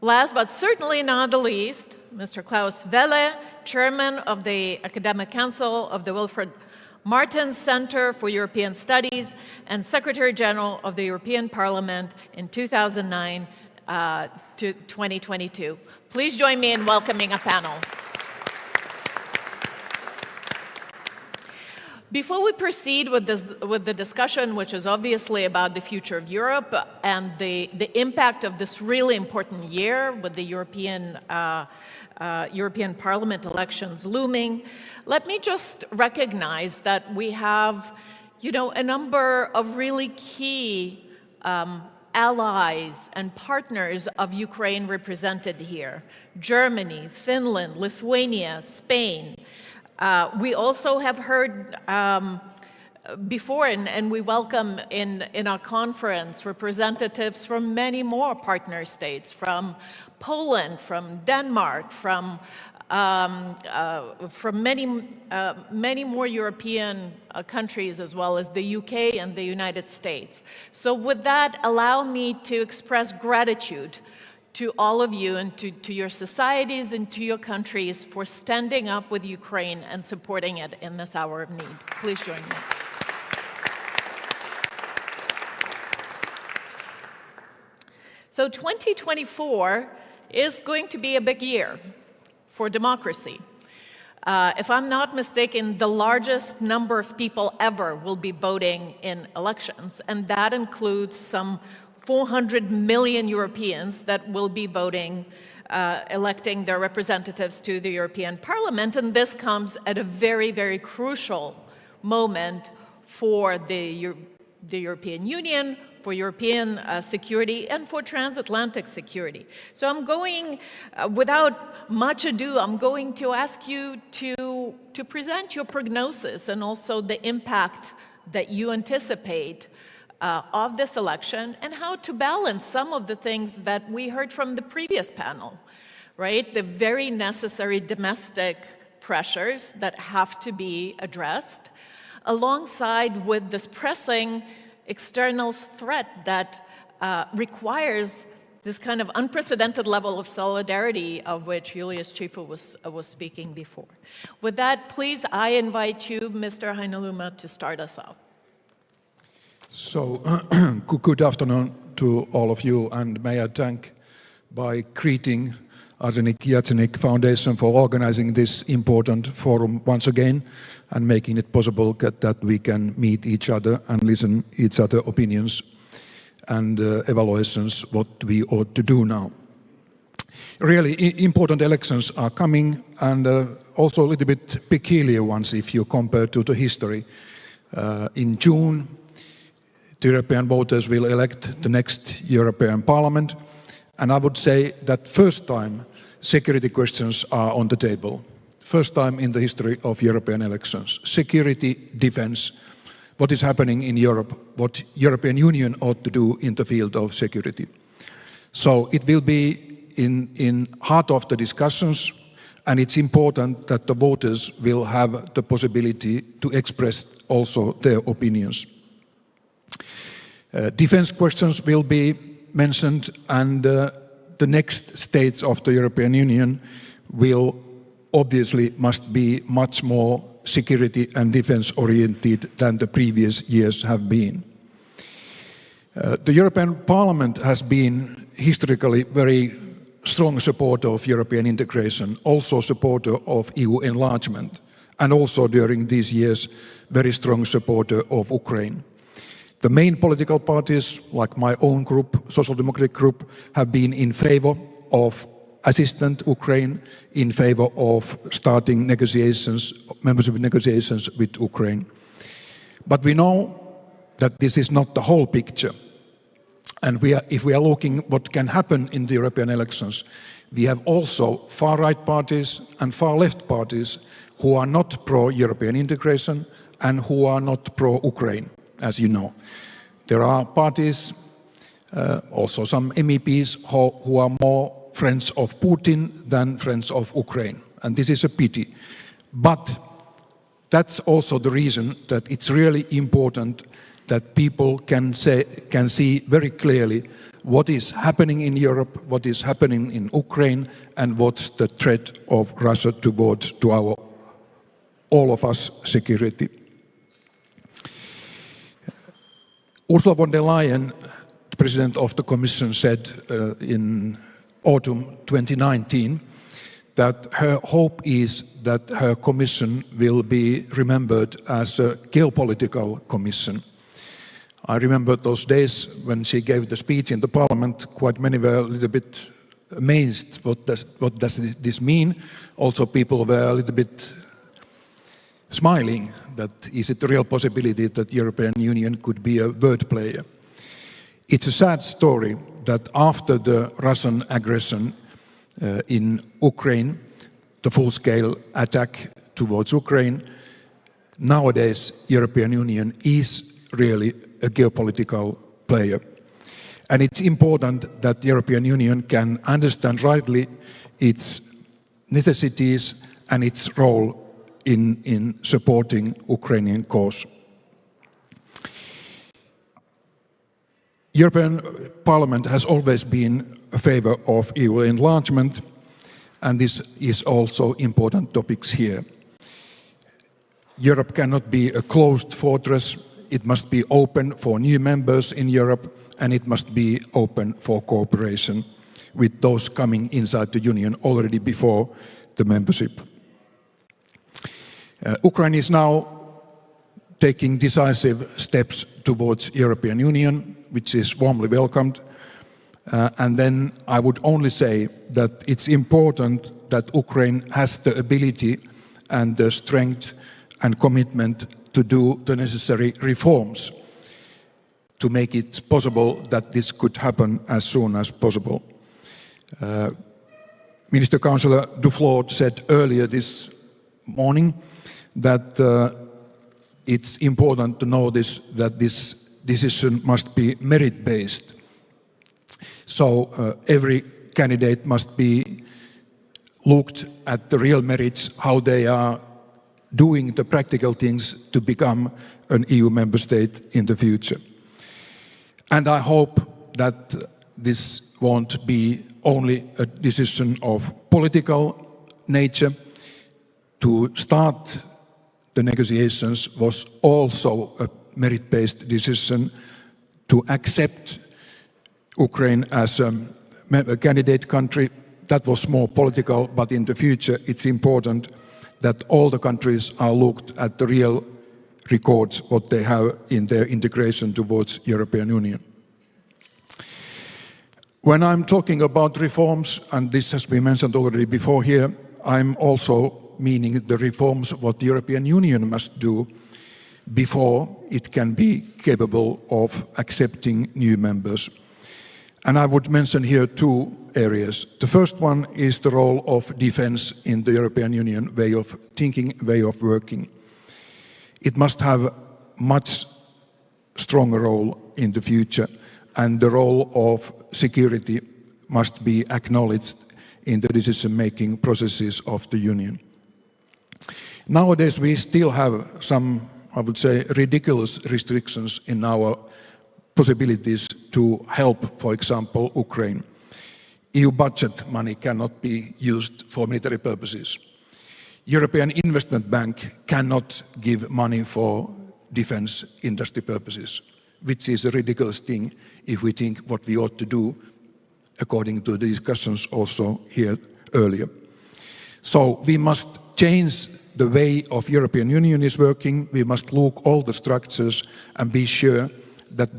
[SPEAKER 16] last but certainly not the least, Mr. Klaus Welle, Chairman of the Academic Council of the Wilfred Martens Center for European Studies and Secretary General of the European Parliament in 2009 to 2022. Please join me in welcoming a panel. Before we proceed with the discussion, which is obviously about the future of Europe and the impact of this really important year with the European Parliament elections looming, let me just recognize that we have, a number of really key allies and partners of Ukraine represented here: Germany, Finland, Lithuania, Spain. We also have heard before, and we welcome in our conference representatives from many more partner states, from Poland, from Denmark, from many more European countries, as well as the UK and the United States. So with that, allow me to express gratitude to all of you and to your societies and to your countries for standing up with Ukraine and supporting it in this hour of need. Please join me. So 2024 is going to be a big year for democracy. If I'm not mistaken, the largest number of people ever will be voting in elections, and that includes some 400 million Europeans that will be voting, electing their representatives to the European Parliament, and this comes at a very, very crucial moment for the European Union, for European security, and for transatlantic security. So I'm going, without much ado, I'm going to ask you to present your prognosis and also the impact that you anticipate of this election and how to balance some of the things that we heard from the previous panel, right? The very necessary domestic pressures that have to be addressed, alongside with this pressing external threat that requires this kind of unprecedented level of solidarity of which Julius Cifu was speaking before. With that, please, I invite you, Mr. Heinäluoma, to start us off.
[SPEAKER 18] So, good afternoon to all of you, and may I thank by greeting Arsenik Yatsenik Foundation for organizing this important forum once again and making it possible that we can meet each other and listen each other opinions and evaluations what we ought to do now. Really important elections are coming, and also a little bit peculiar ones if you compare to the history. In June, the European voters will elect the next European Parliament, and I would say that first time security questions are on the table. First time in the history of European elections. Security, defense, what is happening in Europe, what European Union ought to do in the field of security. So it will be in heart of the discussions, and it's important that the voters will have the possibility to express also their opinions. Defense questions will be mentioned, and the next states of the European Union will obviously must be much more security and defense oriented than the previous years have been. The European Parliament has been historically very strong supporter of European integration, also supporter of EU enlargement, and also during these years very strong supporter of Ukraine. The main political parties, like my own group, Social Democratic Group, have been in favor of assisting Ukraine, in favor of starting negotiations, membership negotiations with Ukraine. But we know that this is not the whole picture. And if we are looking what can happen in the European elections, we have also far-right parties and far-left parties who are not pro-European integration and who are not pro-Ukraine, as you know. There are parties, also some MEPs, who are more friends of Putin than friends of Ukraine. And this is a pity. But that's also the reason that it's really important that people can see very clearly what is happening in Europe, what is happening in Ukraine, and what's the threat of Russia towards to all of us security. Ursula von der Leyen, the President of the Commission, said in autumn 2019 that her hope is that her Commission will be remembered as a geopolitical Commission. I remember those days when she gave the speech in the Parliament. Quite many were a little bit amazed. What does this mean? Also, people were a little bit smiling. That is it a real possibility that the European Union could be a word player? It's a sad story that after the Russian aggression in Ukraine, the full-scale attack towards Ukraine, nowadays European Union is really a geopolitical player. And it's important that the European Union can understand rightly its necessities and its role in supporting Ukrainian cause. European Parliament has always been in favor of EU enlargement, and this is also important topics here. Europe cannot be a closed fortress. It must be open for new members in Europe, and it must be open for cooperation with those coming inside the Union already before the membership. Ukraine is now taking decisive steps towards European Union, which is warmly welcomed. And then I would only say that it's important that Ukraine has the ability and the strength and commitment to do the necessary reforms to make it possible that this could happen as soon as possible. Minister Councillor Duflot said earlier this morning that it's important to know that this decision must be merit-based. So every candidate must be looked at the real merits, how they are doing the practical things to become an EU member state in the future. And I hope that this won't be only a decision of political nature. To start the negotiations was also a merit-based decision. To accept Ukraine as a candidate country, that was more political, but in the future it's important that all the countries are looked at the real records, what they have in their integration towards European Union. When I'm talking about reforms, and this has been mentioned already before here, I'm also meaning the reforms what the European Union must do before it can be capable of accepting new members. And I would mention here two areas. The first one is the role of defense in the European Union way of thinking, way of working. It must have much stronger role in the future, and the role of security must be acknowledged in the decision-making processes of the Union. Nowadays, we still have some, I would say, ridiculous restrictions in our possibilities to help, for example, Ukraine. EU budget money cannot be used for military purposes. European Investment Bank cannot give money for defense industry purposes, which is a ridiculous thing if we think what we ought to do, according to the discussions also here earlier. So we must change the way of European Union is working. We must look all the structures and be sure that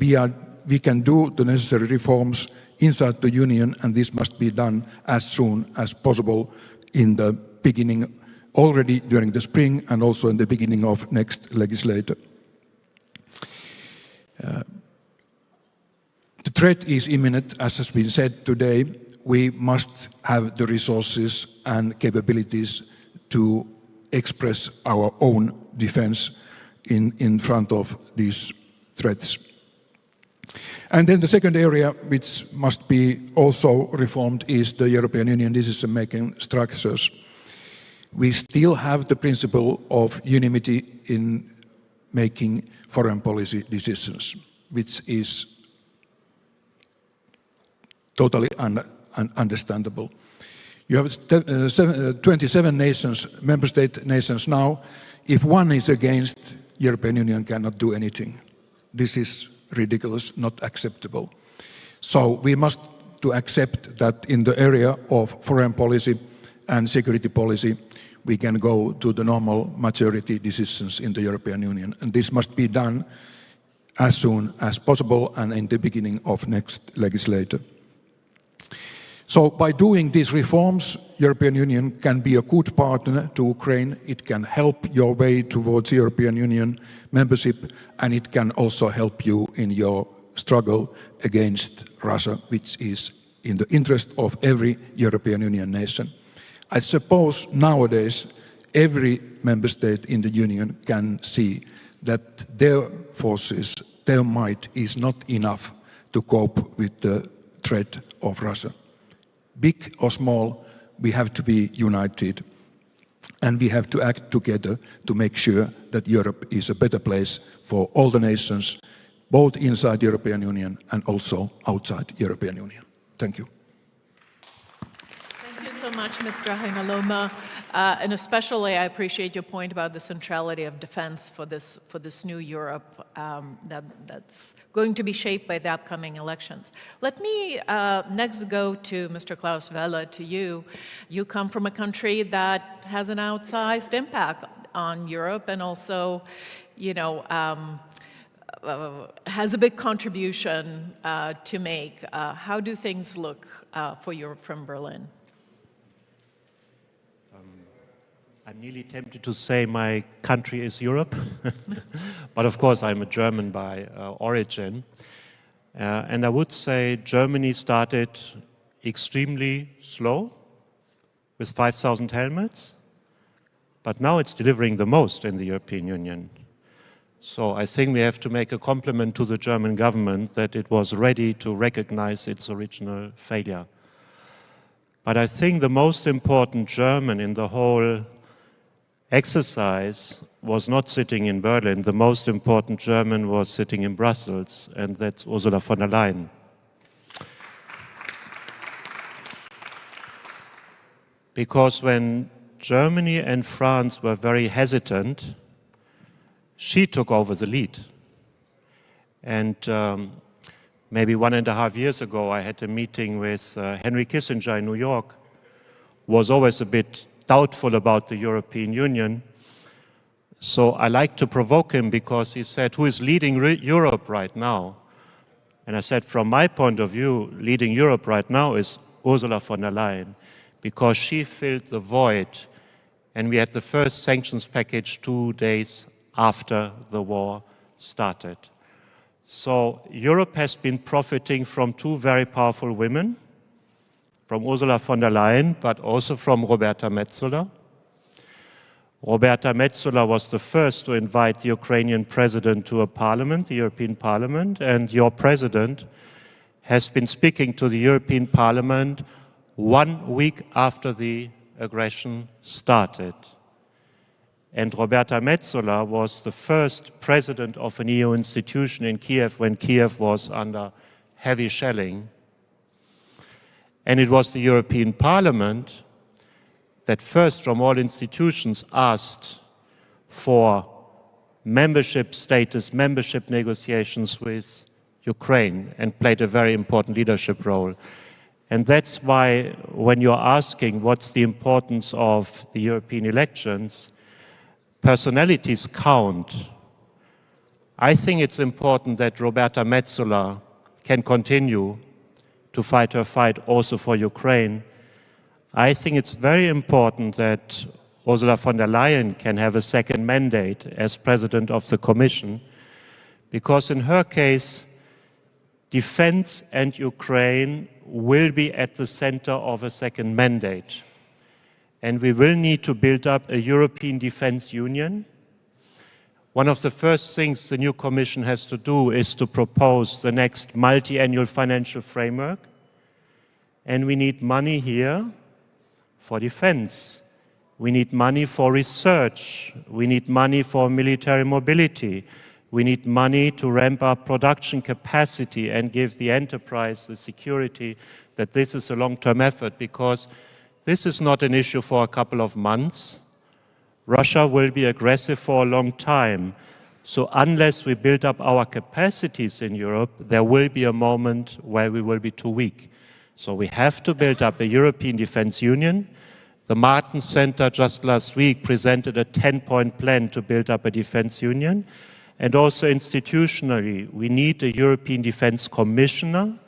[SPEAKER 18] we can do the necessary reforms inside the Union, and this must be done as soon as possible in the beginning, already during the spring and also in the beginning of next legislature. The threat is imminent, as has been said today. We must have the resources and capabilities to express our own defense in front of these threats. And then the second area which must be also reformed is the European Union decision-making structures. We still have the principle of unanimity in making foreign policy decisions, which is totally understandable. You have 27 nations, member state nations now. If one is against, European Union cannot do anything. This is ridiculous, not acceptable. So we must to accept that in the area of foreign policy and security policy, we can go to the normal majority decisions in the European Union. And this must be done as soon as possible and in the beginning of next legislature. So by doing these reforms, European Union can be a good partner to Ukraine. It can help your way towards European Union membership, and it can also help you in your struggle against Russia, which is in the interest of every European Union nation. I suppose nowadays every member state in the Union can see that their forces, their might is not enough to cope with the threat of Russia. Big or small, we have to be united, and we have to act together to make sure that Europe is a better place for all the nations, both inside the European Union and also outside the European Union. Thank you.
[SPEAKER 16] Thank you so much, Mr. Heinaloma. And especially, I appreciate your point about the centrality of defense for this new Europe that's going to be shaped by the upcoming elections. Let me next go to Mr. Klaus Welle, to you. You come from a country that has an outsized impact on Europe and also, you know, has a big contribution to make. How do things look for Europe from Berlin?
[SPEAKER 6] I'm nearly tempted to say my country is Europe, but of course I'm a German by origin. And I would say Germany started extremely slow with 5,000 helmets, but now it's delivering the most in the European Union. So I think we have to make a compliment to the German government that it was ready to recognize its original failure. But I think the most important German in the whole exercise was not sitting in Berlin. The most important German was sitting in Brussels, and that's Ursula von der Leyen. Because when Germany and France were very hesitant, she took over the lead. And maybe 1.5 years ago, I had a meeting with Henry Kissinger in New York, who was always a bit doubtful about the European Union. So I like to provoke him because he said, who is leading Europe right now? And I said, from my point of view, leading Europe right now is Ursula von der Leyen, because she filled the void. And we had the first sanctions package 2 days after the war started. So Europe has been profiting from two very powerful women, from Ursula von der Leyen, but also from Roberta Metsola. Roberta Metsola was the first to invite the Ukrainian president to a parliament, the European Parliament, and your president has been speaking to the European Parliament 1 week after the aggression started. And Roberta Metsola was the first president of an EU institution in Kyiv when Kyiv was under heavy shelling. And it was the European Parliament that first from all institutions asked for membership status, membership negotiations with Ukraine, and played a very important leadership role. And that's why when you're asking what's the importance of the European elections, personalities count. I think it's important that Roberta Metsola can continue to fight her fight also for Ukraine. I think it's very important that Ursula von der Leyen can have a second mandate as President of the Commission, because in her case, defense and Ukraine will be at the center of a second mandate. And we will need to build up a European Defense Union. One of the first things the new Commission has to do is to propose the next multi-annual financial framework. And we need money here for defense. We need money for research. We need money for military mobility. We need money to ramp up production capacity and give the enterprise the security that this is a long-term effort, because this is not an issue for a couple of months. Russia will be aggressive for a long time. So unless we build up our capacities in Europe, there will be a moment where we will be too weak. So we have to build up a European Defense Union. The Martin Center just last week presented a 10-point plan to build up a defense union. And also institutionally, we need a European Defense Commissioner.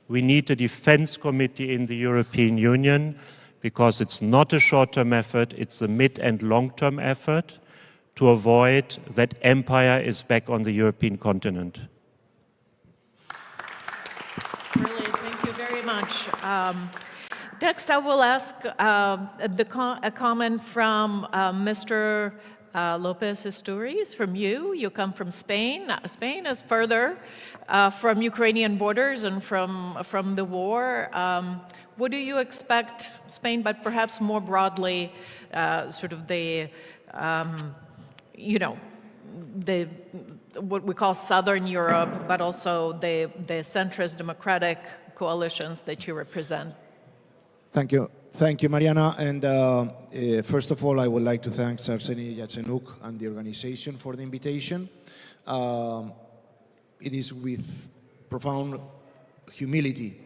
[SPEAKER 6] We need a defense committee in the European Union, because it's not a short-term effort, it's a mid- and long-term effort to avoid that empire is back on the European continent.
[SPEAKER 16] Brilliant, thank you very much. Next, I will ask a comment from Mr. Lopez Isturiz, from you. You come from Spain. Spain is further from Ukrainian borders and from the war. What do you expect Spain, but perhaps more broadly, sort of the, what we call Southern Europe, but also the centrist democratic coalitions that you represent?
[SPEAKER 8] Thank you. Thank you, Mariana. And first of all, I would like to thank Arseniy Yatsenuk and the organization for the invitation. It is with profound humility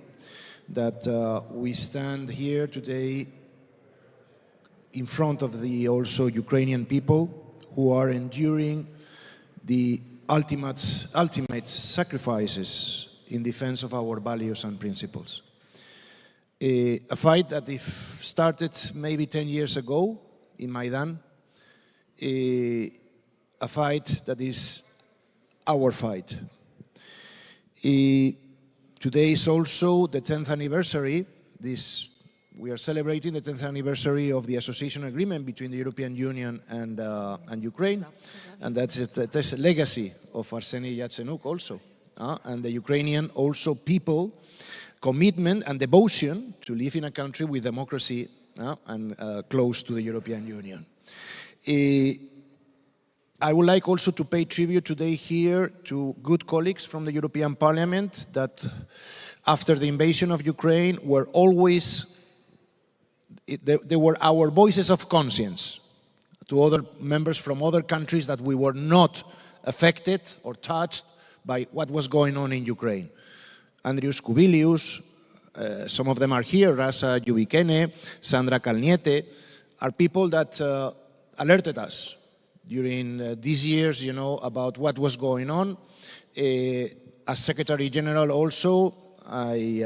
[SPEAKER 8] that we stand here today in front of the also Ukrainian people who are enduring the ultimate sacrifices in defense of our values and principles. A fight that started maybe 10 years ago in Maidan, a fight that is our fight. Today is also the 10th anniversary. We are celebrating the 10th anniversary of the association agreement between the European Union and Ukraine, and that's a legacy of Arseniy Yatsenuk also, and the Ukrainian also people commitment and devotion to live in a country with democracy and close to the European Union. I would like also to pay tribute today here to good colleagues from the European Parliament that after the invasion of Ukraine were always, they were our voices of conscience to other members from other countries that we were not affected or touched by what was going on in Ukraine. Andrius Kubilius, some of them are here, Rasa Yubikene, Sandra Kalniete, are people that alerted us during these years, about what was going on. As Secretary General also, I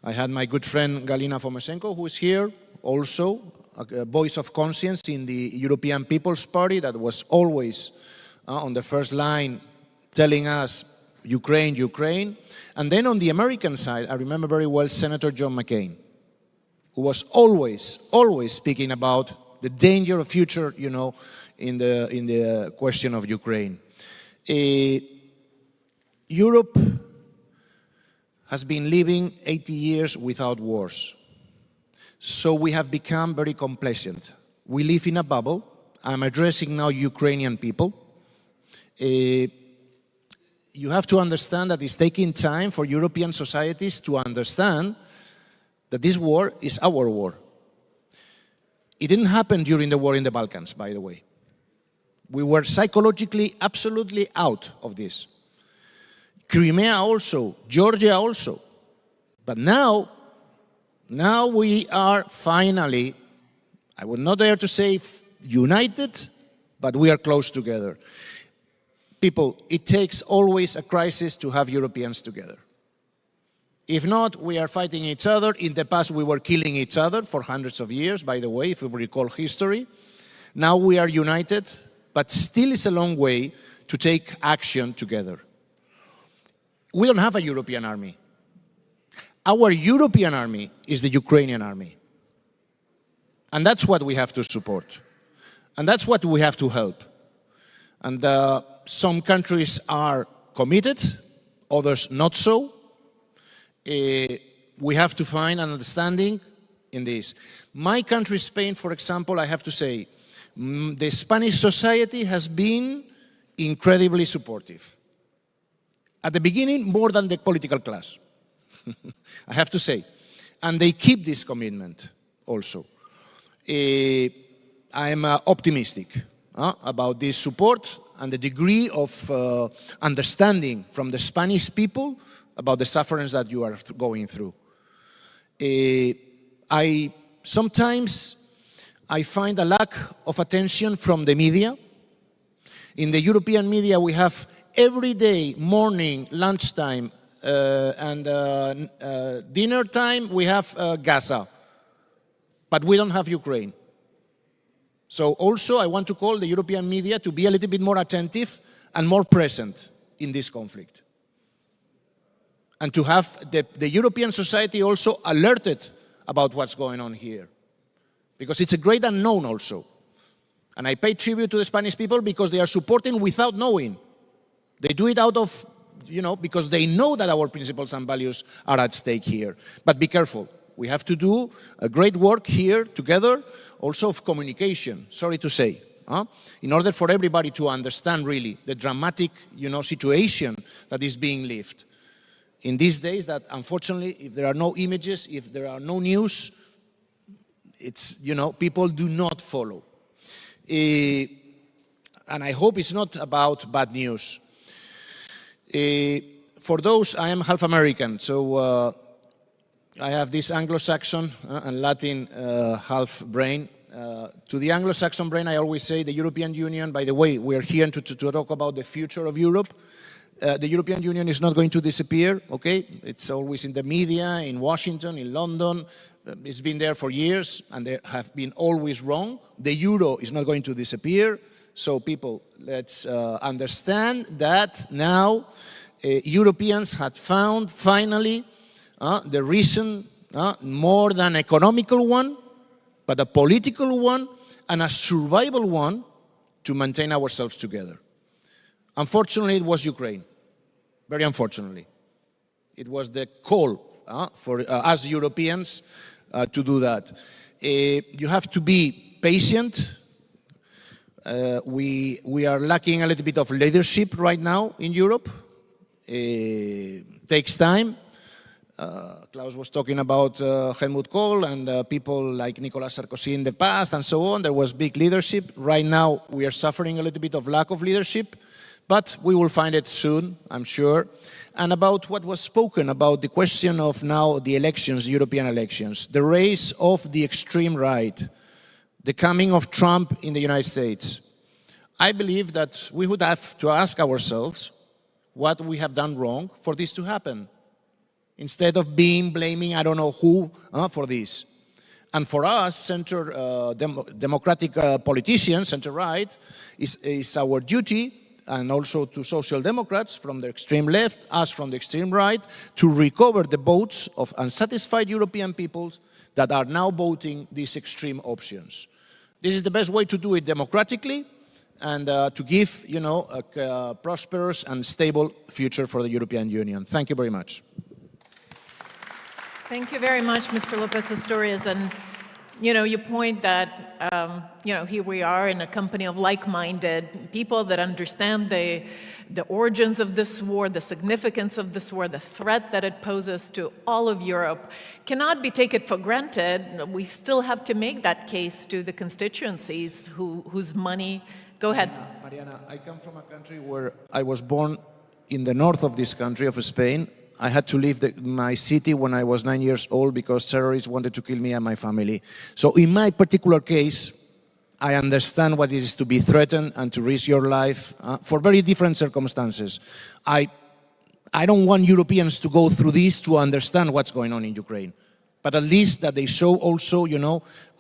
[SPEAKER 8] had my good friend Galina Fomenko, who is here, also a voice of conscience in the European People's Party that was always on the first line telling us, Ukraine, Ukraine. And then on the American side, I remember very well Senator John McCain, who was always speaking about the danger of future, in the question of Ukraine. Europe has been living 80 years without wars. So we have become very complacent. We live in a bubble. I'm addressing now Ukrainian people. you have to understand that it's taking time for European societies to understand that this war is our war. It didn't happen during the war in the Balkans, by the way. We were psychologically absolutely out of this. Crimea also, Georgia also. But now we are finally, I would not dare to say united, but we are close together. People, it takes always a crisis to have Europeans together. If not, we are fighting each other. In the past, we were killing each other for hundreds of years, by the way, if we recall history. Now we are united, but still it's a long way to take action together. We don't have a European army. Our European army is the Ukrainian army. And that's what we have to support. And that's what we have to help. And some countries are committed, others not so. We have to find an understanding in this. My country, Spain, for example, I have to say, the Spanish society has been incredibly supportive. At the beginning, more than the political class, I have to say. And they keep this commitment also. I'm optimistic about this support and the degree of understanding from the Spanish people about the sufferings that you are going through. Sometimes I find a lack of attention from the media. In the European media, we have every day, morning, lunchtime, and dinner time, we have Gaza. But we don't have Ukraine. So also, I want to call the European media to be a little bit more attentive and more present in this conflict. And to have the European society also alerted about what's going on here. Because it's a great unknown also. And I pay tribute to the Spanish people because they are supporting without knowing. They do it out of, because they know that our principles and values are at stake here. But be careful. We have to do a great work here together, also of communication, sorry to say, in order for everybody to understand really the dramatic, situation that is being lived. In these days that, unfortunately, if there are no images, if there are no news, it's, people do not follow. And I hope it's not about bad news. For those, I am half American, so I have this Anglo-Saxon and Latin half brain. To the Anglo-Saxon brain, I always say the European Union, by the way, we are here to talk about the future of Europe. The European Union is not going to disappear, okay? It's always in the media, in Washington, in London. It's been there for years, and they have been always wrong. The euro is not going to disappear. So people, let's understand that now Europeans had found, finally, the reason, more than economical one, but a political one and a survival one to maintain ourselves together. Unfortunately, it was Ukraine. Very unfortunately. It was the call for us Europeans to do that. You have to be patient. We are lacking a little bit of leadership right now in Europe. Takes time. Klaus was talking about Helmut Kohl and people like Nicolas Sarkozy in the past and so on. There was big leadership. Right now, we are suffering a little bit of lack of leadership. But we will find it soon, I'm sure. And about what was spoken about the question of now the elections, European elections, the race of the extreme right, the coming of Trump in the United States. I believe that we would have to ask ourselves what we have done wrong for this to happen, instead of blaming I don't know who for this. And for us, democratic politicians, center-right, is our duty, and also to social democrats from the extreme left, us from the extreme right, to recover the votes of unsatisfied European peoples that are now voting these extreme options. This is the best way to do it democratically and to give, a prosperous and stable future for the European Union. Thank you very much.
[SPEAKER 16] Thank you very much, Mr. Lopez Asturias. And You point that, here we are in a company of like-minded people that understand the origins of this war, the significance of this war, the threat that it poses to all of Europe. Cannot be taken for granted. We still have to make that case to the constituencies whose money... Go ahead.
[SPEAKER 8] Mariana, I come from a country where I was born in the north of this country, of Spain. I had to leave my city when I was 9 years old because terrorists wanted to kill me and my family. So in my particular case, I understand what it is to be threatened and to risk your life for very different circumstances. I don't want Europeans to go through this to understand what's going on in Ukraine. But at least that they show also,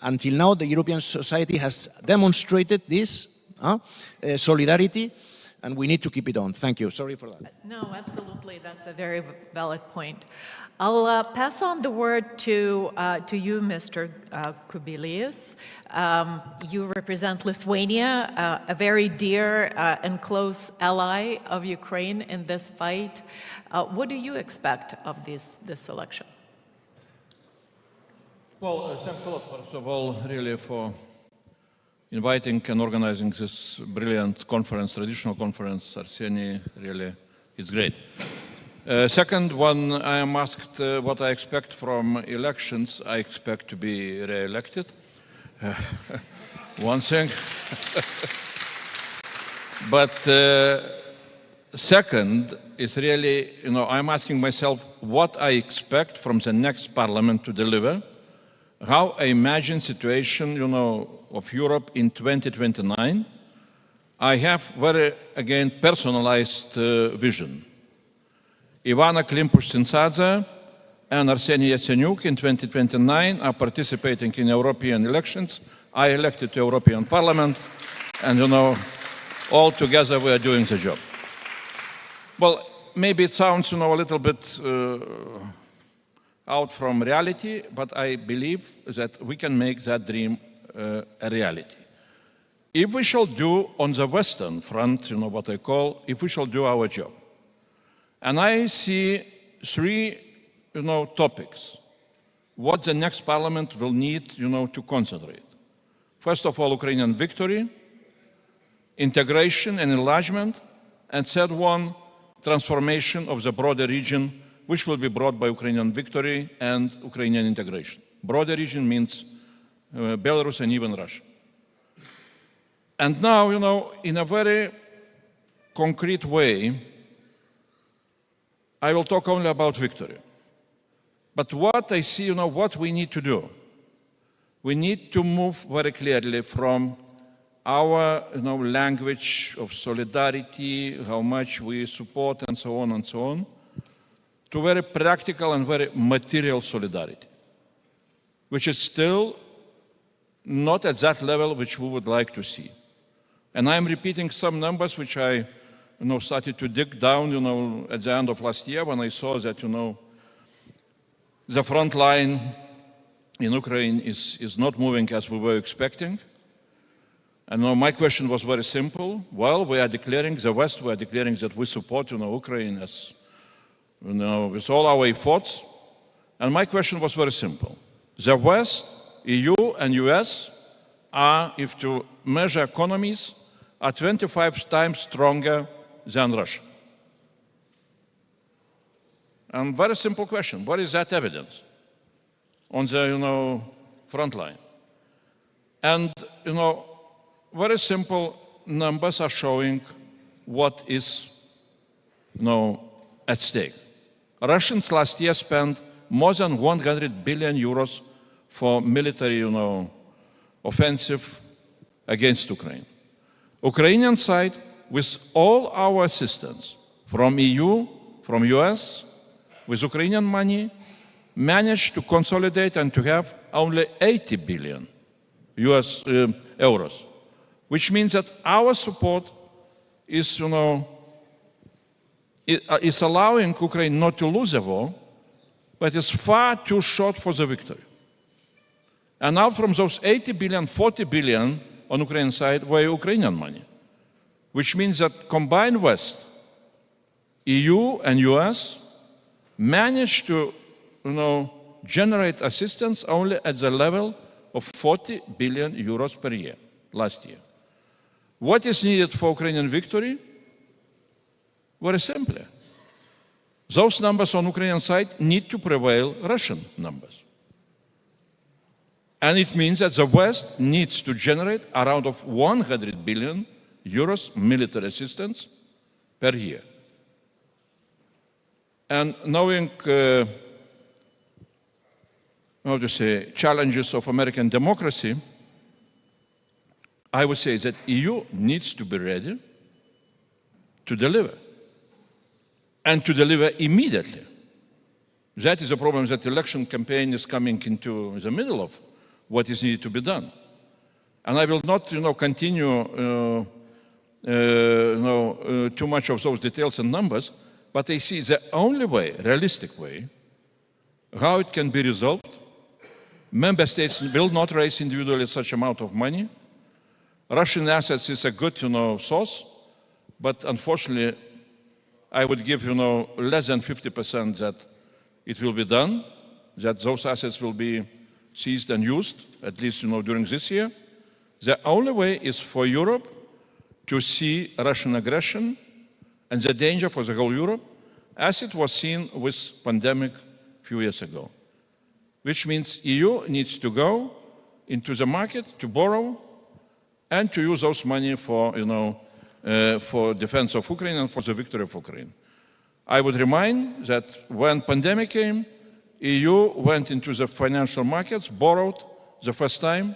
[SPEAKER 8] until now the European society has demonstrated this solidarity, and we need to keep it on. Thank you. Sorry for that.
[SPEAKER 16] No, absolutely. That's a very valid point. I'll pass on the word to you, Mr. Kubilius. You represent Lithuania, a very dear and close ally of Ukraine in this fight. What do you expect of this election?
[SPEAKER 2] Well, thanks a lot, first of all, really, for inviting and organizing this brilliant conference, traditional conference. Arseny, really, it's great. Second, when I am asked what I expect from elections, I expect to be re-elected. One thing. But second is really, I'm asking myself what I expect from the next parliament to deliver, how I imagine situation, of Europe in 2029. I have very, again, personalized vision. Ivana Klimpus-Tsintsadze and Arseny Yatsenyuk in 2029 are participating in European elections. I elected to European Parliament, and all together we are doing the job. Well, maybe it sounds, a little bit out from reality, but I believe that we can make that dream a reality. If we shall do on the Western front, what I call, if we shall do our job. And I see three, topics, what the next parliament will need, to concentrate. First of all, Ukrainian victory, integration and enlargement, and third one, transformation of the broader region, which will be brought by Ukrainian victory and Ukrainian integration. Broader region means Belarus and even Russia. And now, in a very concrete way, I will talk only about victory. But what I see, what we need to do, we need to move very clearly from our language of solidarity, how much we support and so on, to very practical and very material solidarity, which is still not at that level which we would like to see. And I'm repeating some numbers which I started to dig down at the end of last year when I saw that the front line in Ukraine is not moving as we were expecting. And my question was very simple. Well, we are declaring, the West, we are declaring that we support Ukraine as, with all our efforts. And my question was very simple. The West, EU and US are, if to measure economies, are 25 times stronger than Russia. And very simple question, what is that evidence on the, front line? And, very simple numbers are showing what is, at stake. Russians last year spent more than 100 billion euros for military, offensive against Ukraine. Ukrainian side, with all our assistance from EU, from US, with Ukrainian money, managed to consolidate and to have only 80 billion euros, which means that our support is, is allowing Ukraine not to lose a war, but is far too short for the victory. And now from those 80 billion, 40 billion on Ukrainian side were Ukrainian money, which means that combined West, EU and US, managed to generate assistance only at the level of 40 billion euros per year last year. What is needed for Ukrainian victory? Very simply. Those numbers on Ukrainian side need to prevail Russian numbers. And it means that the West needs to generate around of 100 billion euros military assistance per year. And knowing how to say, challenges of American democracy, I would say that EU needs to be ready to deliver, and to deliver immediately. That is a problem that the election campaign is coming into the middle of what is needed to be done. And I will not, continue too much of those details and numbers, but I see the only way, realistic way, how it can be resolved. Member states will not raise individually such amount of money. Russian assets is a good, source, but unfortunately, I would give, less than 50% that it will be done, that those assets will be seized and used, at least, during this year. The only way is for Europe to see Russian aggression and the danger for the whole Europe, as it was seen with pandemic a few years ago. Which means EU needs to go into the market to borrow and to use those money for, for defense of Ukraine and for the victory of Ukraine. I would remind that when pandemic came, EU went into the financial markets, borrowed the first time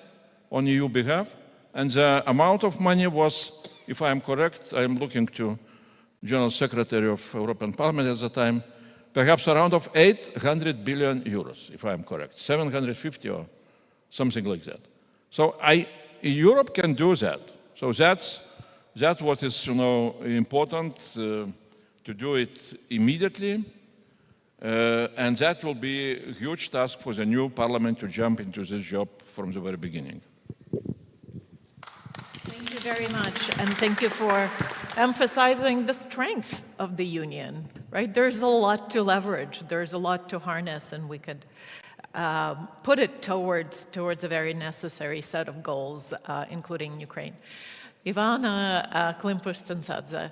[SPEAKER 2] on EU behalf, and the amount of money was, if I am correct, I am looking to General Secretary of European Parliament at the time, perhaps around of 800 billion euros, if I am correct, 750 or something like that. So Europe can do that. So that's what is important to do it immediately, and that will be a huge task for the new parliament to jump into this job from the very beginning.
[SPEAKER 16] Thank you very much, and thank you for emphasizing the strength of the union, right? There's a lot to leverage, there's a lot to harness, and we could put it towards a very necessary set of goals, including Ukraine. Ivana Klimpush-Tsintsadze,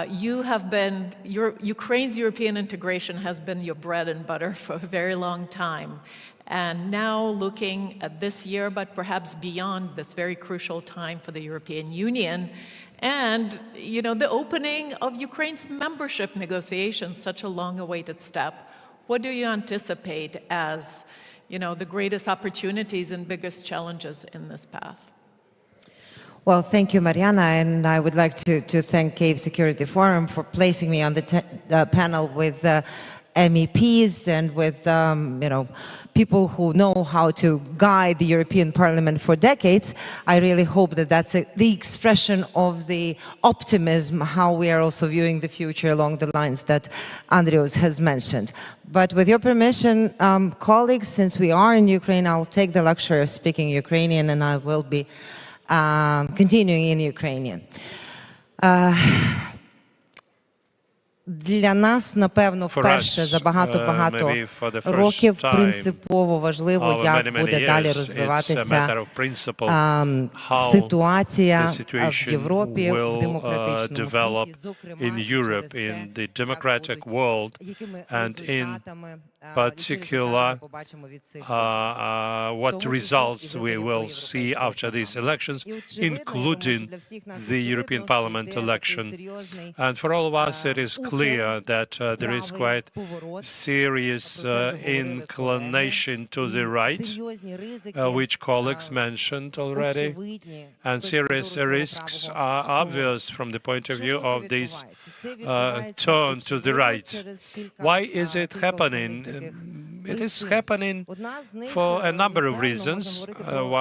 [SPEAKER 16] you have been, Ukraine's European integration has been your bread and butter for a very long time. And now looking at this year, but perhaps beyond this very crucial time for the European Union, and the opening of Ukraine's membership negotiations, such a long-awaited step, what do you anticipate as the greatest opportunities and biggest challenges in this path?
[SPEAKER 17] Well, thank you, Mariana, and I would like to thank Kyiv Security Forum for placing me on the panel with MEPs and with people who know how to guide the European Parliament for decades. I really hope that that's the expression of the optimism, how we are also viewing the future along the lines that Andrius has mentioned. But with your permission, colleagues, since we are in Ukraine, I'll take the luxury of speaking Ukrainian, and I will be continuing in Ukrainian. Для нас, напевно, вперше за багато-багато років принципово важливо, як буде далі розвиватися ситуація в Європі, в демократичному світі,
[SPEAKER 3] particular what results we will see after these elections, including the European Parliament election. And for all of us, it is clear that there is quite serious inclination to the right, which colleagues mentioned already, and serious risks are obvious from the point of view of this turn to the right. Why is it happening? It is happening for a number of reasons.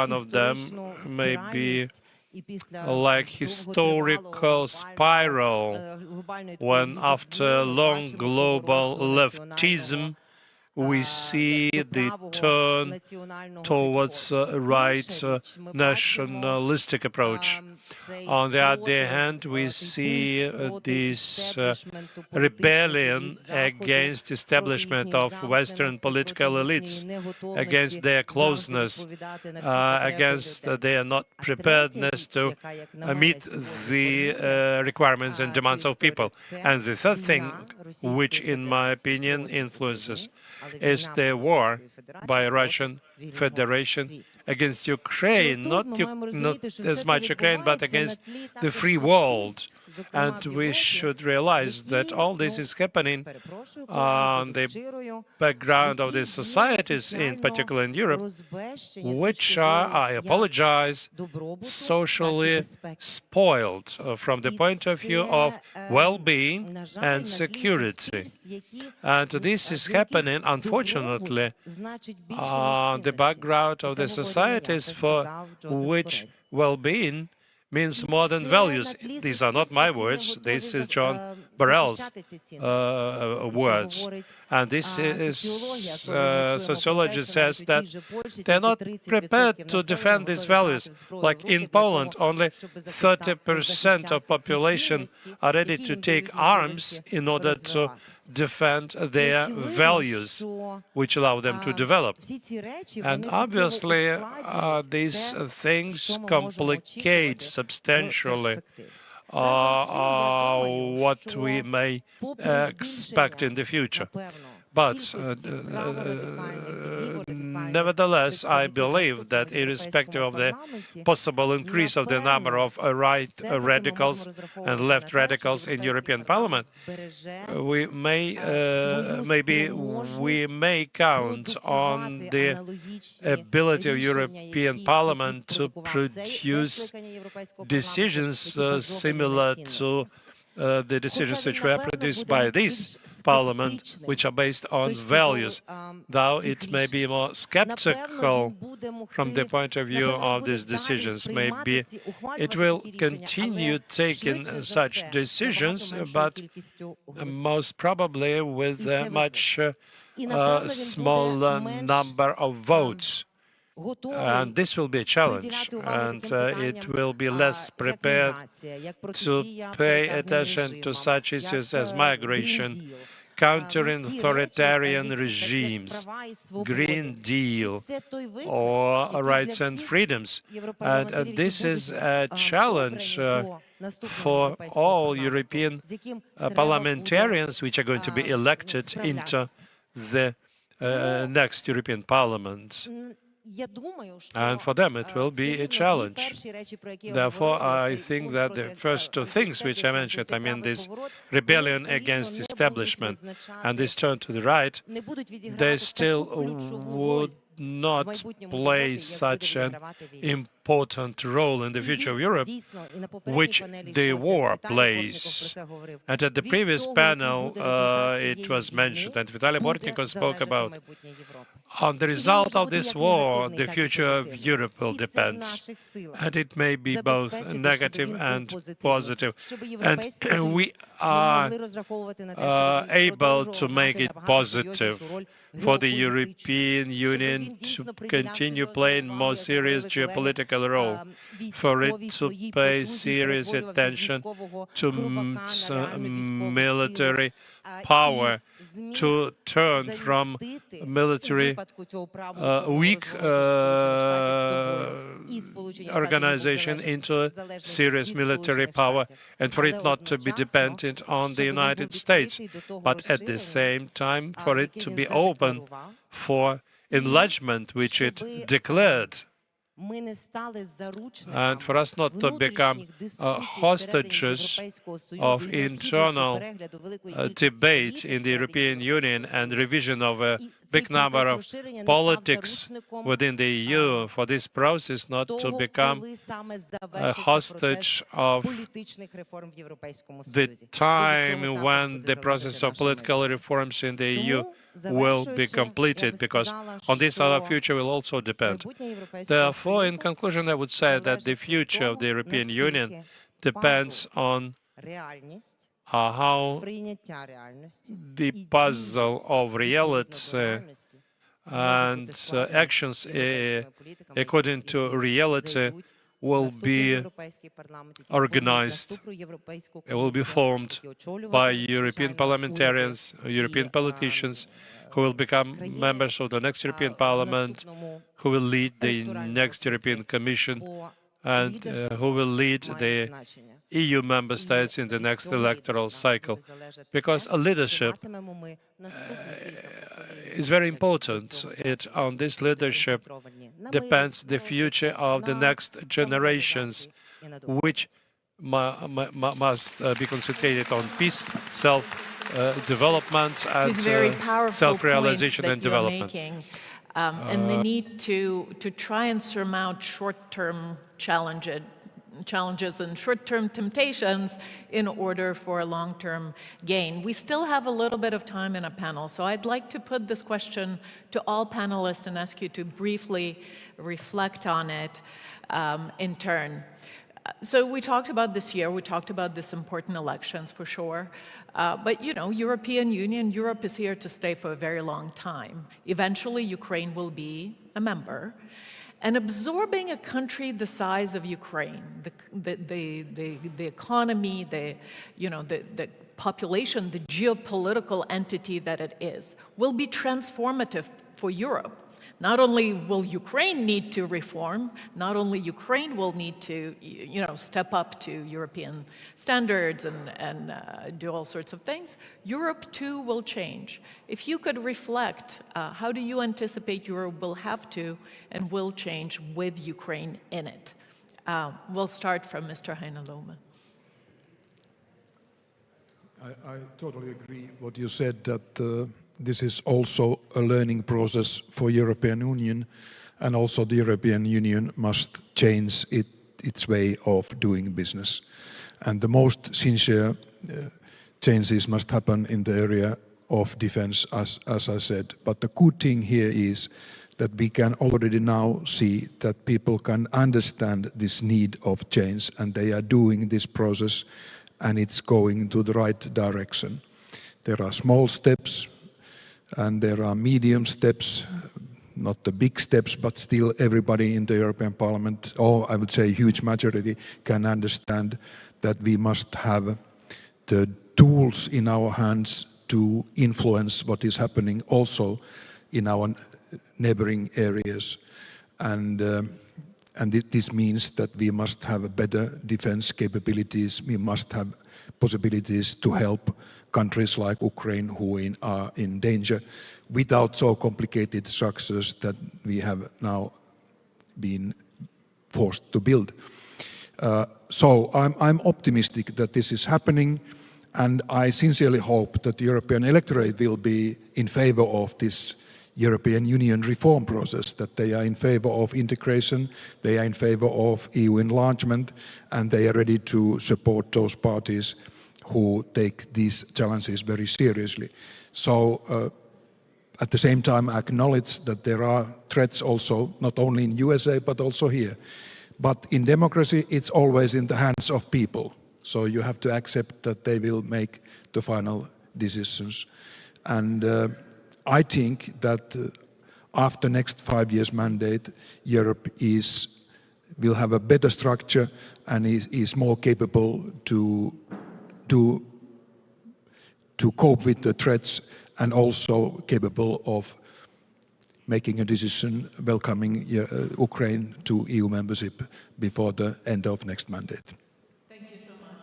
[SPEAKER 3] One of them may be like historical spiral, when after long global leftism, we see the turn towards right nationalistic approach. On the other hand, we see this rebellion against establishment of Western political elites, against their closeness, against their not preparedness to meet the requirements and demands of people. And the third thing, which in my opinion influences, is the war by Russian Federation against Ukraine, not as much Ukraine, but against the free world. And we should realize that all this is happening on the background of the societies, in particular in Europe, which are, I apologize, socially spoiled from the point of view of well-being and security. And this is happening, unfortunately, on the background of the societies for which well-being means more than values. These are not my words. This is John Burrell's words. And this is, sociology says that they're not prepared to defend these values. Like in Poland, only 30% of population are ready to take arms in order to defend their values, which allow them to develop. And obviously, these things complicate substantially what we may expect in the future. But nevertheless, I believe that irrespective of the possible increase of the number of right radicals and left radicals in European Parliament, we may count on the ability of European Parliament to produce decisions similar to the decisions which were produced by this Parliament, which are based on values, though it may be more skeptical from the point of view of these decisions. Maybe it will continue taking such decisions, but most probably with a much smaller number of votes. And this will be a challenge, and it will be less prepared to pay attention to such issues as migration, countering authoritarian regimes, Green Deal, or rights and freedoms. And this is a challenge for all European parliamentarians which are going to be elected into the next European Parliament. And for them, it will be a challenge. Therefore, I think that the first two things which I mentioned, I mean this rebellion against establishment and this turn to the right, they still would not play such an important role in the future of Europe, which the war plays. And at the previous panel, it was mentioned, and Vitaly Bortnikov spoke about, on the result of this war, the future of Europe will depend. And it may be both negative and positive. And we are able to make it positive for the European Union to continue playing more serious geopolitical role, for it to pay serious attention to military power, to turn from military weak organization into a serious military power, and for it not to be dependent on the United States, but at the same time for it to be open for enlargement, which it declared. And for us not to become hostages of internal debate in the European Union and revision of a big number of politics within the EU, for this process not to become a hostage of the time when the process of political reforms in the EU will be completed, because on this our future will also depend. Therefore, in conclusion, I would say that the future of the European Union depends on how the puzzle of reality and actions according to reality will be organized, it will be formed by European parliamentarians, European politicians, who will become members of the next European Parliament, who will lead the next European Commission, and who will lead the EU member states in the next electoral cycle. Because leadership is very important. On this leadership depends the future of the next generations, which must be concentrated on peace, self-development, and self-realization and development.
[SPEAKER 16] And the need to try and surmount short-term challenges and short-term temptations in order for a long-term gain. We still have a little bit of time in a panel, so I'd like to put this question to all panelists and ask you to briefly reflect on it in turn. So we talked about this year, we talked about this important elections for sure, but you know, European Union, Europe is here to stay for a very long time. Eventually, Ukraine will be a member. And absorbing a country the size of Ukraine, the economy, the population, the geopolitical entity that it is, will be transformative for Europe. Not only will Ukraine need to reform, not only Ukraine will need to, step up to European standards and do all sorts of things, Europe too will change. If you could reflect, how do you anticipate Europe will have to and will change with Ukraine in it? We'll start from Mr. Heinaloma.
[SPEAKER 18] I totally agree what you said, that this is also a learning process for European Union, and also the European Union must change its way of doing business. And the most sincere changes must happen in the area of defense, as I said. But the good thing here is that we can already now see that people can understand this need of change, and they are doing this process, and it's going to the right direction. There are small steps, and there are medium steps, not the big steps, but still everybody in the European Parliament, or I would say a huge majority, can understand that we must have the tools in our hands to influence what is happening also in our neighboring areas. And this means that we must have better defense capabilities. We must have possibilities to help countries like Ukraine who are in danger without so complicated structures that we have now been forced to build. So I'm optimistic that this is happening, and I sincerely hope that the European electorate will be in favor of this European Union reform process, that they are in favor of integration, they are in favor of EU enlargement, and they are ready to support those parties who take these challenges very seriously. So at the same time, I acknowledge that there are threats also, not only in USA, but also here. But in democracy, it's always in the hands of people. So you have to accept that they will make the final decisions. And I think that after next 5 years mandate, Europe will have a better structure and is more capable to cope with the threats, and also capable of making a decision welcoming Ukraine to EU membership before the end of next mandate.
[SPEAKER 16] Thank you so much.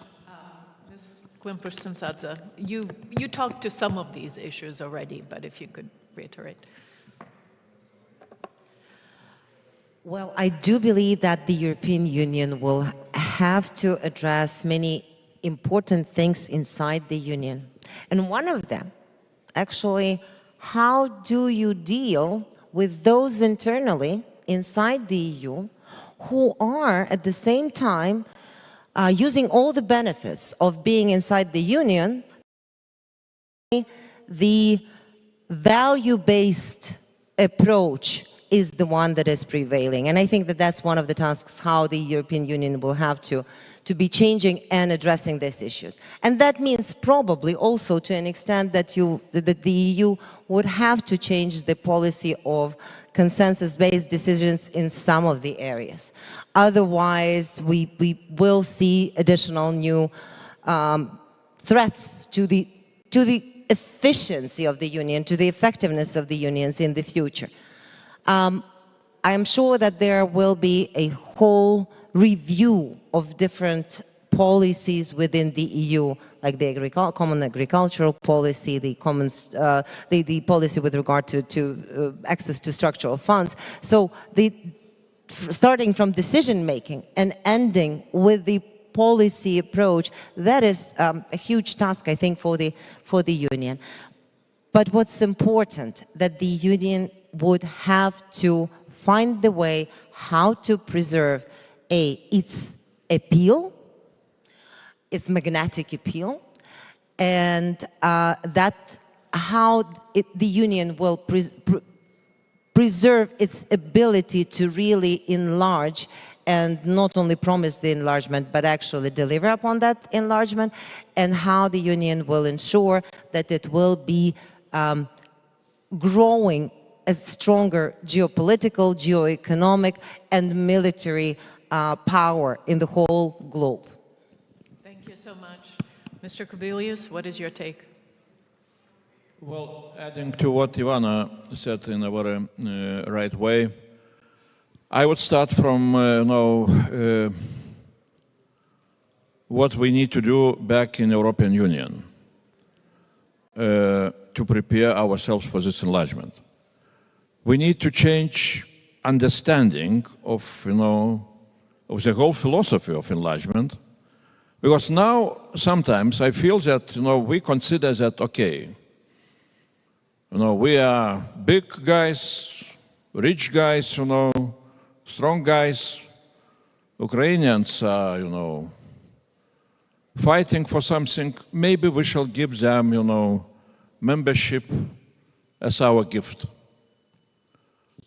[SPEAKER 16] Ms. Klimper-Simsadze, you talked to some of these issues already, but if you could reiterate.
[SPEAKER 17] Well, I do believe that the European Union will have to address many important things inside the Union. And one of them, actually, how do you deal with those internally inside the EU who are at the same time using all the benefits of being inside the Union, the value-based approach is the one that is prevailing. And I think that that's one of the tasks how the European Union will have to be changing and addressing these issues. And that means probably also to an extent that the EU would have to change the policy of consensus-based decisions in some of the areas. Otherwise, we will see additional new threats to the efficiency of the Union, to the effectiveness of the unions in the future. I am sure that there will be a whole review of different policies within the EU, like the common agricultural policy, the policy with regard to access to structural funds. So starting from decision making and ending with the policy approach, that is a huge task, I think, for the Union. But what's important, that the Union would have to find the way how to preserve its appeal, its magnetic appeal, and that how the Union will preserve its ability to really enlarge and not only promise the enlargement, but actually deliver upon that enlargement, and how the Union will ensure that it will be growing a stronger geopolitical, geoeconomic, and military power in the whole globe.
[SPEAKER 16] Thank you so much. Mr. Kubilius, what is your take?
[SPEAKER 2] Well, adding to what Ivana said in a very right way, I would start from what we need to do back in the European Union to prepare ourselves for this enlargement. We need to change understanding of of the whole philosophy of enlargement, because now sometimes I feel that we consider that okay, we are big guys, rich guys, strong guys. Ukrainians are fighting for something. Maybe we shall give them membership as our gift.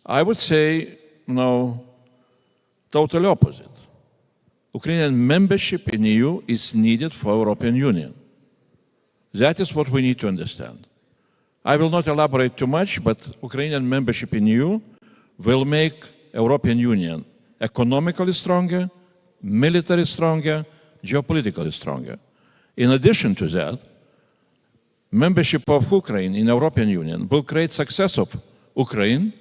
[SPEAKER 2] I would say totally opposite. Ukrainian membership in EU is needed for European Union. That is what we need to understand. I will not elaborate too much, but Ukrainian membership in EU will make European Union economically stronger, militarily stronger, geopolitically stronger. In addition to that, membership of Ukraine in European Union will create success of Ukraine,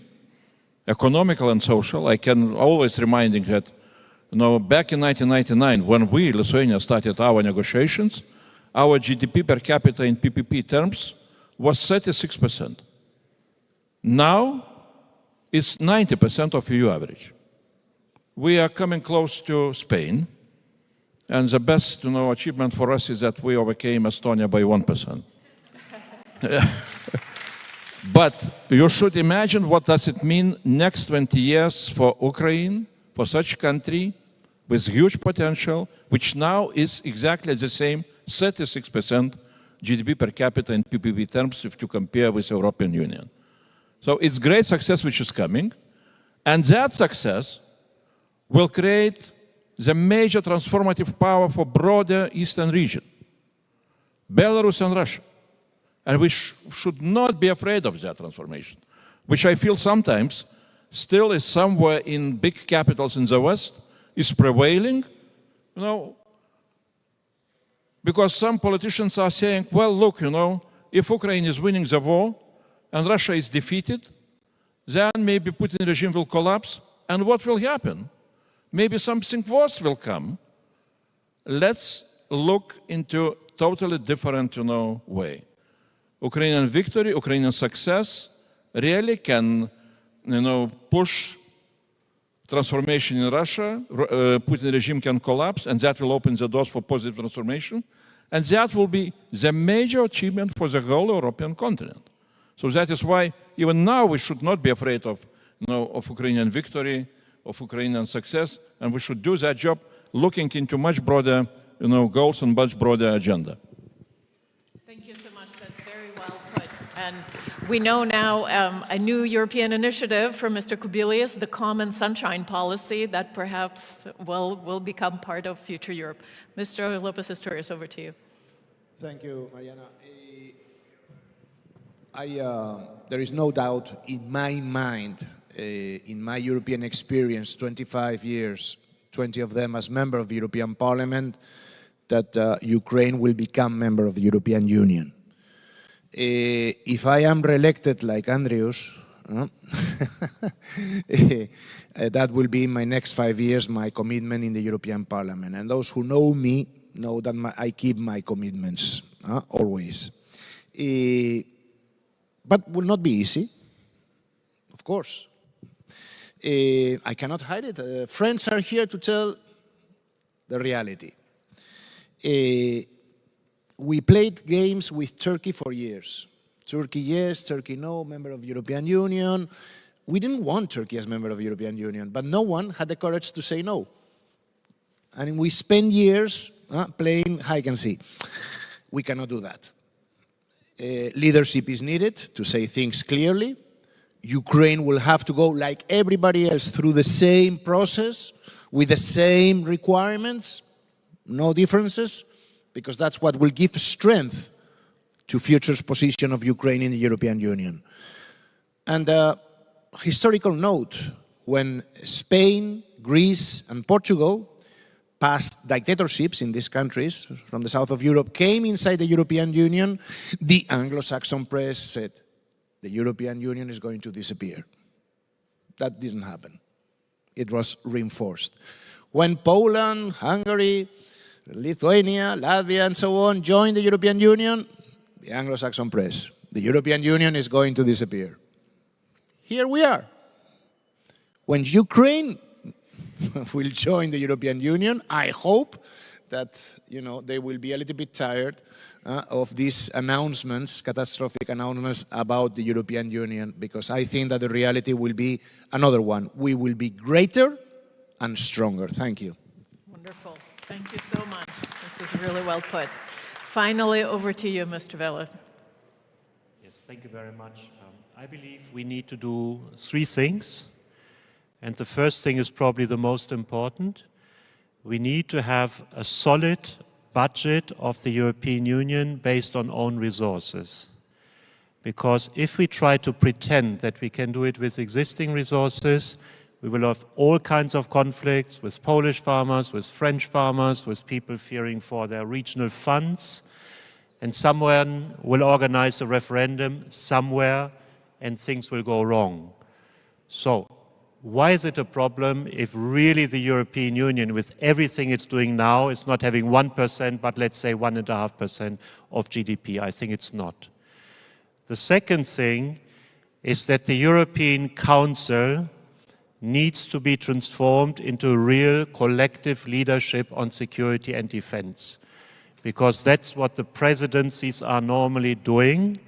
[SPEAKER 2] economical and social. I can always remind that back in 1999, when we, Lithuania, started our negotiations, our GDP per capita in PPP terms was 36%. Now, it's 90% of EU average. We are coming close to Spain, and the best achievement for us is that we overcame Estonia by 1%. But you should imagine what does it mean next 20 years for Ukraine, for such country with huge potential, which now is exactly the same 36% GDP per capita in PPP terms if you compare with the European Union. So it's great success which is coming, and that success will create the major transformative power for broader Eastern region, Belarus and Russia. And we should not be afraid of that transformation, which I feel sometimes still is somewhere in big capitals in the West, is prevailing, because some politicians are saying, well, look, if Ukraine is winning the war and Russia is defeated, then maybe Putin regime will collapse, and what will happen? Maybe something worse will come. Let's look into totally different, way. Ukrainian victory, Ukrainian success really can, push transformation in Russia. Putin regime can collapse, and that will open the doors for positive transformation. And that will be the major achievement for the whole European continent. So that is why even now we should not be afraid of, of Ukrainian victory, of Ukrainian success, and we should do that job looking into much broader, goals and much broader agenda.
[SPEAKER 16] Thank you so much. That's very well put. And We know now a new European initiative from Mr. Kubilius, the Common Sunshine Policy, that perhaps will become part of future Europe. Mr. Lopez Asturias, over to you.
[SPEAKER 8] Thank you, Mariana. There is no doubt in my mind, in my European experience, 25 years, 20 of them as member of the European Parliament, that Ukraine will become member of the European Union. If I am re-elected like Andrius, that will be in my next 5 years my commitment in the European Parliament. And those who know me know that I keep my commitments, always. But will not be easy, of course. I cannot hide it. Friends are here to tell the reality. We played games with Turkey for years. Turkey yes, Turkey no, member of the European Union. We didn't want Turkey as member of the European Union, but no one had the courage to say no. And we spent years playing hide and seek. We cannot do that. Leadership is needed to say things clearly. Ukraine will have to go, like everybody else, through the same process, with the same requirements, no differences, because that's what will give strength to future position of Ukraine in the European Union. And historical note, when Spain, Greece, and Portugal past dictatorships in these countries from the south of Europe came inside the European Union, the Anglo-Saxon press said, the European Union is going to disappear. That didn't happen. It was reinforced. When Poland, Hungary, Lithuania, Latvia, and so on joined the European Union, the Anglo-Saxon press, the European Union is going to disappear. Here we are. When Ukraine will join the European Union, I hope that they will be a little bit tired of these announcements, catastrophic announcements about the European Union, because I think that the reality will be another one. We will be greater and stronger. Thank you.
[SPEAKER 16] Wonderful. Thank you so much. This is really well put. Finally, over to you, Mr. Vella.
[SPEAKER 6] Yes, thank you very much. I believe we need to do three things. And the first thing is probably the most important. We need to have a solid budget of the European Union based on own resources. Because if we try to pretend that we can do it with existing resources, we will have all kinds of conflicts with Polish farmers, with French farmers, with people fearing for their regional funds. And someone will organize a referendum somewhere and things will go wrong. So, why is it a problem if really the European Union, with everything it's doing now, is not having 1%, but let's say 1.5% of GDP? I think it's not. The second thing is that the European Council needs to be transformed into real collective leadership on security and defense, because that's what the presidencies are normally doing.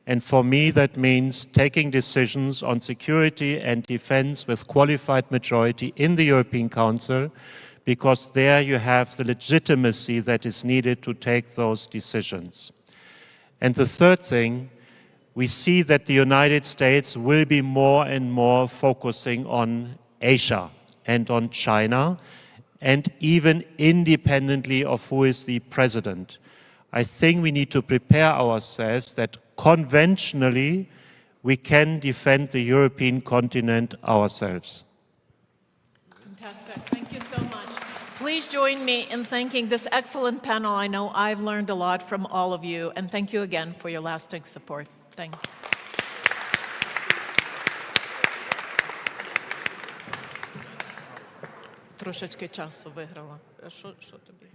[SPEAKER 6] And for me, that means taking decisions on security and defense with qualified majority in the European Council, because there you have the legitimacy that is needed to take those decisions. And the third thing, we see that the United States will be more and more focusing on Asia and on China, and even independently of who is the president. I think we need to prepare ourselves that conventionally we can defend the European continent ourselves.
[SPEAKER 16] Fantastic. Thank you so much. Please join me in thanking this excellent panel. I know I've learned a lot from all of you, and thank you again for your lasting support. Thank you. Трошечки часу виграла. Що тобі?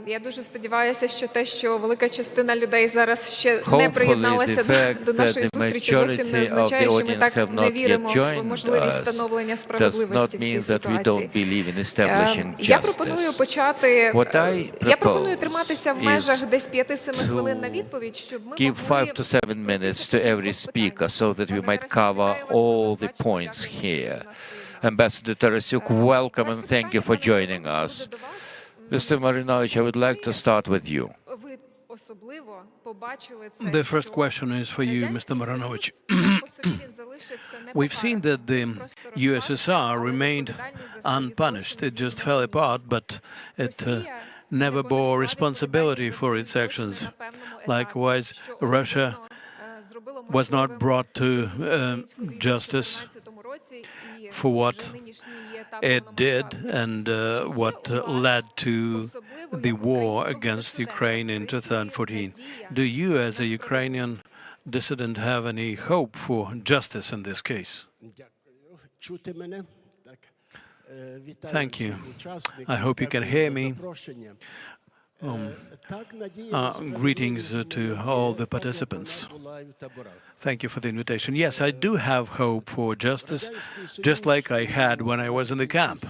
[SPEAKER 4] Я дуже сподіваюся, що те, що велика частина людей зараз ще не приєдналася до нашої зустрічі, зовсім не означає, що ми так не віримо в можливість встановлення справедливості в цій ситуації. Я пропоную почати, я пропоную триматися в межах десь 5-7 хвилин на відповідь, щоб ми
[SPEAKER 23] give 5 to 7 minutes to every speaker so that we might cover all the points here. Ambassador Tarasyuk, welcome and thank you for joining us. Mr. Marinovich, I would like to start with you.
[SPEAKER 1] The first question is for you, Mr. Marinovich. We've seen that the USSR remained unpunished. It just fell apart, but it never bore responsibility for its actions. Likewise, Russia was not brought to justice for what it did and what led to the war against Ukraine in 2014. Do you, as a Ukrainian dissident, have any hope for justice in this case? Thank you. I hope you can hear me. Greetings to all the participants. Thank you for the invitation. Yes, I do have hope for justice, just like I had when I was in the camp.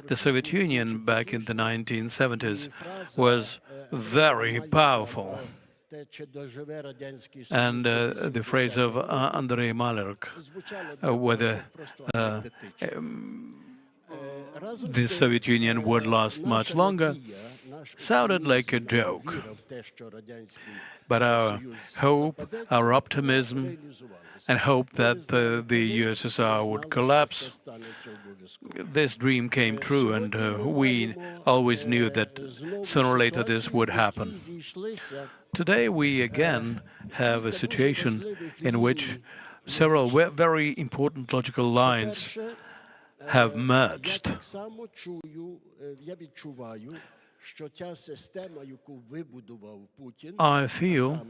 [SPEAKER 1] The Soviet Union back in the 1970s was very powerful. And the phrase of Andrei Malyrk, whether the Soviet Union would last much longer, sounded like a joke. But our hope, our optimism, and hope that the USSR would collapse, this dream came true, and we always knew that sooner or later this would happen. Today we again have a situation in which several very important logical lines have merged. I feel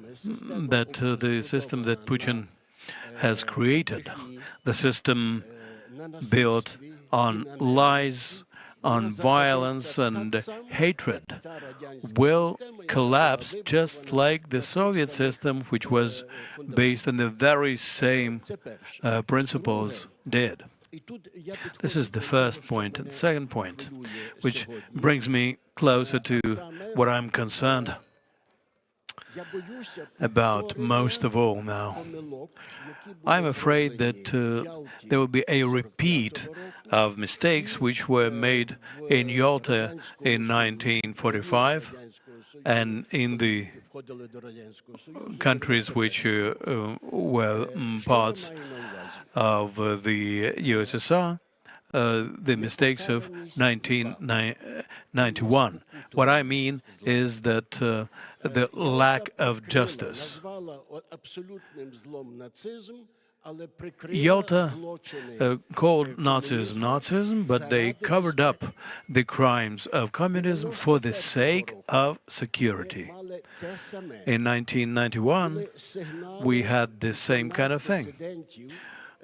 [SPEAKER 1] that the system that Putin has created, the system built on lies, on violence and hatred, will collapse just like the Soviet system, which was based on the very same principles, did. This is the first point. And the second point, which brings me closer to what I'm concerned about most of all now. I'm afraid that there will be a repeat of mistakes which were made in Yalta in 1945 and in the countries which were parts of the USSR, the mistakes of 1991. What I mean is that the lack of justice. Yalta called Nazism Nazism, but they covered up the crimes of communism for the sake of security. In 1991, we had the same kind of thing.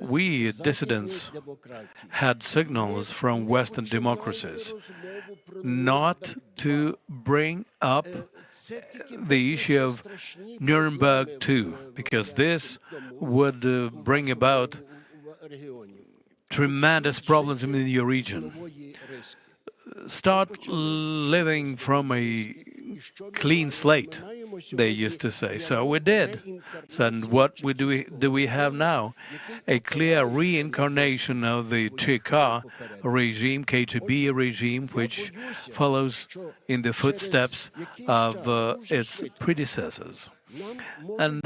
[SPEAKER 1] We, dissidents, had signals from Western democracies not to bring up the issue of Nuremberg II, because this would bring about tremendous problems in your region. Start living from a clean slate, they used to say. So we did. And what do we have now? A clear reincarnation of the ČK regime, KGB regime, which follows in the footsteps of its predecessors. And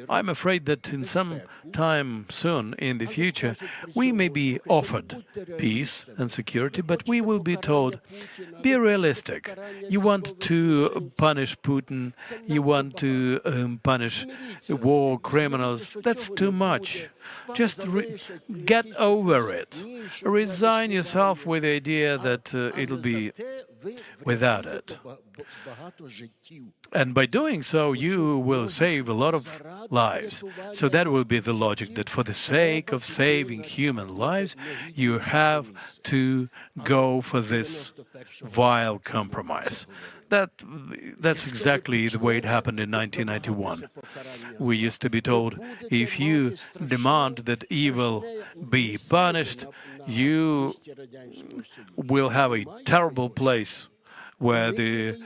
[SPEAKER 1] I'm afraid that in some time soon in the future, we may be offered peace and security, but we will be told, be realistic. You want to punish Putin, you want to punish war criminals. That's too much. Just get over it. Resign yourself with the idea that it'll be without it. And by doing so, you will save a lot of lives. So that will be the logic, that for the sake of saving human lives, you have to go for this vile compromise. That's exactly the way it happened in 1991. We used to be told, if you demand that evil be punished, you will have a terrible place where the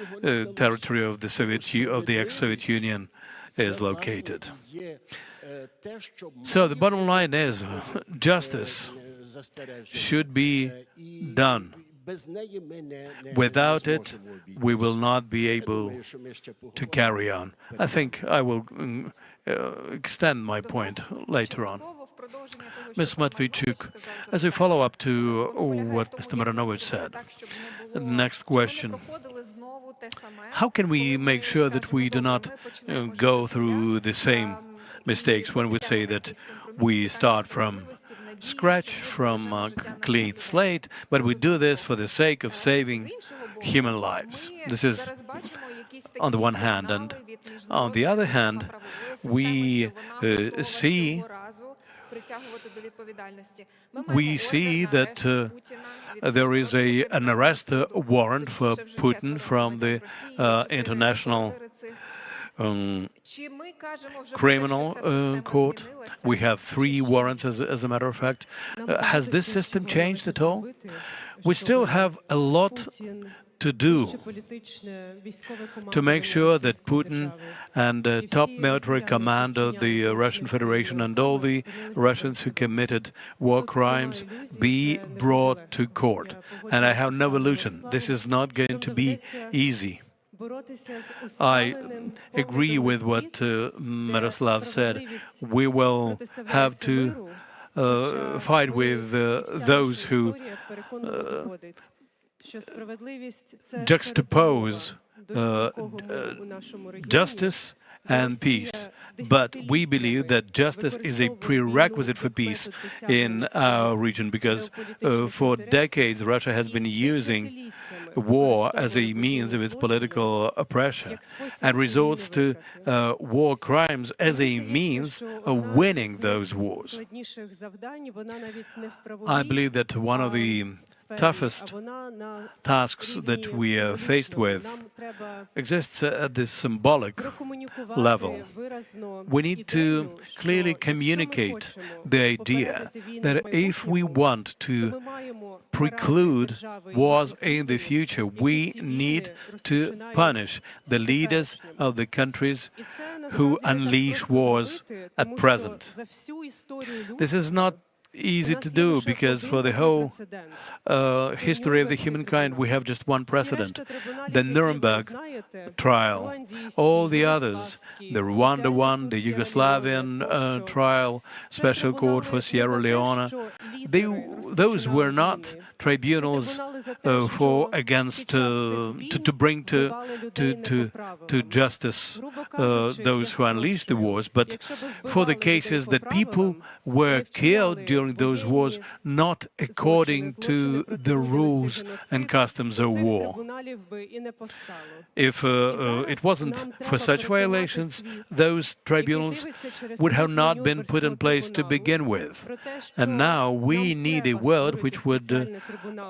[SPEAKER 1] territory of the ex-Soviet Union is located. So the bottom line is, justice should be done. Without it, we will not be able to carry on. I think I will extend my point later on. Ms. Matvichuk, as a follow-up to what Mr. Maranovich said, next question. How can we make sure that we do not go through the same mistakes when we say that we start from scratch, from a clean slate, but we do this for the sake of saving human lives? This is on the one hand, and on the other hand, we see that there is an arrest warrant for Putin from the International Criminal Court. We have 3 warrants, as a matter of fact. Has this system changed at all? We still have a lot to do to make sure that Putin and the top military command of the Russian Federation and all the Russians who committed war crimes be brought to court. And I have no illusion, this is not going to be easy. I agree with what Miroslav said. We will have to fight with those who juxtapose justice and peace. But we believe that justice is a prerequisite for peace in our region, because for decades Russia has been using war as a means of its political oppression and resorts to war crimes as a means of winning those wars. I believe that one of the toughest tasks that we are faced with exists at this symbolic level. We need to clearly communicate the idea that if we want to preclude wars in the future, we need to punish the leaders of the countries who unleash wars at present. This is not easy to do, because for the whole history of the humankind we have just one precedent, the Nuremberg trial. All the others, the Rwanda one, the Yugoslavian trial, Special Court for Sierra Leone, those were not tribunals to bring to justice those who unleashed the wars, but for the cases that people were killed during those wars not according to the rules and customs of war. If it wasn't for such violations, those tribunals would have not been put in place to begin with. And now we need a world which would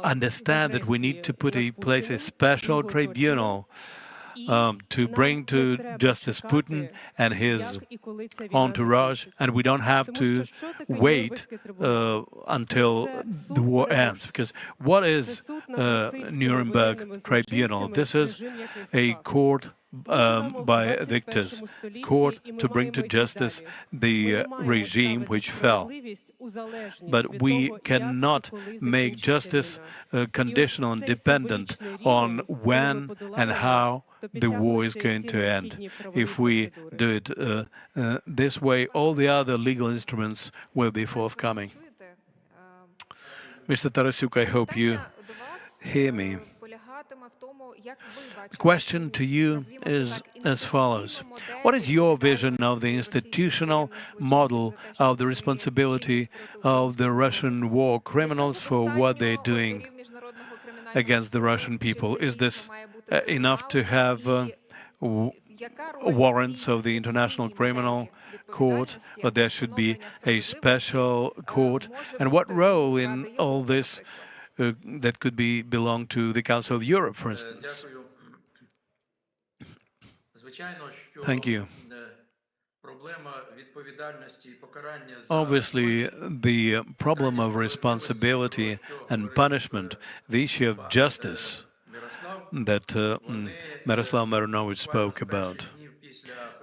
[SPEAKER 1] understand that we need to put in place a special tribunal to bring to justice Putin and his entourage, and we don't have to wait until the war ends. Because what is Nuremberg Tribunal? This is a court by victors, court to bring to justice the regime which fell. But we cannot make justice conditional and dependent on when and how the war is going to end. If we do it this way, all the other legal instruments will be forthcoming. Mr. Tarasuk, I hope you hear me. The question to you is as follows. What is your vision of the institutional model of the responsibility of the Russian war criminals for what they're doing against the Russian people? Is this enough to have warrants of the International Criminal Court, or there should be a special court? And what role in all this that could belong to the Council of Europe, for instance. Thank you. Obviously, the problem of responsibility and punishment, the issue of justice that Miroslav Marinovich spoke about.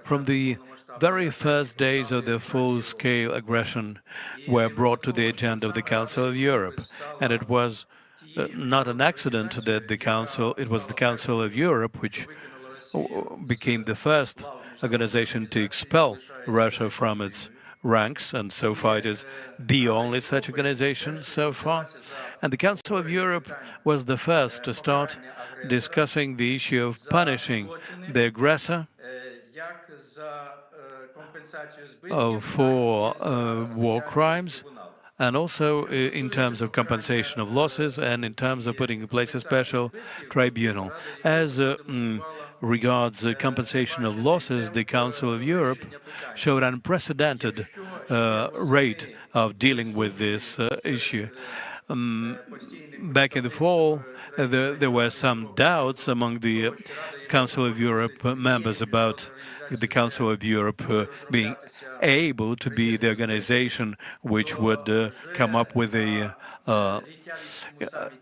[SPEAKER 1] From the very first days of the full-scale aggression were brought to the agenda of the Council of Europe, and it was not an accident that it was the Council of Europe which became the first organization to expel Russia from its ranks, and so far it is the only such organization so far. And the Council of Europe was the first to start discussing the issue of punishing the aggressor for war crimes, and also in terms of compensation of losses and in terms of putting in place a special tribunal. As regards compensation of losses, the Council of Europe showed an unprecedented rate of dealing with this issue. Back in the fall, there were some doubts among the Council of Europe members about the Council of Europe being able to be the organization which would come up with a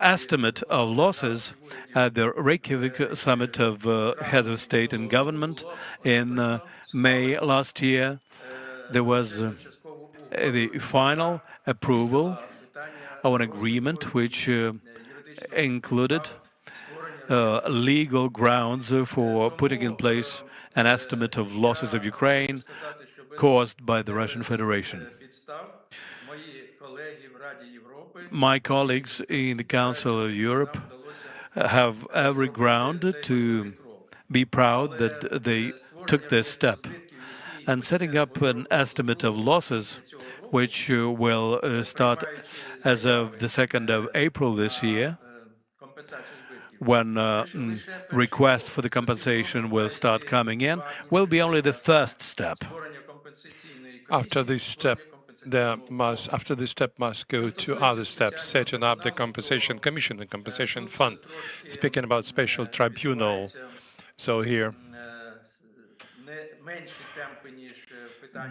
[SPEAKER 1] estimate of losses. At the Reykjavik Summit of Heads of State and Government in May last year, there was the final approval of an agreement which included legal grounds for putting in place an estimate of losses of Ukraine caused by the Russian Federation. My colleagues in the Council of Europe have every ground to be proud that they took this step. And setting up an estimate of losses, which will start as of the 2nd of April this year, when requests for the compensation will start coming in, will be only the first step.
[SPEAKER 3] After this step, must go to other steps, setting up the compensation commission, the compensation fund. Speaking about special tribunal, so here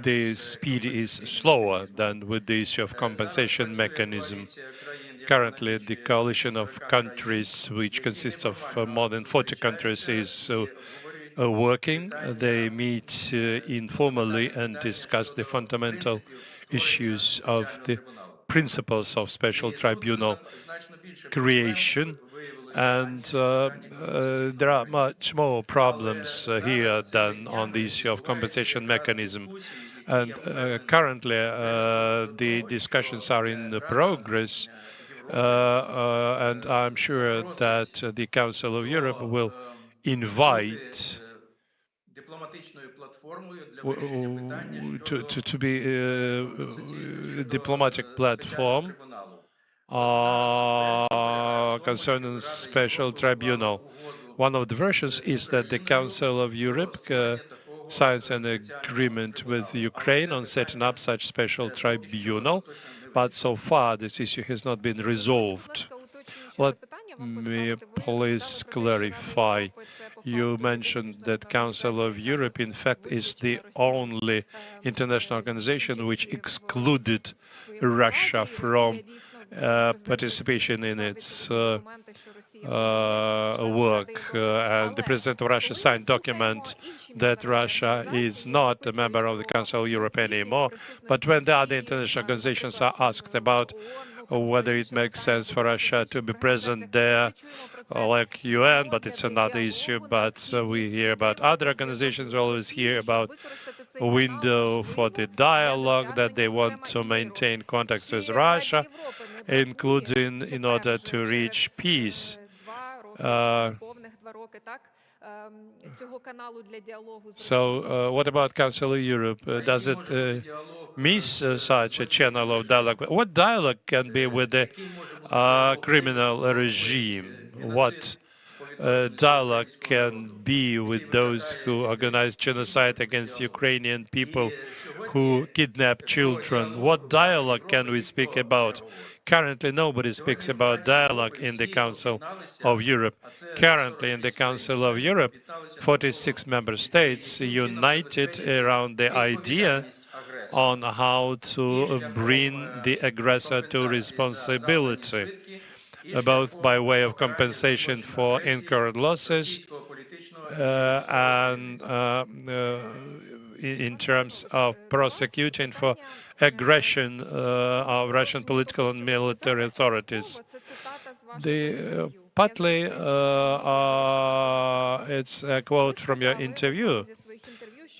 [SPEAKER 3] the speed is slower than with the issue of compensation mechanism. Currently, the coalition of countries, which consists of more than 40 countries, is working. They meet informally and discuss the fundamental issues of the principles of special tribunal creation. And there are much more problems here than on the issue of compensation mechanism. And currently, the discussions are in progress. And I'm sure that the Council of Europe will invite to be a diplomatic platform concerning special tribunal. One of the versions is that the Council of Europe signs an agreement with Ukraine on setting up such special tribunal, but so far this issue has not been resolved. Let me please clarify. You mentioned that Council of Europe, in fact, is the only international organization which excluded Russia from participation in its work. And the President of Russia signed a document that Russia is not a member of the Council of Europe anymore. But when the other international organizations are asked about whether it makes sense for Russia to be present there, like UN, but it's another issue. But we hear about other organizations, we always hear about a window for the dialogue, that they want to maintain contacts with Russia, including in order to reach peace. So what about Council of Europe? Does it miss such a channel of dialogue? What dialogue can be with the criminal regime? What dialogue can be with those who organize genocide against Ukrainian people, who kidnap children. What dialogue can we speak about? Currently, nobody speaks about dialogue in the Council of Europe. Currently, in the Council of Europe, 46 member states united around the idea on how to bring the aggressor to responsibility, both by way of compensation for incurred losses and in terms of prosecuting for aggression of Russian political and military authorities. Partly, it's a quote from your interview.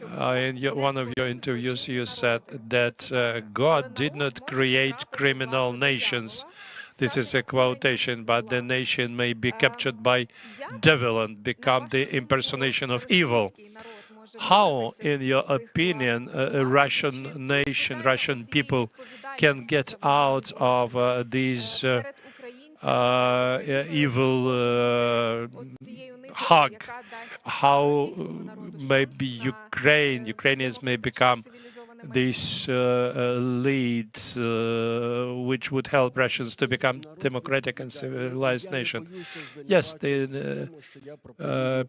[SPEAKER 3] In one of your interviews, you said that God did not create criminal nations. This is a quotation, but the nation may be captured by devil and become the impersonation of evil. How, in your opinion, a Russian nation, Russian people can get out of these evil hug? How maybe Ukrainians may become this lead which would help Russians to become democratic and civilized nation? Yes, the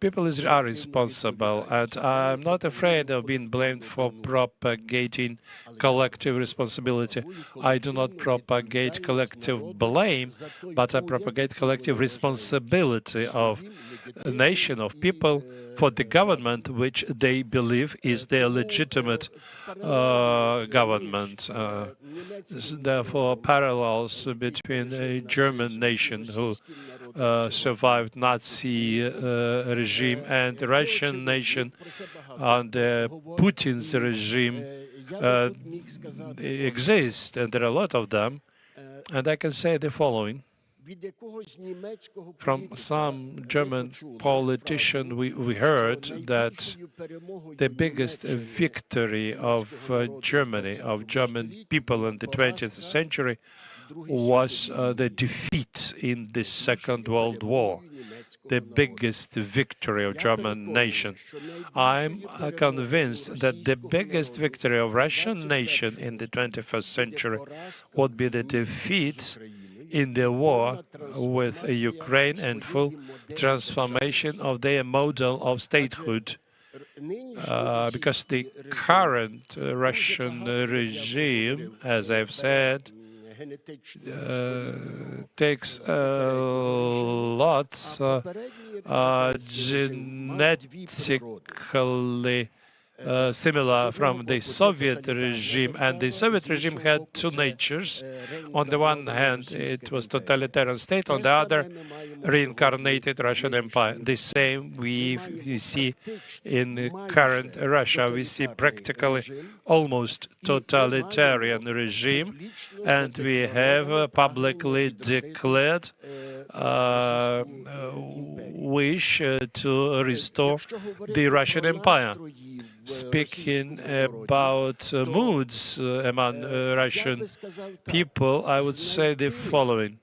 [SPEAKER 3] people are responsible, and I'm not afraid of being blamed for propagating collective responsibility. I do not propagate collective blame, but I propagate collective responsibility of a nation, of people, for the government which they believe is their legitimate government. Therefore, parallels between a German nation who survived Nazi regime and the Russian nation under Putin's regime exist, and there are a lot of them. And I can say the following. From some German politician, we heard that the biggest victory of Germany, of German people in the 20th century, was the defeat in the Second World War, the biggest victory of German nation. I'm convinced that the biggest victory of Russian nation in the 21st century would be the defeat in the war with Ukraine and full transformation of their model of statehood. Because the current Russian regime, as I've said, takes a lot genetically similar from the Soviet regime, and the Soviet regime had two natures. On the one hand, it was totalitarian state, on the other, reincarnated Russian Empire. The same we see in the current Russia. We see practically almost totalitarian regime, and we have publicly declared wish to restore the Russian Empire. Speaking about moods among Russian people, I would say the following.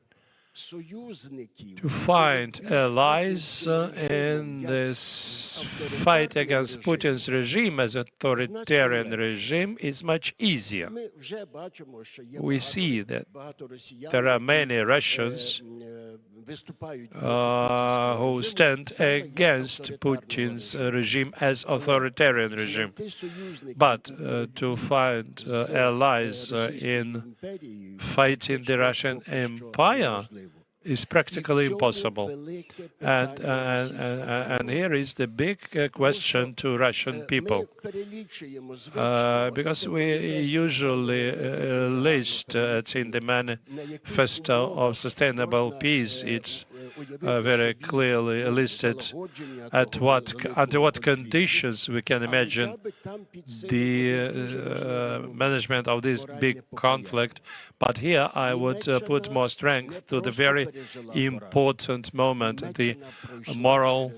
[SPEAKER 3] To find allies in this fight against Putin's regime as authoritarian regime is much easier. We see that there are many Russians who stand against Putin's regime as authoritarian regime. But to find allies in fighting the Russian Empire is practically impossible. And here is the big question to Russian people. Because we usually list in the Manifesto of Sustainable Peace, it's very clearly listed under what conditions we can imagine the management of this big conflict. But here I would put more strength to the very important moment, the moral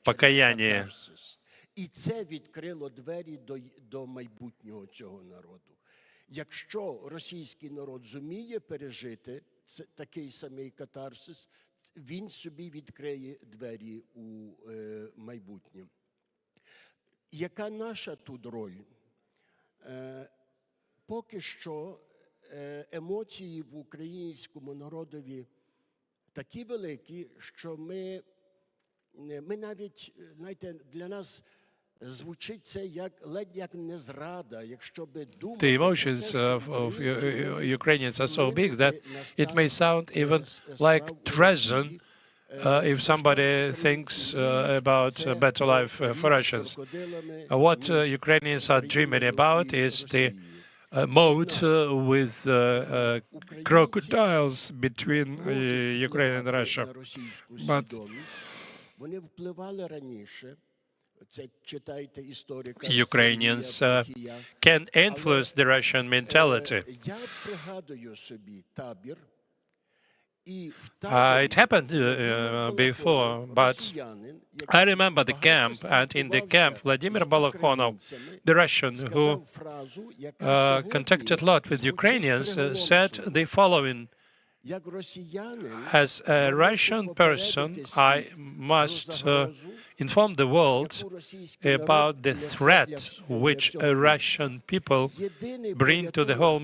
[SPEAKER 3] покаяние.
[SPEAKER 19] І це відкрило двері до майбутнього цього народу. Якщо російський народ зуміє пережити такий самий катарсис, він собі відкриє двері у майбутнє. Яка наша тут роль? Поки що емоції в українському народові такі великі, що ми навіть, знаєте, для нас звучить це ледь як не зрада, якщо би думати.
[SPEAKER 3] The emotions of Ukrainians are so big that it may sound even like treason if somebody thinks about a better life for Russians. What Ukrainians are dreaming about is the moat with crocodiles between Ukraine and Russia. But Ukrainians can influence the Russian mentality. It happened before, but I remember the camp, and in the camp, Vladimir Balakhonov, the Russian who contacted a lot with Ukrainians, said the following: as a Russian person, I must inform the world about the threat which Russian people bring to the whole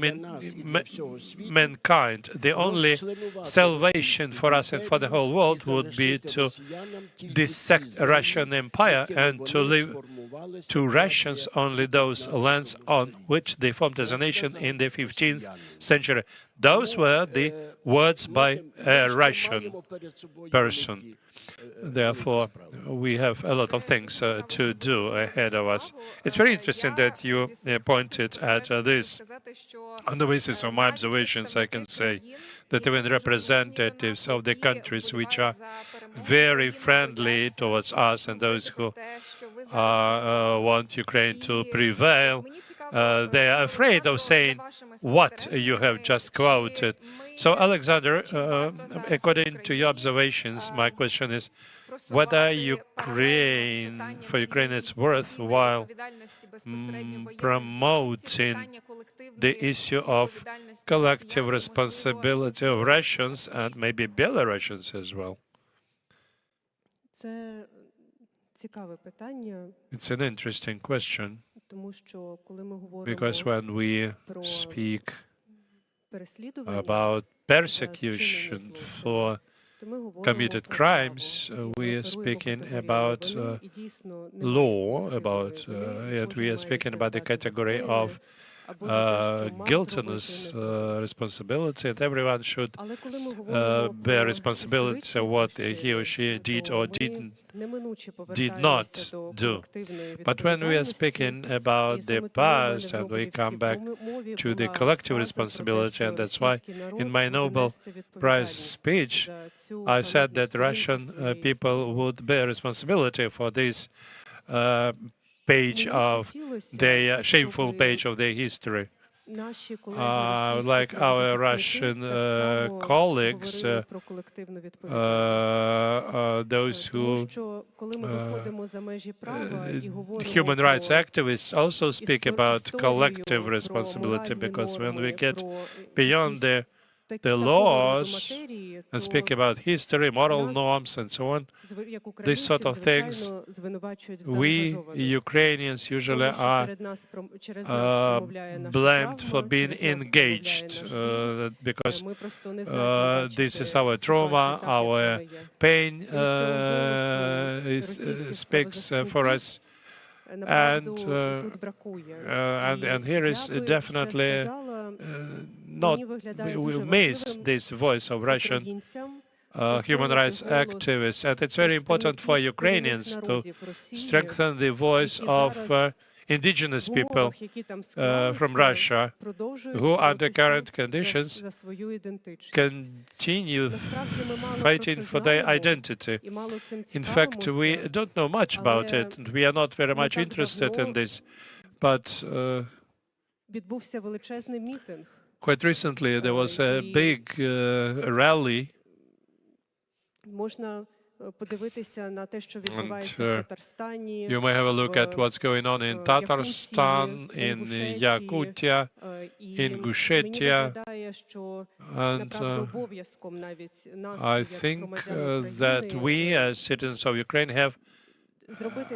[SPEAKER 3] mankind. The only salvation for us and for the whole world would be to dissect Russian Empire and to leave to Russians only those lands on which they formed as a nation in the 15th century. Those were the words by a Russian person. Therefore, we have a lot of things to do ahead of us. It's very interesting that you pointed at this. On the basis of my observations, I can say that even representatives of the countries which are very friendly towards us and those who want Ukraine to prevail, they are afraid of saying what you have just quoted. So, Alexander, according to your observations, my question is whether for Ukraine it's worthwhile promoting the issue of collective responsibility of Russians and maybe Belarusians as well. It's an interesting question, because when we speak about persecution for committed crimes, we are speaking about law, and we are speaking about the category of guiltiness, responsibility, and everyone should bear responsibility for what he or she did or did not do. But when we are speaking about the past and we come back to the collective responsibility, and that's why in my Nobel Prize speech I said that Russian people would bear responsibility for this page of their shameful page of their history. Like our Russian colleagues, those who human rights activists also speak about collective responsibility, because when we get beyond the laws and speak about history, moral norms, and so on, these sort of things, we Ukrainians usually are blamed for being engaged, because this is our trauma, our pain speaks for us. And here is definitely we miss this voice of Russian human rights activists, and it's very important for Ukrainians to strengthen the voice of indigenous people from Russia who, under current conditions, continue fighting for their identity. In fact, we don't know much about it, and we are not very much interested in this. But quite recently, there was a big rally. And you may have a look at what's going on in Tatarstan, in Yakutia, in Gushetia, and I think that we, as citizens of Ukraine, have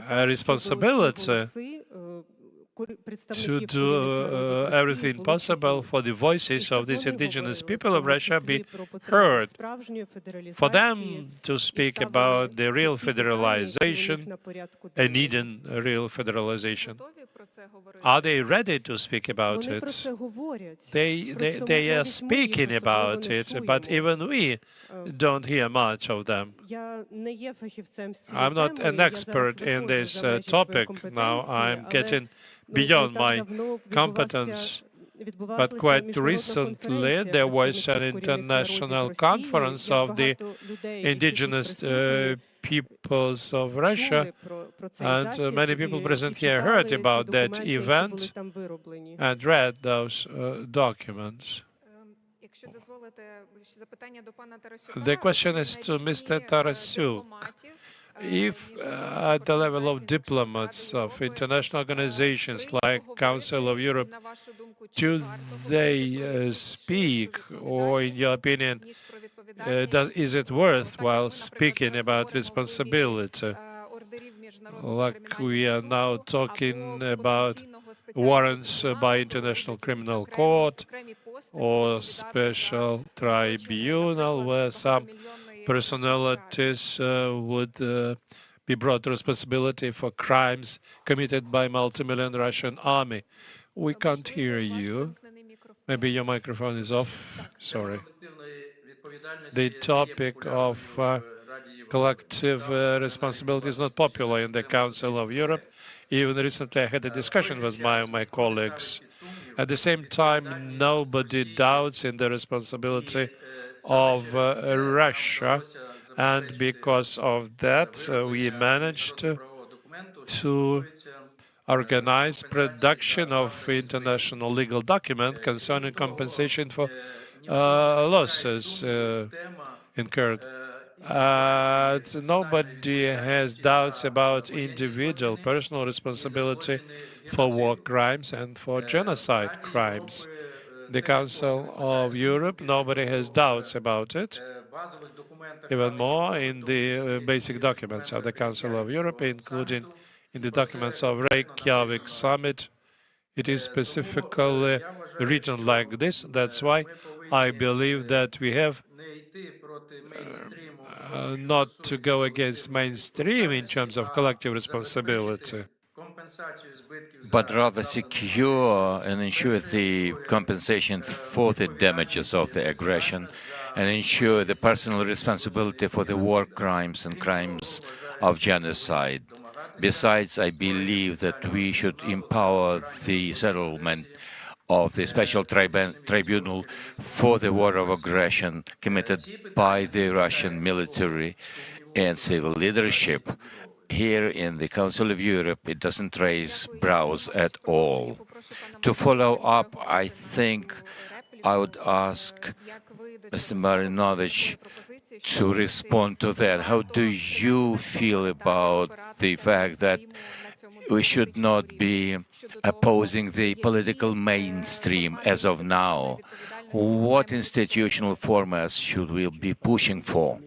[SPEAKER 3] a responsibility to do everything possible for the voices of these indigenous people of Russia be heard, for them to speak about the real federalization and needing real federalization. Are they ready to speak about it? They are speaking about it, but even we don't hear much of them. I'm not an expert in this topic now. I'm getting beyond my competence. But quite recently, there was an international conference of the indigenous peoples of Russia, and many people present here heard about that event and read those documents. The question is to Mr. Tarasyuk. If at the level of diplomats of international organizations like Council of Europe, do they speak, or in your opinion, is it worthwhile speaking about responsibility? Like we are now talking about warrants by International Criminal Court or special tribunal where some personalities would be brought to responsibility for crimes committed by multi-million Russian army. We can't hear you. Maybe your microphone is off. Sorry. The topic of collective responsibility is not popular in the Council of Europe. Even recently I had a discussion with my colleagues. At the same time, nobody doubts in the responsibility of Russia, and because of that, we managed to organize production of international legal document concerning compensation for losses incurred. Nobody has doubts about individual personal responsibility for war crimes and for genocide crimes. The Council of Europe, nobody has doubts about it. Even more in the basic documents of the Council of Europe, including in the documents of Kyiv Summit, it is specifically written like this. That's why I believe that we have not to go against mainstream in terms of collective responsibility,
[SPEAKER 23] but rather secure and ensure the compensation for the damages of the aggression and ensure the personal responsibility for the war crimes and crimes of genocide. Besides, I believe that we should empower the settlement of the special tribunal for the war of aggression committed by the Russian military and civil leadership. Here in the Council of Europe, it doesn't raise brows at all. To follow up, I think I would ask Mr. Marinovich to respond to that. How do you feel about the fact that we should not be opposing the political mainstream as of now? What institutional formats should we be pushing for?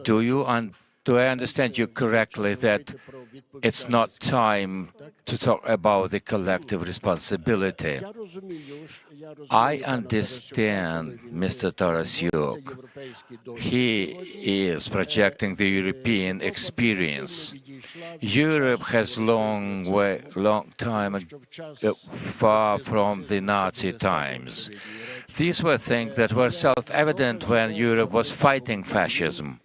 [SPEAKER 23] Do I understand you correctly that it's not time to talk about the collective responsibility? I understand Mr. Tarasyuk. He is projecting the European experience. Europe has long time far from the Nazi times. These were things that were self-evident when Europe was fighting fascism.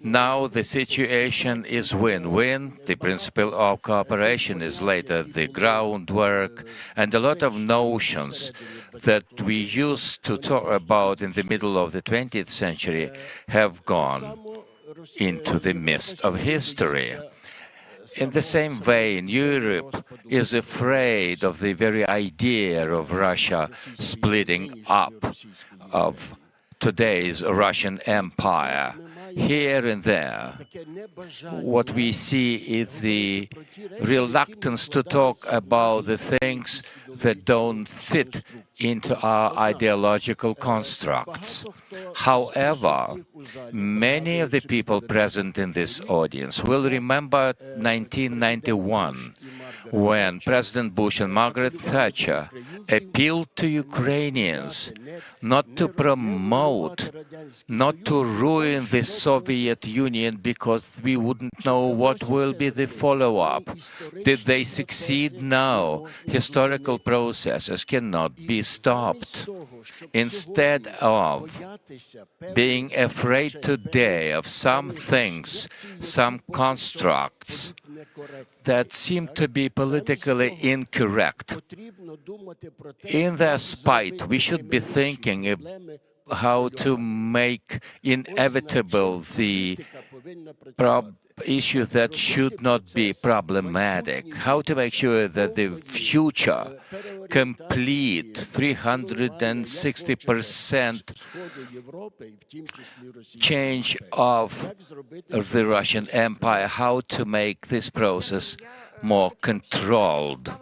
[SPEAKER 23] Now the situation is win-win. The principle of cooperation is laid at the groundwork, and a lot of notions that we used to talk about in the middle of the 20th century have gone into the mist of history. In the same vein, Europe is afraid of the very idea of Russia splitting up of today's Russian Empire. Here and there, what we see is the reluctance to talk about the things that don't fit into our ideological constructs. However, many of the people present in this audience will remember 1991, when President Bush and Margaret Thatcher appealed to Ukrainians not to promote, not to ruin the Soviet Union because we wouldn't know what will be the follow-up. Did they succeed? No. Historical processes cannot be stopped. Instead of being afraid today of some things, some constructs that seem to be politically incorrect, in their spite, we should be thinking how to make inevitable the issues that should not be problematic, how to make sure that the future complete 360% change of the Russian Empire, how to make this process more controlled.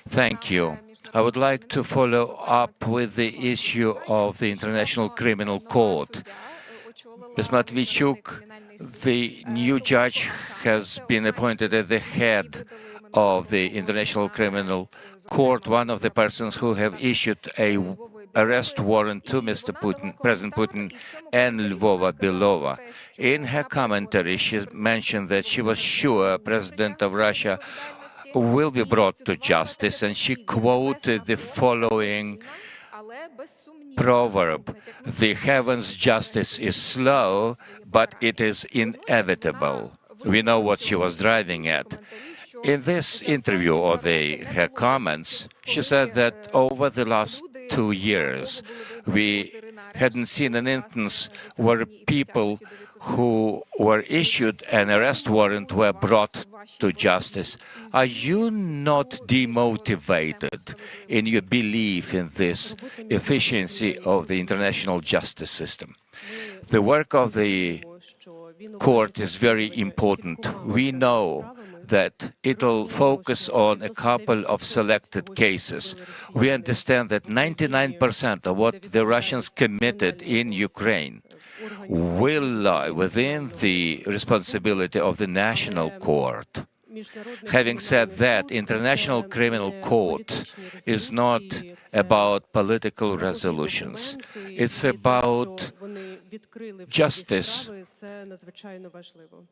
[SPEAKER 23] Thank you. I would like to follow up with the issue of the International Criminal Court. Ms. Matvichuk, the new judge has been appointed at the head of the International Criminal Court, one of the persons who have issued an arrest warrant to Mr. Putin, President Putin and Lvova Belova. In her commentary, she mentioned that she was sure President of Russia will be brought to justice, and she quoted the following proverb: "The heavens' justice is slow, but it is inevitable." We know what she was driving at. In this interview, or her comments, she said that over the last 2 years, we hadn't seen an instance where people who were issued an arrest warrant were brought to justice. Are you not demotivated in your belief in this efficiency of the international justice system? The work of the court is very important. We know that it'll focus on a couple of selected cases. We understand that 99% of what the Russians committed in Ukraine will lie within the responsibility of the national court. Having said that, International Criminal Court is not about political resolutions. It's about justice.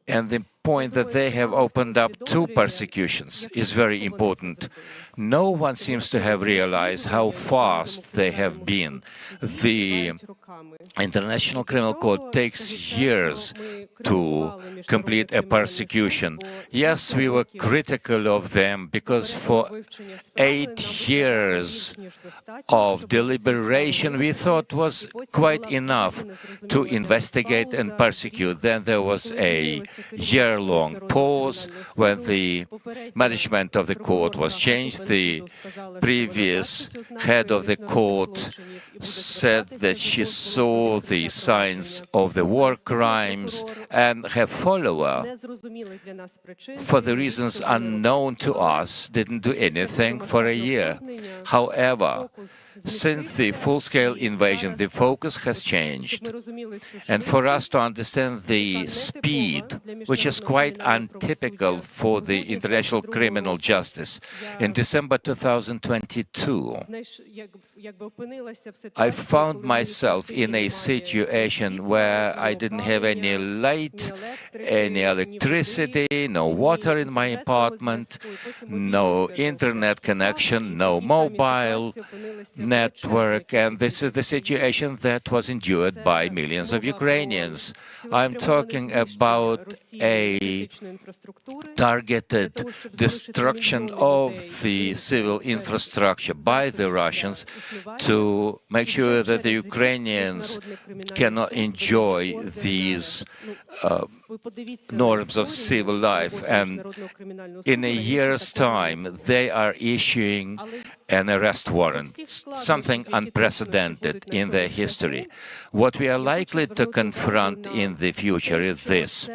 [SPEAKER 23] And the point that they have opened up 2 persecutions is very important. No one seems to have realized how fast they have been. The International Criminal Court takes years to complete a persecution. Yes, we were critical of them because for 8 years of deliberation we thought was quite enough to investigate and persecute. Then there was a year-long pause when the management of the court was changed. The previous head of the court said that she saw the signs of the war crimes, and her follower, for the reasons unknown to us, didn't do anything for a year. However, since the full-scale invasion, the focus has changed. And for us to understand the speed, which is quite untypical for the international criminal justice, in December 2022, I found myself in a situation where I didn't have any light, any electricity, no water in my apartment, no internet connection, no mobile network, and this is the situation that was endured by millions of Ukrainians. I'm talking about a targeted destruction of the civil infrastructure by the Russians to make sure that the Ukrainians cannot enjoy these norms of civil life. And in a year's time, they are issuing an arrest warrant, something unprecedented in their history. What we are likely to confront in the future is this.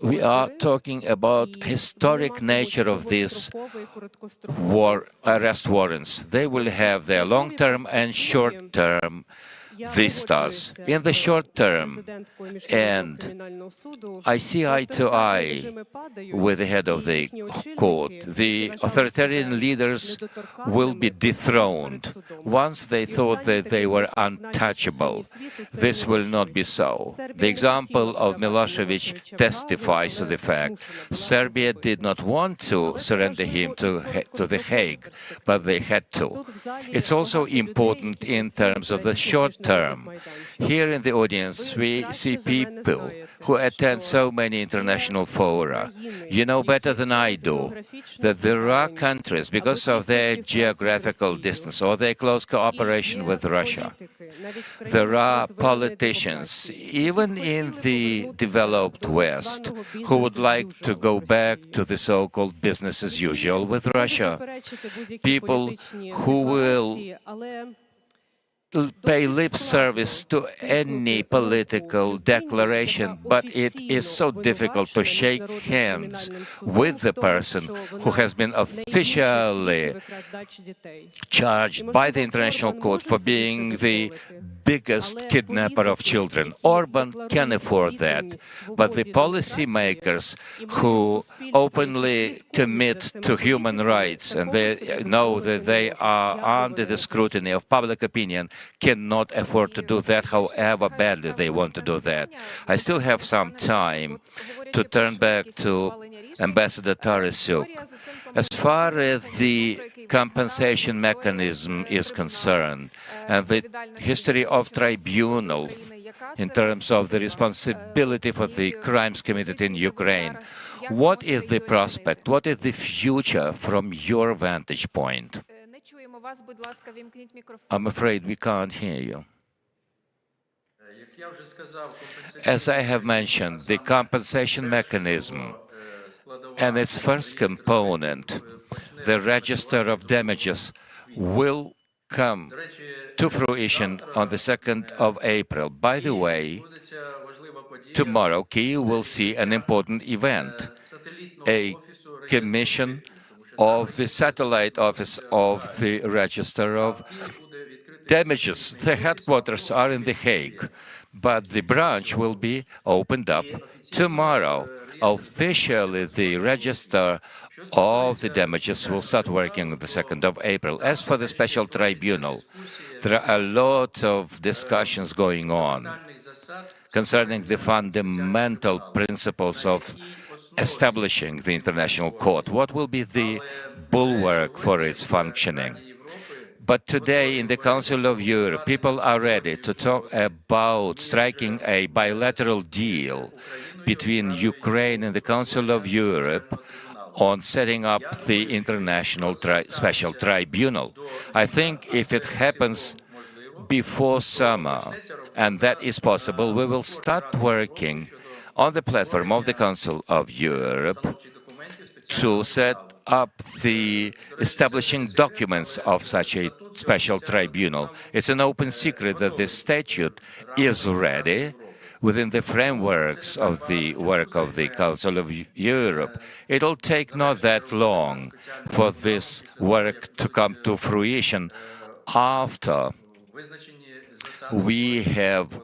[SPEAKER 23] We are talking about historic nature of these arrest warrants. They will have their long-term and short-term vistas. In the short term, and I see eye to eye with the head of the court, the authoritarian leaders will be dethroned. Once they thought that they were untouchable, this will not be so. The example of Milosevic testifies to the fact Serbia did not want to surrender him to The Hague, but they had to. It's also important in terms of the short term. Here in the audience, we see people who attend so many international fora. You know better than I do that there are countries, because of their geographical distance or their close cooperation with Russia, there are politicians, even in the developed West, who would like to go back to the so-called business as usual with Russia. People who will pay lip service to any political declaration, but it is so difficult to shake hands with the person who has been officially charged by the International Court for being the biggest kidnapper of children. Orban can afford that, but the policymakers who openly commit to human rights and they know that they are under the scrutiny of public opinion cannot afford to do that, however badly they want to do that. I still have some time to turn back to Ambassador Tarasyuk. As far as the compensation mechanism is concerned and the history of tribunals in terms of the responsibility for the crimes committed in Ukraine, what is the prospect, what is the future from your vantage point? I'm afraid we can't hear you. As I have mentioned, the compensation mechanism and its first component, the register of damages, will come to fruition on the 2nd of April. By the way, tomorrow Kyiv will see an important event, a commission of the satellite office of the Register of Damages. The headquarters are in The Hague, but the branch will be opened up tomorrow. Officially, the Register of the Damages will start working on the 2nd of April. As for the special tribunal, there are a lot of discussions going on concerning the fundamental principles of establishing the International Court. What will be the bulwark for its functioning? But today in the Council of Europe, people are ready to talk about striking a bilateral deal between Ukraine and the Council of Europe on setting up the International Special Tribunal. I think if it happens before summer, and that is possible, we will start working on the platform of the Council of Europe to set up the establishing documents of such a special tribunal. It's an open secret that the statute is ready within the frameworks of the work of the Council of Europe. It'll take not that long for this work to come to fruition after we have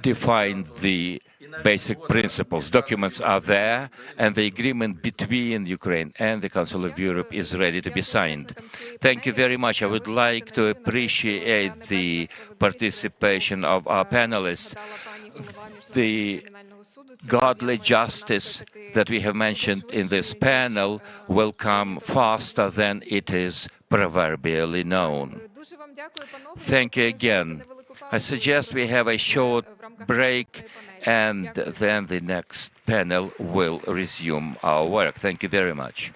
[SPEAKER 23] defined the basic principles. Documents are there, and the agreement between Ukraine and the Council of Europe is ready to be signed. Thank you very much. I would like to appreciate the participation of our panelists. The godly justice that we have mentioned in this panel will come faster than it is proverbially known. Thank you again. I suggest we have a short break, and then the next panel will resume our work. Thank you very much.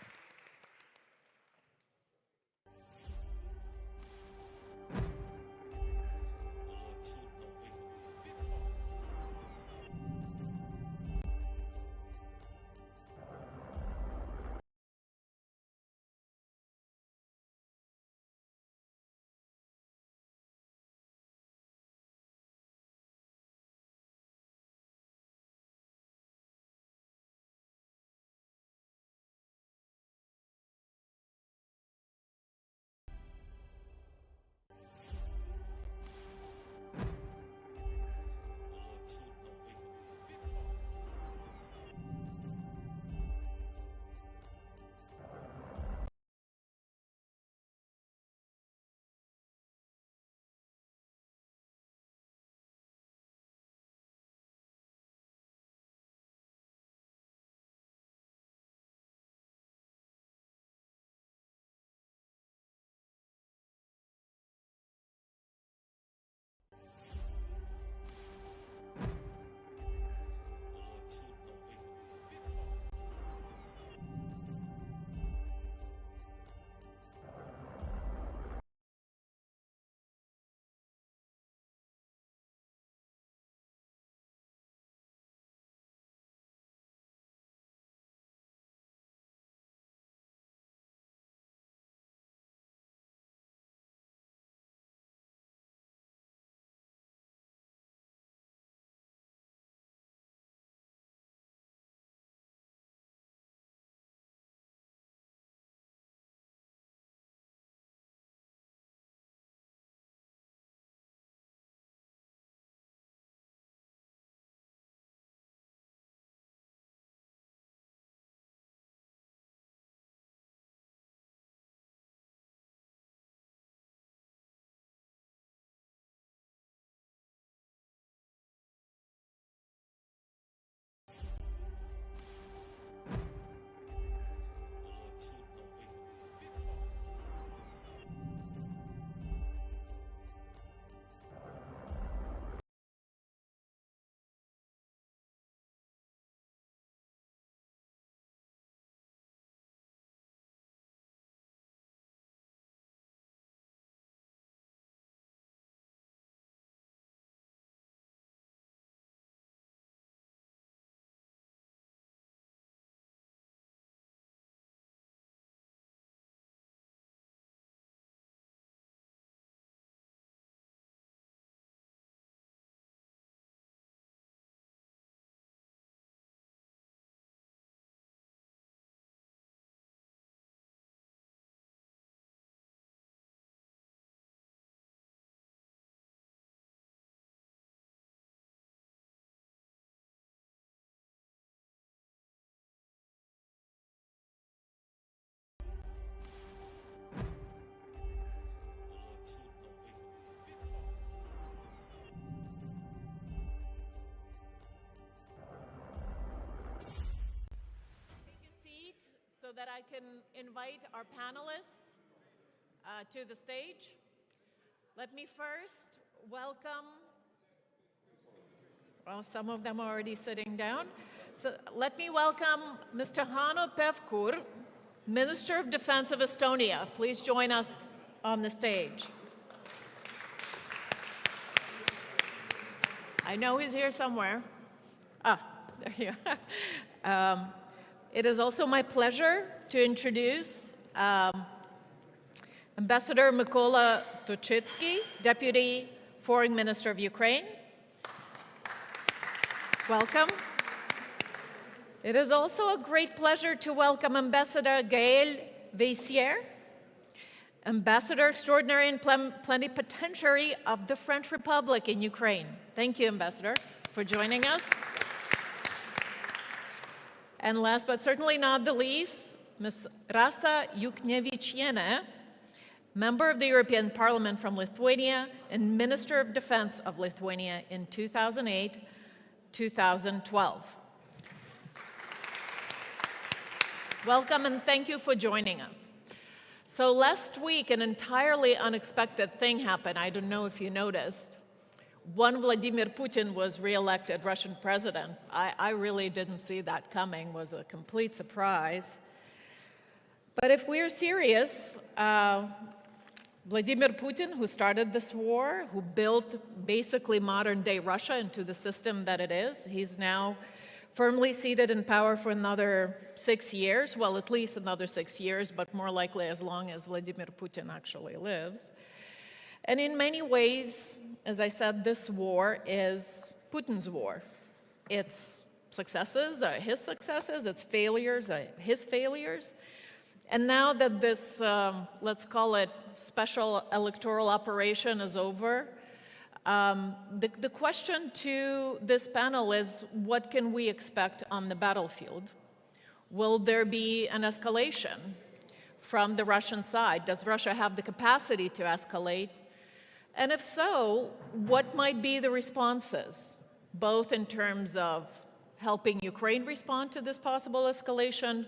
[SPEAKER 16] that I can invite our panelists to the stage. Let me first welcome, well, some of them are already sitting down. So let me welcome Mr. Hanno Pevkur, Minister of Defense of Estonia. Please join us on the stage. I know he's here somewhere. Ah, there you are. It is also my pleasure to introduce Ambassador Mykola Tuchitsky, Deputy Foreign Minister of Ukraine. Welcome. It is also a great pleasure to welcome Ambassador Gaël Veissière, Ambassador Extraordinary and Plenipotentiary of the French Republic in Ukraine. Thank you, Ambassador, for joining us. And last but certainly not the least, Ms. Rasa Yuknevichiene, Member of the European Parliament from Lithuania and Minister of Defense of Lithuania in 2008-2012. Welcome and thank you for joining us. So last week, an entirely unexpected thing happened. I don't know if you noticed. One Vladimir Putin was re-elected Russian president. I really didn't see that coming. It was a complete surprise. But if we're serious, Vladimir Putin, who started this war, who built basically modern-day Russia into the system that it is, he's now firmly seated in power for another 6 years, well, at least another 6 years, but more likely as long as Vladimir Putin actually lives. And in many ways, as I said, this war is Putin's war. Its successes are his successes, its failures are his failures. And now that this, let's call it special electoral operation is over, the question to this panel is, what can we expect on the battlefield? Will there be an escalation from the Russian side? Does Russia have the capacity to escalate? And if so, what might be the responses, both in terms of helping Ukraine respond to this possible escalation,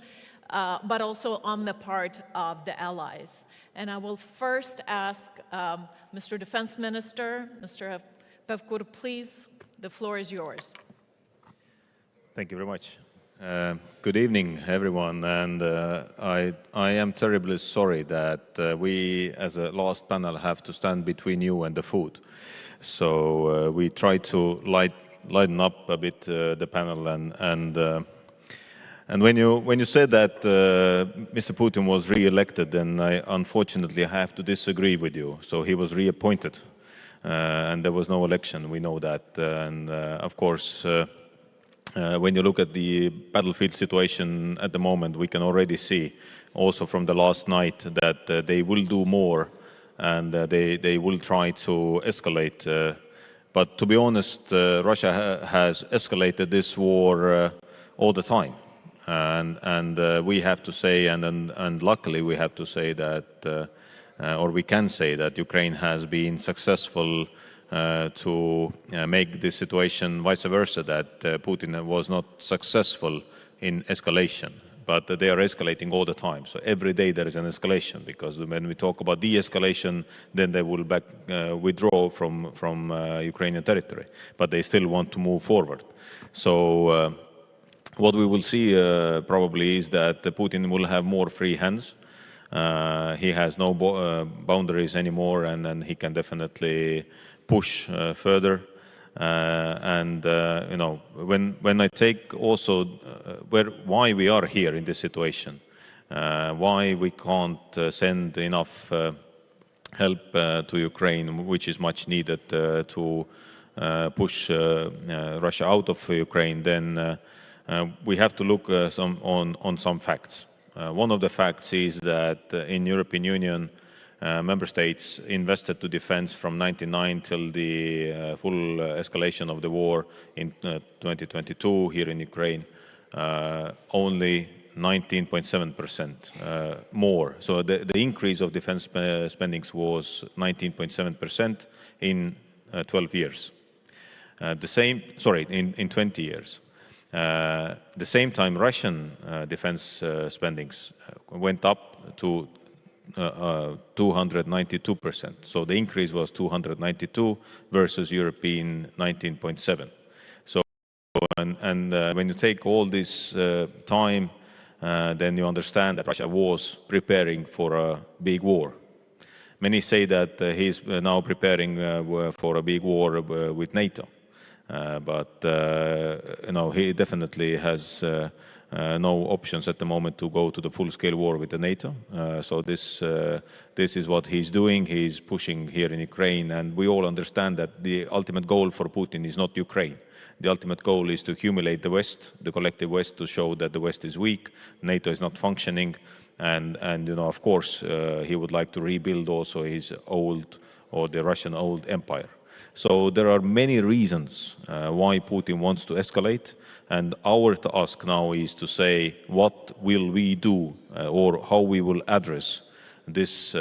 [SPEAKER 16] but also on the part of the allies? And I will first ask Mr. Defense Minister, Mr. Pevkur, please, the floor is yours.
[SPEAKER 7] Thank you very much. Good evening, everyone. And I am terribly sorry that we, as a last panel, have to stand between you and the food. So we try to lighten up a bit the panel. And when you said that Mr. Putin was re-elected, then I unfortunately have to disagree with you. So he was reappointed, and there was no election. We know that. And of course, when you look at the battlefield situation at the moment, we can already see, also from the last night, that they will do more, and they will try to escalate. But to be honest, Russia has escalated this war all the time. And we have to say, and luckily we have to say that, or we can say that Ukraine has been successful to make this situation vice versa, that Putin was not successful in escalation, but they are escalating all the time. So every day there is an escalation, because when we talk about de-escalation, then they will withdraw from Ukrainian territory, but they still want to move forward. So what we will see probably is that Putin will have more free hands. He has no boundaries anymore, and then he can definitely push further. You know, when I take also why we are here in this situation, why we can't send enough help to Ukraine, which is much needed to push Russia out of Ukraine, then we have to look on some facts. One of the facts is that in European Union, member states invested to defense from 1999 till the full escalation of the war in 2022 here in Ukraine, only 19.7% more. So the increase of defense spendings was 19.7% in 12 years. In 20 years. The same time, Russian defense spendings went up to 292%. So the increase was 292 versus European 19.7. So, and when you take all this time, then you understand that Russia was preparing for a big war. Many say that he's now preparing for a big war with NATO. But he definitely has no options at the moment to go to the full-scale war with the NATO. So this is what he's doing. He's pushing here in Ukraine, and we all understand that the ultimate goal for Putin is not Ukraine. The ultimate goal is to humiliate the West, the collective West, to show that the West is weak, NATO is not functioning, and of course, he would like to rebuild also his old, or the Russian old empire. So there are many reasons why Putin wants to escalate, and our task now is to say what will we do or how we will address this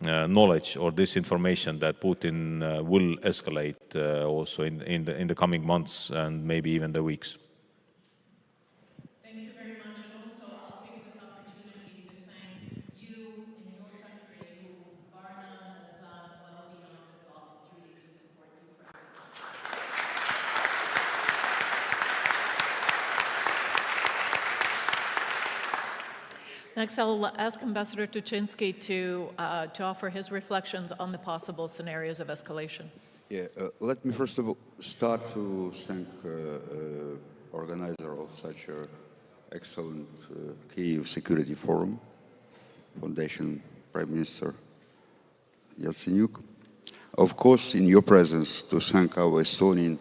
[SPEAKER 7] knowledge or this information that Putin will escalate also in the coming months and maybe even the weeks.
[SPEAKER 16] Thank you very much, and also I'll take this opportunity to thank you in your country who bar none has done well beyond the call of duty to support Ukraine. Next, I'll ask Ambassador Tuchinski to offer his reflections on the possible scenarios of escalation.
[SPEAKER 20] Yeah, let me first of all start to thank organizer of such an excellent Kyiv Security Forum, Foundation Prime Minister Yatsenyuk. Of course, in your presence, to thank our Estonian,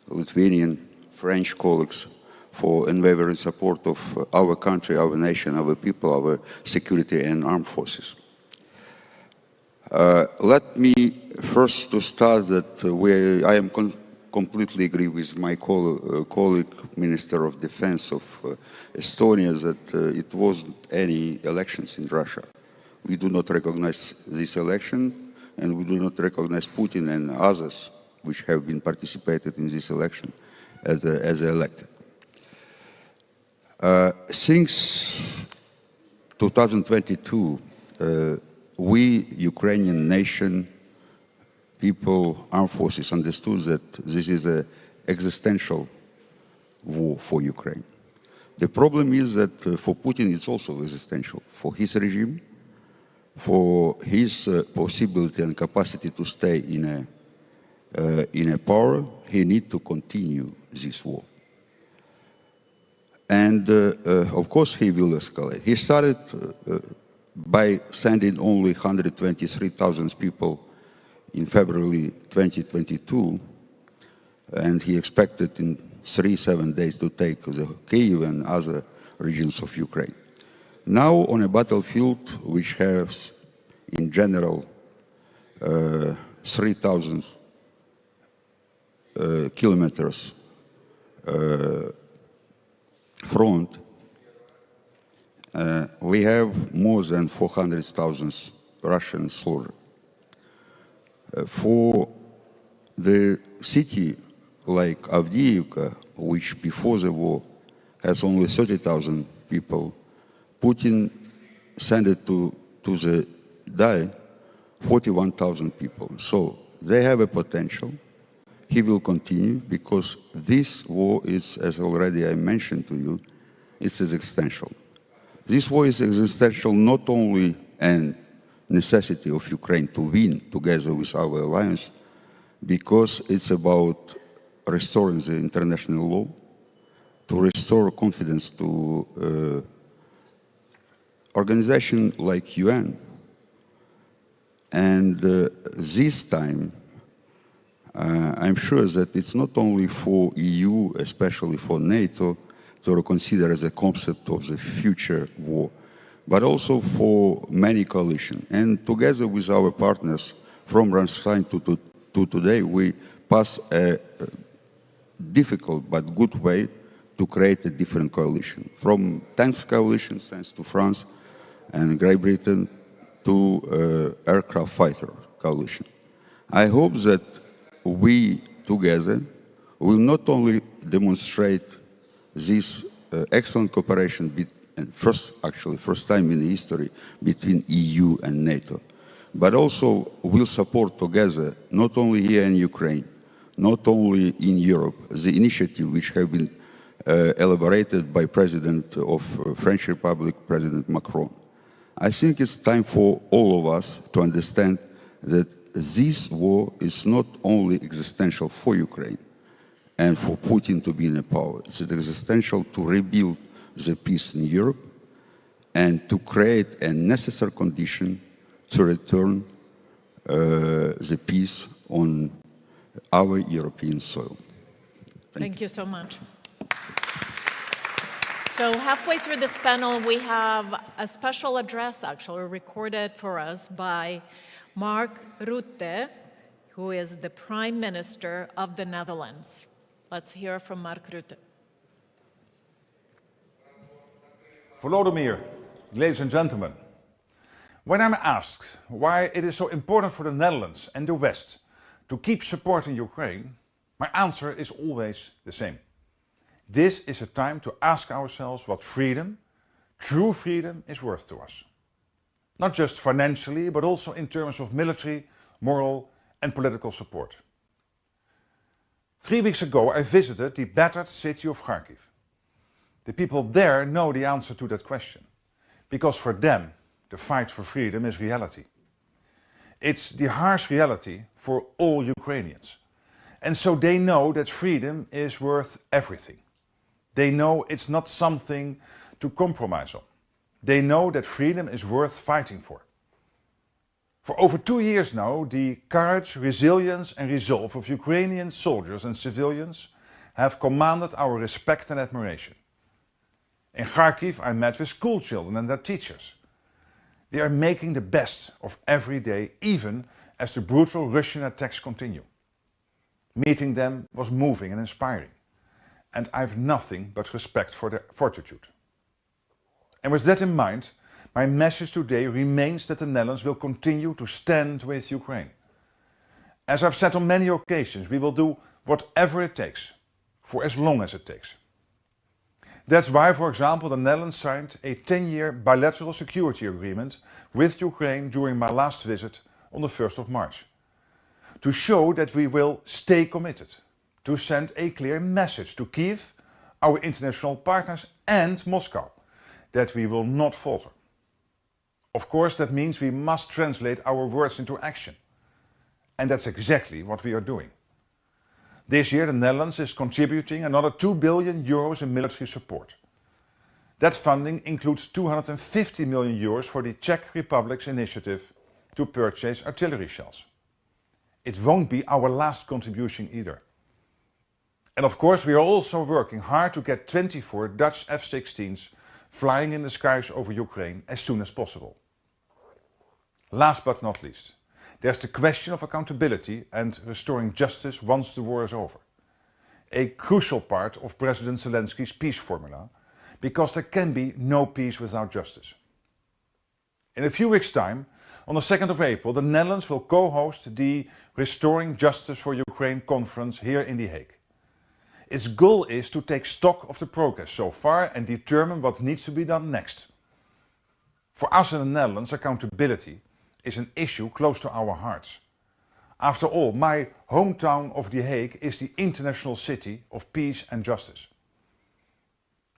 [SPEAKER 20] Lithuanian, French colleagues for unwavering support of our country, our nation, our people, our security and armed forces. Let me first to start that I am completely agree with my colleague, Minister of Defense of Estonia, that it wasn't any elections in Russia. We do not recognize this election, and we do not recognize Putin and others which have been participated in this election as elected. Since 2022, we, Ukrainian nation, people, armed forces, understood that this is an existential war for Ukraine. The problem is that for Putin it's also existential. For his regime, for his possibility and capacity to stay in a power, he needs to continue this war. And of course he will escalate. He started by sending only 123,000 people in February 2022, and he expected in 7 days to take the Kyiv and other regions of Ukraine. Now on a battlefield which has in general 3,000 kilometers front, we have more than 400,000 Russian soldiers. For the city like Avdiivka, which before the war has only 30,000 people, Putin sent it to the die 41,000 people. So they have a potential. He will continue because this war is, as already I mentioned to you, it's existential. This war is existential not only a necessity of Ukraine to win together with our alliance, because it's about restoring the international law, to restore confidence to organizations like UN. And this time, I'm sure that it's not only for EU, especially for NATO, to reconsider the concept of the future war, but also for many coalitions. And together with our partners from Ramstein to today, we pass a difficult but good way to create a different coalition. From 10th coalition, thanks to France and Great Britain, to aircraft fighter coalition. I hope that we together will not only demonstrate this excellent cooperation, and first time in history, between EU and NATO. But also we'll support together, not only here in Ukraine, not only in Europe, the initiative which have been elaborated by President of French Republic, President Macron. I think it's time for all of us to understand that this war is not only existential for Ukraine and for Putin to be in power. It's existential to rebuild the peace in Europe and to create a necessary condition to return the peace on our European soil.
[SPEAKER 16] Thank you so much. So halfway through this panel, we have a special address actually recorded for us by Mark Rutte, who is the Prime Minister of the Netherlands. Let's hear from Mark Rutte.
[SPEAKER 10] Volodymyr, ladies and gentlemen, when I'm asked why it is so important for the Netherlands and the West to keep supporting Ukraine, my answer is always the same. This is a time to ask ourselves what freedom, true freedom, is worth to us. Not just financially, but also in terms of military, moral and political support. 3 weeks ago, I visited the battered city of Kharkiv. The people there know the answer to that question, because for them, the fight for freedom is reality. It's the harsh reality for all Ukrainians. And so they know that freedom is worth everything. They know it's not something to compromise on. They know that freedom is worth fighting for. For over 2 years now, the courage, resilience and resolve of Ukrainian soldiers and civilians have commanded our respect and admiration. In Kharkiv, I met with school children and their teachers. They are making the best of every day, even as the brutal Russian attacks continue. Meeting them was moving and inspiring, and I have nothing but respect for their fortitude. And with that in mind, my message today remains that the Netherlands will continue to stand with Ukraine. As I've said on many occasions, we will do whatever it takes, for as long as it takes. That's why, for example, the Netherlands signed a 10-year bilateral security agreement with Ukraine during my last visit on the 1st of March. To show that we will stay committed, to send a clear message to Kyiv, our international partners and Moscow, that we will not falter. Of course, that means we must translate our words into action. And that's exactly what we are doing. This year, the Netherlands is contributing another 2 billion euros in military support. That funding includes 250 million euros for the Czech Republic's initiative to purchase artillery shells. It won't be our last contribution either. And of course, we are also working hard to get 24 Dutch F-16s flying in the skies over Ukraine as soon as possible. Last but not least, there's the question of accountability and restoring justice once the war is over. A crucial part of President Zelensky's peace formula, because there can be no peace without justice. In a few weeks' time, on the 2nd of April, the Netherlands will co-host the Restoring Justice for Ukraine conference here in The Hague. Its goal is to take stock of the progress so far and determine what needs to be done next. For us in the Netherlands, accountability is an issue close to our hearts. After all, my hometown of The Hague is the international city of peace and justice.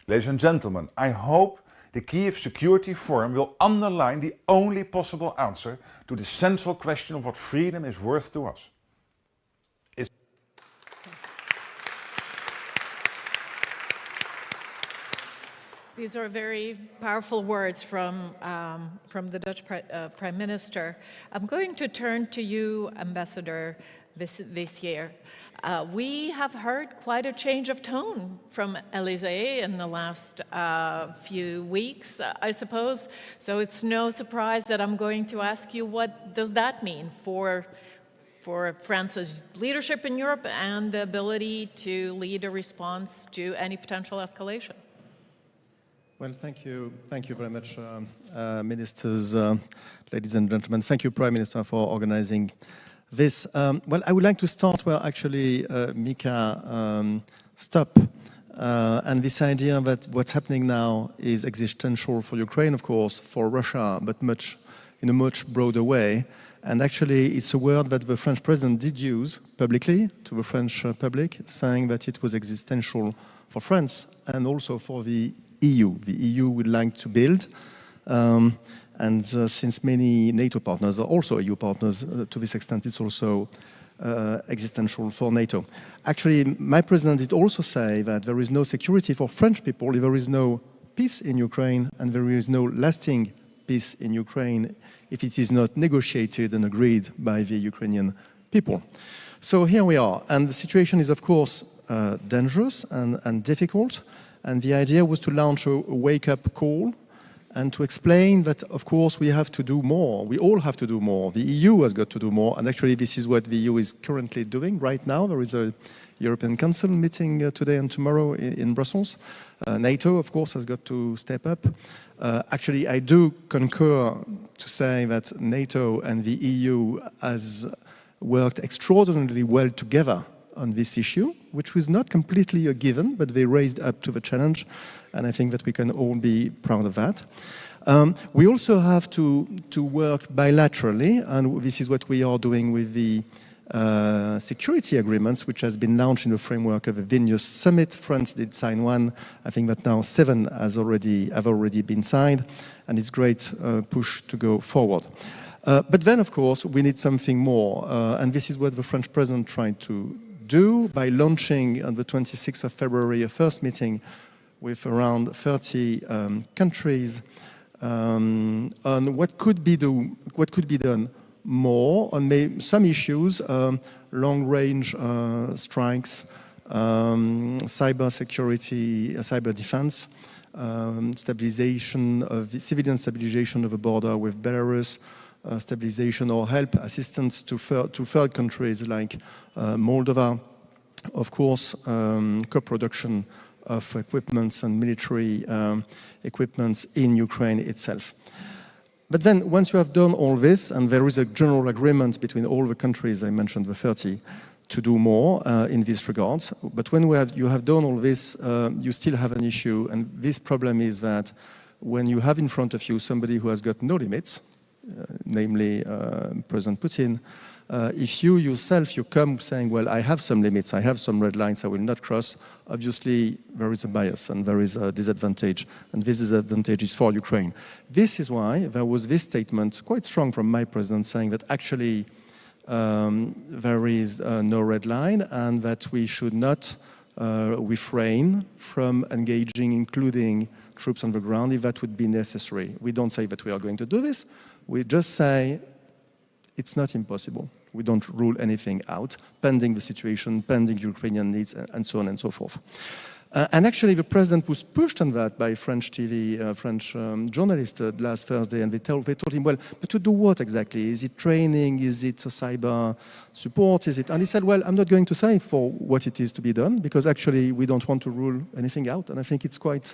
[SPEAKER 10] Ladies and gentlemen, I hope the Kyiv Security Forum will underline the only possible answer to the central question of what freedom is worth to us.
[SPEAKER 16] These are very powerful words from the Dutch Prime Minister. I'm going to turn to you, Ambassador Vissier. We have heard quite a change of tone from Élysée in the last few weeks, I suppose. So it's no surprise that I'm going to ask you, what does that mean for France's leadership in Europe and the ability to lead a response to any potential escalation?
[SPEAKER 21] Well, thank you very much, ministers, ladies and gentlemen. Thank you, Prime Minister, for organizing this. Well, I would like to start where actually Mika stopped. And this idea that what's happening now is existential for Ukraine, of course, for Russia, but in a much broader way. And actually, it's a word that the French president did use publicly to the French public, saying that it was existential for France and also for the EU. The EU would like to build, and since many NATO partners are also EU partners, to this extent, it's also existential for NATO. Actually, my president did also say that there is no security for French people if there is no peace in Ukraine, and there is no lasting peace in Ukraine if it is not negotiated and agreed by the Ukrainian people. So here we are, and the situation is of course dangerous and difficult, and the idea was to launch a wake-up call and to explain that of course we have to do more, we all have to do more, the EU has got to do more, and actually this is what the EU is currently doing right now. There is a European Council meeting today and tomorrow in Brussels. NATO, of course, has got to step up. Actually, I do concur to say that NATO and the EU has worked extraordinarily well together on this issue, which was not completely a given, but they raised up to the challenge, and I think that we can all be proud of that. We also have to work bilaterally, and this is what we are doing with the security agreements, which has been launched in the framework of the Vilnius Summit. France did sign one. I think that now 7 have already been signed, and it's a great push to go forward. But then, of course, we need something more, and this is what the French president tried to do by launching on the 26th of February a first meeting with around 30 countries on what could be done more on some issues, long-range strikes, cyber security, cyber defense, civilian stabilization of the border with Belarus, stabilization or help assistance to third countries like Moldova, of course, co-production of equipments and military equipments in Ukraine itself. But then once you have done all this, and there is a general agreement between all the countries, I mentioned the 30, to do more in this regard. But when you have done all this, you still have an issue, and this problem is that when you have in front of you somebody who has got no limits, namely President Putin, if you yourself, you come saying, well, I have some limits, I have some red lines I will not cross, obviously there is a bias and there is a disadvantage, and this disadvantage is for Ukraine. This is why there was this statement, quite strong from my president, saying that actually there is no red line and that we should not refrain from engaging, including troops on the ground, if that would be necessary. We don't say that we are going to do this, we just say it's not impossible. We don't rule anything out, pending the situation, pending Ukrainian needs, and so on and so forth. And actually, the president was pushed on that by French TV, French journalist last Thursday, and they told him, well, but to do what exactly? Is it training? Is it cyber support? Is it? And he said, well, I'm not going to say for what it is to be done, because actually we don't want to rule anything out, and I think it's quite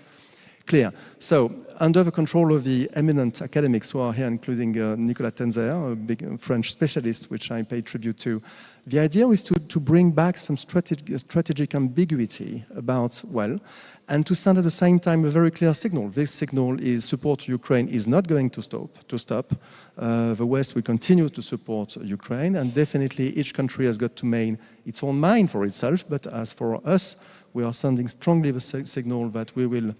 [SPEAKER 21] clear. So, under the control of the eminent academics who are here, including Nicolas Tenzer, a big French specialist, which I pay tribute to, the idea is to bring back some strategic ambiguity about, well, and to send at the same time a very clear signal. This signal is support to Ukraine is not going to stop. The West will continue to support Ukraine, and definitely each country has got to make its own mind for itself, but as for us, we are sending strongly the signal that we will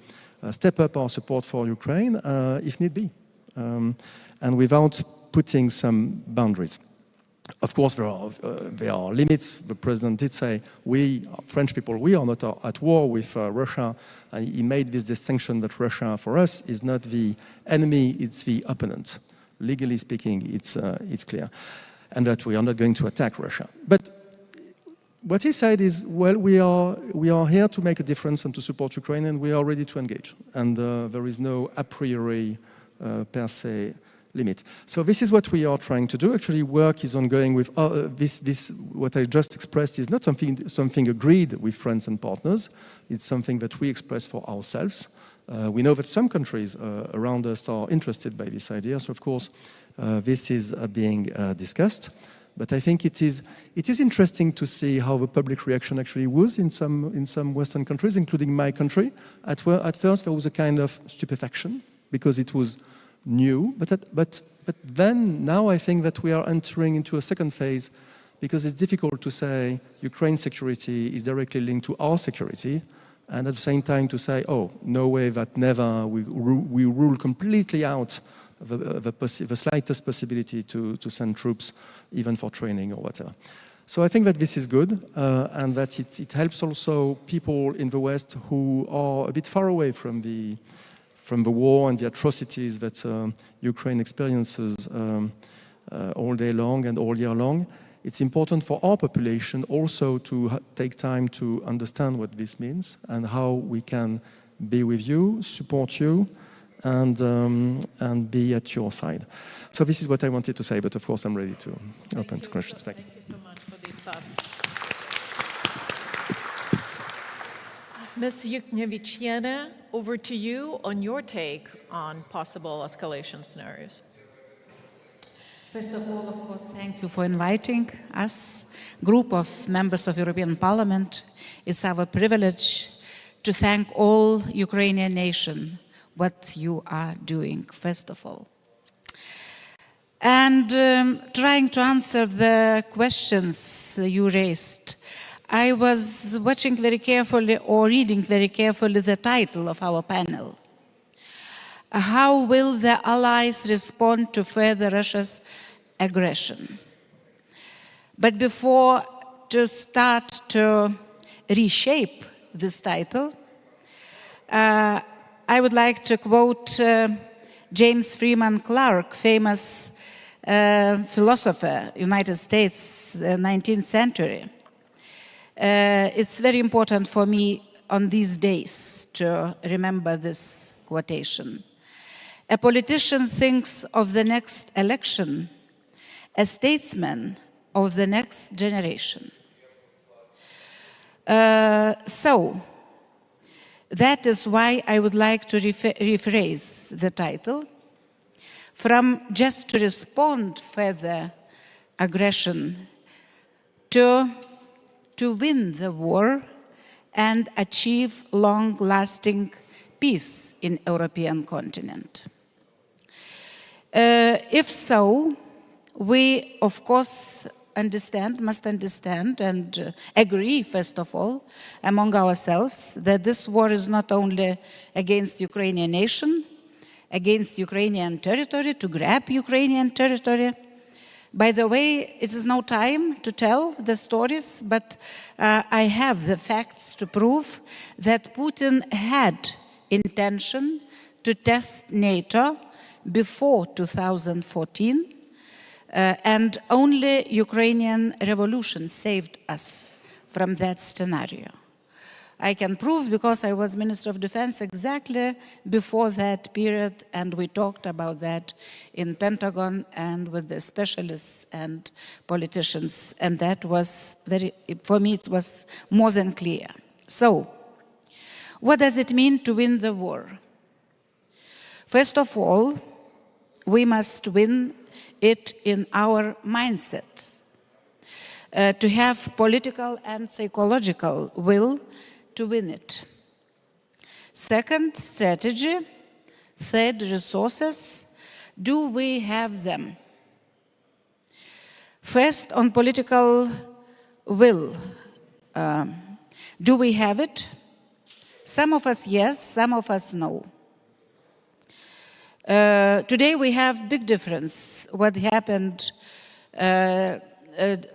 [SPEAKER 21] step up our support for Ukraine if need be, and without putting some boundaries. Of course, there are limits. The president did say, we, French people, we are not at war with Russia, and he made this distinction that Russia, for us, is not the enemy, it's the opponent. Legally speaking, it's clear, and that we are not going to attack Russia. But what he said is, well, we are here to make a difference and to support Ukraine, and we are ready to engage. And there is no a priori per se limit. So this is what we are trying to do. Actually, work is ongoing with this. What I just expressed is not something agreed with friends and partners. It's something that we express for ourselves. We know that some countries around us are interested by this idea. So of course, this is being discussed. But I think it is interesting to see how the public reaction actually was in some Western countries, including my country. At first, there was a kind of stupefaction because it was new. But then now I think that we are entering into a second phase, because it's difficult to say Ukraine's security is directly linked to our security, and at the same time to say, oh, no way, that never we rule completely out the slightest possibility to send troops, even for training or whatever. So I think that this is good, and that it helps also people in the West who are a bit far away from the war and the atrocities that Ukraine experiences all day long and all year long. It's important for our population also to take time to understand what this means and how we can be with you, support you, and be at your side. So this is what I wanted to say, but of course I'm ready to open to questions.
[SPEAKER 16] Thank you so much for these thoughts. Ms. Yuknevichiene, over to you on your take on possible escalation scenarios.
[SPEAKER 11] First of all, of course, thank you for inviting us, group of members of European Parliament. It's our privilege to thank all Ukrainian nation what you are doing, first of all. And trying to answer the questions you raised, I was watching very carefully or reading very carefully the title of our panel. How will the allies respond to further Russia's aggression? But before to start to reshape this title, I would like to quote James Freeman Clarke, famous philosopher, United States, 19th century. It's very important for me on these days to remember this quotation. A politician thinks of the next election, a statesman of the next generation. So, that is why I would like to rephrase the title from just to respond further aggression to win the war and achieve long-lasting peace in European continent. If so, we of course must understand and agree, first of all, among ourselves, that this war is not only against Ukrainian nation, against Ukrainian territory, to grab Ukrainian territory. By the way, it is no time to tell the stories, but I have the facts to prove that Putin had intention to test NATO before 2014, and only Ukrainian revolution saved us from that scenario. I can prove because I was Minister of Defense exactly before that period, and we talked about that in Pentagon and with the specialists and politicians, and that was for me it was more than clear. So, what does it mean to win the war? First of all, we must win it in our mindset, to have political and psychological will to win it. Second, strategy. Third, resources. Do we have them? First, on political will. Do we have it? Some of us yes, some of us no. Today we have big difference what happened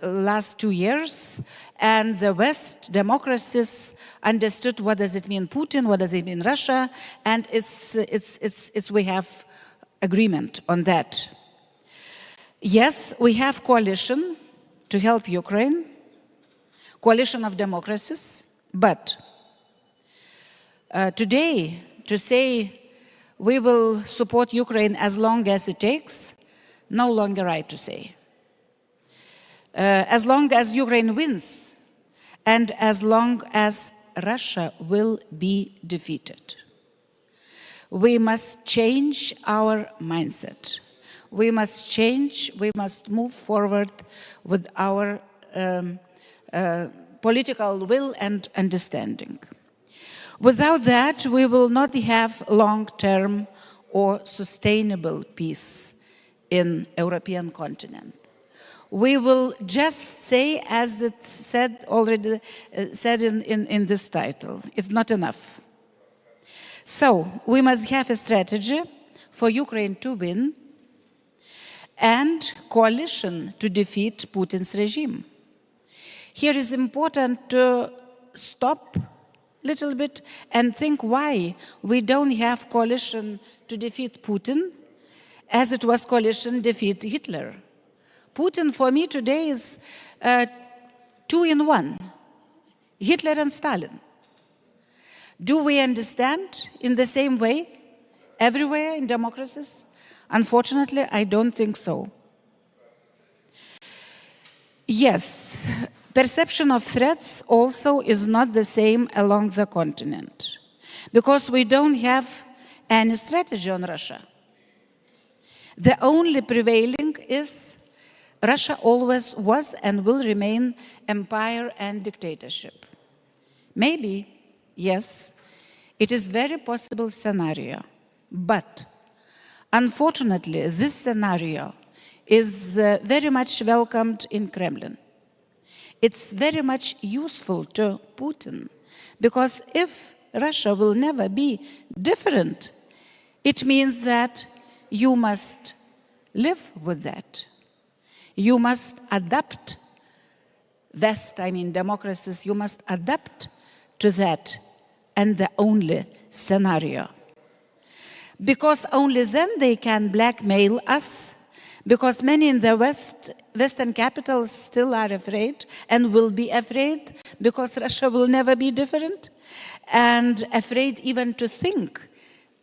[SPEAKER 11] last 2 years, and the West democracies understood what does it mean Putin, what does it mean Russia, and we have agreement on that. Yes, we have coalition to help Ukraine, coalition of democracies, but today to say we will support Ukraine as long as it takes, no longer right to say. As long as Ukraine wins, and as long as Russia will be defeated. We must change our mindset. We must change, we must move forward with our political will and understanding. Without that, we will not have long-term or sustainable peace in European continent. We will just say, as it said already said in this title, it's not enough. So we must have a strategy for Ukraine to win and coalition to defeat Putin's regime. Here is important to stop a little bit and think why we don't have coalition to defeat Putin as it was coalition defeat Hitler. Putin for me today is 2 in 1, Hitler and Stalin. Do we understand in the same way everywhere in democracies? Unfortunately, I don't think so. Yes, perception of threats also is not the same along the continent, because we don't have any strategy on Russia. The only prevailing is Russia always was and will remain empire and dictatorship. Maybe, yes, it is very possible scenario, but unfortunately, this scenario is very much welcomed in Kremlin. It's very much useful to Putin, because if Russia will never be different, it means that you must live with that. You must adapt, West, I mean democracies, you must adapt to that and the only scenario. Because only then they can blackmail us, because many in the Western capitals still are afraid and will be afraid because Russia will never be different, and afraid even to think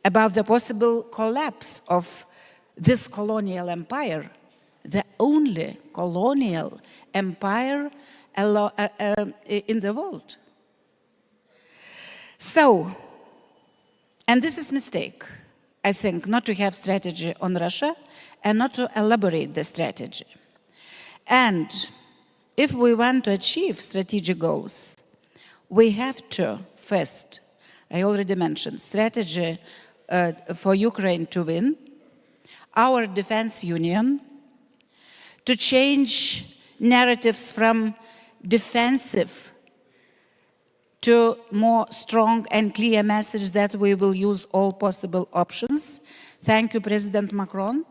[SPEAKER 11] about the possible collapse of this colonial empire, the only colonial empire in the world. So, and this is a mistake, I think, not to have strategy on Russia and not to elaborate the strategy. And if we want to achieve strategic goals, we have to, first, I already mentioned, strategy for Ukraine to win, our defense union, to change narratives from defensive to more strong and clear message that we will use all possible options. Thank you, President Macron.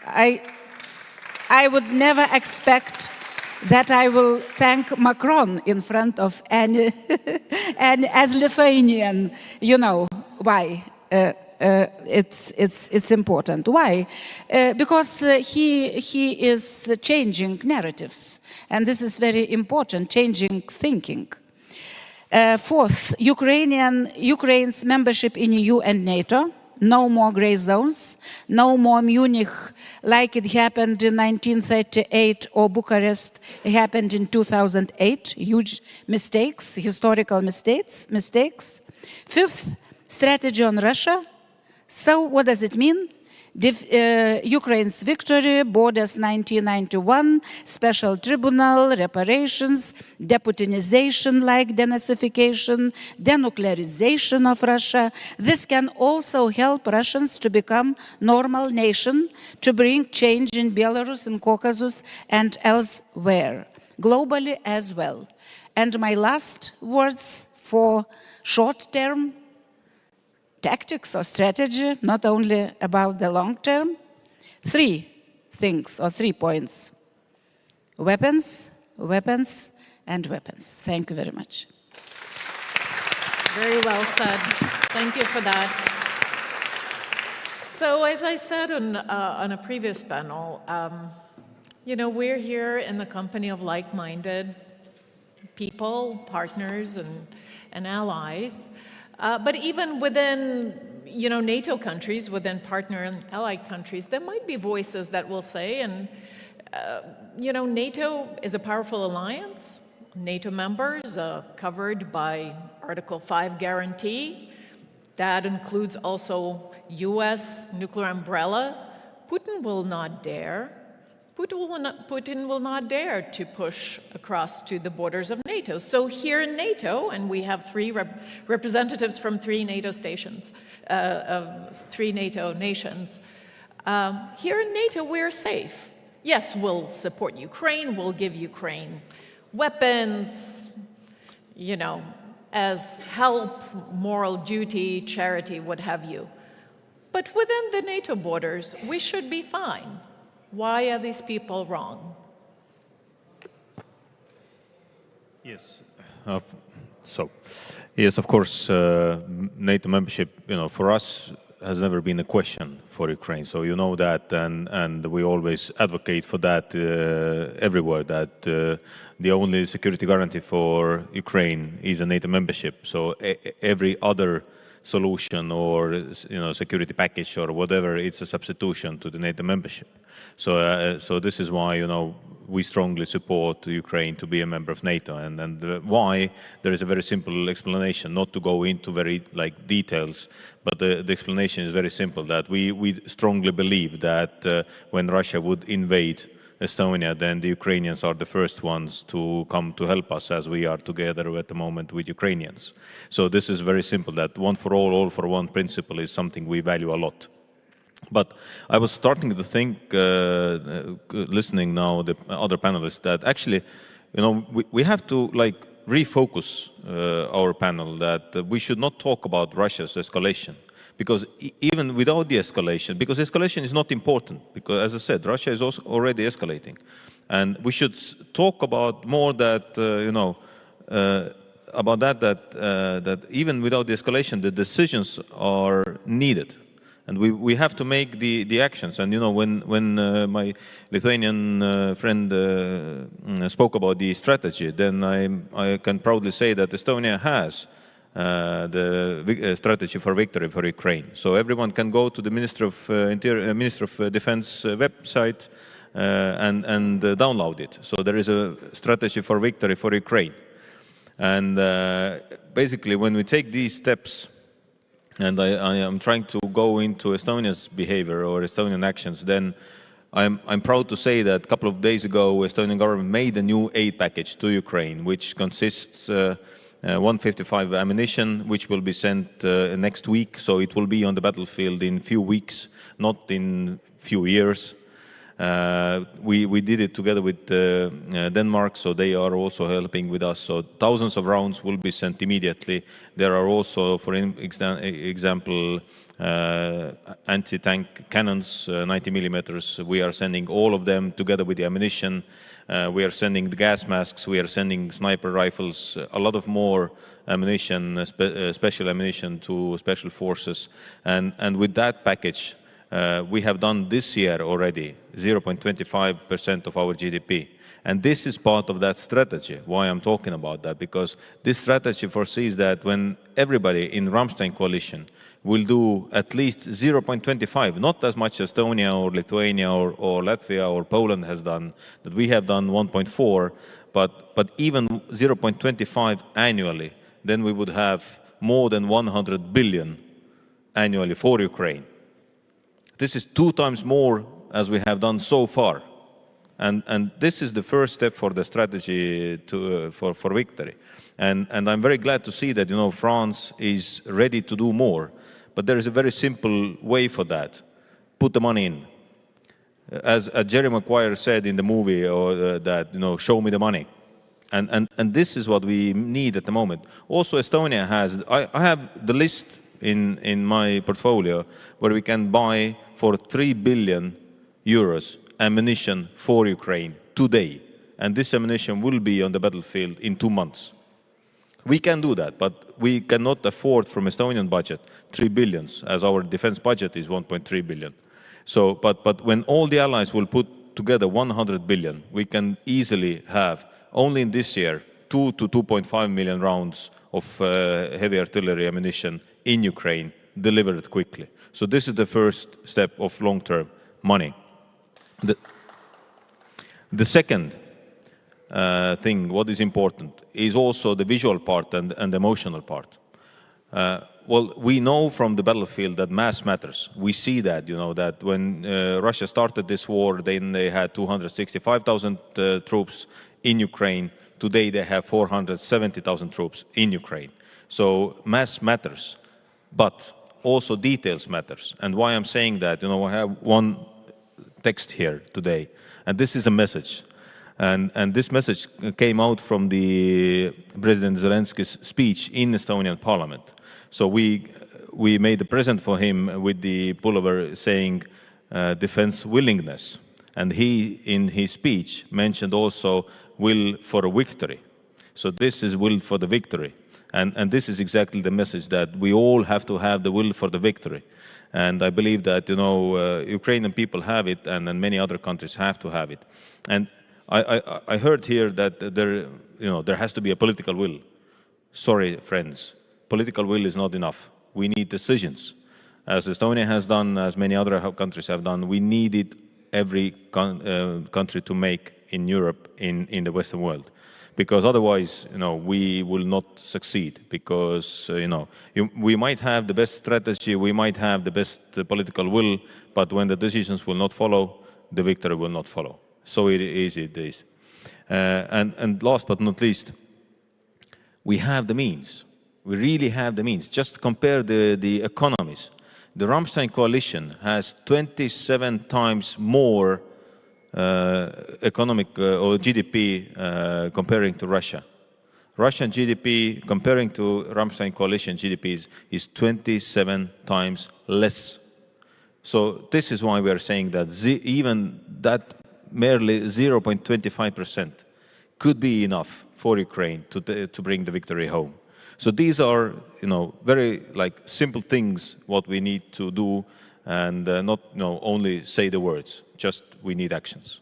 [SPEAKER 11] I would never expect that I will thank Macron in front of any, and as Lithuanian, you know why. It's important. Why? Because he is changing narratives, and this is very important, changing thinking. Fourth, Ukraine's membership in EU and NATO. No more gray zones, no more Munich like it happened in 1938 or Bucharest happened in 2008. Huge mistakes, historical mistakes. Fifth, strategy on Russia. So what does it mean? Ukraine's victory, borders 1991, special tribunal, reparations, deputinization like denazification, denuclearization of Russia. This can also help Russians to become normal nation, to bring change in Belarus, in Caucasus, and elsewhere, globally as well. And my last words for short-term tactics or strategy, not only about the long term. 3 things or 3 points. Weapons, weapons, and weapons. Thank you very much.
[SPEAKER 16] Very well said. Thank you for that. So as I said on a previous panel, you know, we're here in the company of like-minded people, partners, and allies. But even within, you know, NATO countries, within partner and allied countries, there might be voices that will say, and, you know, NATO is a powerful alliance. NATO members are covered by Article 5 guarantee. That includes also US nuclear umbrella Putin will not dare to push across to the borders of NATO. So here in NATO, and we have three representatives from three NATO stations, three NATO nations, here in NATO we're safe. Yes, we'll support Ukraine, we'll give Ukraine weapons, you know, as help, moral duty, charity, what have you. But within the NATO borders, we should be fine. Why are these people wrong?
[SPEAKER 7] Yes. Yes, of course, NATO membership, you know, for us has never been a question for Ukraine. So you know that, and we always advocate for that everywhere, that the only security guarantee for Ukraine is a NATO membership. So every other solution or, you know, security package or whatever, it's a substitution to the NATO membership. So so this is why, you know, we strongly support Ukraine to be a member of NATO, and why, there is a very simple explanation, not to go into very details, but the explanation is very simple, that we strongly believe that when Russia would invade Estonia, then the Ukrainians are the first ones to come to help us, as we are together at the moment with Ukrainians. So this is very simple, that one for all for one principle is something we value a lot. But I was starting to think, listening now the other panelists, that actually, you know, we have to refocus our panel, that we should not talk about Russia's escalation. Because even without the escalation, because escalation is not important, because as I said, Russia is also already escalating. And we should talk about more that, you know, about that even without the escalation, the decisions are needed. And we have to make the actions. And, you know, when my Lithuanian friend spoke about the strategy, then I can proudly say that Estonia has the strategy for victory for Ukraine. So everyone can go to the Minister of Defense website and download it. So there is a strategy for victory for Ukraine. And basically, when we take these steps, and I am trying to go into Estonia's behavior or Estonian actions, then I'm proud to say that a couple of days ago, Estonian government made a new aid package to Ukraine, which consists 155 ammunition, which will be sent next week. So it will be on the battlefield in few weeks, not in few years. We did it together with Denmark, so they are also helping with us. So thousands of rounds will be sent immediately. There are also, for example, anti-tank cannons, 90 millimeters. We are sending all of them together with the ammunition. We are sending the gas masks. We are sending sniper rifles, a lot of more ammunition, special ammunition to special forces. And with that package, we have done this year already 0.25% of our GDP. And this is part of that strategy. Why I'm talking about that? Because this strategy foresees that when everybody in Rammstein coalition will do at least 0.25, not as much as Estonia or Lithuania or Latvia or Poland has done, that we have done 1.4, but even 0.25 annually, then we would have more than 100 billion annually for Ukraine. This is 2 times more as we have done so far. And this is the first step for the strategy for victory. And I'm very glad to see that, you know, France is ready to do more. But there is a very simple way for that. Put the money in. As Jerry Maguire said in the movie, or that, you know, show me the money. And this is what we need at the moment. Also, Estonia has, I have the list in my portfolio where we can buy for 3 billion euros ammunition for Ukraine today. And this ammunition will be on the battlefield in 2 months. We can do that, but we cannot afford from Estonian budget 3 billion, as our defense budget is 1.3 billion. So, but when all the allies will put together 100 billion, we can easily have, only in this year, 2 to 2.5 million rounds of heavy artillery ammunition in Ukraine delivered quickly. So this is the first step of long-term money. The second thing, what is important, is also the visual part and the emotional part. Well, we know from the battlefield that mass matters. We see that, you know, that when Russia started this war, then they had 265,000 troops in Ukraine. Today they have 470,000 troops in Ukraine. So mass matters, but also details matters. And why I'm saying that, you know, I have one text here today, and this is a message. And this message came out from the President Zelensky's speech in Estonian parliament. So we made a present for him with the pullover saying defense willingness. And he, in his speech, mentioned also will for a victory. So this is will for the victory. And this is exactly the message that we all have to have the will for the victory. And I believe that, you know, Ukrainian people have it, and many other countries have to have it. And I heard here that there has to be a political will. Sorry, friends. Political will is not enough. We need decisions. As Estonia has done, as many other countries have done, we needed every country to make in Europe, in the Western world. Because otherwise, you know, we will not succeed. Because, you know, we might have the best strategy, we might have the best political will, but when the decisions will not follow, the victory will not follow. So easy it is. And last but not least, we have the means. We really have the means. Just compare the economies. The Rammstein coalition has 27 times more economic or GDP comparing to Russia. Russian GDP comparing to Rammstein coalition GDP is 27 times less. So this is why we are saying that even that merely 0.25% could be enough for Ukraine to bring the victory home. So these are, you know, very like simple things what we need to do, and not, you know, only say the words. Just we need actions.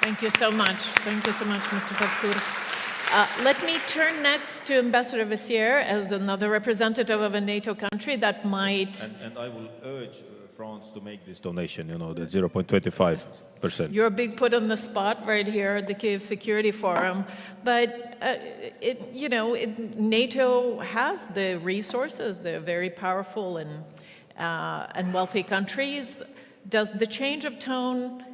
[SPEAKER 16] Thank you so much. Thank you so much, Mr. Pavkur. Let me turn next to Ambassador Vassier as another representative of a NATO country that might...
[SPEAKER 7] And I will urge France to make this donation, you know, the 0.25%.
[SPEAKER 16] You're being put on the spot right here at the Kyiv Security Forum, but NATO has the resources. They're very powerful and wealthy countries. Does the change of tone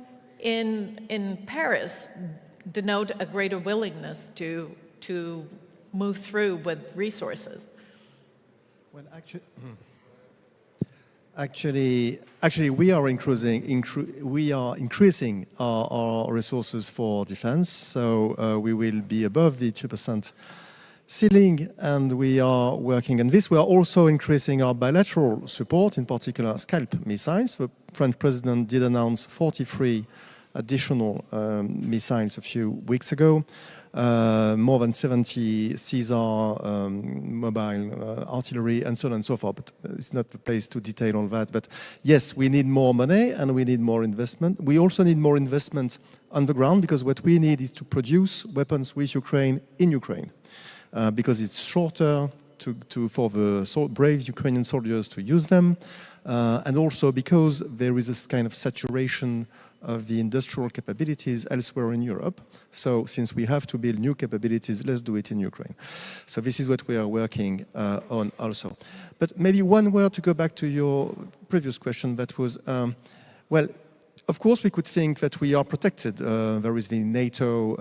[SPEAKER 16] in Paris denote a greater willingness to move through with resources?
[SPEAKER 21] Well, actually, we are increasing our resources for defense. So we will be above the 2% ceiling, and we are working on this. We are also increasing our bilateral support, in particular Scalp missiles. The French president did announce 43 additional missiles a few weeks ago. More than 70 Caesar mobile artillery, and so on and so forth. But it's not the place to detail all that. But yes, we need more money and we need more investment. We also need more investment on the ground, because what we need is to produce weapons with Ukraine in Ukraine. Because it's shorter for the brave Ukrainian soldiers to use them. And also because there is this kind of saturation of the industrial capabilities elsewhere in Europe. So since we have to build new capabilities, let's do it in Ukraine. So this is what we are working on also. But maybe one word to go back to your previous question, that was, well, of course we could think that we are protected. There is the NATO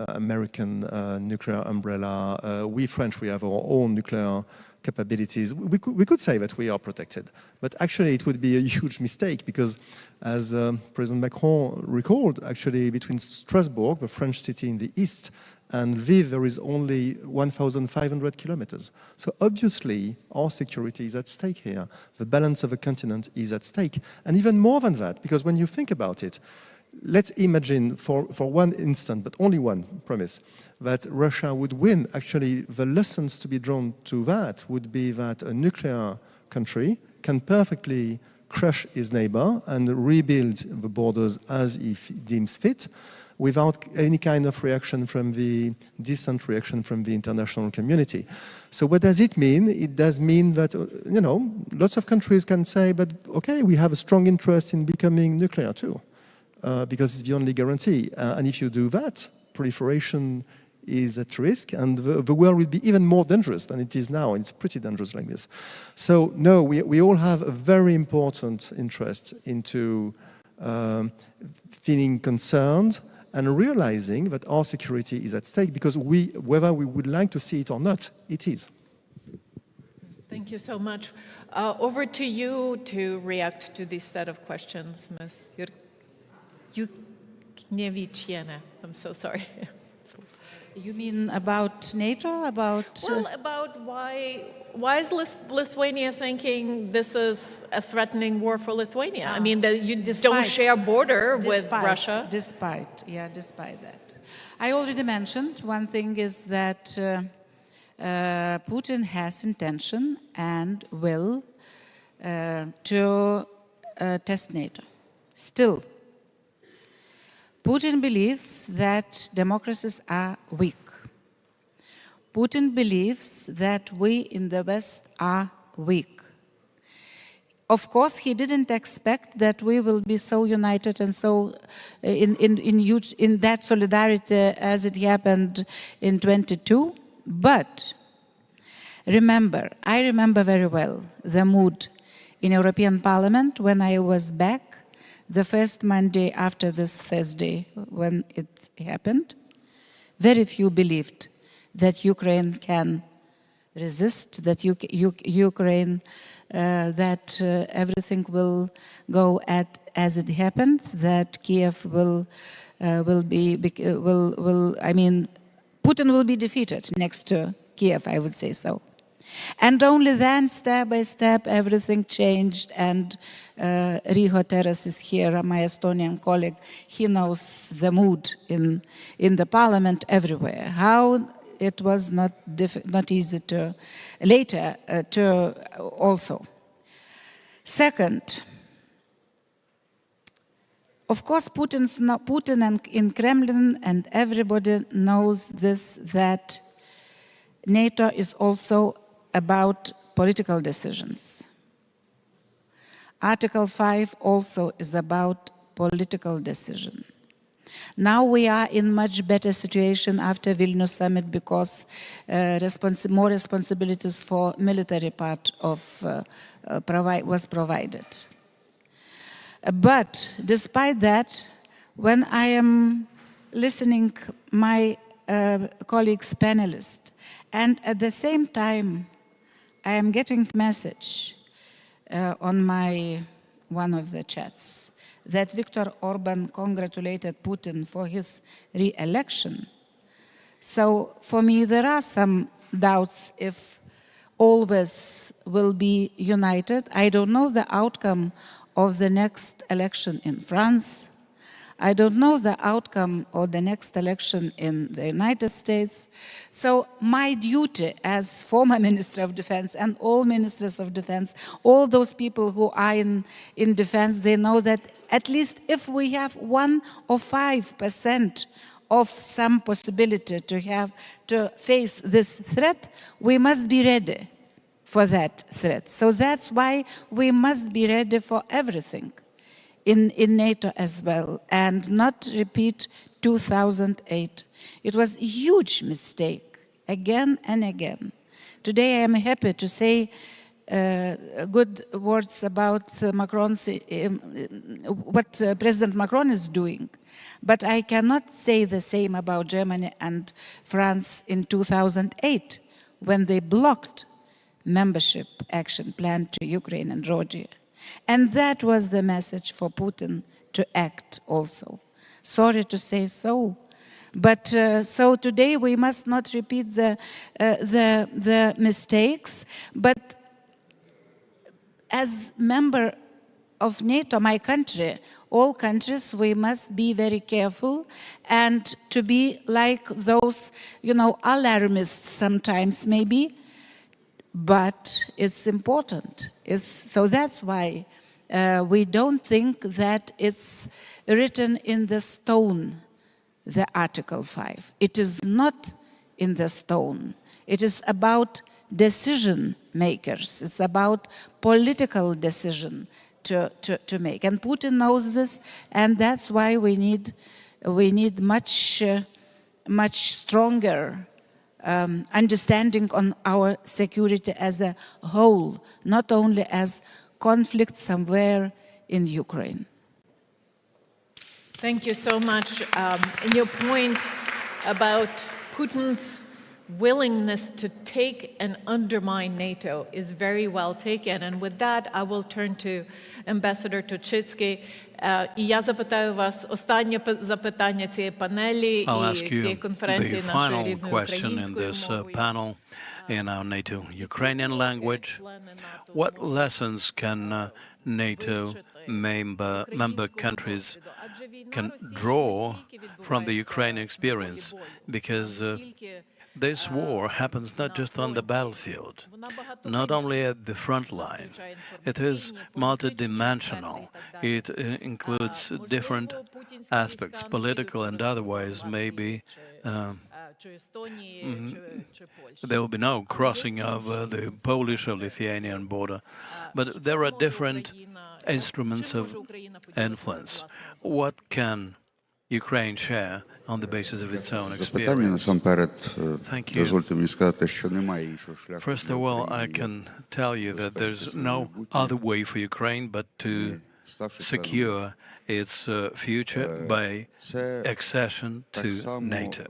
[SPEAKER 21] American nuclear umbrella. We French, we have our own nuclear capabilities. We could say that we are protected, but actually it would be a huge mistake, because as President Macron recalled, actually between Strasbourg, the French city in the east, and Lviv, there is only 1,500 kilometers. So obviously our security is at stake here. The balance of the continent is at stake. And even more than that, because when you think about it, let's imagine for one instant, but only one premise, that Russia would win. Actually, the lessons to be drawn to that would be that a nuclear country can perfectly crush its neighbor and rebuild the borders as it deems fit, without any kind of reaction from the decent reaction from the international community. So what does it mean? It does mean that, you know, lots of countries can say, but okay, we have a strong interest in becoming nuclear too, because it's the only guarantee. And if you do that, proliferation is at risk, and the world will be even more dangerous than it is now, and it's pretty dangerous like this. So no, we all have a very important interest into feeling concerned and realizing that our security is at stake, because whether we would like to see it or not, it is.
[SPEAKER 16] Thank you so much. Over to you to react to this set of questions, Ms. Yuknevichiene. I'm so sorry.
[SPEAKER 11] You mean about NATO? About
[SPEAKER 16] about why is Lithuania thinking this is a threatening war for Lithuania? I mean, that you don't share border with Russia.
[SPEAKER 11] Despite that. I already mentioned one thing is that Putin has intention and will to test NATO. Still, Putin believes that democracies are weak. Putin believes that we in the West are weak. Of course, he didn't expect that we will be so united and so in that solidarity as it happened in 22. But remember, I remember very well the mood in European Parliament when I was back the first Monday after this Thursday when it happened. Very few believed that Ukraine can resist, that Ukraine, that everything will go as it happened, that Kiev Putin will be defeated next to Kiev, I would say so. And only then, step by step, everything changed, and Riho Teras is here, my Estonian colleague. He knows the mood in the parliament everywhere. How it was not easy to later to also. Second, of course, Putin and in Kremlin and everybody knows this, that NATO is also about political decisions. Article 5 also is about political decision. Now we are in much better situation after Vilnius Summit because more responsibilities for military part of was provided. But despite that, when I am listening my colleagues, panelists, and at the same time, I am getting message on one of the chats that Viktor Orban congratulated Putin for his re-election. So for me, there are some doubts if all this will be united. I don't know the outcome of the next election in France. I don't know the outcome of the next election in the United States. So my duty as former Minister of Defense and all Ministers of Defense, all those people who are in defense, they know that at least if we have 1 or 5% of some possibility to face this threat, we must be ready for that threat. So that's why we must be ready for everything. In NATO as well, and not repeat 2008. It was a huge mistake, again and again. Today I am happy to say good words about Macron's, what President Macron is doing, but I cannot say the same about Germany and France in 2008, when they blocked membership action plan to Ukraine and Georgia. And that was the message for Putin to act also. Sorry to say so. But so today we must not repeat the mistakes, but as member of NATO, my country, all countries, we must be very careful and to be like those, alarmists sometimes maybe, but it's important. So that's why we don't think that it's written in the stone, the Article 5. It is not in the stone. It is about decision makers. It's about political decision to make. And Putin knows this, and that's why we need much much stronger understanding on our security as a whole, not only as conflict somewhere in Ukraine.
[SPEAKER 16] Thank you so much. And your point about Putin's willingness to take and undermine NATO is very well taken. And with that, I will turn to Ambassador Tochitsky. І я запитаю вас останнє запитання цієї панелі і цієї конференції нашої рідної української мовою.
[SPEAKER 1] In our NATO Ukrainian language, what lessons can NATO member countries can draw from the Ukrainian experience? Because this war happens not just on the battlefield, not only at the front line. It is multidimensional. It includes different aspects, political and otherwise. Maybe there will be no crossing of the Polish or Lithuanian border, but there are different instruments of influence. What can Ukraine share on the basis of its own experience? Thank you. First of all, I can tell you that there's no other way for Ukraine but to secure its future by accession to NATO.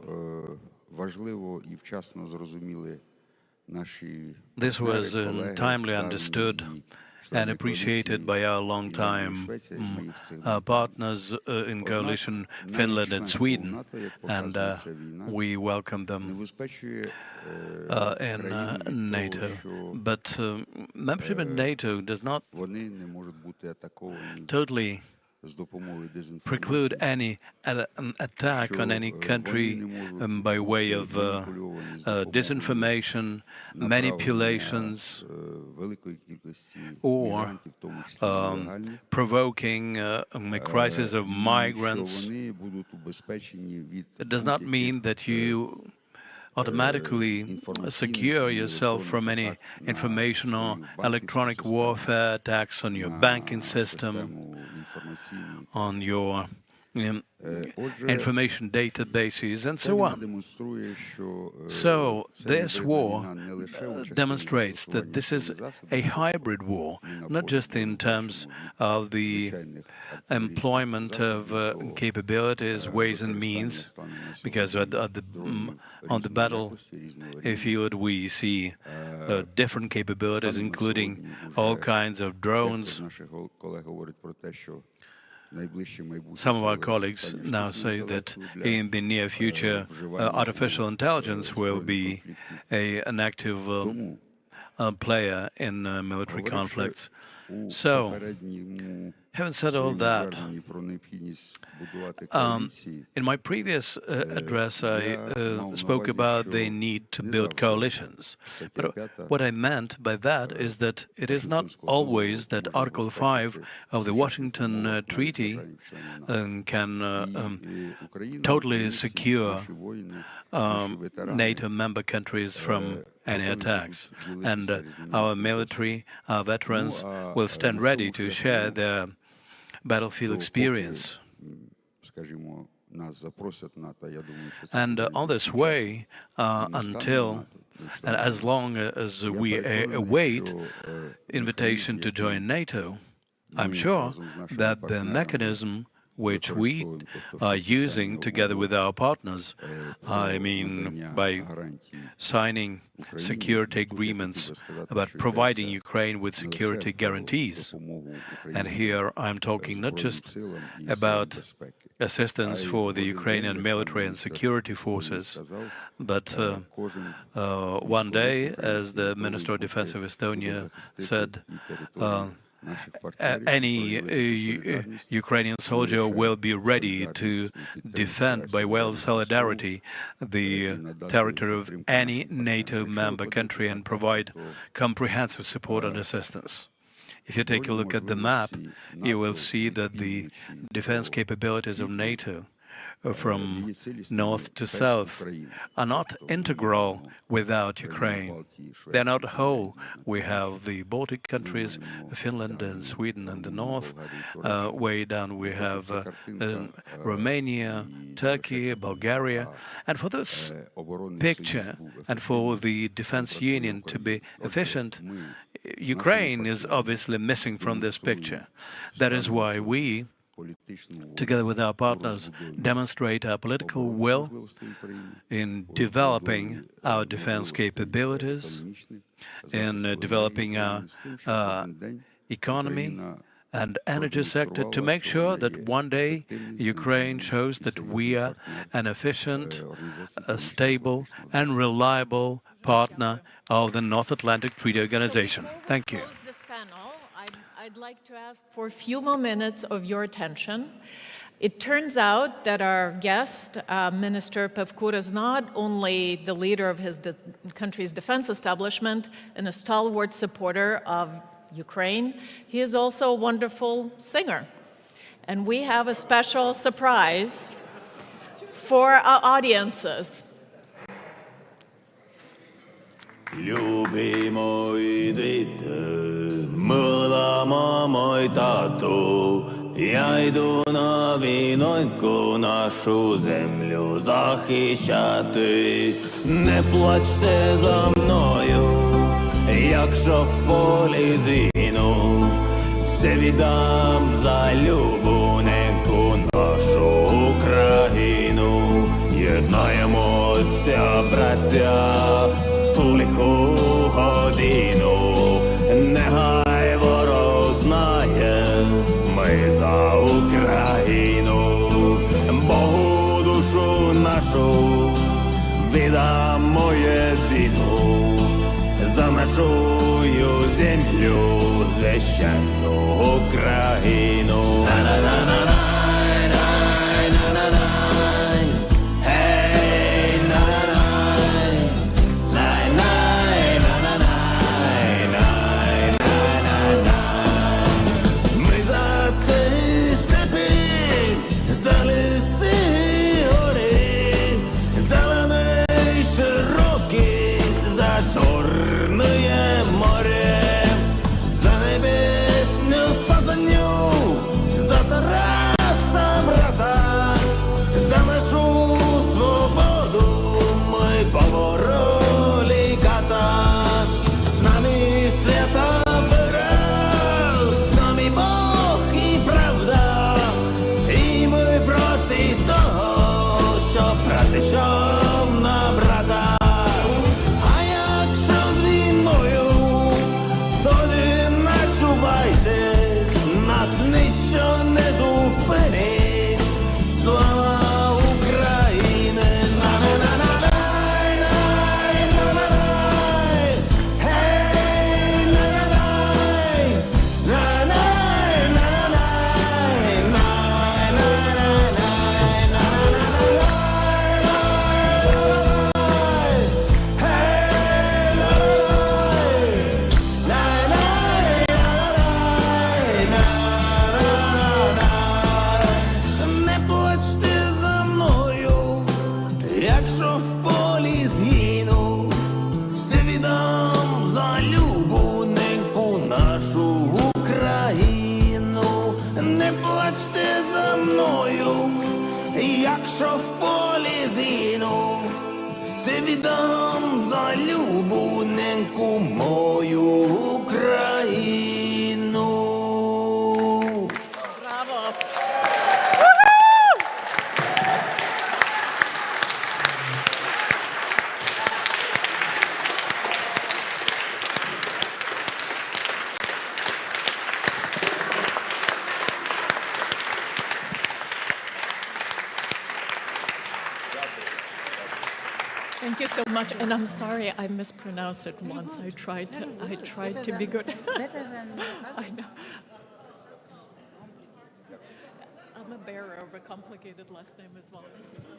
[SPEAKER 1] This was timely understood and appreciated by our long-time partners in coalition, Finland and Sweden, and we welcome them in NATO. But membership in NATO does not totally preclude any attack on any country by way of disinformation, manipulations, or provoking a crisis of migrants. It does not mean that you automatically secure yourself from any information or electronic warfare attacks on your banking system, on your information databases, and so on. So this war demonstrates that this is a hybrid war, not just in terms of the employment of capabilities, ways and means, because on the battlefield we see different capabilities, including all kinds of drones. Some of our colleagues now say that in the near future, artificial intelligence will be an active player in military conflicts. So, having said all that, in my previous address, I spoke about the need to build coalitions. But what I meant by that is that it is not always that Article 5 of the Washington Treaty can totally secure NATO member countries from any attacks. And our military, our veterans will stand ready to share their battlefield experience. And on this way, until and as long as we await invitation to join NATO, I'm sure that the mechanism which we are using together with our partners, I mean by signing security agreements about providing Ukraine with security guarantees. And here I'm talking not just about assistance for the Ukrainian military and security forces, but one day, as the Minister of Defense of Estonia said, any Ukrainian soldier will be ready to defend by way of solidarity the territory of any NATO member country and provide comprehensive support and assistance. If you take a look at the map, you will see that the defense capabilities of NATO from north to south are not integral without Ukraine. They're not whole. We have the Baltic countries, Finland and Sweden in the north. Way down we have Romania, Turkey, Bulgaria. And for this picture and for the defense union to be efficient, Ukraine is obviously missing from this picture. That is why we, together with our partners, demonstrate our political will in developing our defense capabilities, in developing our economy and energy sector to make sure that one day Ukraine shows that we are an efficient, stable and reliable partner of the North Atlantic Treaty Organization. Thank you.
[SPEAKER 16] I'd like to ask for a few more minutes of your attention. It turns out that our guest, Minister Pevkur, is not only the leader of his country's defense establishment and a stalwart supporter of Ukraine, he is also a wonderful singer. And we have a special surprise for our audiences.
[SPEAKER 12] Любимої діти, мила мамо й тату, я йду на війноньку нашу землю захищати. Не плачте за мною, якщо в полі згину, все віддам за любоньку нашу Україну. Єднаємося, браття, цю лиху годину, нехай ворог знає, ми за Україну. Богу душу нашу віддамо єдину, за нашу землю священну Україну. Якщо в полі згину, все віддам за любоньку мою Україну.
[SPEAKER 16] Браво! Thank you so much, and I'm sorry I mispronounced it once. I tried to be good.
[SPEAKER 11] Better than
[SPEAKER 16] I know. I'm a bearer of a complicated last name as well. Thank you so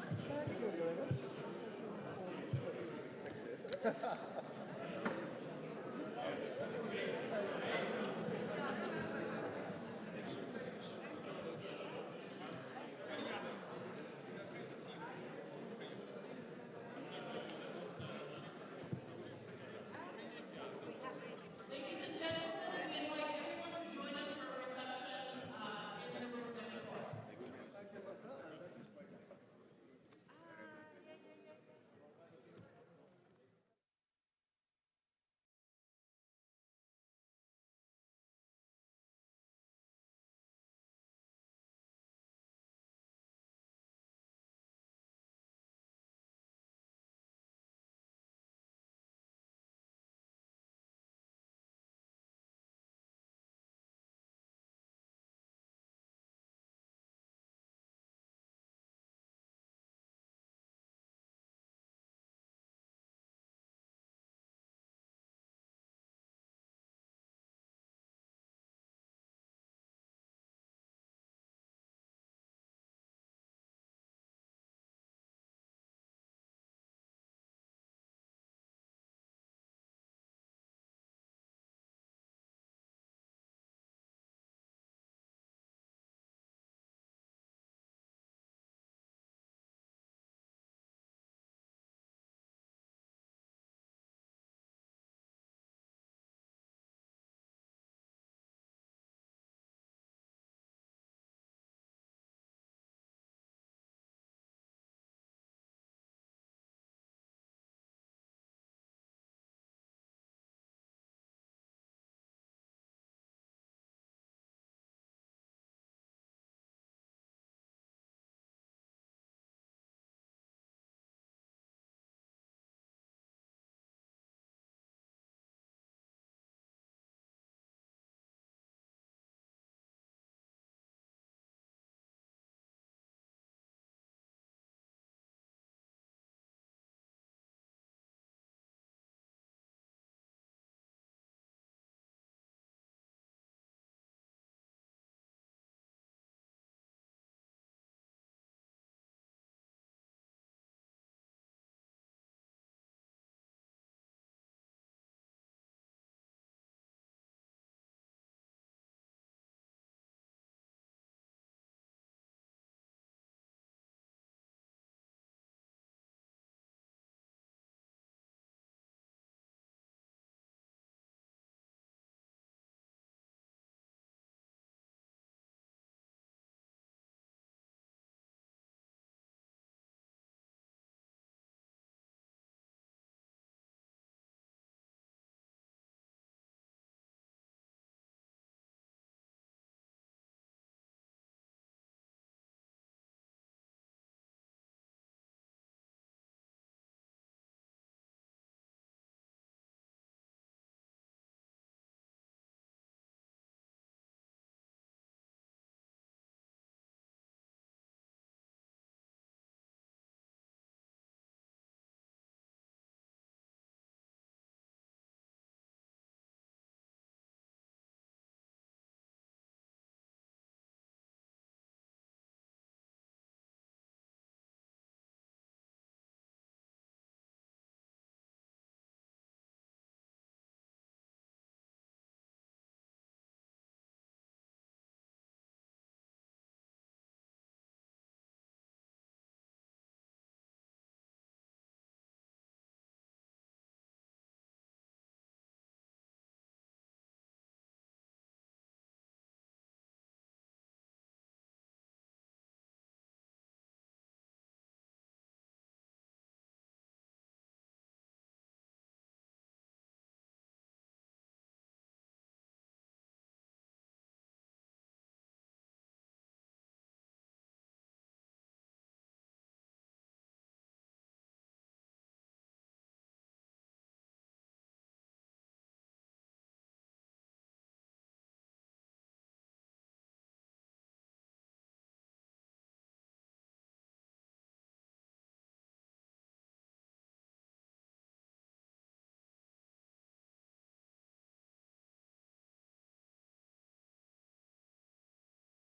[SPEAKER 16] much.